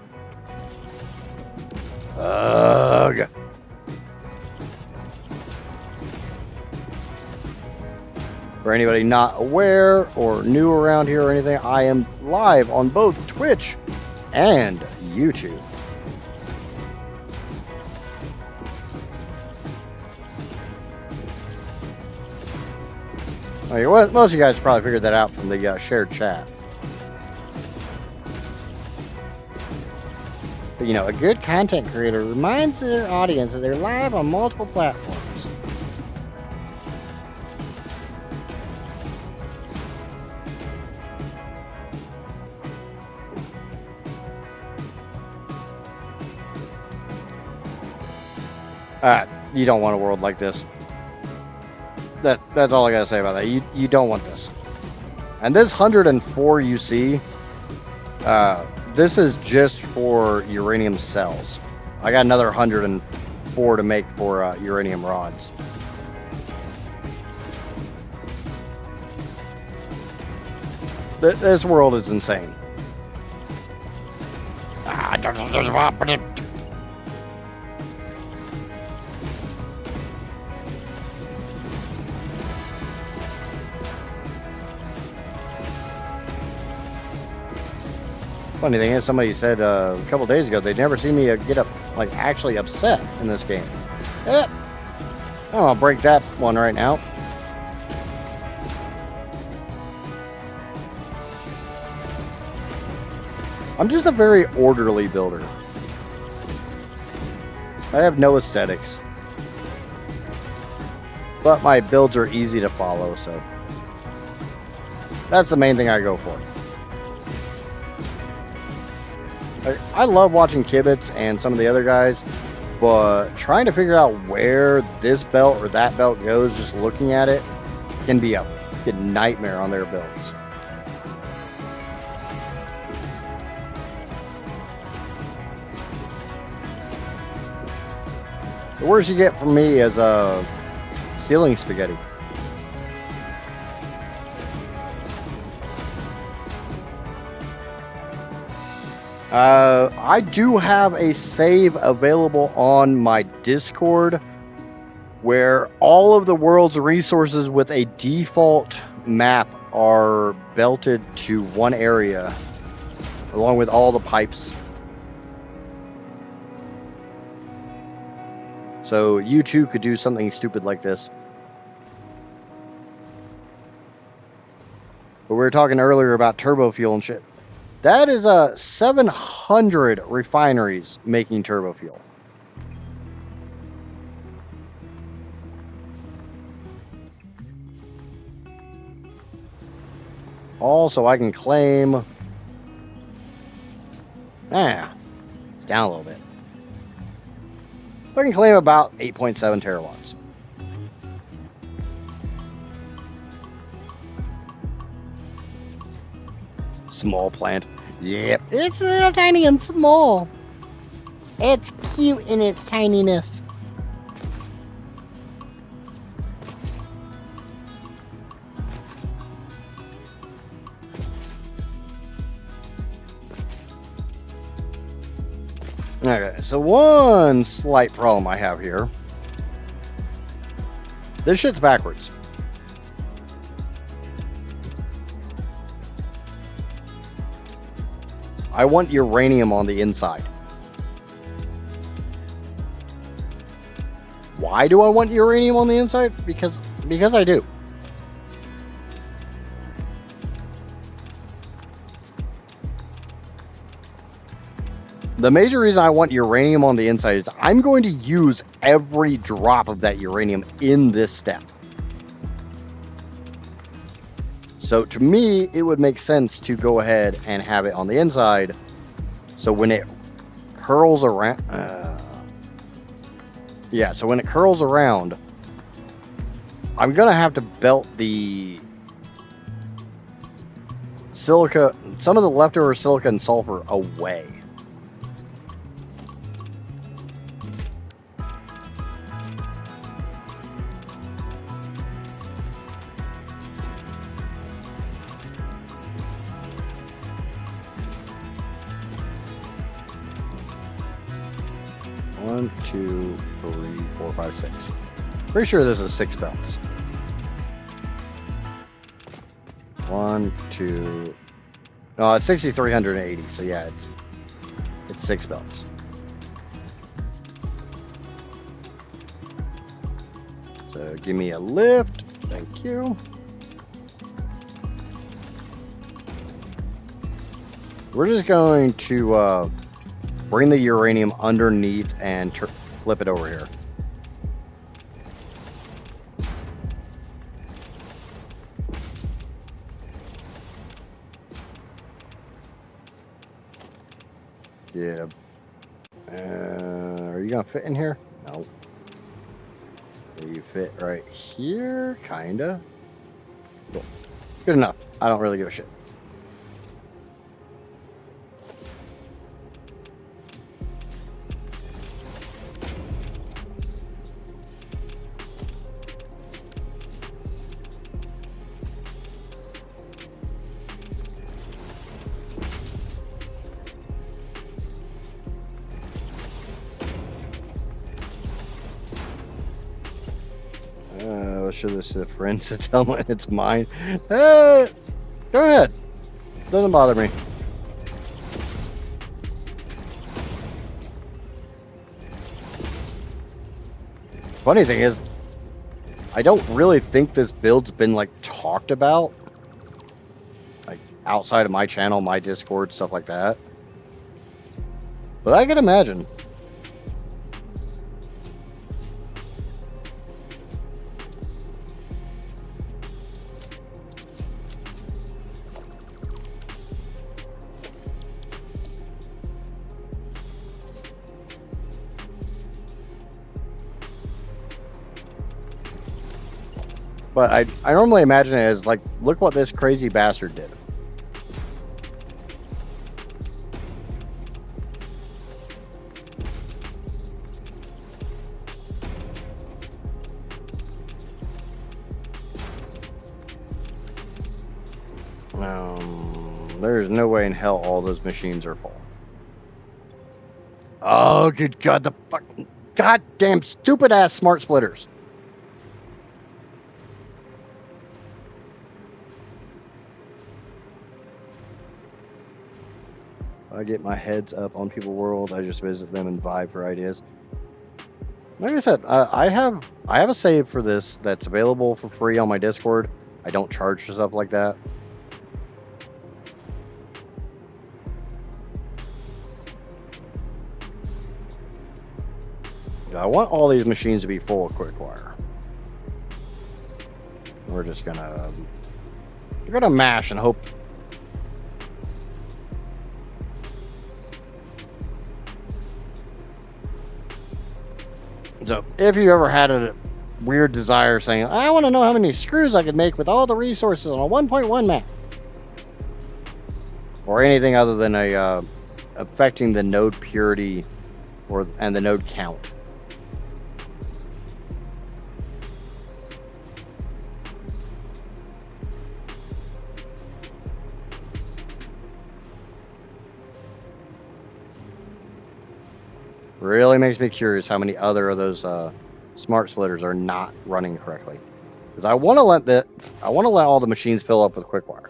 Ugh. For anybody not aware or new around here or anything, I am live on both Twitch and YouTube. Okay, well, most of you guys probably figured that out from the shared chat. But, you know, a good content creator reminds their audience that they're live on multiple platforms. You don't want a world like this. That's all I gotta say about that. You don't want this. And this 104 you see, this is just for uranium cells. I got another 104 to make for uranium rods. This world is insane. Funny thing is, somebody said a couple days ago they'd never seen me get up, like actually upset in this game. I'll break that one right now. I'm just a very orderly builder. I have no aesthetics. But my builds are easy to follow, so that's the main thing I go for. I love watching Kibitz and some of the other guys, but trying to figure out where this belt or that belt goes, just looking at it, can be a nightmare on their builds. The worst you get from me is ceiling spaghetti. I do have a save available on my Discord where all of the world's resources with a default map are belted to one area along with all the pipes. So you too could do something stupid like this. But we were talking earlier about turbo fuel and shit. That is 700 refineries making turbo fuel. Also, I can claim... it's down a little bit. I can claim about 8.7 terawatts. Small plant. Yep. It's little tiny and small. It's cute in its tininess. Okay, so one slight problem I have here. This shit's backwards. I want uranium on the inside. Why do I want uranium on the inside? Because I do. The major reason I want uranium on the inside is I'm going to use every drop of that uranium in this step. So to me, it would make sense to go ahead and have it on the inside. So when it curls around, so when it curls around, I'm gonna have to belt the silica, some of the leftover silica and sulfur away. One, two, three, four, five, six. Pretty sure this is 6 belts. 1, 2. No, it's 6,380. So yeah, it's 6 belts. So give me a lift. Thank you. We're just going to bring the uranium underneath and flip it over here. Yeah. Are you gonna fit in here? No. You fit right here, kinda. Cool. Good enough. I don't really give a shit. Show this to friends to tell them it's mine. Go ahead. Doesn't bother me. Funny thing is, I don't really think this build's been like talked about, like outside of my channel, my Discord, stuff like that. But I can imagine. But I normally imagine it as like, look what this crazy bastard did. There's no way in hell all those machines are full. Oh, good God, the fucking goddamn stupid ass smart splitters. I get my heads up on People World. I just visit them and vibe for ideas. Like I said, I have a save for this that's available for free on my Discord. I don't charge for stuff like that. I want all these machines to be full of quick wire. We're just gonna mash and hope. So if you ever had a weird desire saying, I want to know how many screws I could make with all the resources on a 1.1 map, or anything other than a affecting the node purity and the node count. Really makes me curious how many other of those smart splitters are not running correctly. Because I want to let all the machines fill up with quick wire.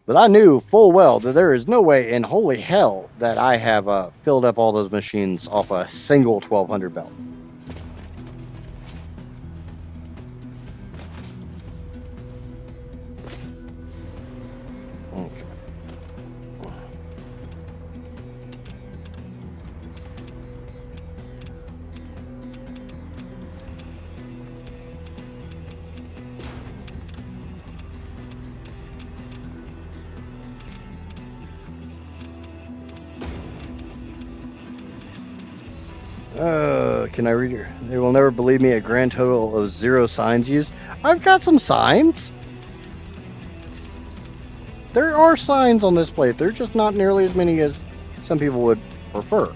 But I knew full well that there is no way in holy hell that I have filled up all those machines off a single 1200 belt. Okay. Can I read here? They will never believe me. A grand total of 0 signs used. I've got some signs. There are signs on this plate. They're just not nearly as many as some people would prefer.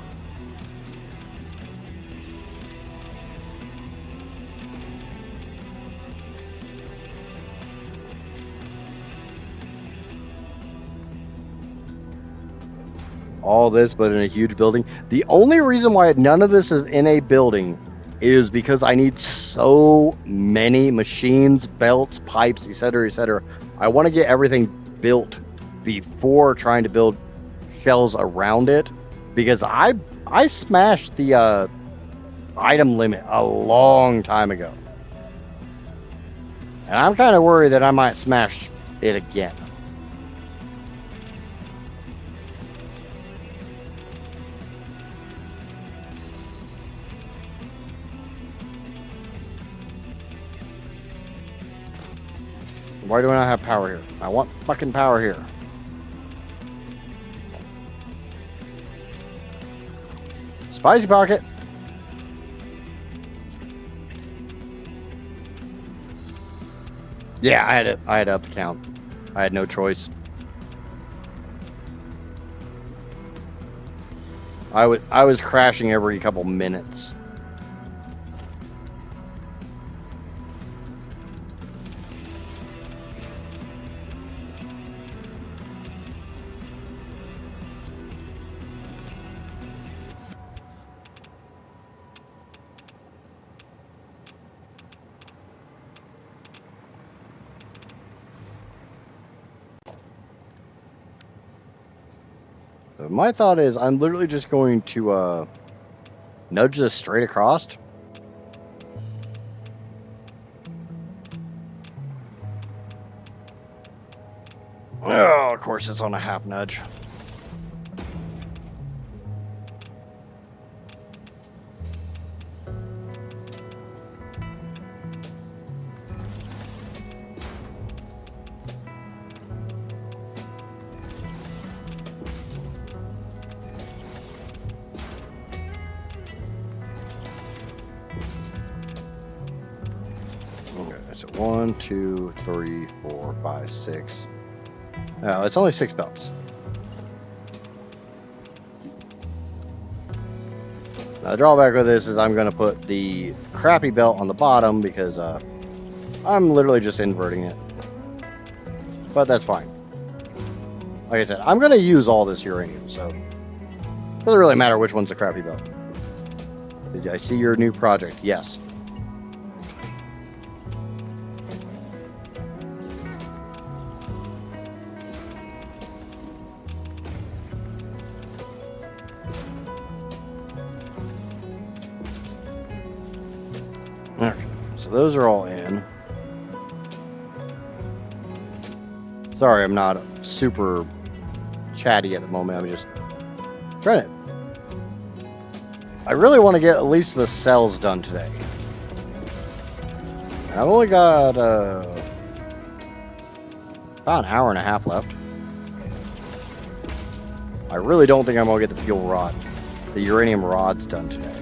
All this, but in a huge building. The only reason why none of this is in a building is because I need so many machines, belts, pipes, etc., etc. I want to get everything built before trying to build shells around it, because I smashed the item limit a long time ago, and I'm kind of worried that I might smash it again. Why do I not have power here? I want fucking power here. Spicy pocket. Yeah, I had to up the count. I had no choice. I was crashing every couple minutes. My thought is I'm literally just going to nudge this straight across. Oh, of course it's on a half nudge. Okay, so 1, 2, 3, 4, 5, 6. No, it's only 6 belts. Now, the drawback with this is I'm going to put the crappy belt on the bottom because I'm literally just inverting it. But that's fine. Like I said, I'm going to use all this uranium, so it doesn't really matter which one's the crappy belt. Did I see your new project? Yes. Okay, so those are all in. Sorry, I'm not super chatty at the moment. I'm just trying to... I really want to get at least the cells done today. I've only got about an hour and a half left. I really don't think I'm going to get the fuel rod, the uranium rods done today.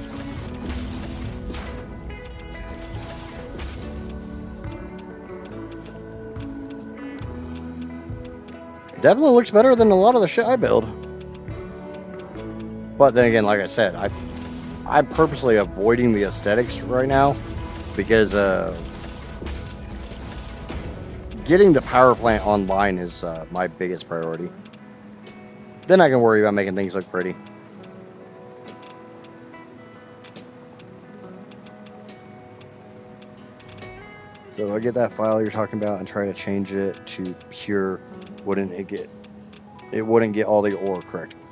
Definitely looks better than a lot of the shit I build. But then again, like I said, I'm purposely avoiding the aesthetics right now because getting the power plant online is my biggest priority. Then I can worry about making things look pretty. So I get that file you're talking about and try to change it to pure. Wouldn't it wouldn't get all the ore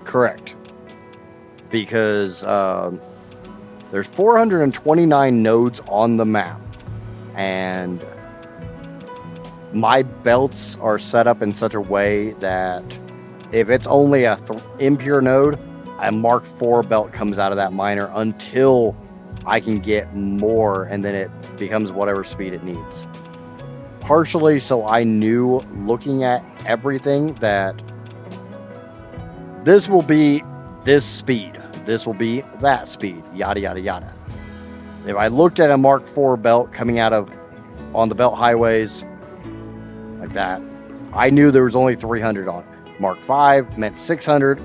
correct because there's 429 nodes on the map, and my belts are set up in such a way that if it's only a impure node, a Mark IV belt comes out of that miner until I can get more, and then it becomes whatever speed it needs. Partially so I knew, looking at everything, that this will be this speed, this will be that speed, yada yada yada. If I looked at a Mark IV belt coming out of on the belt highways like that, I knew there was only 300 on it. Mark V meant 600.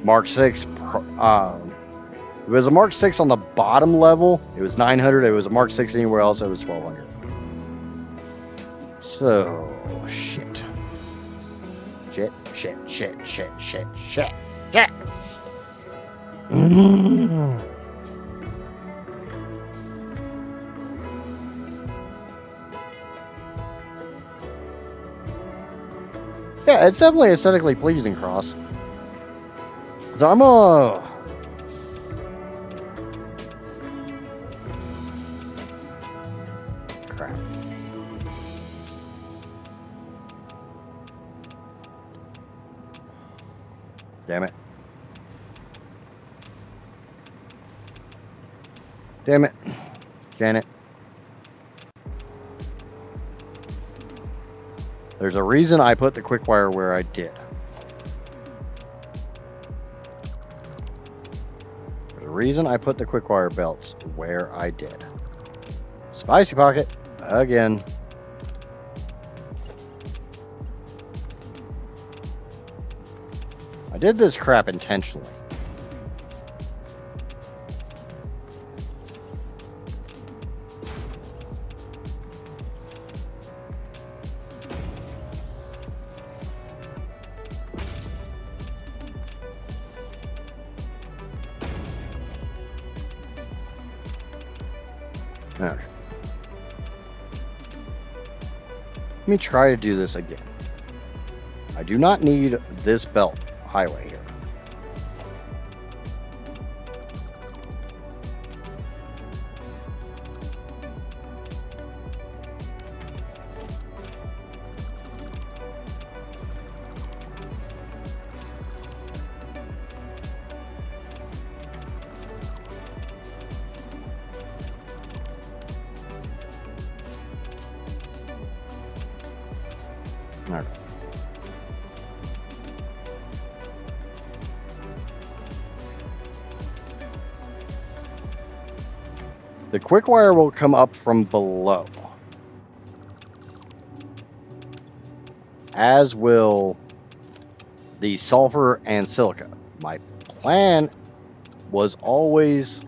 Mark VI, if it was a Mark VI on the bottom level, it was 900. If it was a Mark VI anywhere else, it was 1200. So, shit. Shit. Yeah, it's definitely aesthetically pleasing, Cross. So I'm crap. Damn it. Damn it. Janet. There's a reason I put the quick wire where I did. There's a reason I put the quick wire belts where I did. Spicy pocket again. I did this crap intentionally. Okay. Let me try to do this again. I do not need this belt highway here. All right. The quick wire will come up from below, as will the sulfur and silica. My plan was always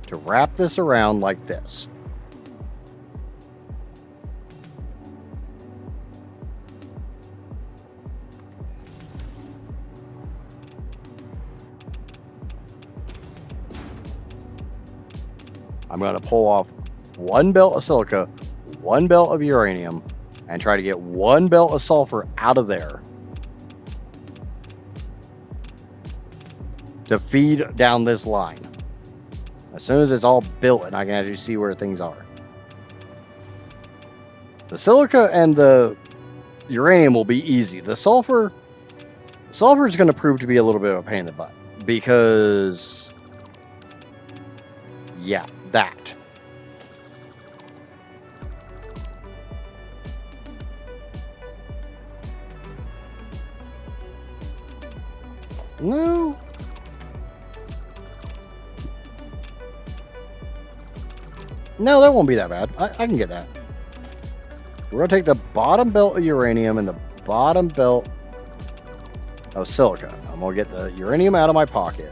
to wrap this around like this. I'm going to pull off one belt of silica, one belt of uranium, and try to get one belt of sulfur out of there to feed down this line. As soon as it's all built and I can actually see where things are. The silica and the uranium will be easy. The sulfur is going to prove to be a little bit of a pain in the butt because, yeah, that. No. No, that won't be that bad. I can get that. We're going to take the bottom belt of uranium and the bottom belt of silica. I'm going to get the uranium out of my pocket.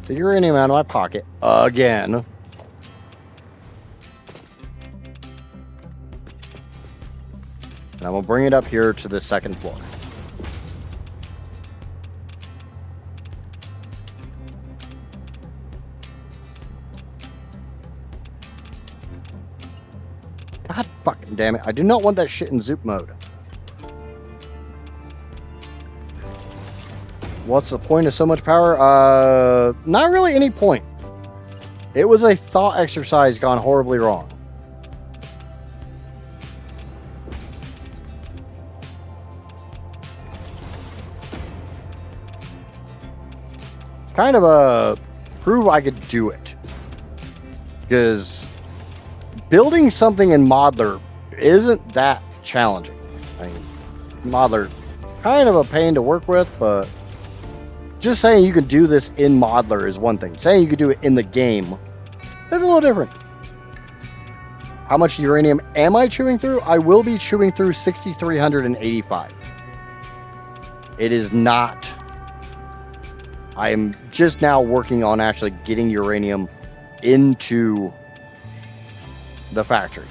The uranium out of my pocket again. And I'm going to bring it up here to the second floor. God fucking damn it. I do not want that shit in Zoop mode. What's the point of so much power? Not really any point. It was a thought exercise gone horribly wrong. It's kind of a prove I could do it. Because building something in Modeler isn't that challenging. I mean, Modeler kind of a pain to work with, but just saying you can do this in Modeler is one thing. Saying you can do it in the game is a little different. How much uranium am I chewing through? I will be chewing through 6,385. It is not. I am just now working on actually getting uranium into the factory.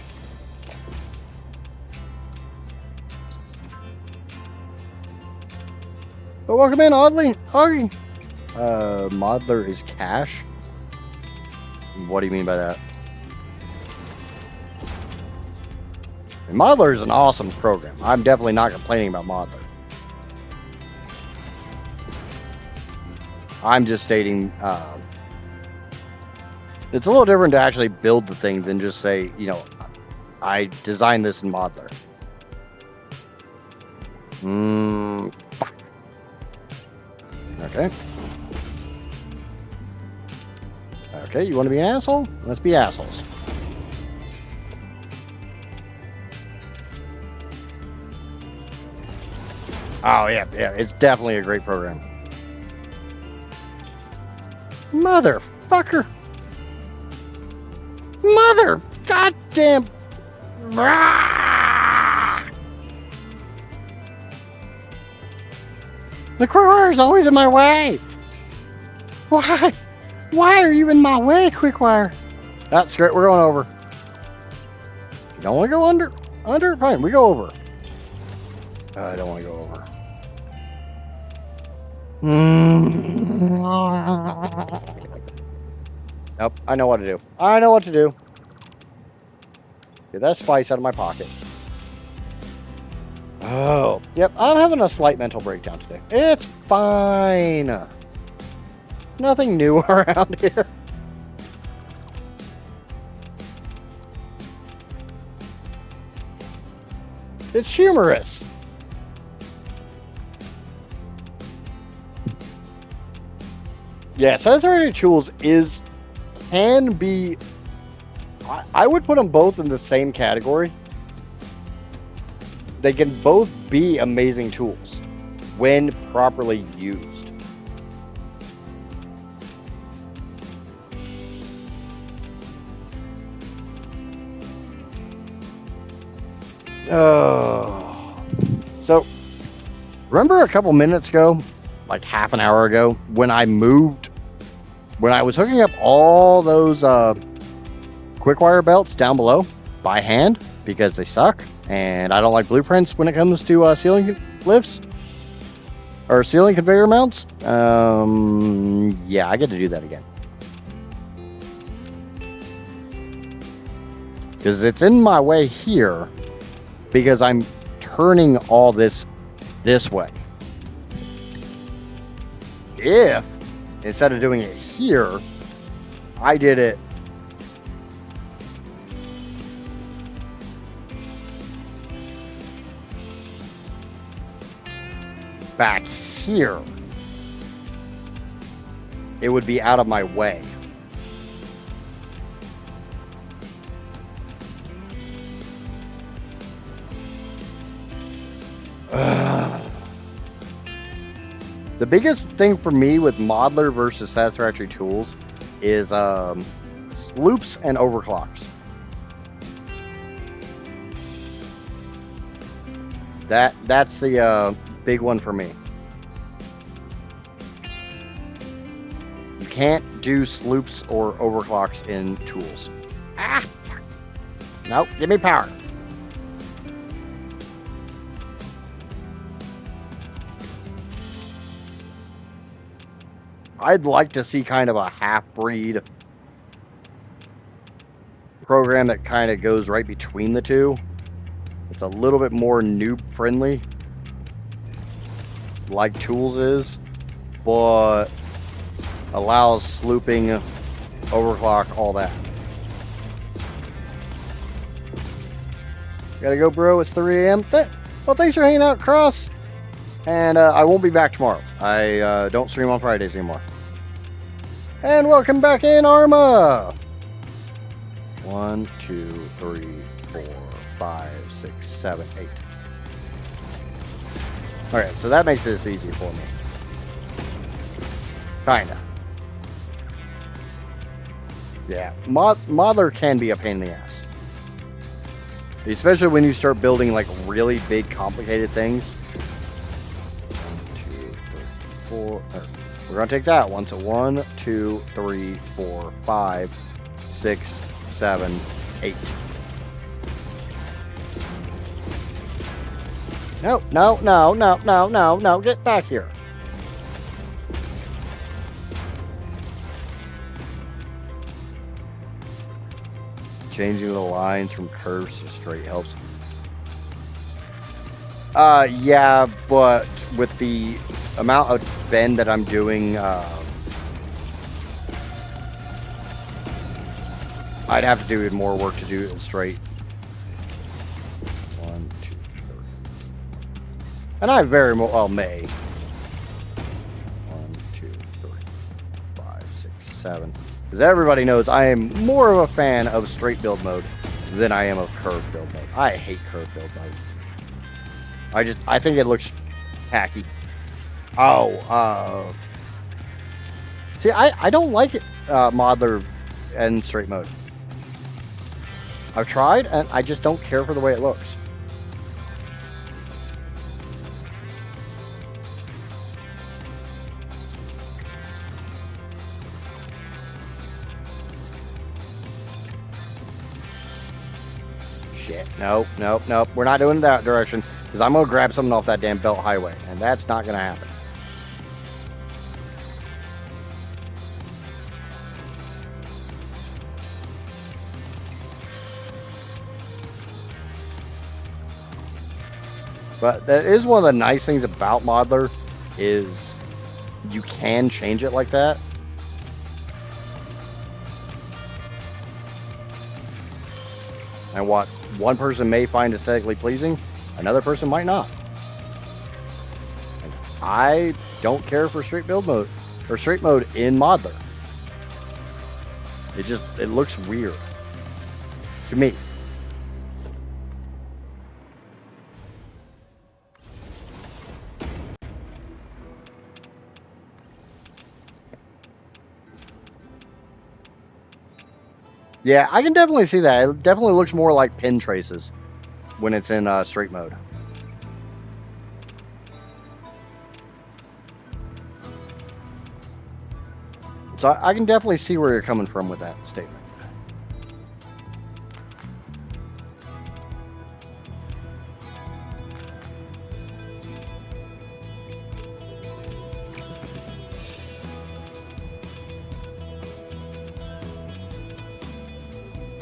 But welcome in, Augie. Modeler is cash? What do you mean by that? And Modeler is an awesome program. I'm definitely not complaining about Modeler. I'm just stating it's a little different to actually build the thing than just say, you know, I designed this in Modeler. Fuck. Okay. Okay, you want to be an asshole? Let's be assholes. Oh, yeah, it's definitely a great program. Motherfucker. Mother goddamn. The quick is always in my way. Why? Why are you in my way, Quickwire? That's great. We're going over. You don't want to go under? Under? Fine. We go over. I don't want to go over. Nope. I know what to do. I know what to do. Get that spice out of my pocket. Oh. Yep. I'm having a slight mental breakdown today. It's fine. Nothing new around here. It's humorous. Yeah, Satisfactory tools can be. I would put them both in the same category. They can both be amazing tools when properly used. So remember a couple minutes ago, like half an hour ago, when I was hooking up all those quick wire belts down below by hand because they suck and I don't like blueprints when it comes to ceiling lifts or ceiling conveyor mounts. Yeah, I get to do that again because it's in my way here because I'm turning all this way. If instead of doing it here, I did it back here, it would be out of my way. The biggest thing for me with modular versus Satisfactory tools is sloops and overclocks. That's the big one for me. You can't do sloops or overclocks in tools. Ah! Nope, give me power. I'd like to see kind of a half-breed program that kind of goes right between the two. It's a little bit more noob-friendly, like Tools is, but allows slooping, overclock, all that. Gotta go, bro. It's 3 a.m. Well, thanks for hanging out, Cross. And I won't be back tomorrow. I don't stream on Fridays anymore. And welcome back in, Arma. 1, 2, 3, 4, 5, 6, 7, 8. Alright, so that makes this easy for me. Kinda. Yeah, modeler can be a pain in the ass. Especially when you start building like really big, complicated things. 1, 2, 3, 4. We're gonna take that one. So 1, 2, 3, 4, 5, 6, 7, 8. No, no, no, no, no, no, no. Get back here. Changing the lines from curves to straight helps. Yeah, but with the amount of bend that I'm doing, I'd have to do even more work to do it straight. 1, 2, 3. And I very well may. 1, 2, 3, 5, 6, 7. Because everybody knows I am more of a fan of straight build mode than I am of curved build mode. I hate curved build mode. I think it looks Hacky. Oh, see, I don't like it, modeler and straight mode. I've tried, and I just don't care for the way it looks. Shit. Nope. We're not doing that direction, because I'm going to grab something off that damn belt highway, and that's not going to happen. But that is one of the nice things about modeler, is you can change it like that. And what one person may find aesthetically pleasing, another person might not. And I don't care for straight build mode or straight mode in modeler. It looks weird to me. Yeah, I can definitely see that. It definitely looks more like pin traces when it's in straight mode. So I can definitely see where you're coming from with that statement.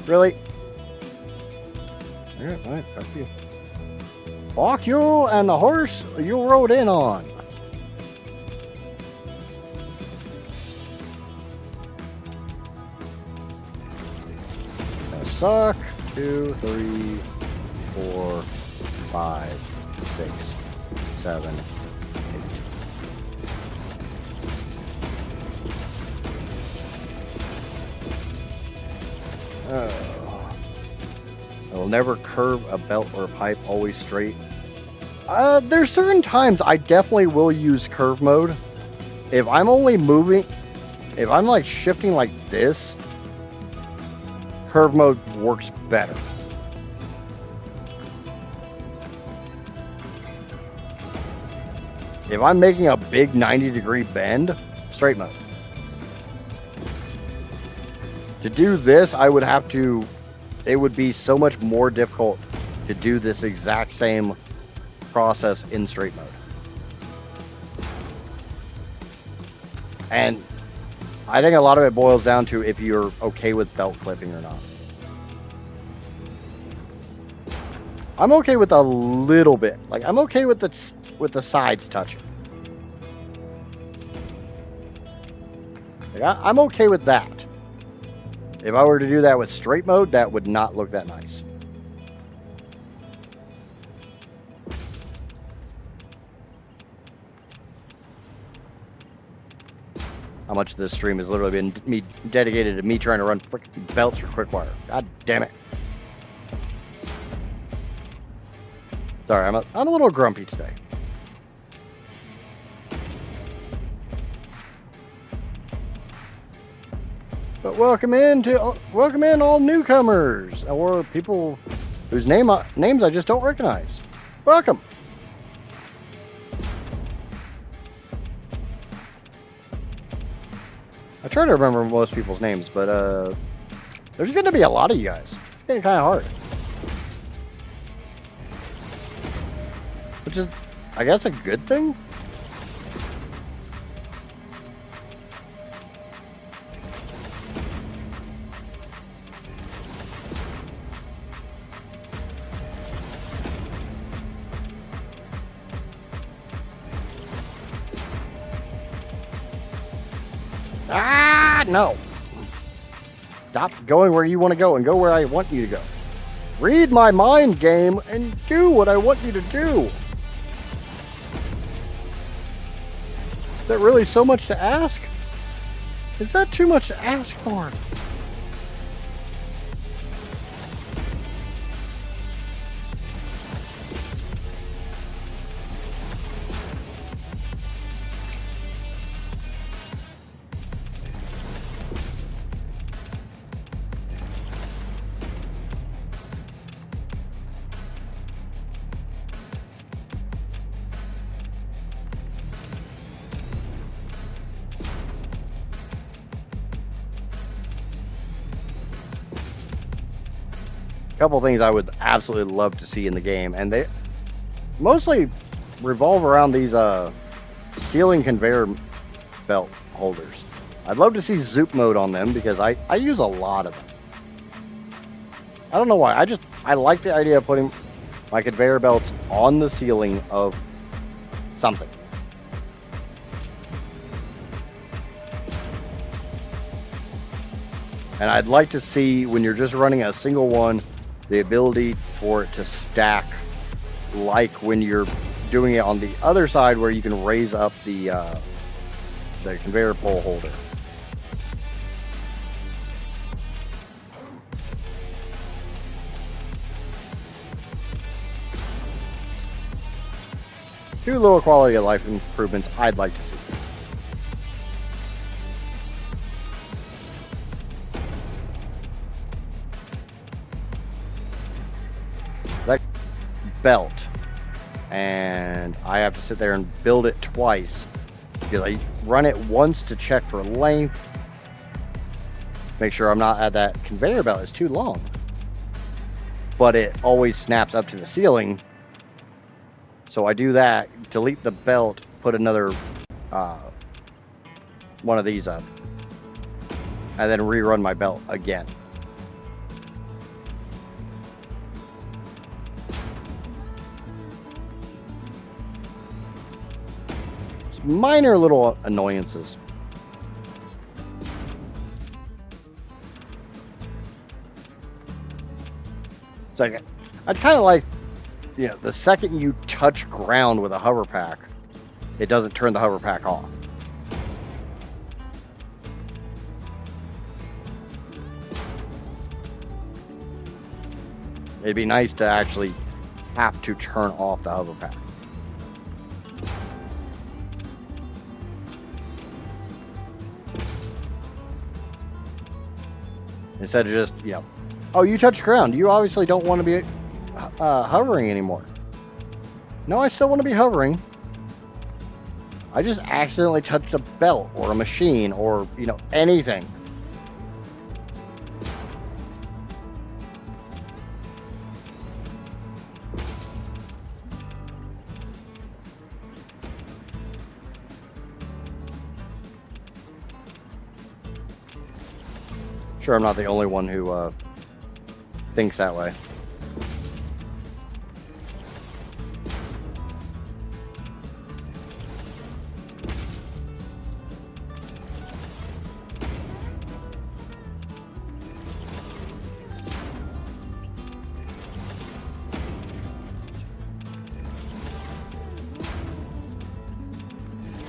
Really? Yeah, all right, fuck you. Fuck you and the horse you rode in on. Suck. 2, 3, 4, 5, 6, 7, 8. I'll never curve a belt or a pipe, always straight. There's certain times I definitely will use curve mode. If I'm only moving, if I'm like shifting like this, curve mode works better. If I'm making a big 90-degree bend, straight mode. To do this, I would have to, it would be so much more difficult to do this exact same process in straight mode. And I think a lot of it boils down to if you're okay with belt clipping or not. I'm okay with a little bit. Like, I'm okay with the sides touching. Like, I'm okay with that. If I were to do that with straight mode, that would not look that nice. How much of this stream has literally been me dedicated to me trying to run freaking belts for quick wire. God damn it. Sorry, I'm a little grumpy today. But welcome in all newcomers or people whose names I just don't recognize. Welcome. I try to remember most people's names, but there's going to be a lot of you guys. It's getting kind of hard. Which is, I guess, a good thing. No. Stop going where you want to go and go where I want you to go. Read my mind game and do what I want you to do. Is that really so much to ask? Is that too much to ask for? a couple things I would absolutely love to see in the game, and they mostly revolve around these ceiling conveyor belt holders. I'd love to see zoop mode on them because I use a lot of them. I don't know why. I like the idea of putting my conveyor belts on the ceiling of something. And I'd like to see, when you're just running a single one, the ability for it to stack, like when you're doing it on the other side where you can raise up the conveyor pole holder. Two little quality of life improvements I'd like to see. That belt, and I have to sit there and build it twice because I run it once to check for length, make sure I'm not at that conveyor belt is too long, but it always snaps up to the ceiling. So I do that, delete the belt, put another one of these up, and then rerun my belt again. It's minor little annoyances. It's like, I'd kind of like, you know, the second you touch ground with a hover pack, it doesn't turn the hover pack off. It'd be nice to actually have to turn off the hover pack. Instead of just, you know, oh, you touched ground. You obviously don't want to be hovering anymore. No, I still want to be hovering. I just accidentally touched a belt or a machine or, you know, anything. Sure, I'm not the only one who thinks that way.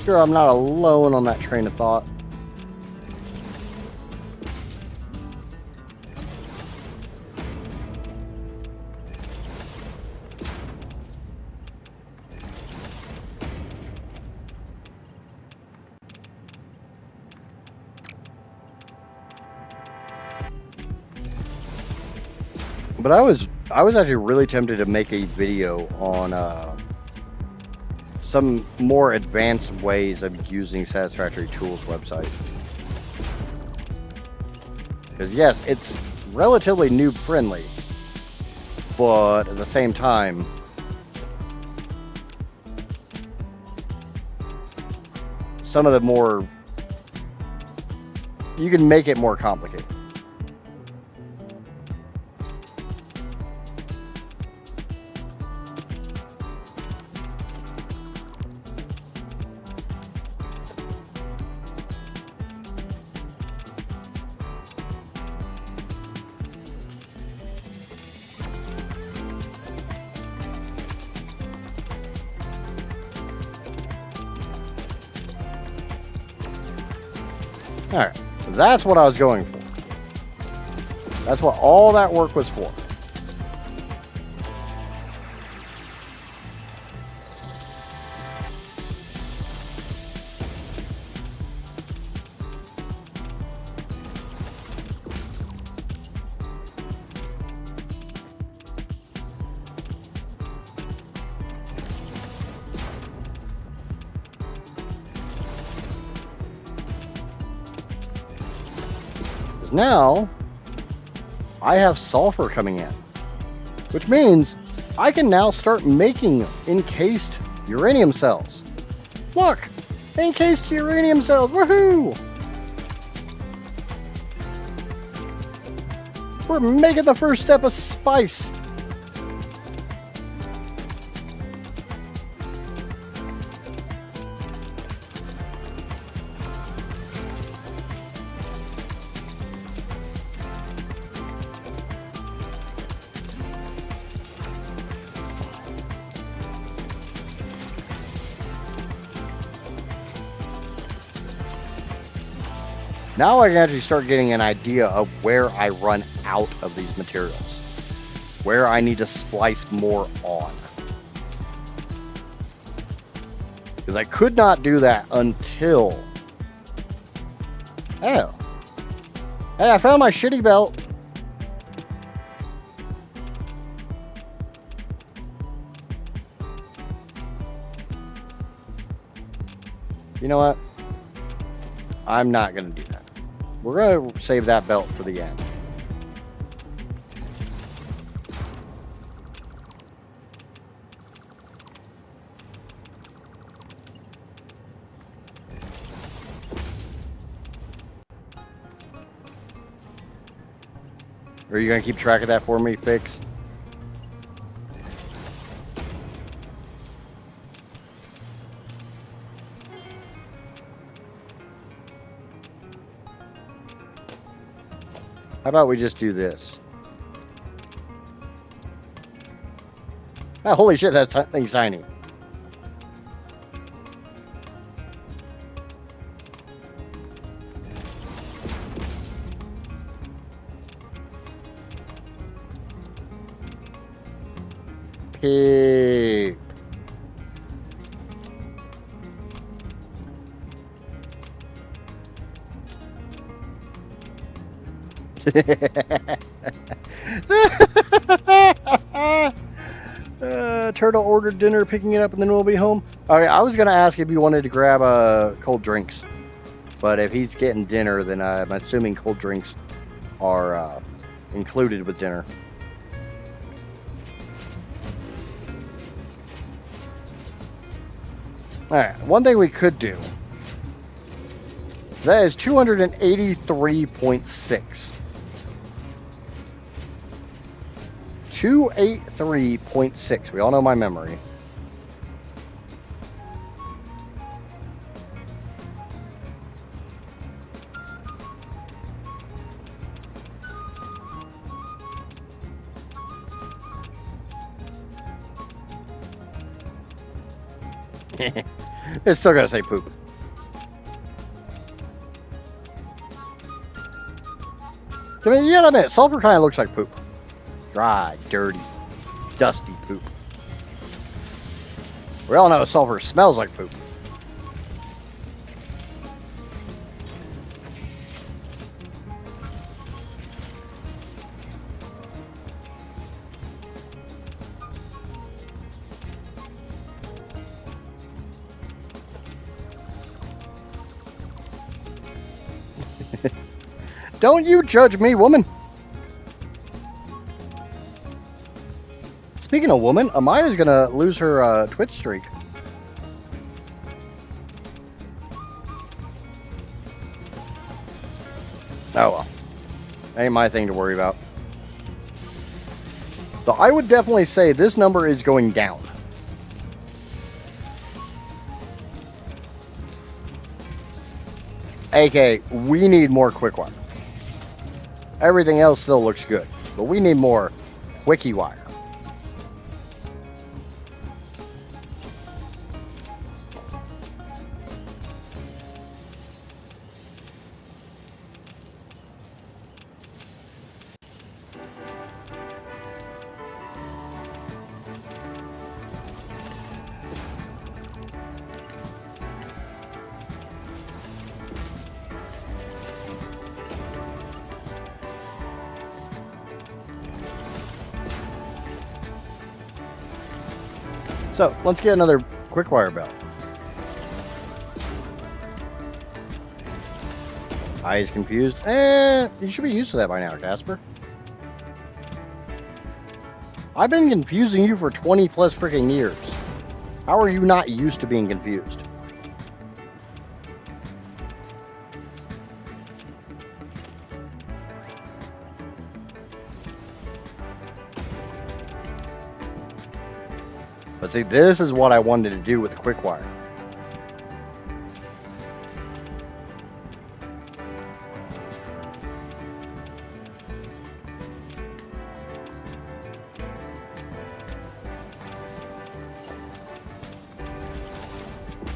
Sure, I'm not alone on that train of thought. But I was actually really tempted to make a video on some more advanced ways of using Satisfactory Tools website. Because yes, it's relatively noob friendly, but at the same time, some of the more, you can make it more complicated. Alright, that's what I was going for. That's what all that work was for. Now, I have sulfur coming in. which means I can now start making encased uranium cells. Look! Encased uranium cells! Woohoo! We're making the first step of spice. Now I can actually start getting an idea of where I run out of these materials, where I need to splice more on. Because I could not do that until... Oh. Hey, I found my shitty belt. You know what? I'm not going to do that. We're going to save that belt for the end. Are you going to keep track of that for me, Fix? How about we just do this? Oh, holy shit, that thing's tiny. Pig. Turtle ordered dinner, picking it up, and then we'll be home. Okay, I was gonna ask if you wanted to grab cold drinks, but if he's getting dinner, then I'm assuming cold drinks are included with dinner. All right, one thing we could do. That is 283.6. 283.6. We all know my memory. It's still gotta say poop. I mean, you gotta admit, sulfur kind of looks like poop. Dry, dirty, dusty poop. We all know sulfur smells like poop. Don't you judge me, woman. Speaking of woman, Amaya's gonna lose her Twitch streak. Oh well. Ain't my thing to worry about. So I would definitely say this number is going down. AK, we need more quick wire. Everything else still looks good, but we need more quickie wire. So, let's get another quick wire belt. Eyes confused? You should be used to that by now, Casper. I've been confusing you for 20 plus freaking years. How are you not used to being confused? But see, this is what I wanted to do with the quick wire.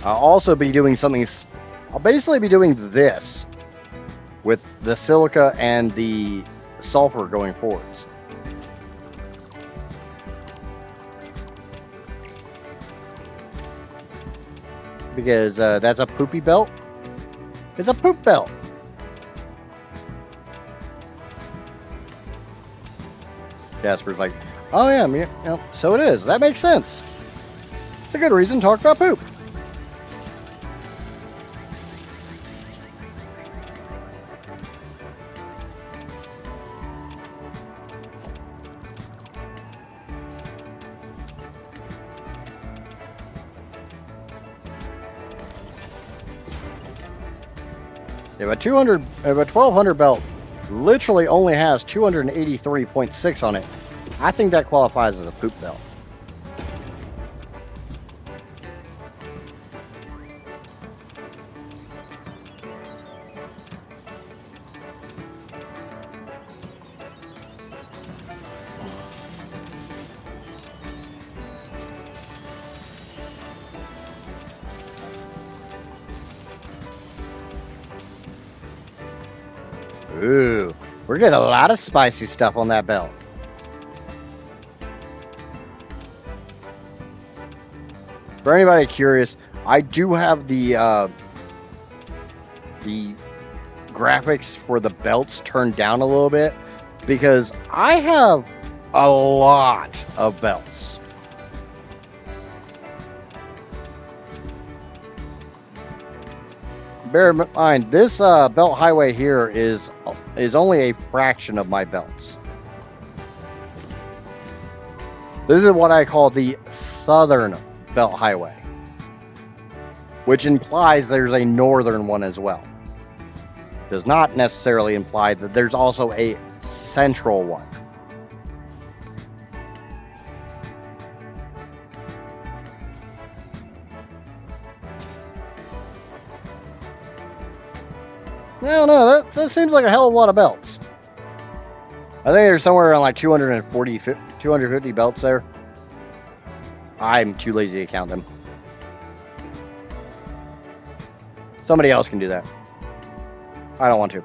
I'll also be doing something. I'll basically be doing this with the silica and the sulfur going forwards. Because that's a poopy belt. It's a poop belt. Jasper's like, oh yeah, so it is. That makes sense. It's a good reason to talk about poop. If a 1200 belt literally only has 283.6 on it, I think that qualifies as a poop belt. Ooh, we're getting a lot of spicy stuff on that belt. For anybody curious, I do have the graphics for the belts turned down a little bit because I have a lot of belts. Bear in mind, this belt highway here is only a fraction of my belts. This is what I call the southern belt highway, which implies there's a northern one as well. Does not necessarily imply that there's also a central one. No, that seems like a hell of a lot of belts. I think there's somewhere around like 250 belts there. I'm too lazy to count them. Somebody else can do that. I don't want to.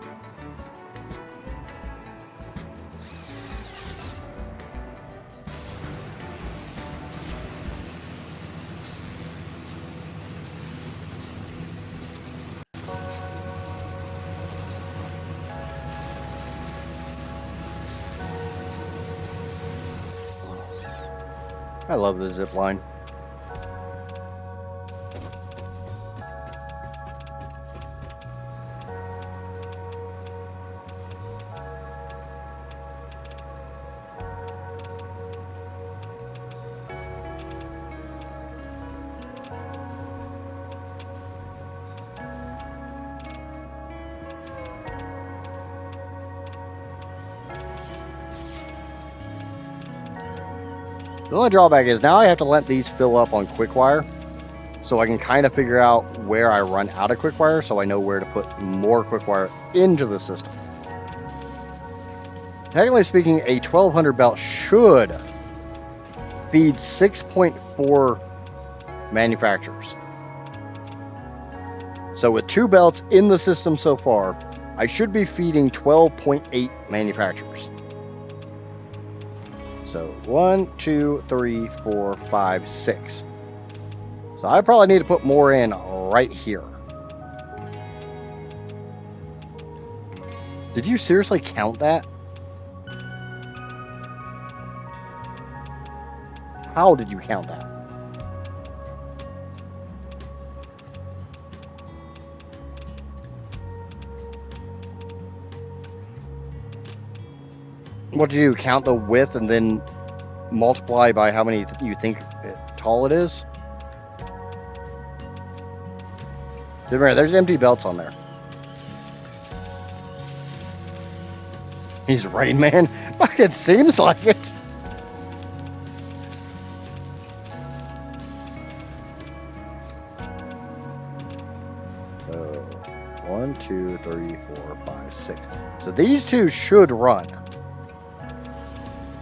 I love the zip line. The only drawback is now I have to let these fill up on quick wire so I can kind of figure out where I run out of quick wire so I know where to put more quick wire into the system. Technically speaking, a 1200 belt should feed 6.4 manufacturers. So with 2 belts in the system so far, I should be feeding 12.8 manufacturers. So 1, 2, 3, 4, 5, 6. So I probably need to put more in right here. Did you seriously count that? How did you count that? What do you do? Count the width and then multiply by how many you think tall it is. Remember, there's empty belts on there. He's Rain Man. It seems like it. So 1, 2, 3, 4, 5, 6. So these two should run.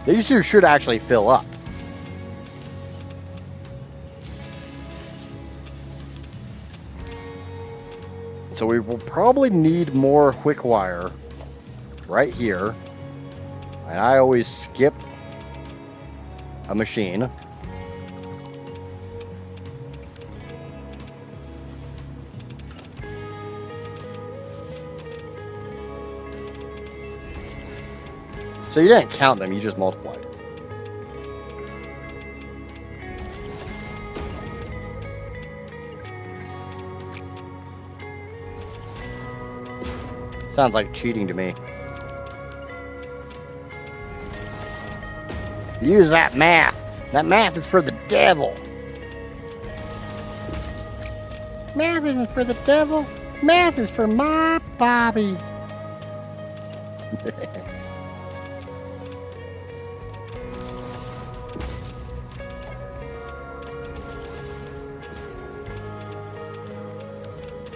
These two should actually fill up. So we will probably need more quick wire right here. And I always skip a machine. So you didn't count them, you just multiplied. Sounds like cheating to me. Use that math. That math is for the devil. Math isn't for the devil. Math is for my Bobby.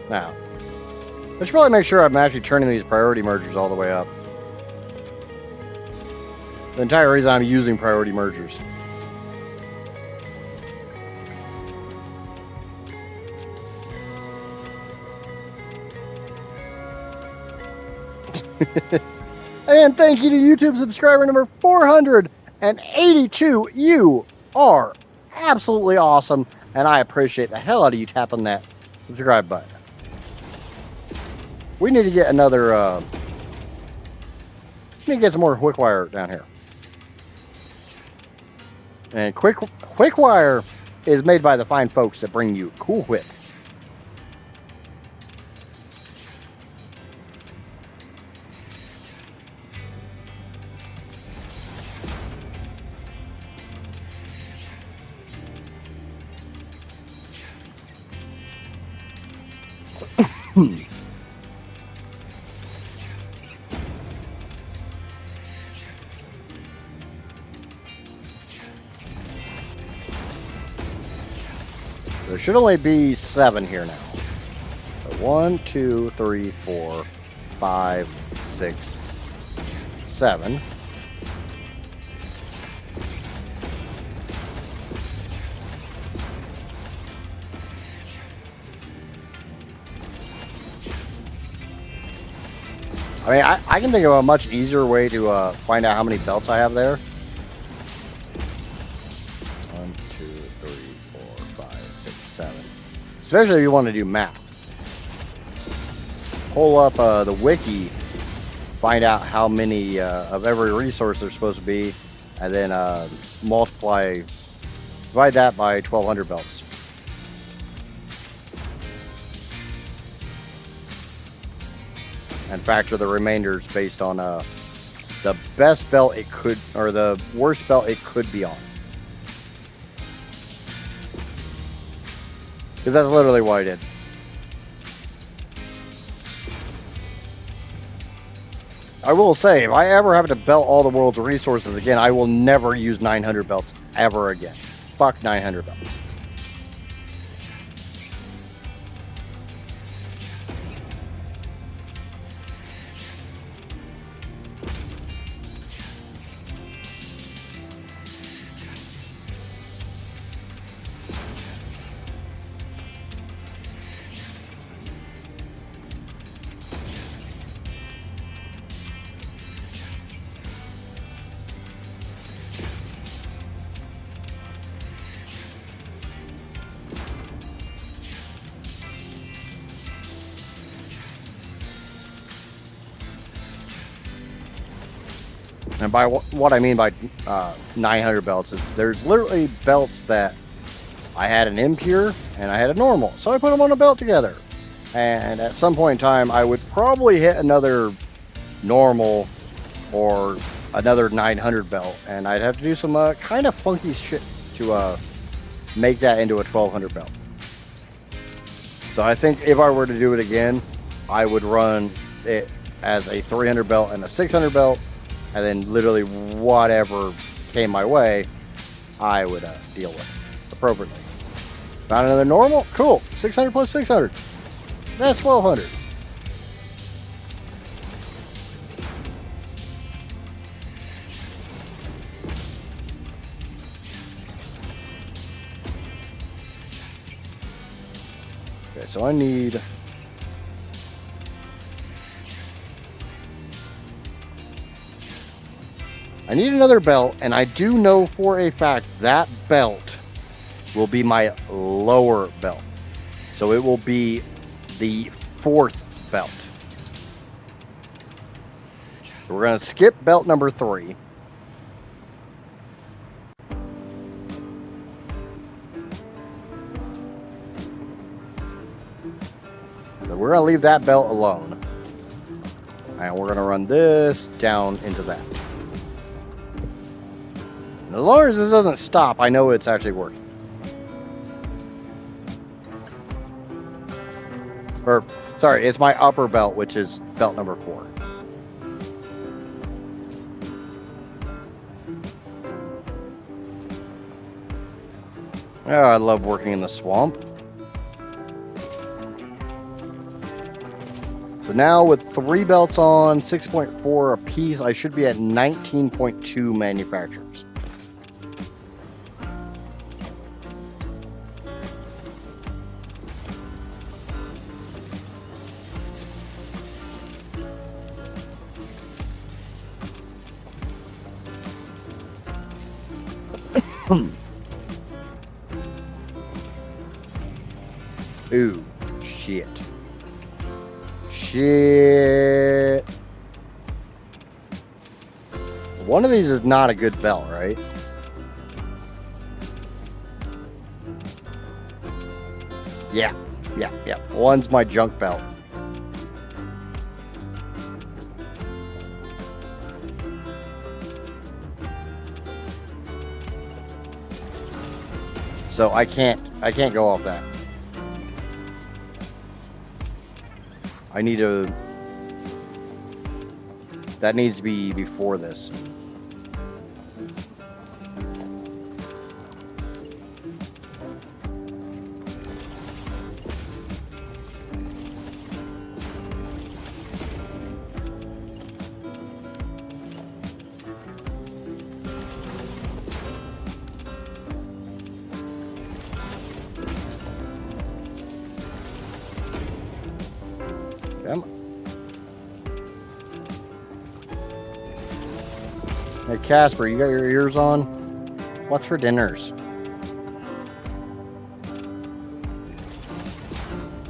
Now, I should probably make sure I'm actually turning these priority mergers all the way up. The entire reason I'm using priority mergers. And thank you to YouTube subscriber number 482. You are absolutely awesome, and I appreciate the hell out of you tapping that subscribe button. We need to get another, we need to get some more quick wire down here. And quick wire is made by the fine folks that bring you Cool Whip. There should only be 7 here now. So 1, 2, 3, 4, 5, 6, 7. I mean, I can think of a much easier way to find out how many belts I have there. 1, 2, 3, 4, 5, 6, 7. Especially if you want to do math. Pull up the wiki, find out how many of every resource there's supposed to be, and then divide that by 1,200 belts. And factor the remainders based on the best belt it could, or the worst belt it could be on. Because that's literally what I did. I will say, if I ever have to belt all the world's resources again, I will never use 900 belts ever again. Fuck 900 belts. And by what I mean by 900 belts is there's literally belts that I had an impure and I had a normal. So I put them on a belt together. And at some point in time, I would probably hit another normal or another 900 belt, and I'd have to do some kind of funky shit to make that into a 1200 belt. So I think if I were to do it again, I would run it as a 300 belt and a 600 belt, and then literally whatever came my way, I would deal with appropriately. Found another normal? Cool. 600 plus 600. That's 1200. Okay, so I need... another belt, and I do know for a fact that belt will be my lower belt. So it will be the 4th belt. So we're going to skip belt number 3. So we're going to leave that belt alone. And we're going to run this down into that. And as long as this doesn't stop, I know it's actually working. Or, sorry, it's my upper belt, which is belt number 4. Oh, I love working in the swamp. So now with 3 belts on, 6.4 apiece, I should be at 19.2 manufacturers. Ooh, shit. Shit. One of these is not a good belt, right? Yeah. One's my junk belt. So I can't go off that. I need to... that needs to be before this. Hey Casper, you got your ears on? What's for dinners?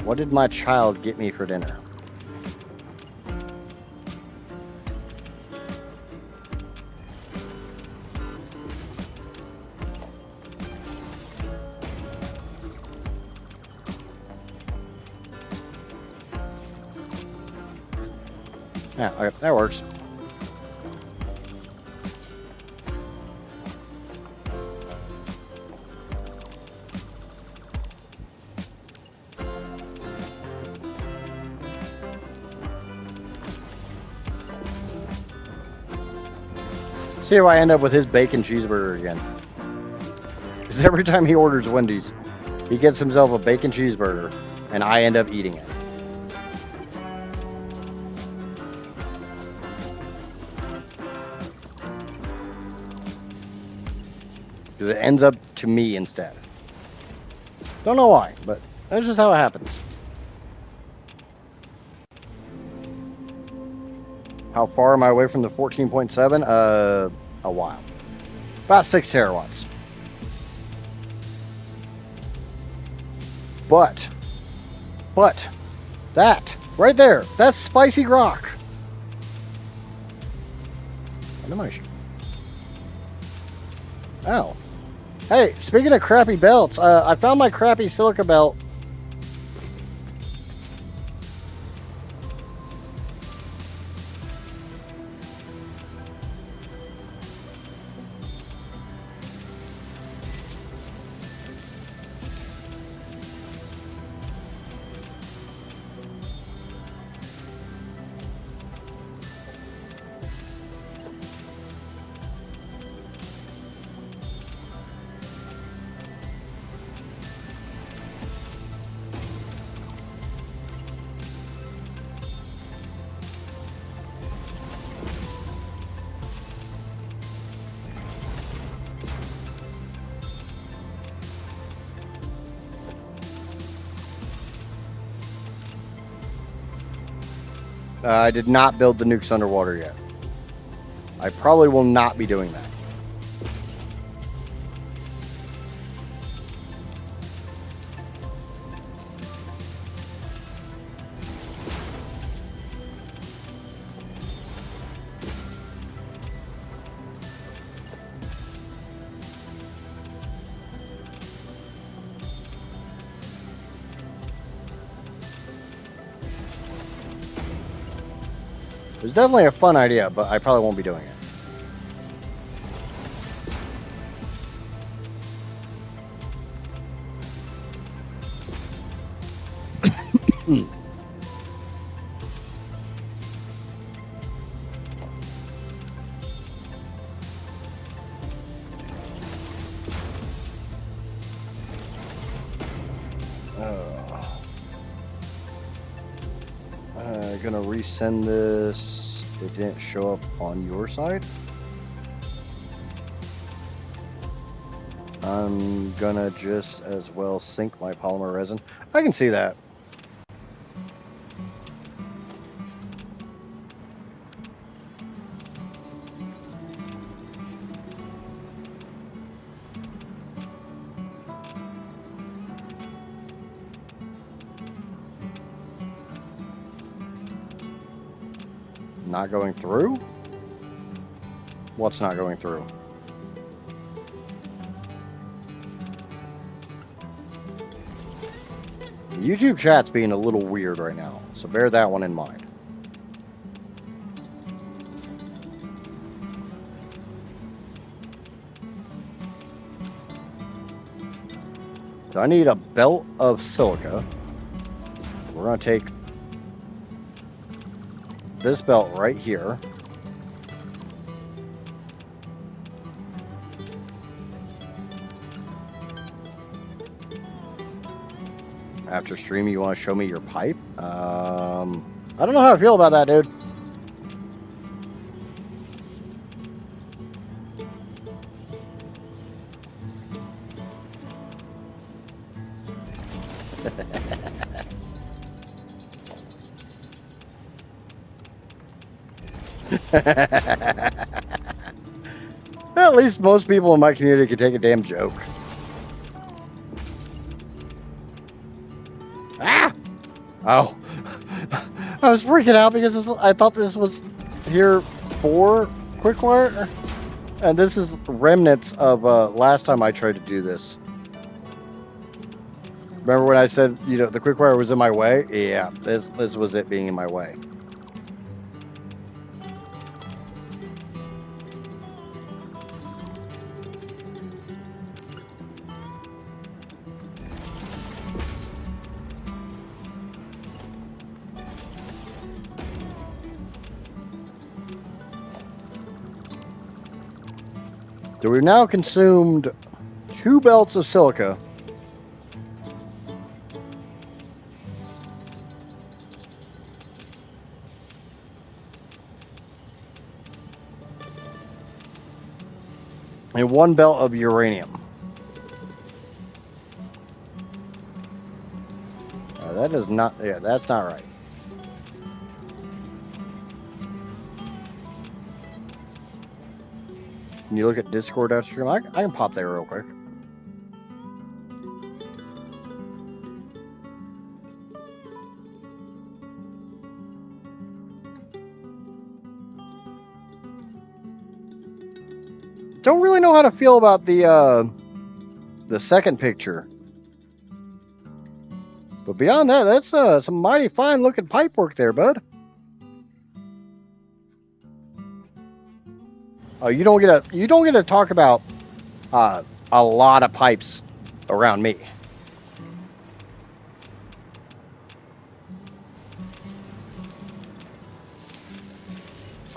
What did my child get me for dinner? Yeah, okay, that works. See if I end up with his bacon cheeseburger again. Because every time he orders Wendy's, he gets himself a bacon cheeseburger, and I end up eating it. Because it ends up to me instead. Don't know why, but that's just how it happens. How far am I away from the 14.7? A while. About 6 terawatts. But that right there, that's spicy grok. What am I shooting? Oh. Hey, speaking of crappy belts, I found my crappy silica belt. I did not build the nukes underwater yet. I probably will not be doing that. It's definitely a fun idea, but I probably won't be doing it. Gonna resend this. It didn't show up on your side. I'm gonna just as well sink my polymer resin. I can see that. Not going through? What's not going through? YouTube chat's being a little weird right now, so bear that one in mind. So I need a belt of silica. We're going to take this belt right here. After stream, you want to show me your pipe? I don't know how I feel about that, dude. At least most people in my community can take a damn joke. Ah! Oh. I was freaking out because I thought this was here for quickwire. And this is remnants of last time I tried to do this. Remember when I said, you know, the quickwire was in my way? Yeah, this was it being in my way. So we've now consumed 2 belts of silica. And 1 belt of uranium. That is not, yeah, that's not right. Can you look at Discord after stream? I can pop there real quick. Don't really know how to feel about the second picture. But beyond that, that's some mighty fine looking pipe work there, bud. Oh, you don't get to talk about a lot of pipes around me.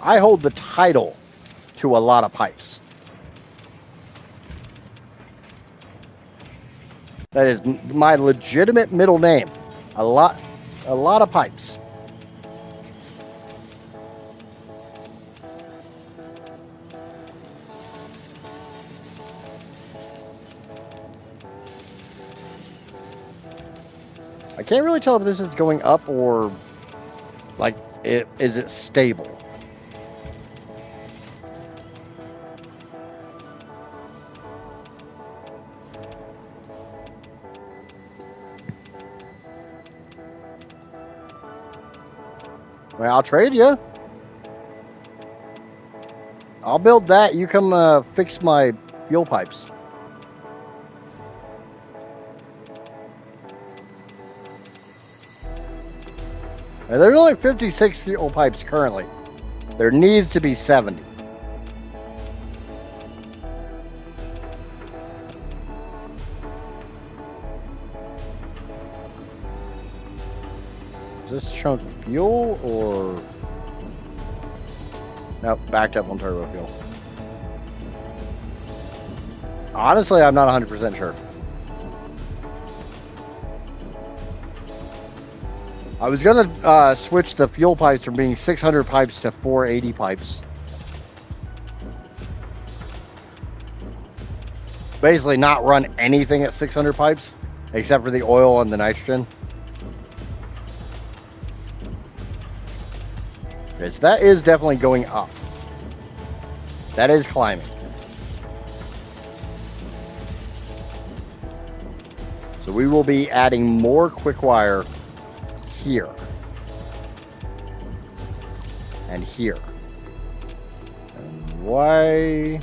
I hold the title to a lot of pipes. That is my legitimate middle name. A lot of pipes. I can't really tell if this is going up or like Is it stable? Well, I'll trade you. I'll build that. You come fix my fuel pipes. Now, there's only 56 fuel pipes currently. There needs to be 70. Is this chunk fuel or... Nope, backed up on turbo fuel. Honestly, I'm not 100% sure. I was gonna switch the fuel pipes from being 600 pipes to 480 pipes. Basically not run anything at 600 pipes except for the oil and the nitrogen. Okay, so that is definitely going up. That is climbing. So we will be adding more quick wire here and here. And why?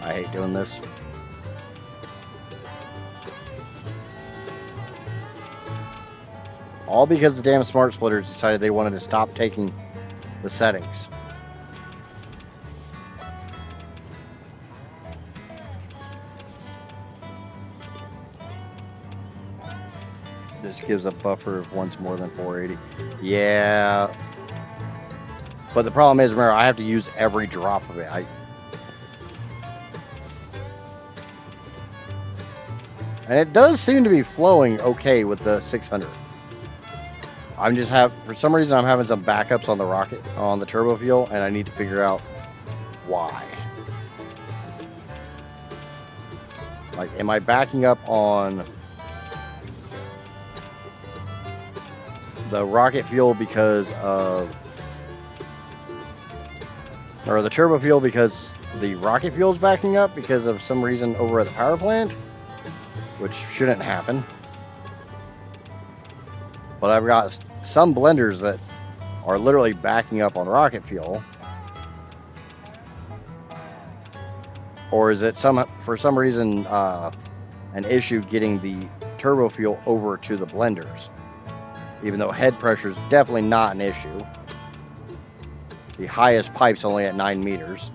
I hate doing this. All because the damn smart splitters decided they wanted to stop taking the settings. This gives a buffer of once more than 480. Yeah. But the problem is, remember, I have to use every drop of it. And it does seem to be flowing okay with the 600. For some reason, I'm having some backups on the rocket, on the turbo fuel, and I need to figure out why. Like, am I backing up on the rocket fuel because of, or the turbo fuel because the rocket fuel is backing up because of some reason over at the power plant? Which shouldn't happen. But I've got some blenders that are literally backing up on rocket fuel. Or is it for some reason an issue getting the turbo fuel over to the blenders? Even though head pressure is definitely not an issue. The highest pipe's only at 9 meters.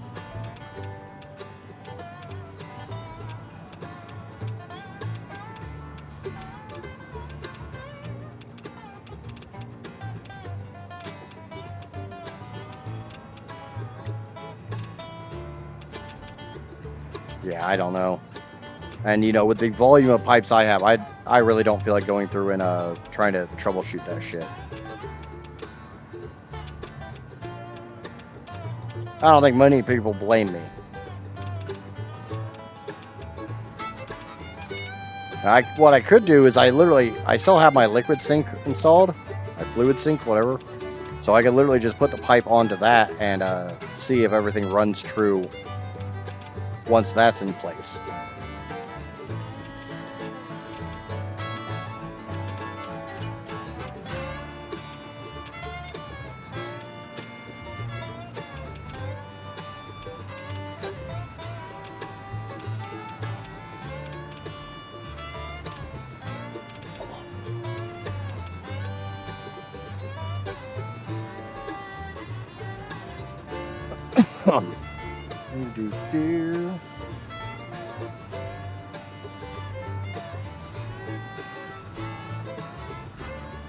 Yeah, I don't know. And you know, with the volume of pipes I have, I really don't feel like going through and trying to troubleshoot that shit. I don't think many people blame me. What I could do is I still have my liquid sink installed, my fluid sink, whatever. So I can literally just put the pipe onto that and see if everything runs true once that's in place.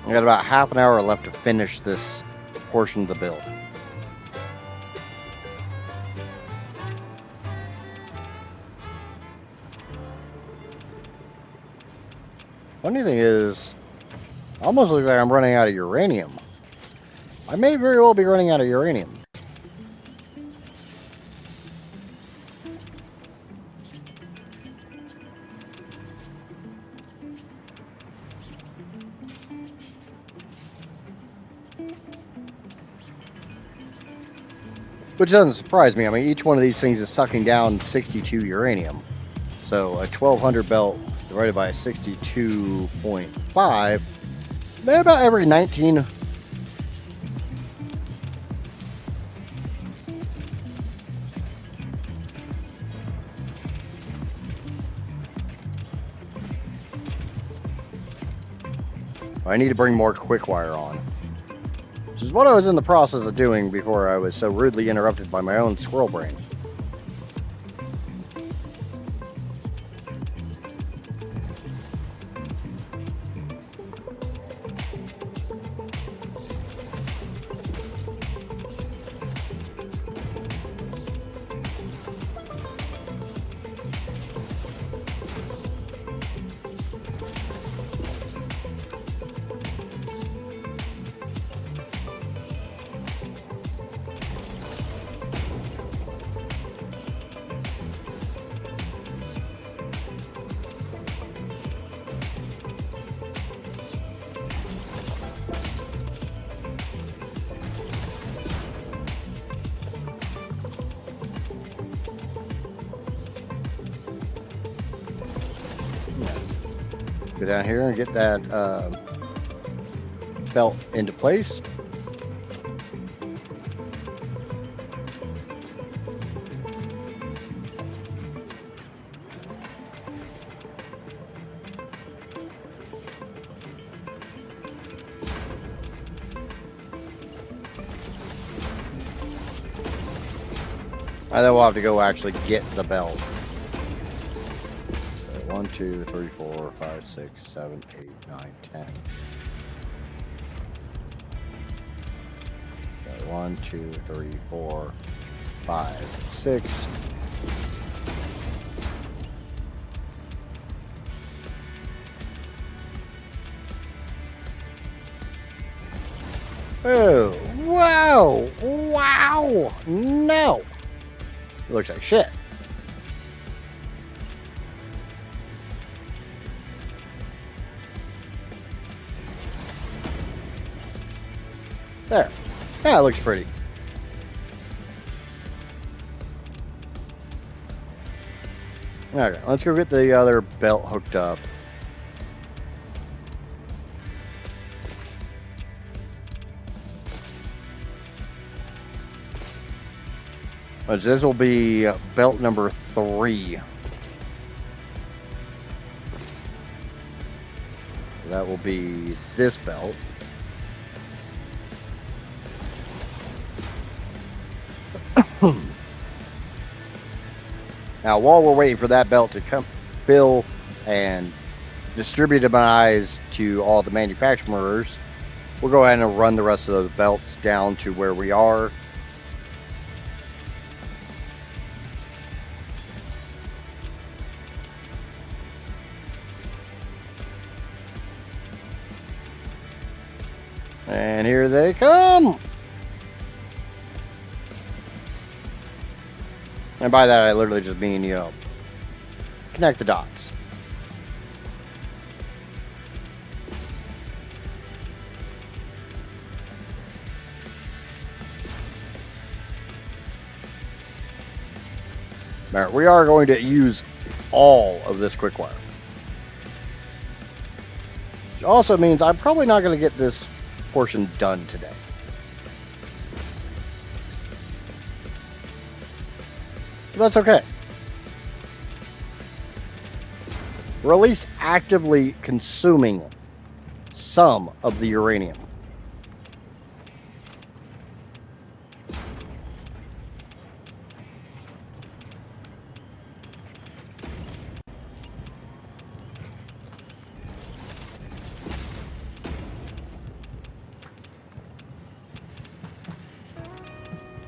I got about half an hour left to finish this portion of the build. Funny thing is, almost looks like I'm running out of uranium. I may very well be running out of uranium. Which doesn't surprise me. I mean, each one of these things is sucking down 62 uranium. So a 1200 belt divided by 62.5, they're about every 19. I need to bring more quick wire on. Which is what I was in the process of doing before I was so rudely interrupted by my own squirrel brain. Go down here and get that belt into place. And then we'll have to go actually get the belt. 1, 2, 3, 4, 5, 6, 7, 8, 9, 10. Okay, 1, 2, 3, 4, 5, 6. Oh, wow! Wow! No! It looks like shit. There. Yeah, it looks pretty. Okay, let's go get the other belt hooked up. This will be belt number 3. That will be this belt. Now, while we're waiting for that belt to come fill and distributionize to all the manufacturers, we'll go ahead and run the rest of those belts down to where we are. And here they come. And by that, I literally just mean, you know, connect the dots. All right, we are going to use all of this quick wire. Which also means I'm probably not going to get this portion done today. But that's okay. We're at least actively consuming some of the uranium.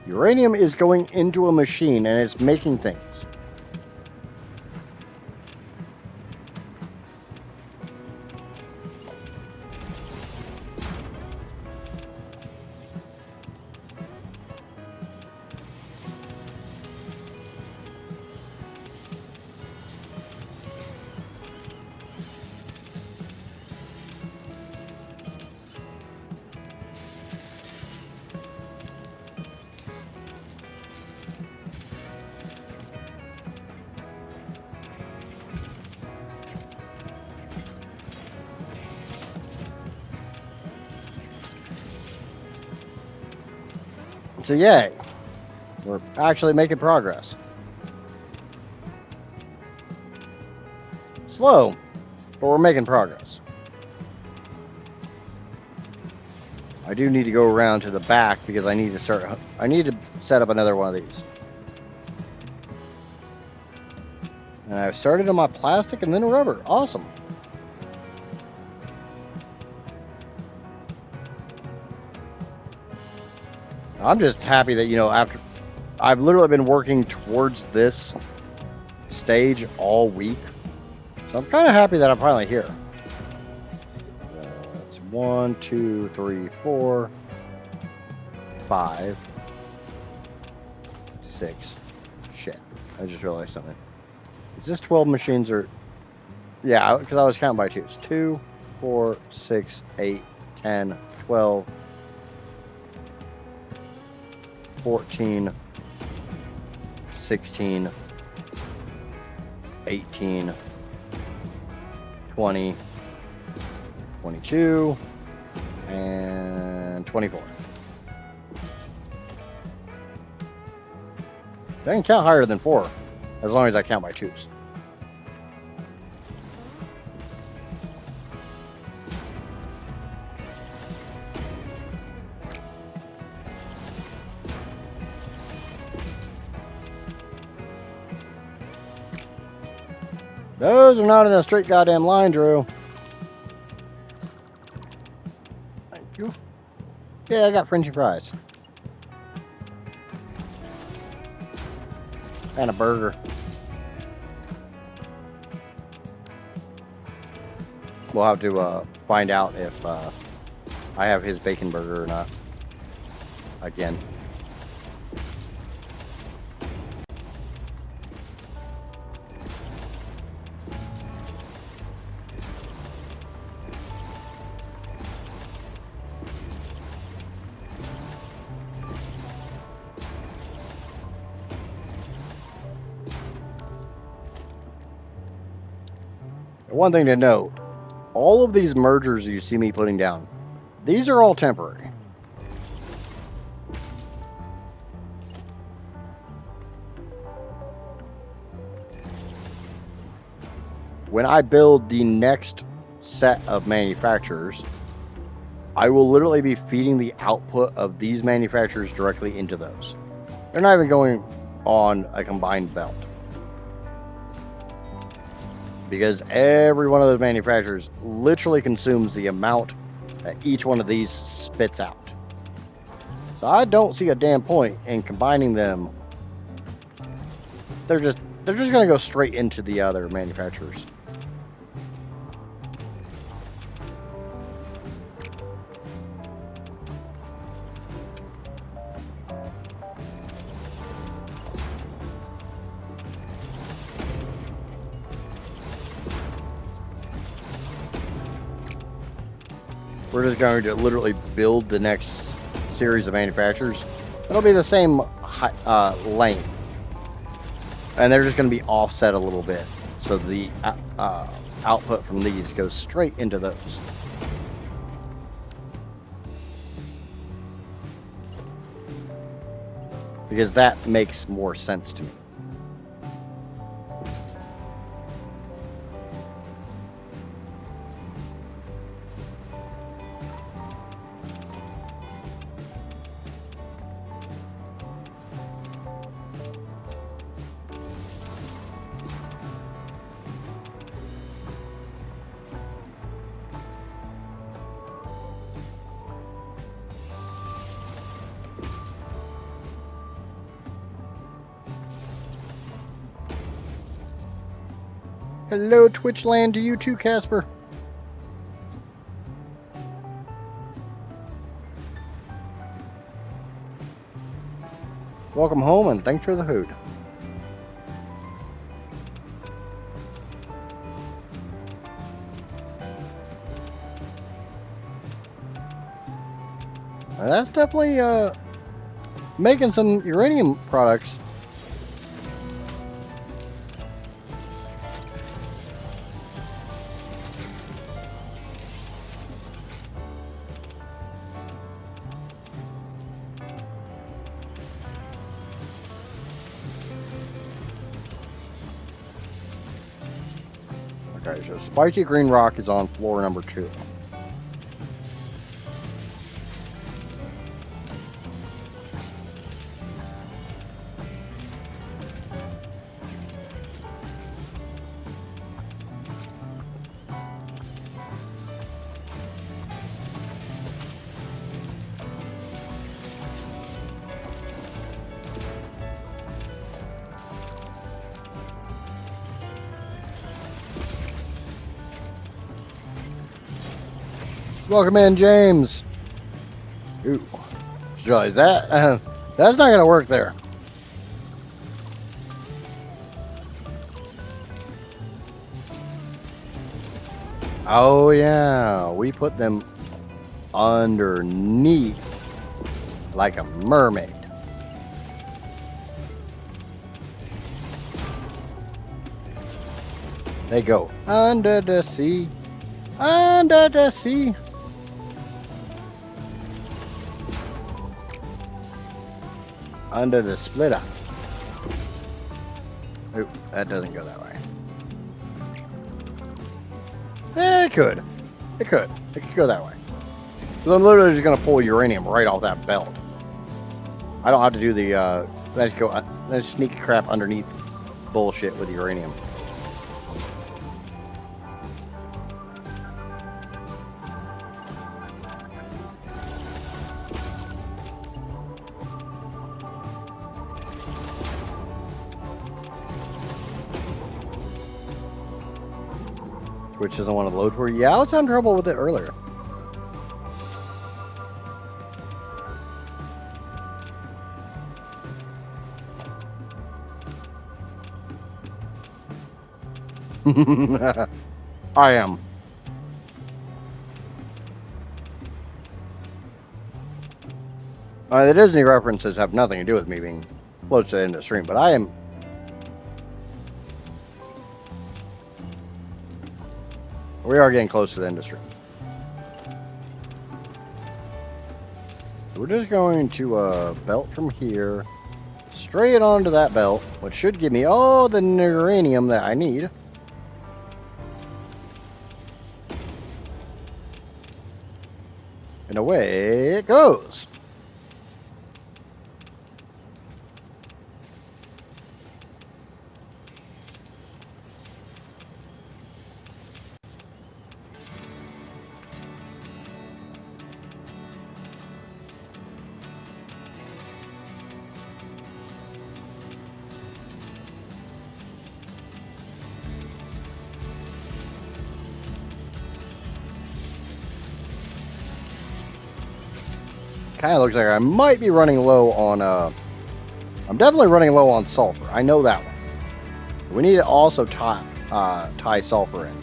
Uranium is going into a machine and it's making things. So yay, we're actually making progress. Slow, but we're making progress. I do need to go around to the back because I need to set up another one of these. And I've started on my plastic and then rubber. Awesome. I'm just happy that, after I've literally been working towards this stage all week. So I'm kind of happy that I'm finally here. That's 1, 2, 3, 4, 5, 6. Shit. I just realized something. Is this 12 machines or... Yeah, because I was counting by twos. 2, 4, 6, 8, 10, 12... 14, 16, 18, 20, 22, and 24. I can count higher than 4, as long as I count by twos. Those are not in a straight goddamn line, Drew. Thank you. Yeah, I got Frenchy fries. And a burger. We'll have to find out if I have his bacon burger or not. Again. One thing to note, all of these mergers you see me putting down, these are all temporary. When I build the next set of manufacturers, I will literally be feeding the output of these manufacturers directly into those. They're not even going on a combined belt. Because every one of those manufacturers literally consumes the amount that each one of these spits out. So I don't see a damn point in combining them. They're just going to go straight into the other manufacturers. We're just going to literally build the next series of manufacturers. It'll be the same length And they're just going to be offset a little bit. So the output from these goes straight into those. Because that makes more sense to me. Hello, Twitch land to you too, Casper. Welcome home and thanks for the food. That's definitely making some uranium products. Okay, so spicy green rock is on floor number 2. Welcome in, James. Ooh, just realized that that's not gonna work there. Oh yeah, we put them underneath like a mermaid. They go under the sea, under the sea. Under the splitter. Oop, that doesn't go that way. It could. It could. It could go that way. So I'm literally just gonna pull uranium right off that belt. I don't have to do the let's sneak crap underneath bullshit with uranium. Which doesn't want to load for you. Yeah, I was having trouble with it earlier. I am. The Disney references have nothing to do with me being close to the end of the stream, but I am. We are getting close to the industry. We're just going to belt from here straight onto that belt, which should give me all the uranium that I need. And away it goes. Kind of looks like I might be running low on, I'm definitely running low on sulfur. I know that one. We need to also tie sulfur in.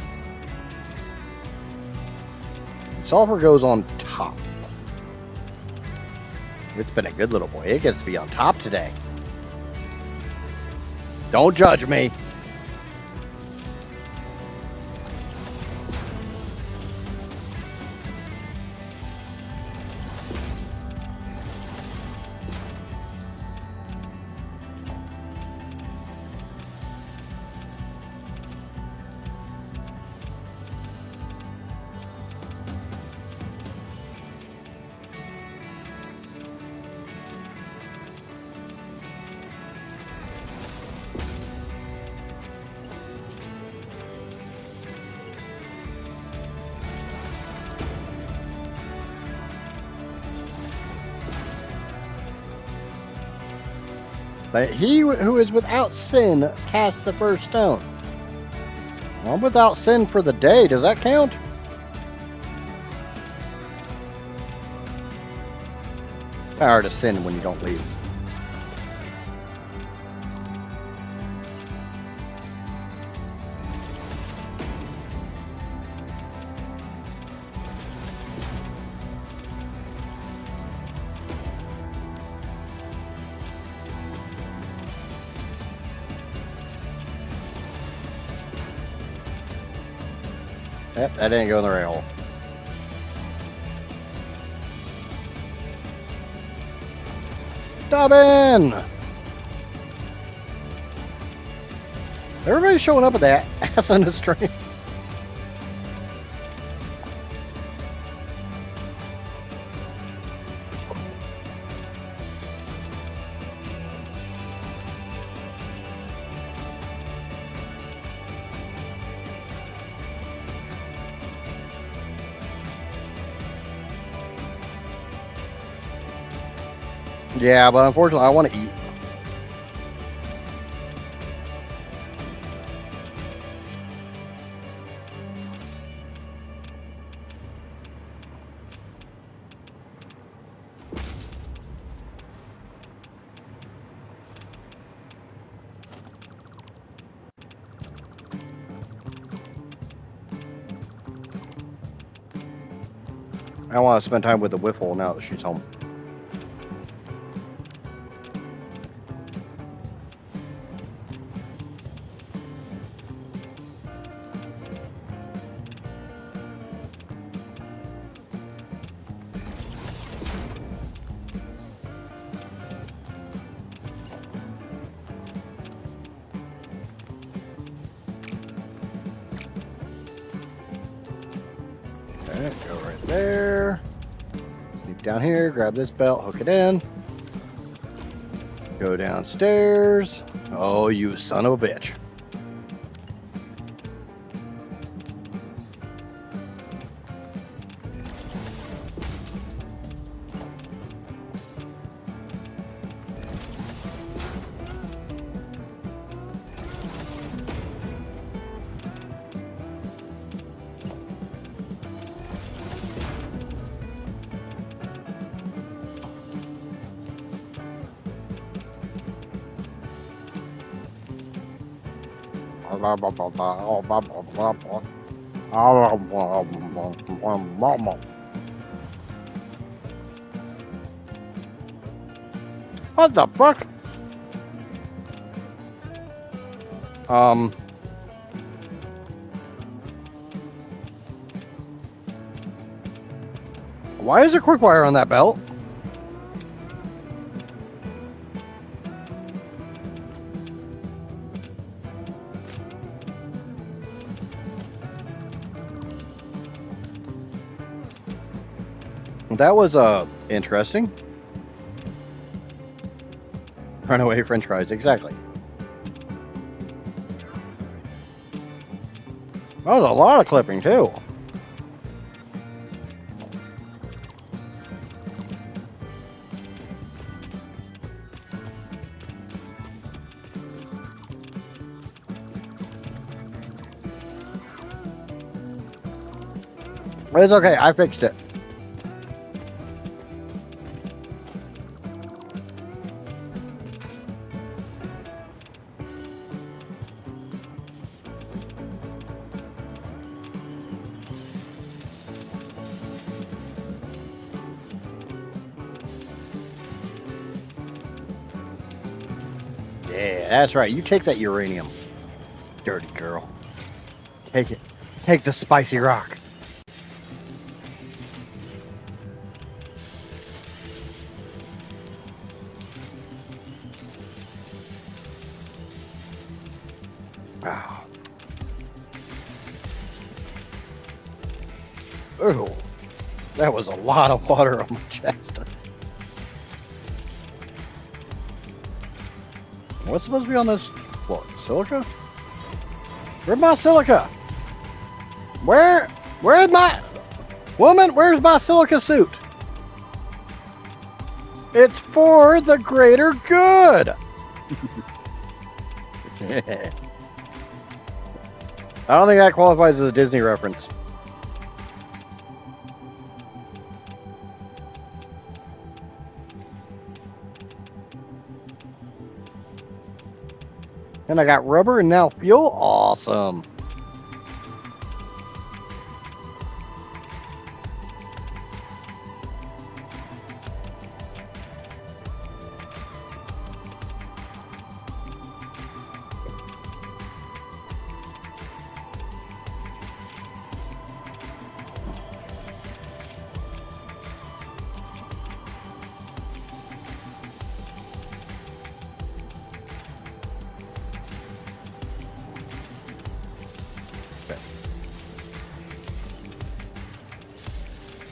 Sulfur goes on top. It's been a good little boy. It gets to be on top today. Don't judge me. But he who is without sin cast the first stone. Well, I'm without sin for the day. Does that count? Power to sin when you don't leave. Yep, that didn't go in the right hole. Dobbin! Everybody's showing up at that ass on the stream. Yeah, but unfortunately, I want to eat. I want to spend time with the Whiffle now that she's home. Okay, go right there. Sneak down here, grab this belt, hook it in. Go downstairs. Oh, you son of a bitch. What the fuck? Why is there quick wire on that belt? That was interesting. Runaway French fries, exactly. That was a lot of clipping too. But it's okay, I fixed it. Yeah, that's right. You take that uranium. Dirty girl. Take it. Take the spicy rock. Wow. Ooh. That was a lot of water on my chest. What's supposed to be on this? What? Silica? Where's my silica? Where's my... Woman, where's my silica suit? It's for the greater good. I don't think that qualifies as a Disney reference. And I got rubber and now fuel. Awesome.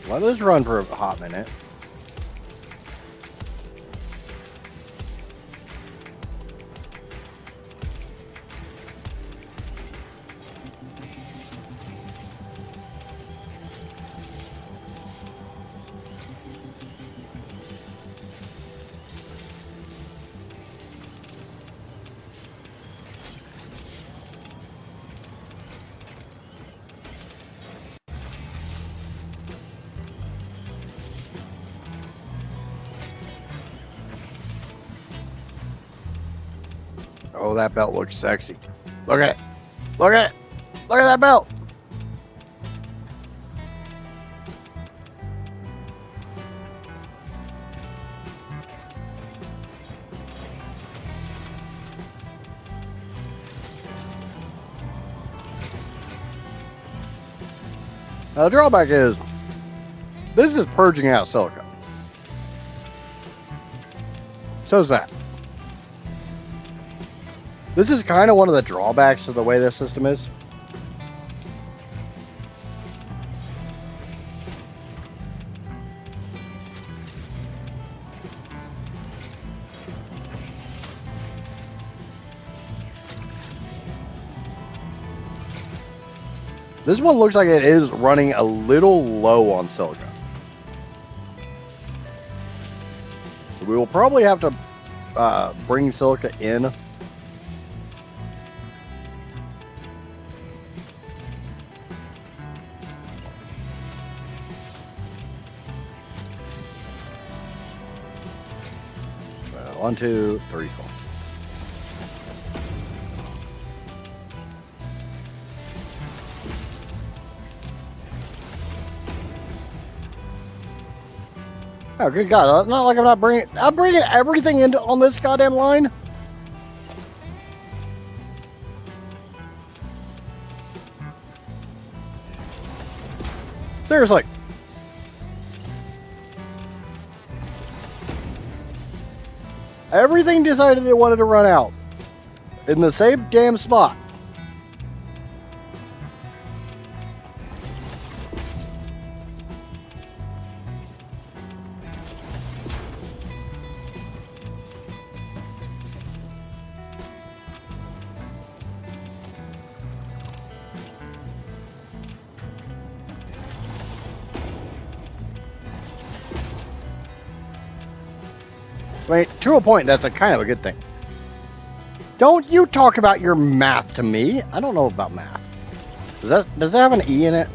Let this run for a hot minute. Oh, that belt looks sexy. Look at it. Look at it. Look at that belt. Now, the drawback is this is purging out silica. So's that. This is kind of one of the drawbacks of the way this system is. This one looks like it is running a little low on silica. So we will probably have to bring silica in. One, two, three, four. Oh, good God. It's not like I'm bringing everything into on this goddamn line. Seriously. Everything decided it wanted to run out in the same damn spot. I mean, to a point, that's a kind of a good thing. Don't you talk about your math to me. I don't know about math. Does that have an E in it?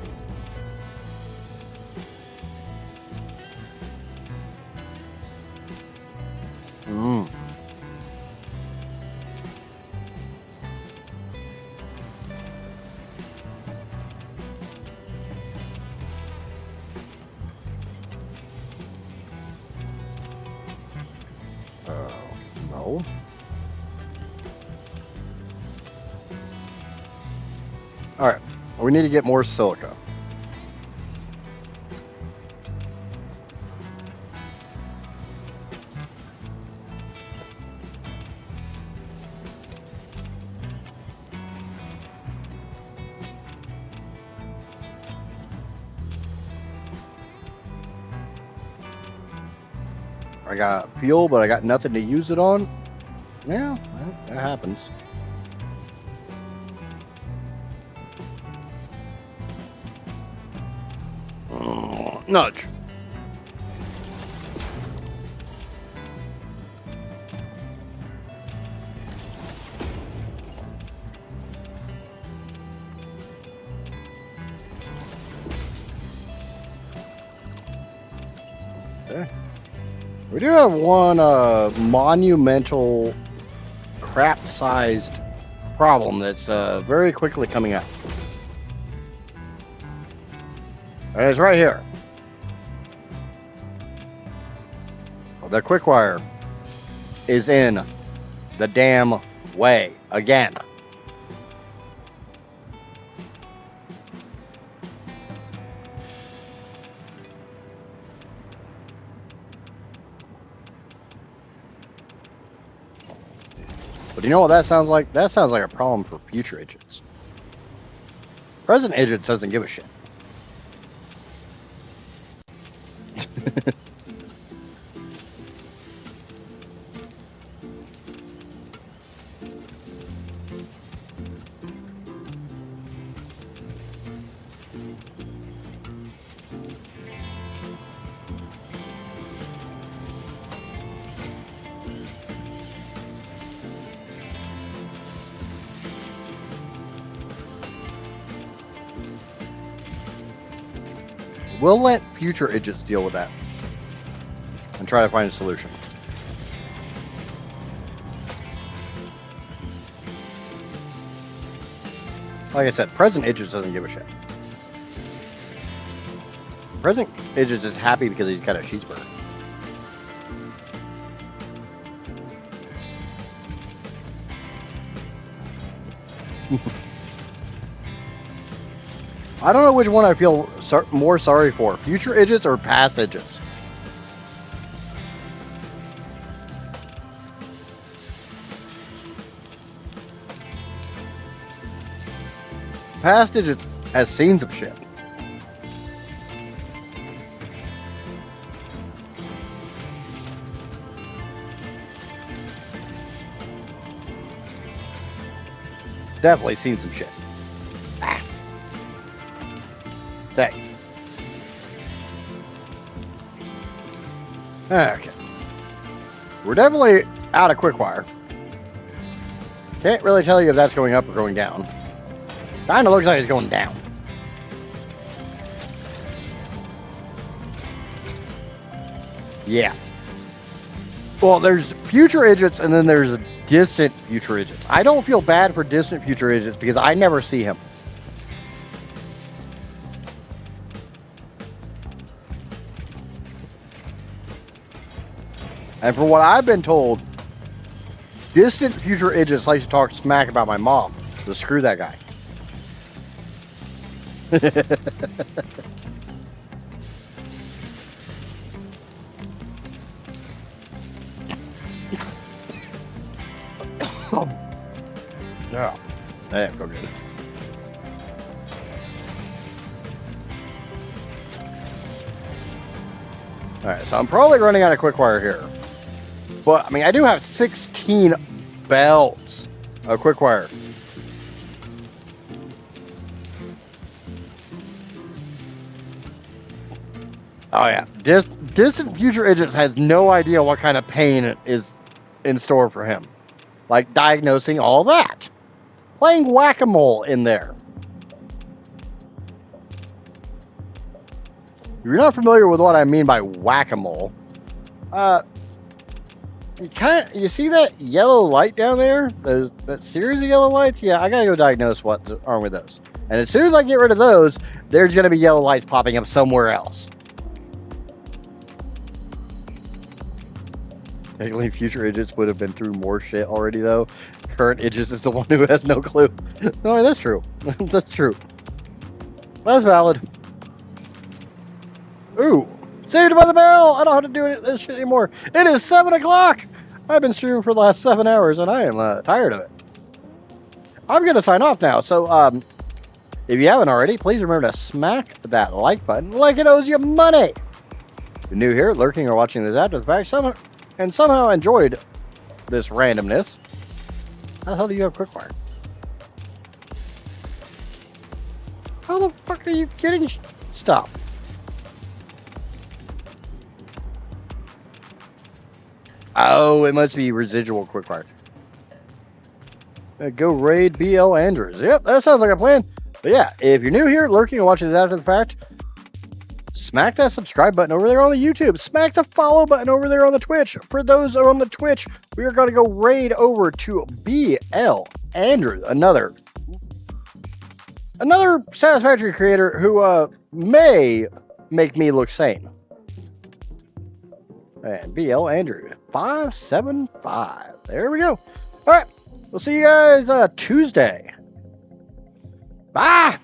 No. All right, we need to get more silica. I got fuel, but I got nothing to use it on. Yeah, that happens. Nudge. Okay. We do have one monumental crap-sized problem that's very quickly coming up. And it's right here. The quick wire is in the damn way again. But you know what that sounds like? That sounds like a problem for future idiots. Present idiots doesn't give a shit. We'll let future idiots deal with that and try to find a solution. Like I said, present idiots doesn't give a shit. Present idiots is happy because he's got a cheeseburger. I don't know which one I feel more sorry for, future idiots or past idiots. Past idiots has seen some shit. Definitely seen some shit. Dang. Okay. We're definitely out of quick wire. Can't really tell you if that's going up or going down. Kinda looks like it's going down. Yeah. Well, there's future idiots and then there's distant future idiots. I don't feel bad for distant future idiots because I never see him. And for what I've been told, distant future idiots like to talk smack about my mom. So screw that guy. Yeah, that didn't feel good. Alright, so I'm probably running out of quick wire here. But, I mean, I do have 16 belts of quick wire. Oh, yeah. Distant future idiots has no idea what kind of pain is in store for him. Like diagnosing all that. Playing whack-a-mole in there. If you're not familiar with what I mean by whack-a-mole, you see that yellow light down there? That series of yellow lights? Yeah, I gotta go diagnose what's wrong with those. And as soon as I get rid of those, there's gonna be yellow lights popping up somewhere else. Technically, future idiots would have been through more shit already, though. Current Idris is the one who has no clue. No, that's true. That's true. That's valid. Ooh. Saved by the bell! I don't have to do this shit anymore. It is 7 o'clock! I've been streaming for the last 7 hours, and I am tired of it. I'm going to sign off now, so if you haven't already, please remember to smack that like button like it owes you money. If you're new here, lurking or watching this after the fact, somehow enjoyed this randomness, how the hell do you have quickfire? How the fuck are you getting stuff? Oh, it must be residual quickfire. Go raid BL Andrews. Yep, that sounds like a plan. But yeah, if you're new here, lurking or watching this after the fact, smack that subscribe button over there on the YouTube. Smack the follow button over there on the Twitch. For those who are on the Twitch, we are going to go raid over to BL Andrews, another Satisfactory creator who may make me look sane. And BL Andrew 575. There we go. All right, we'll see you guys Tuesday. Bye.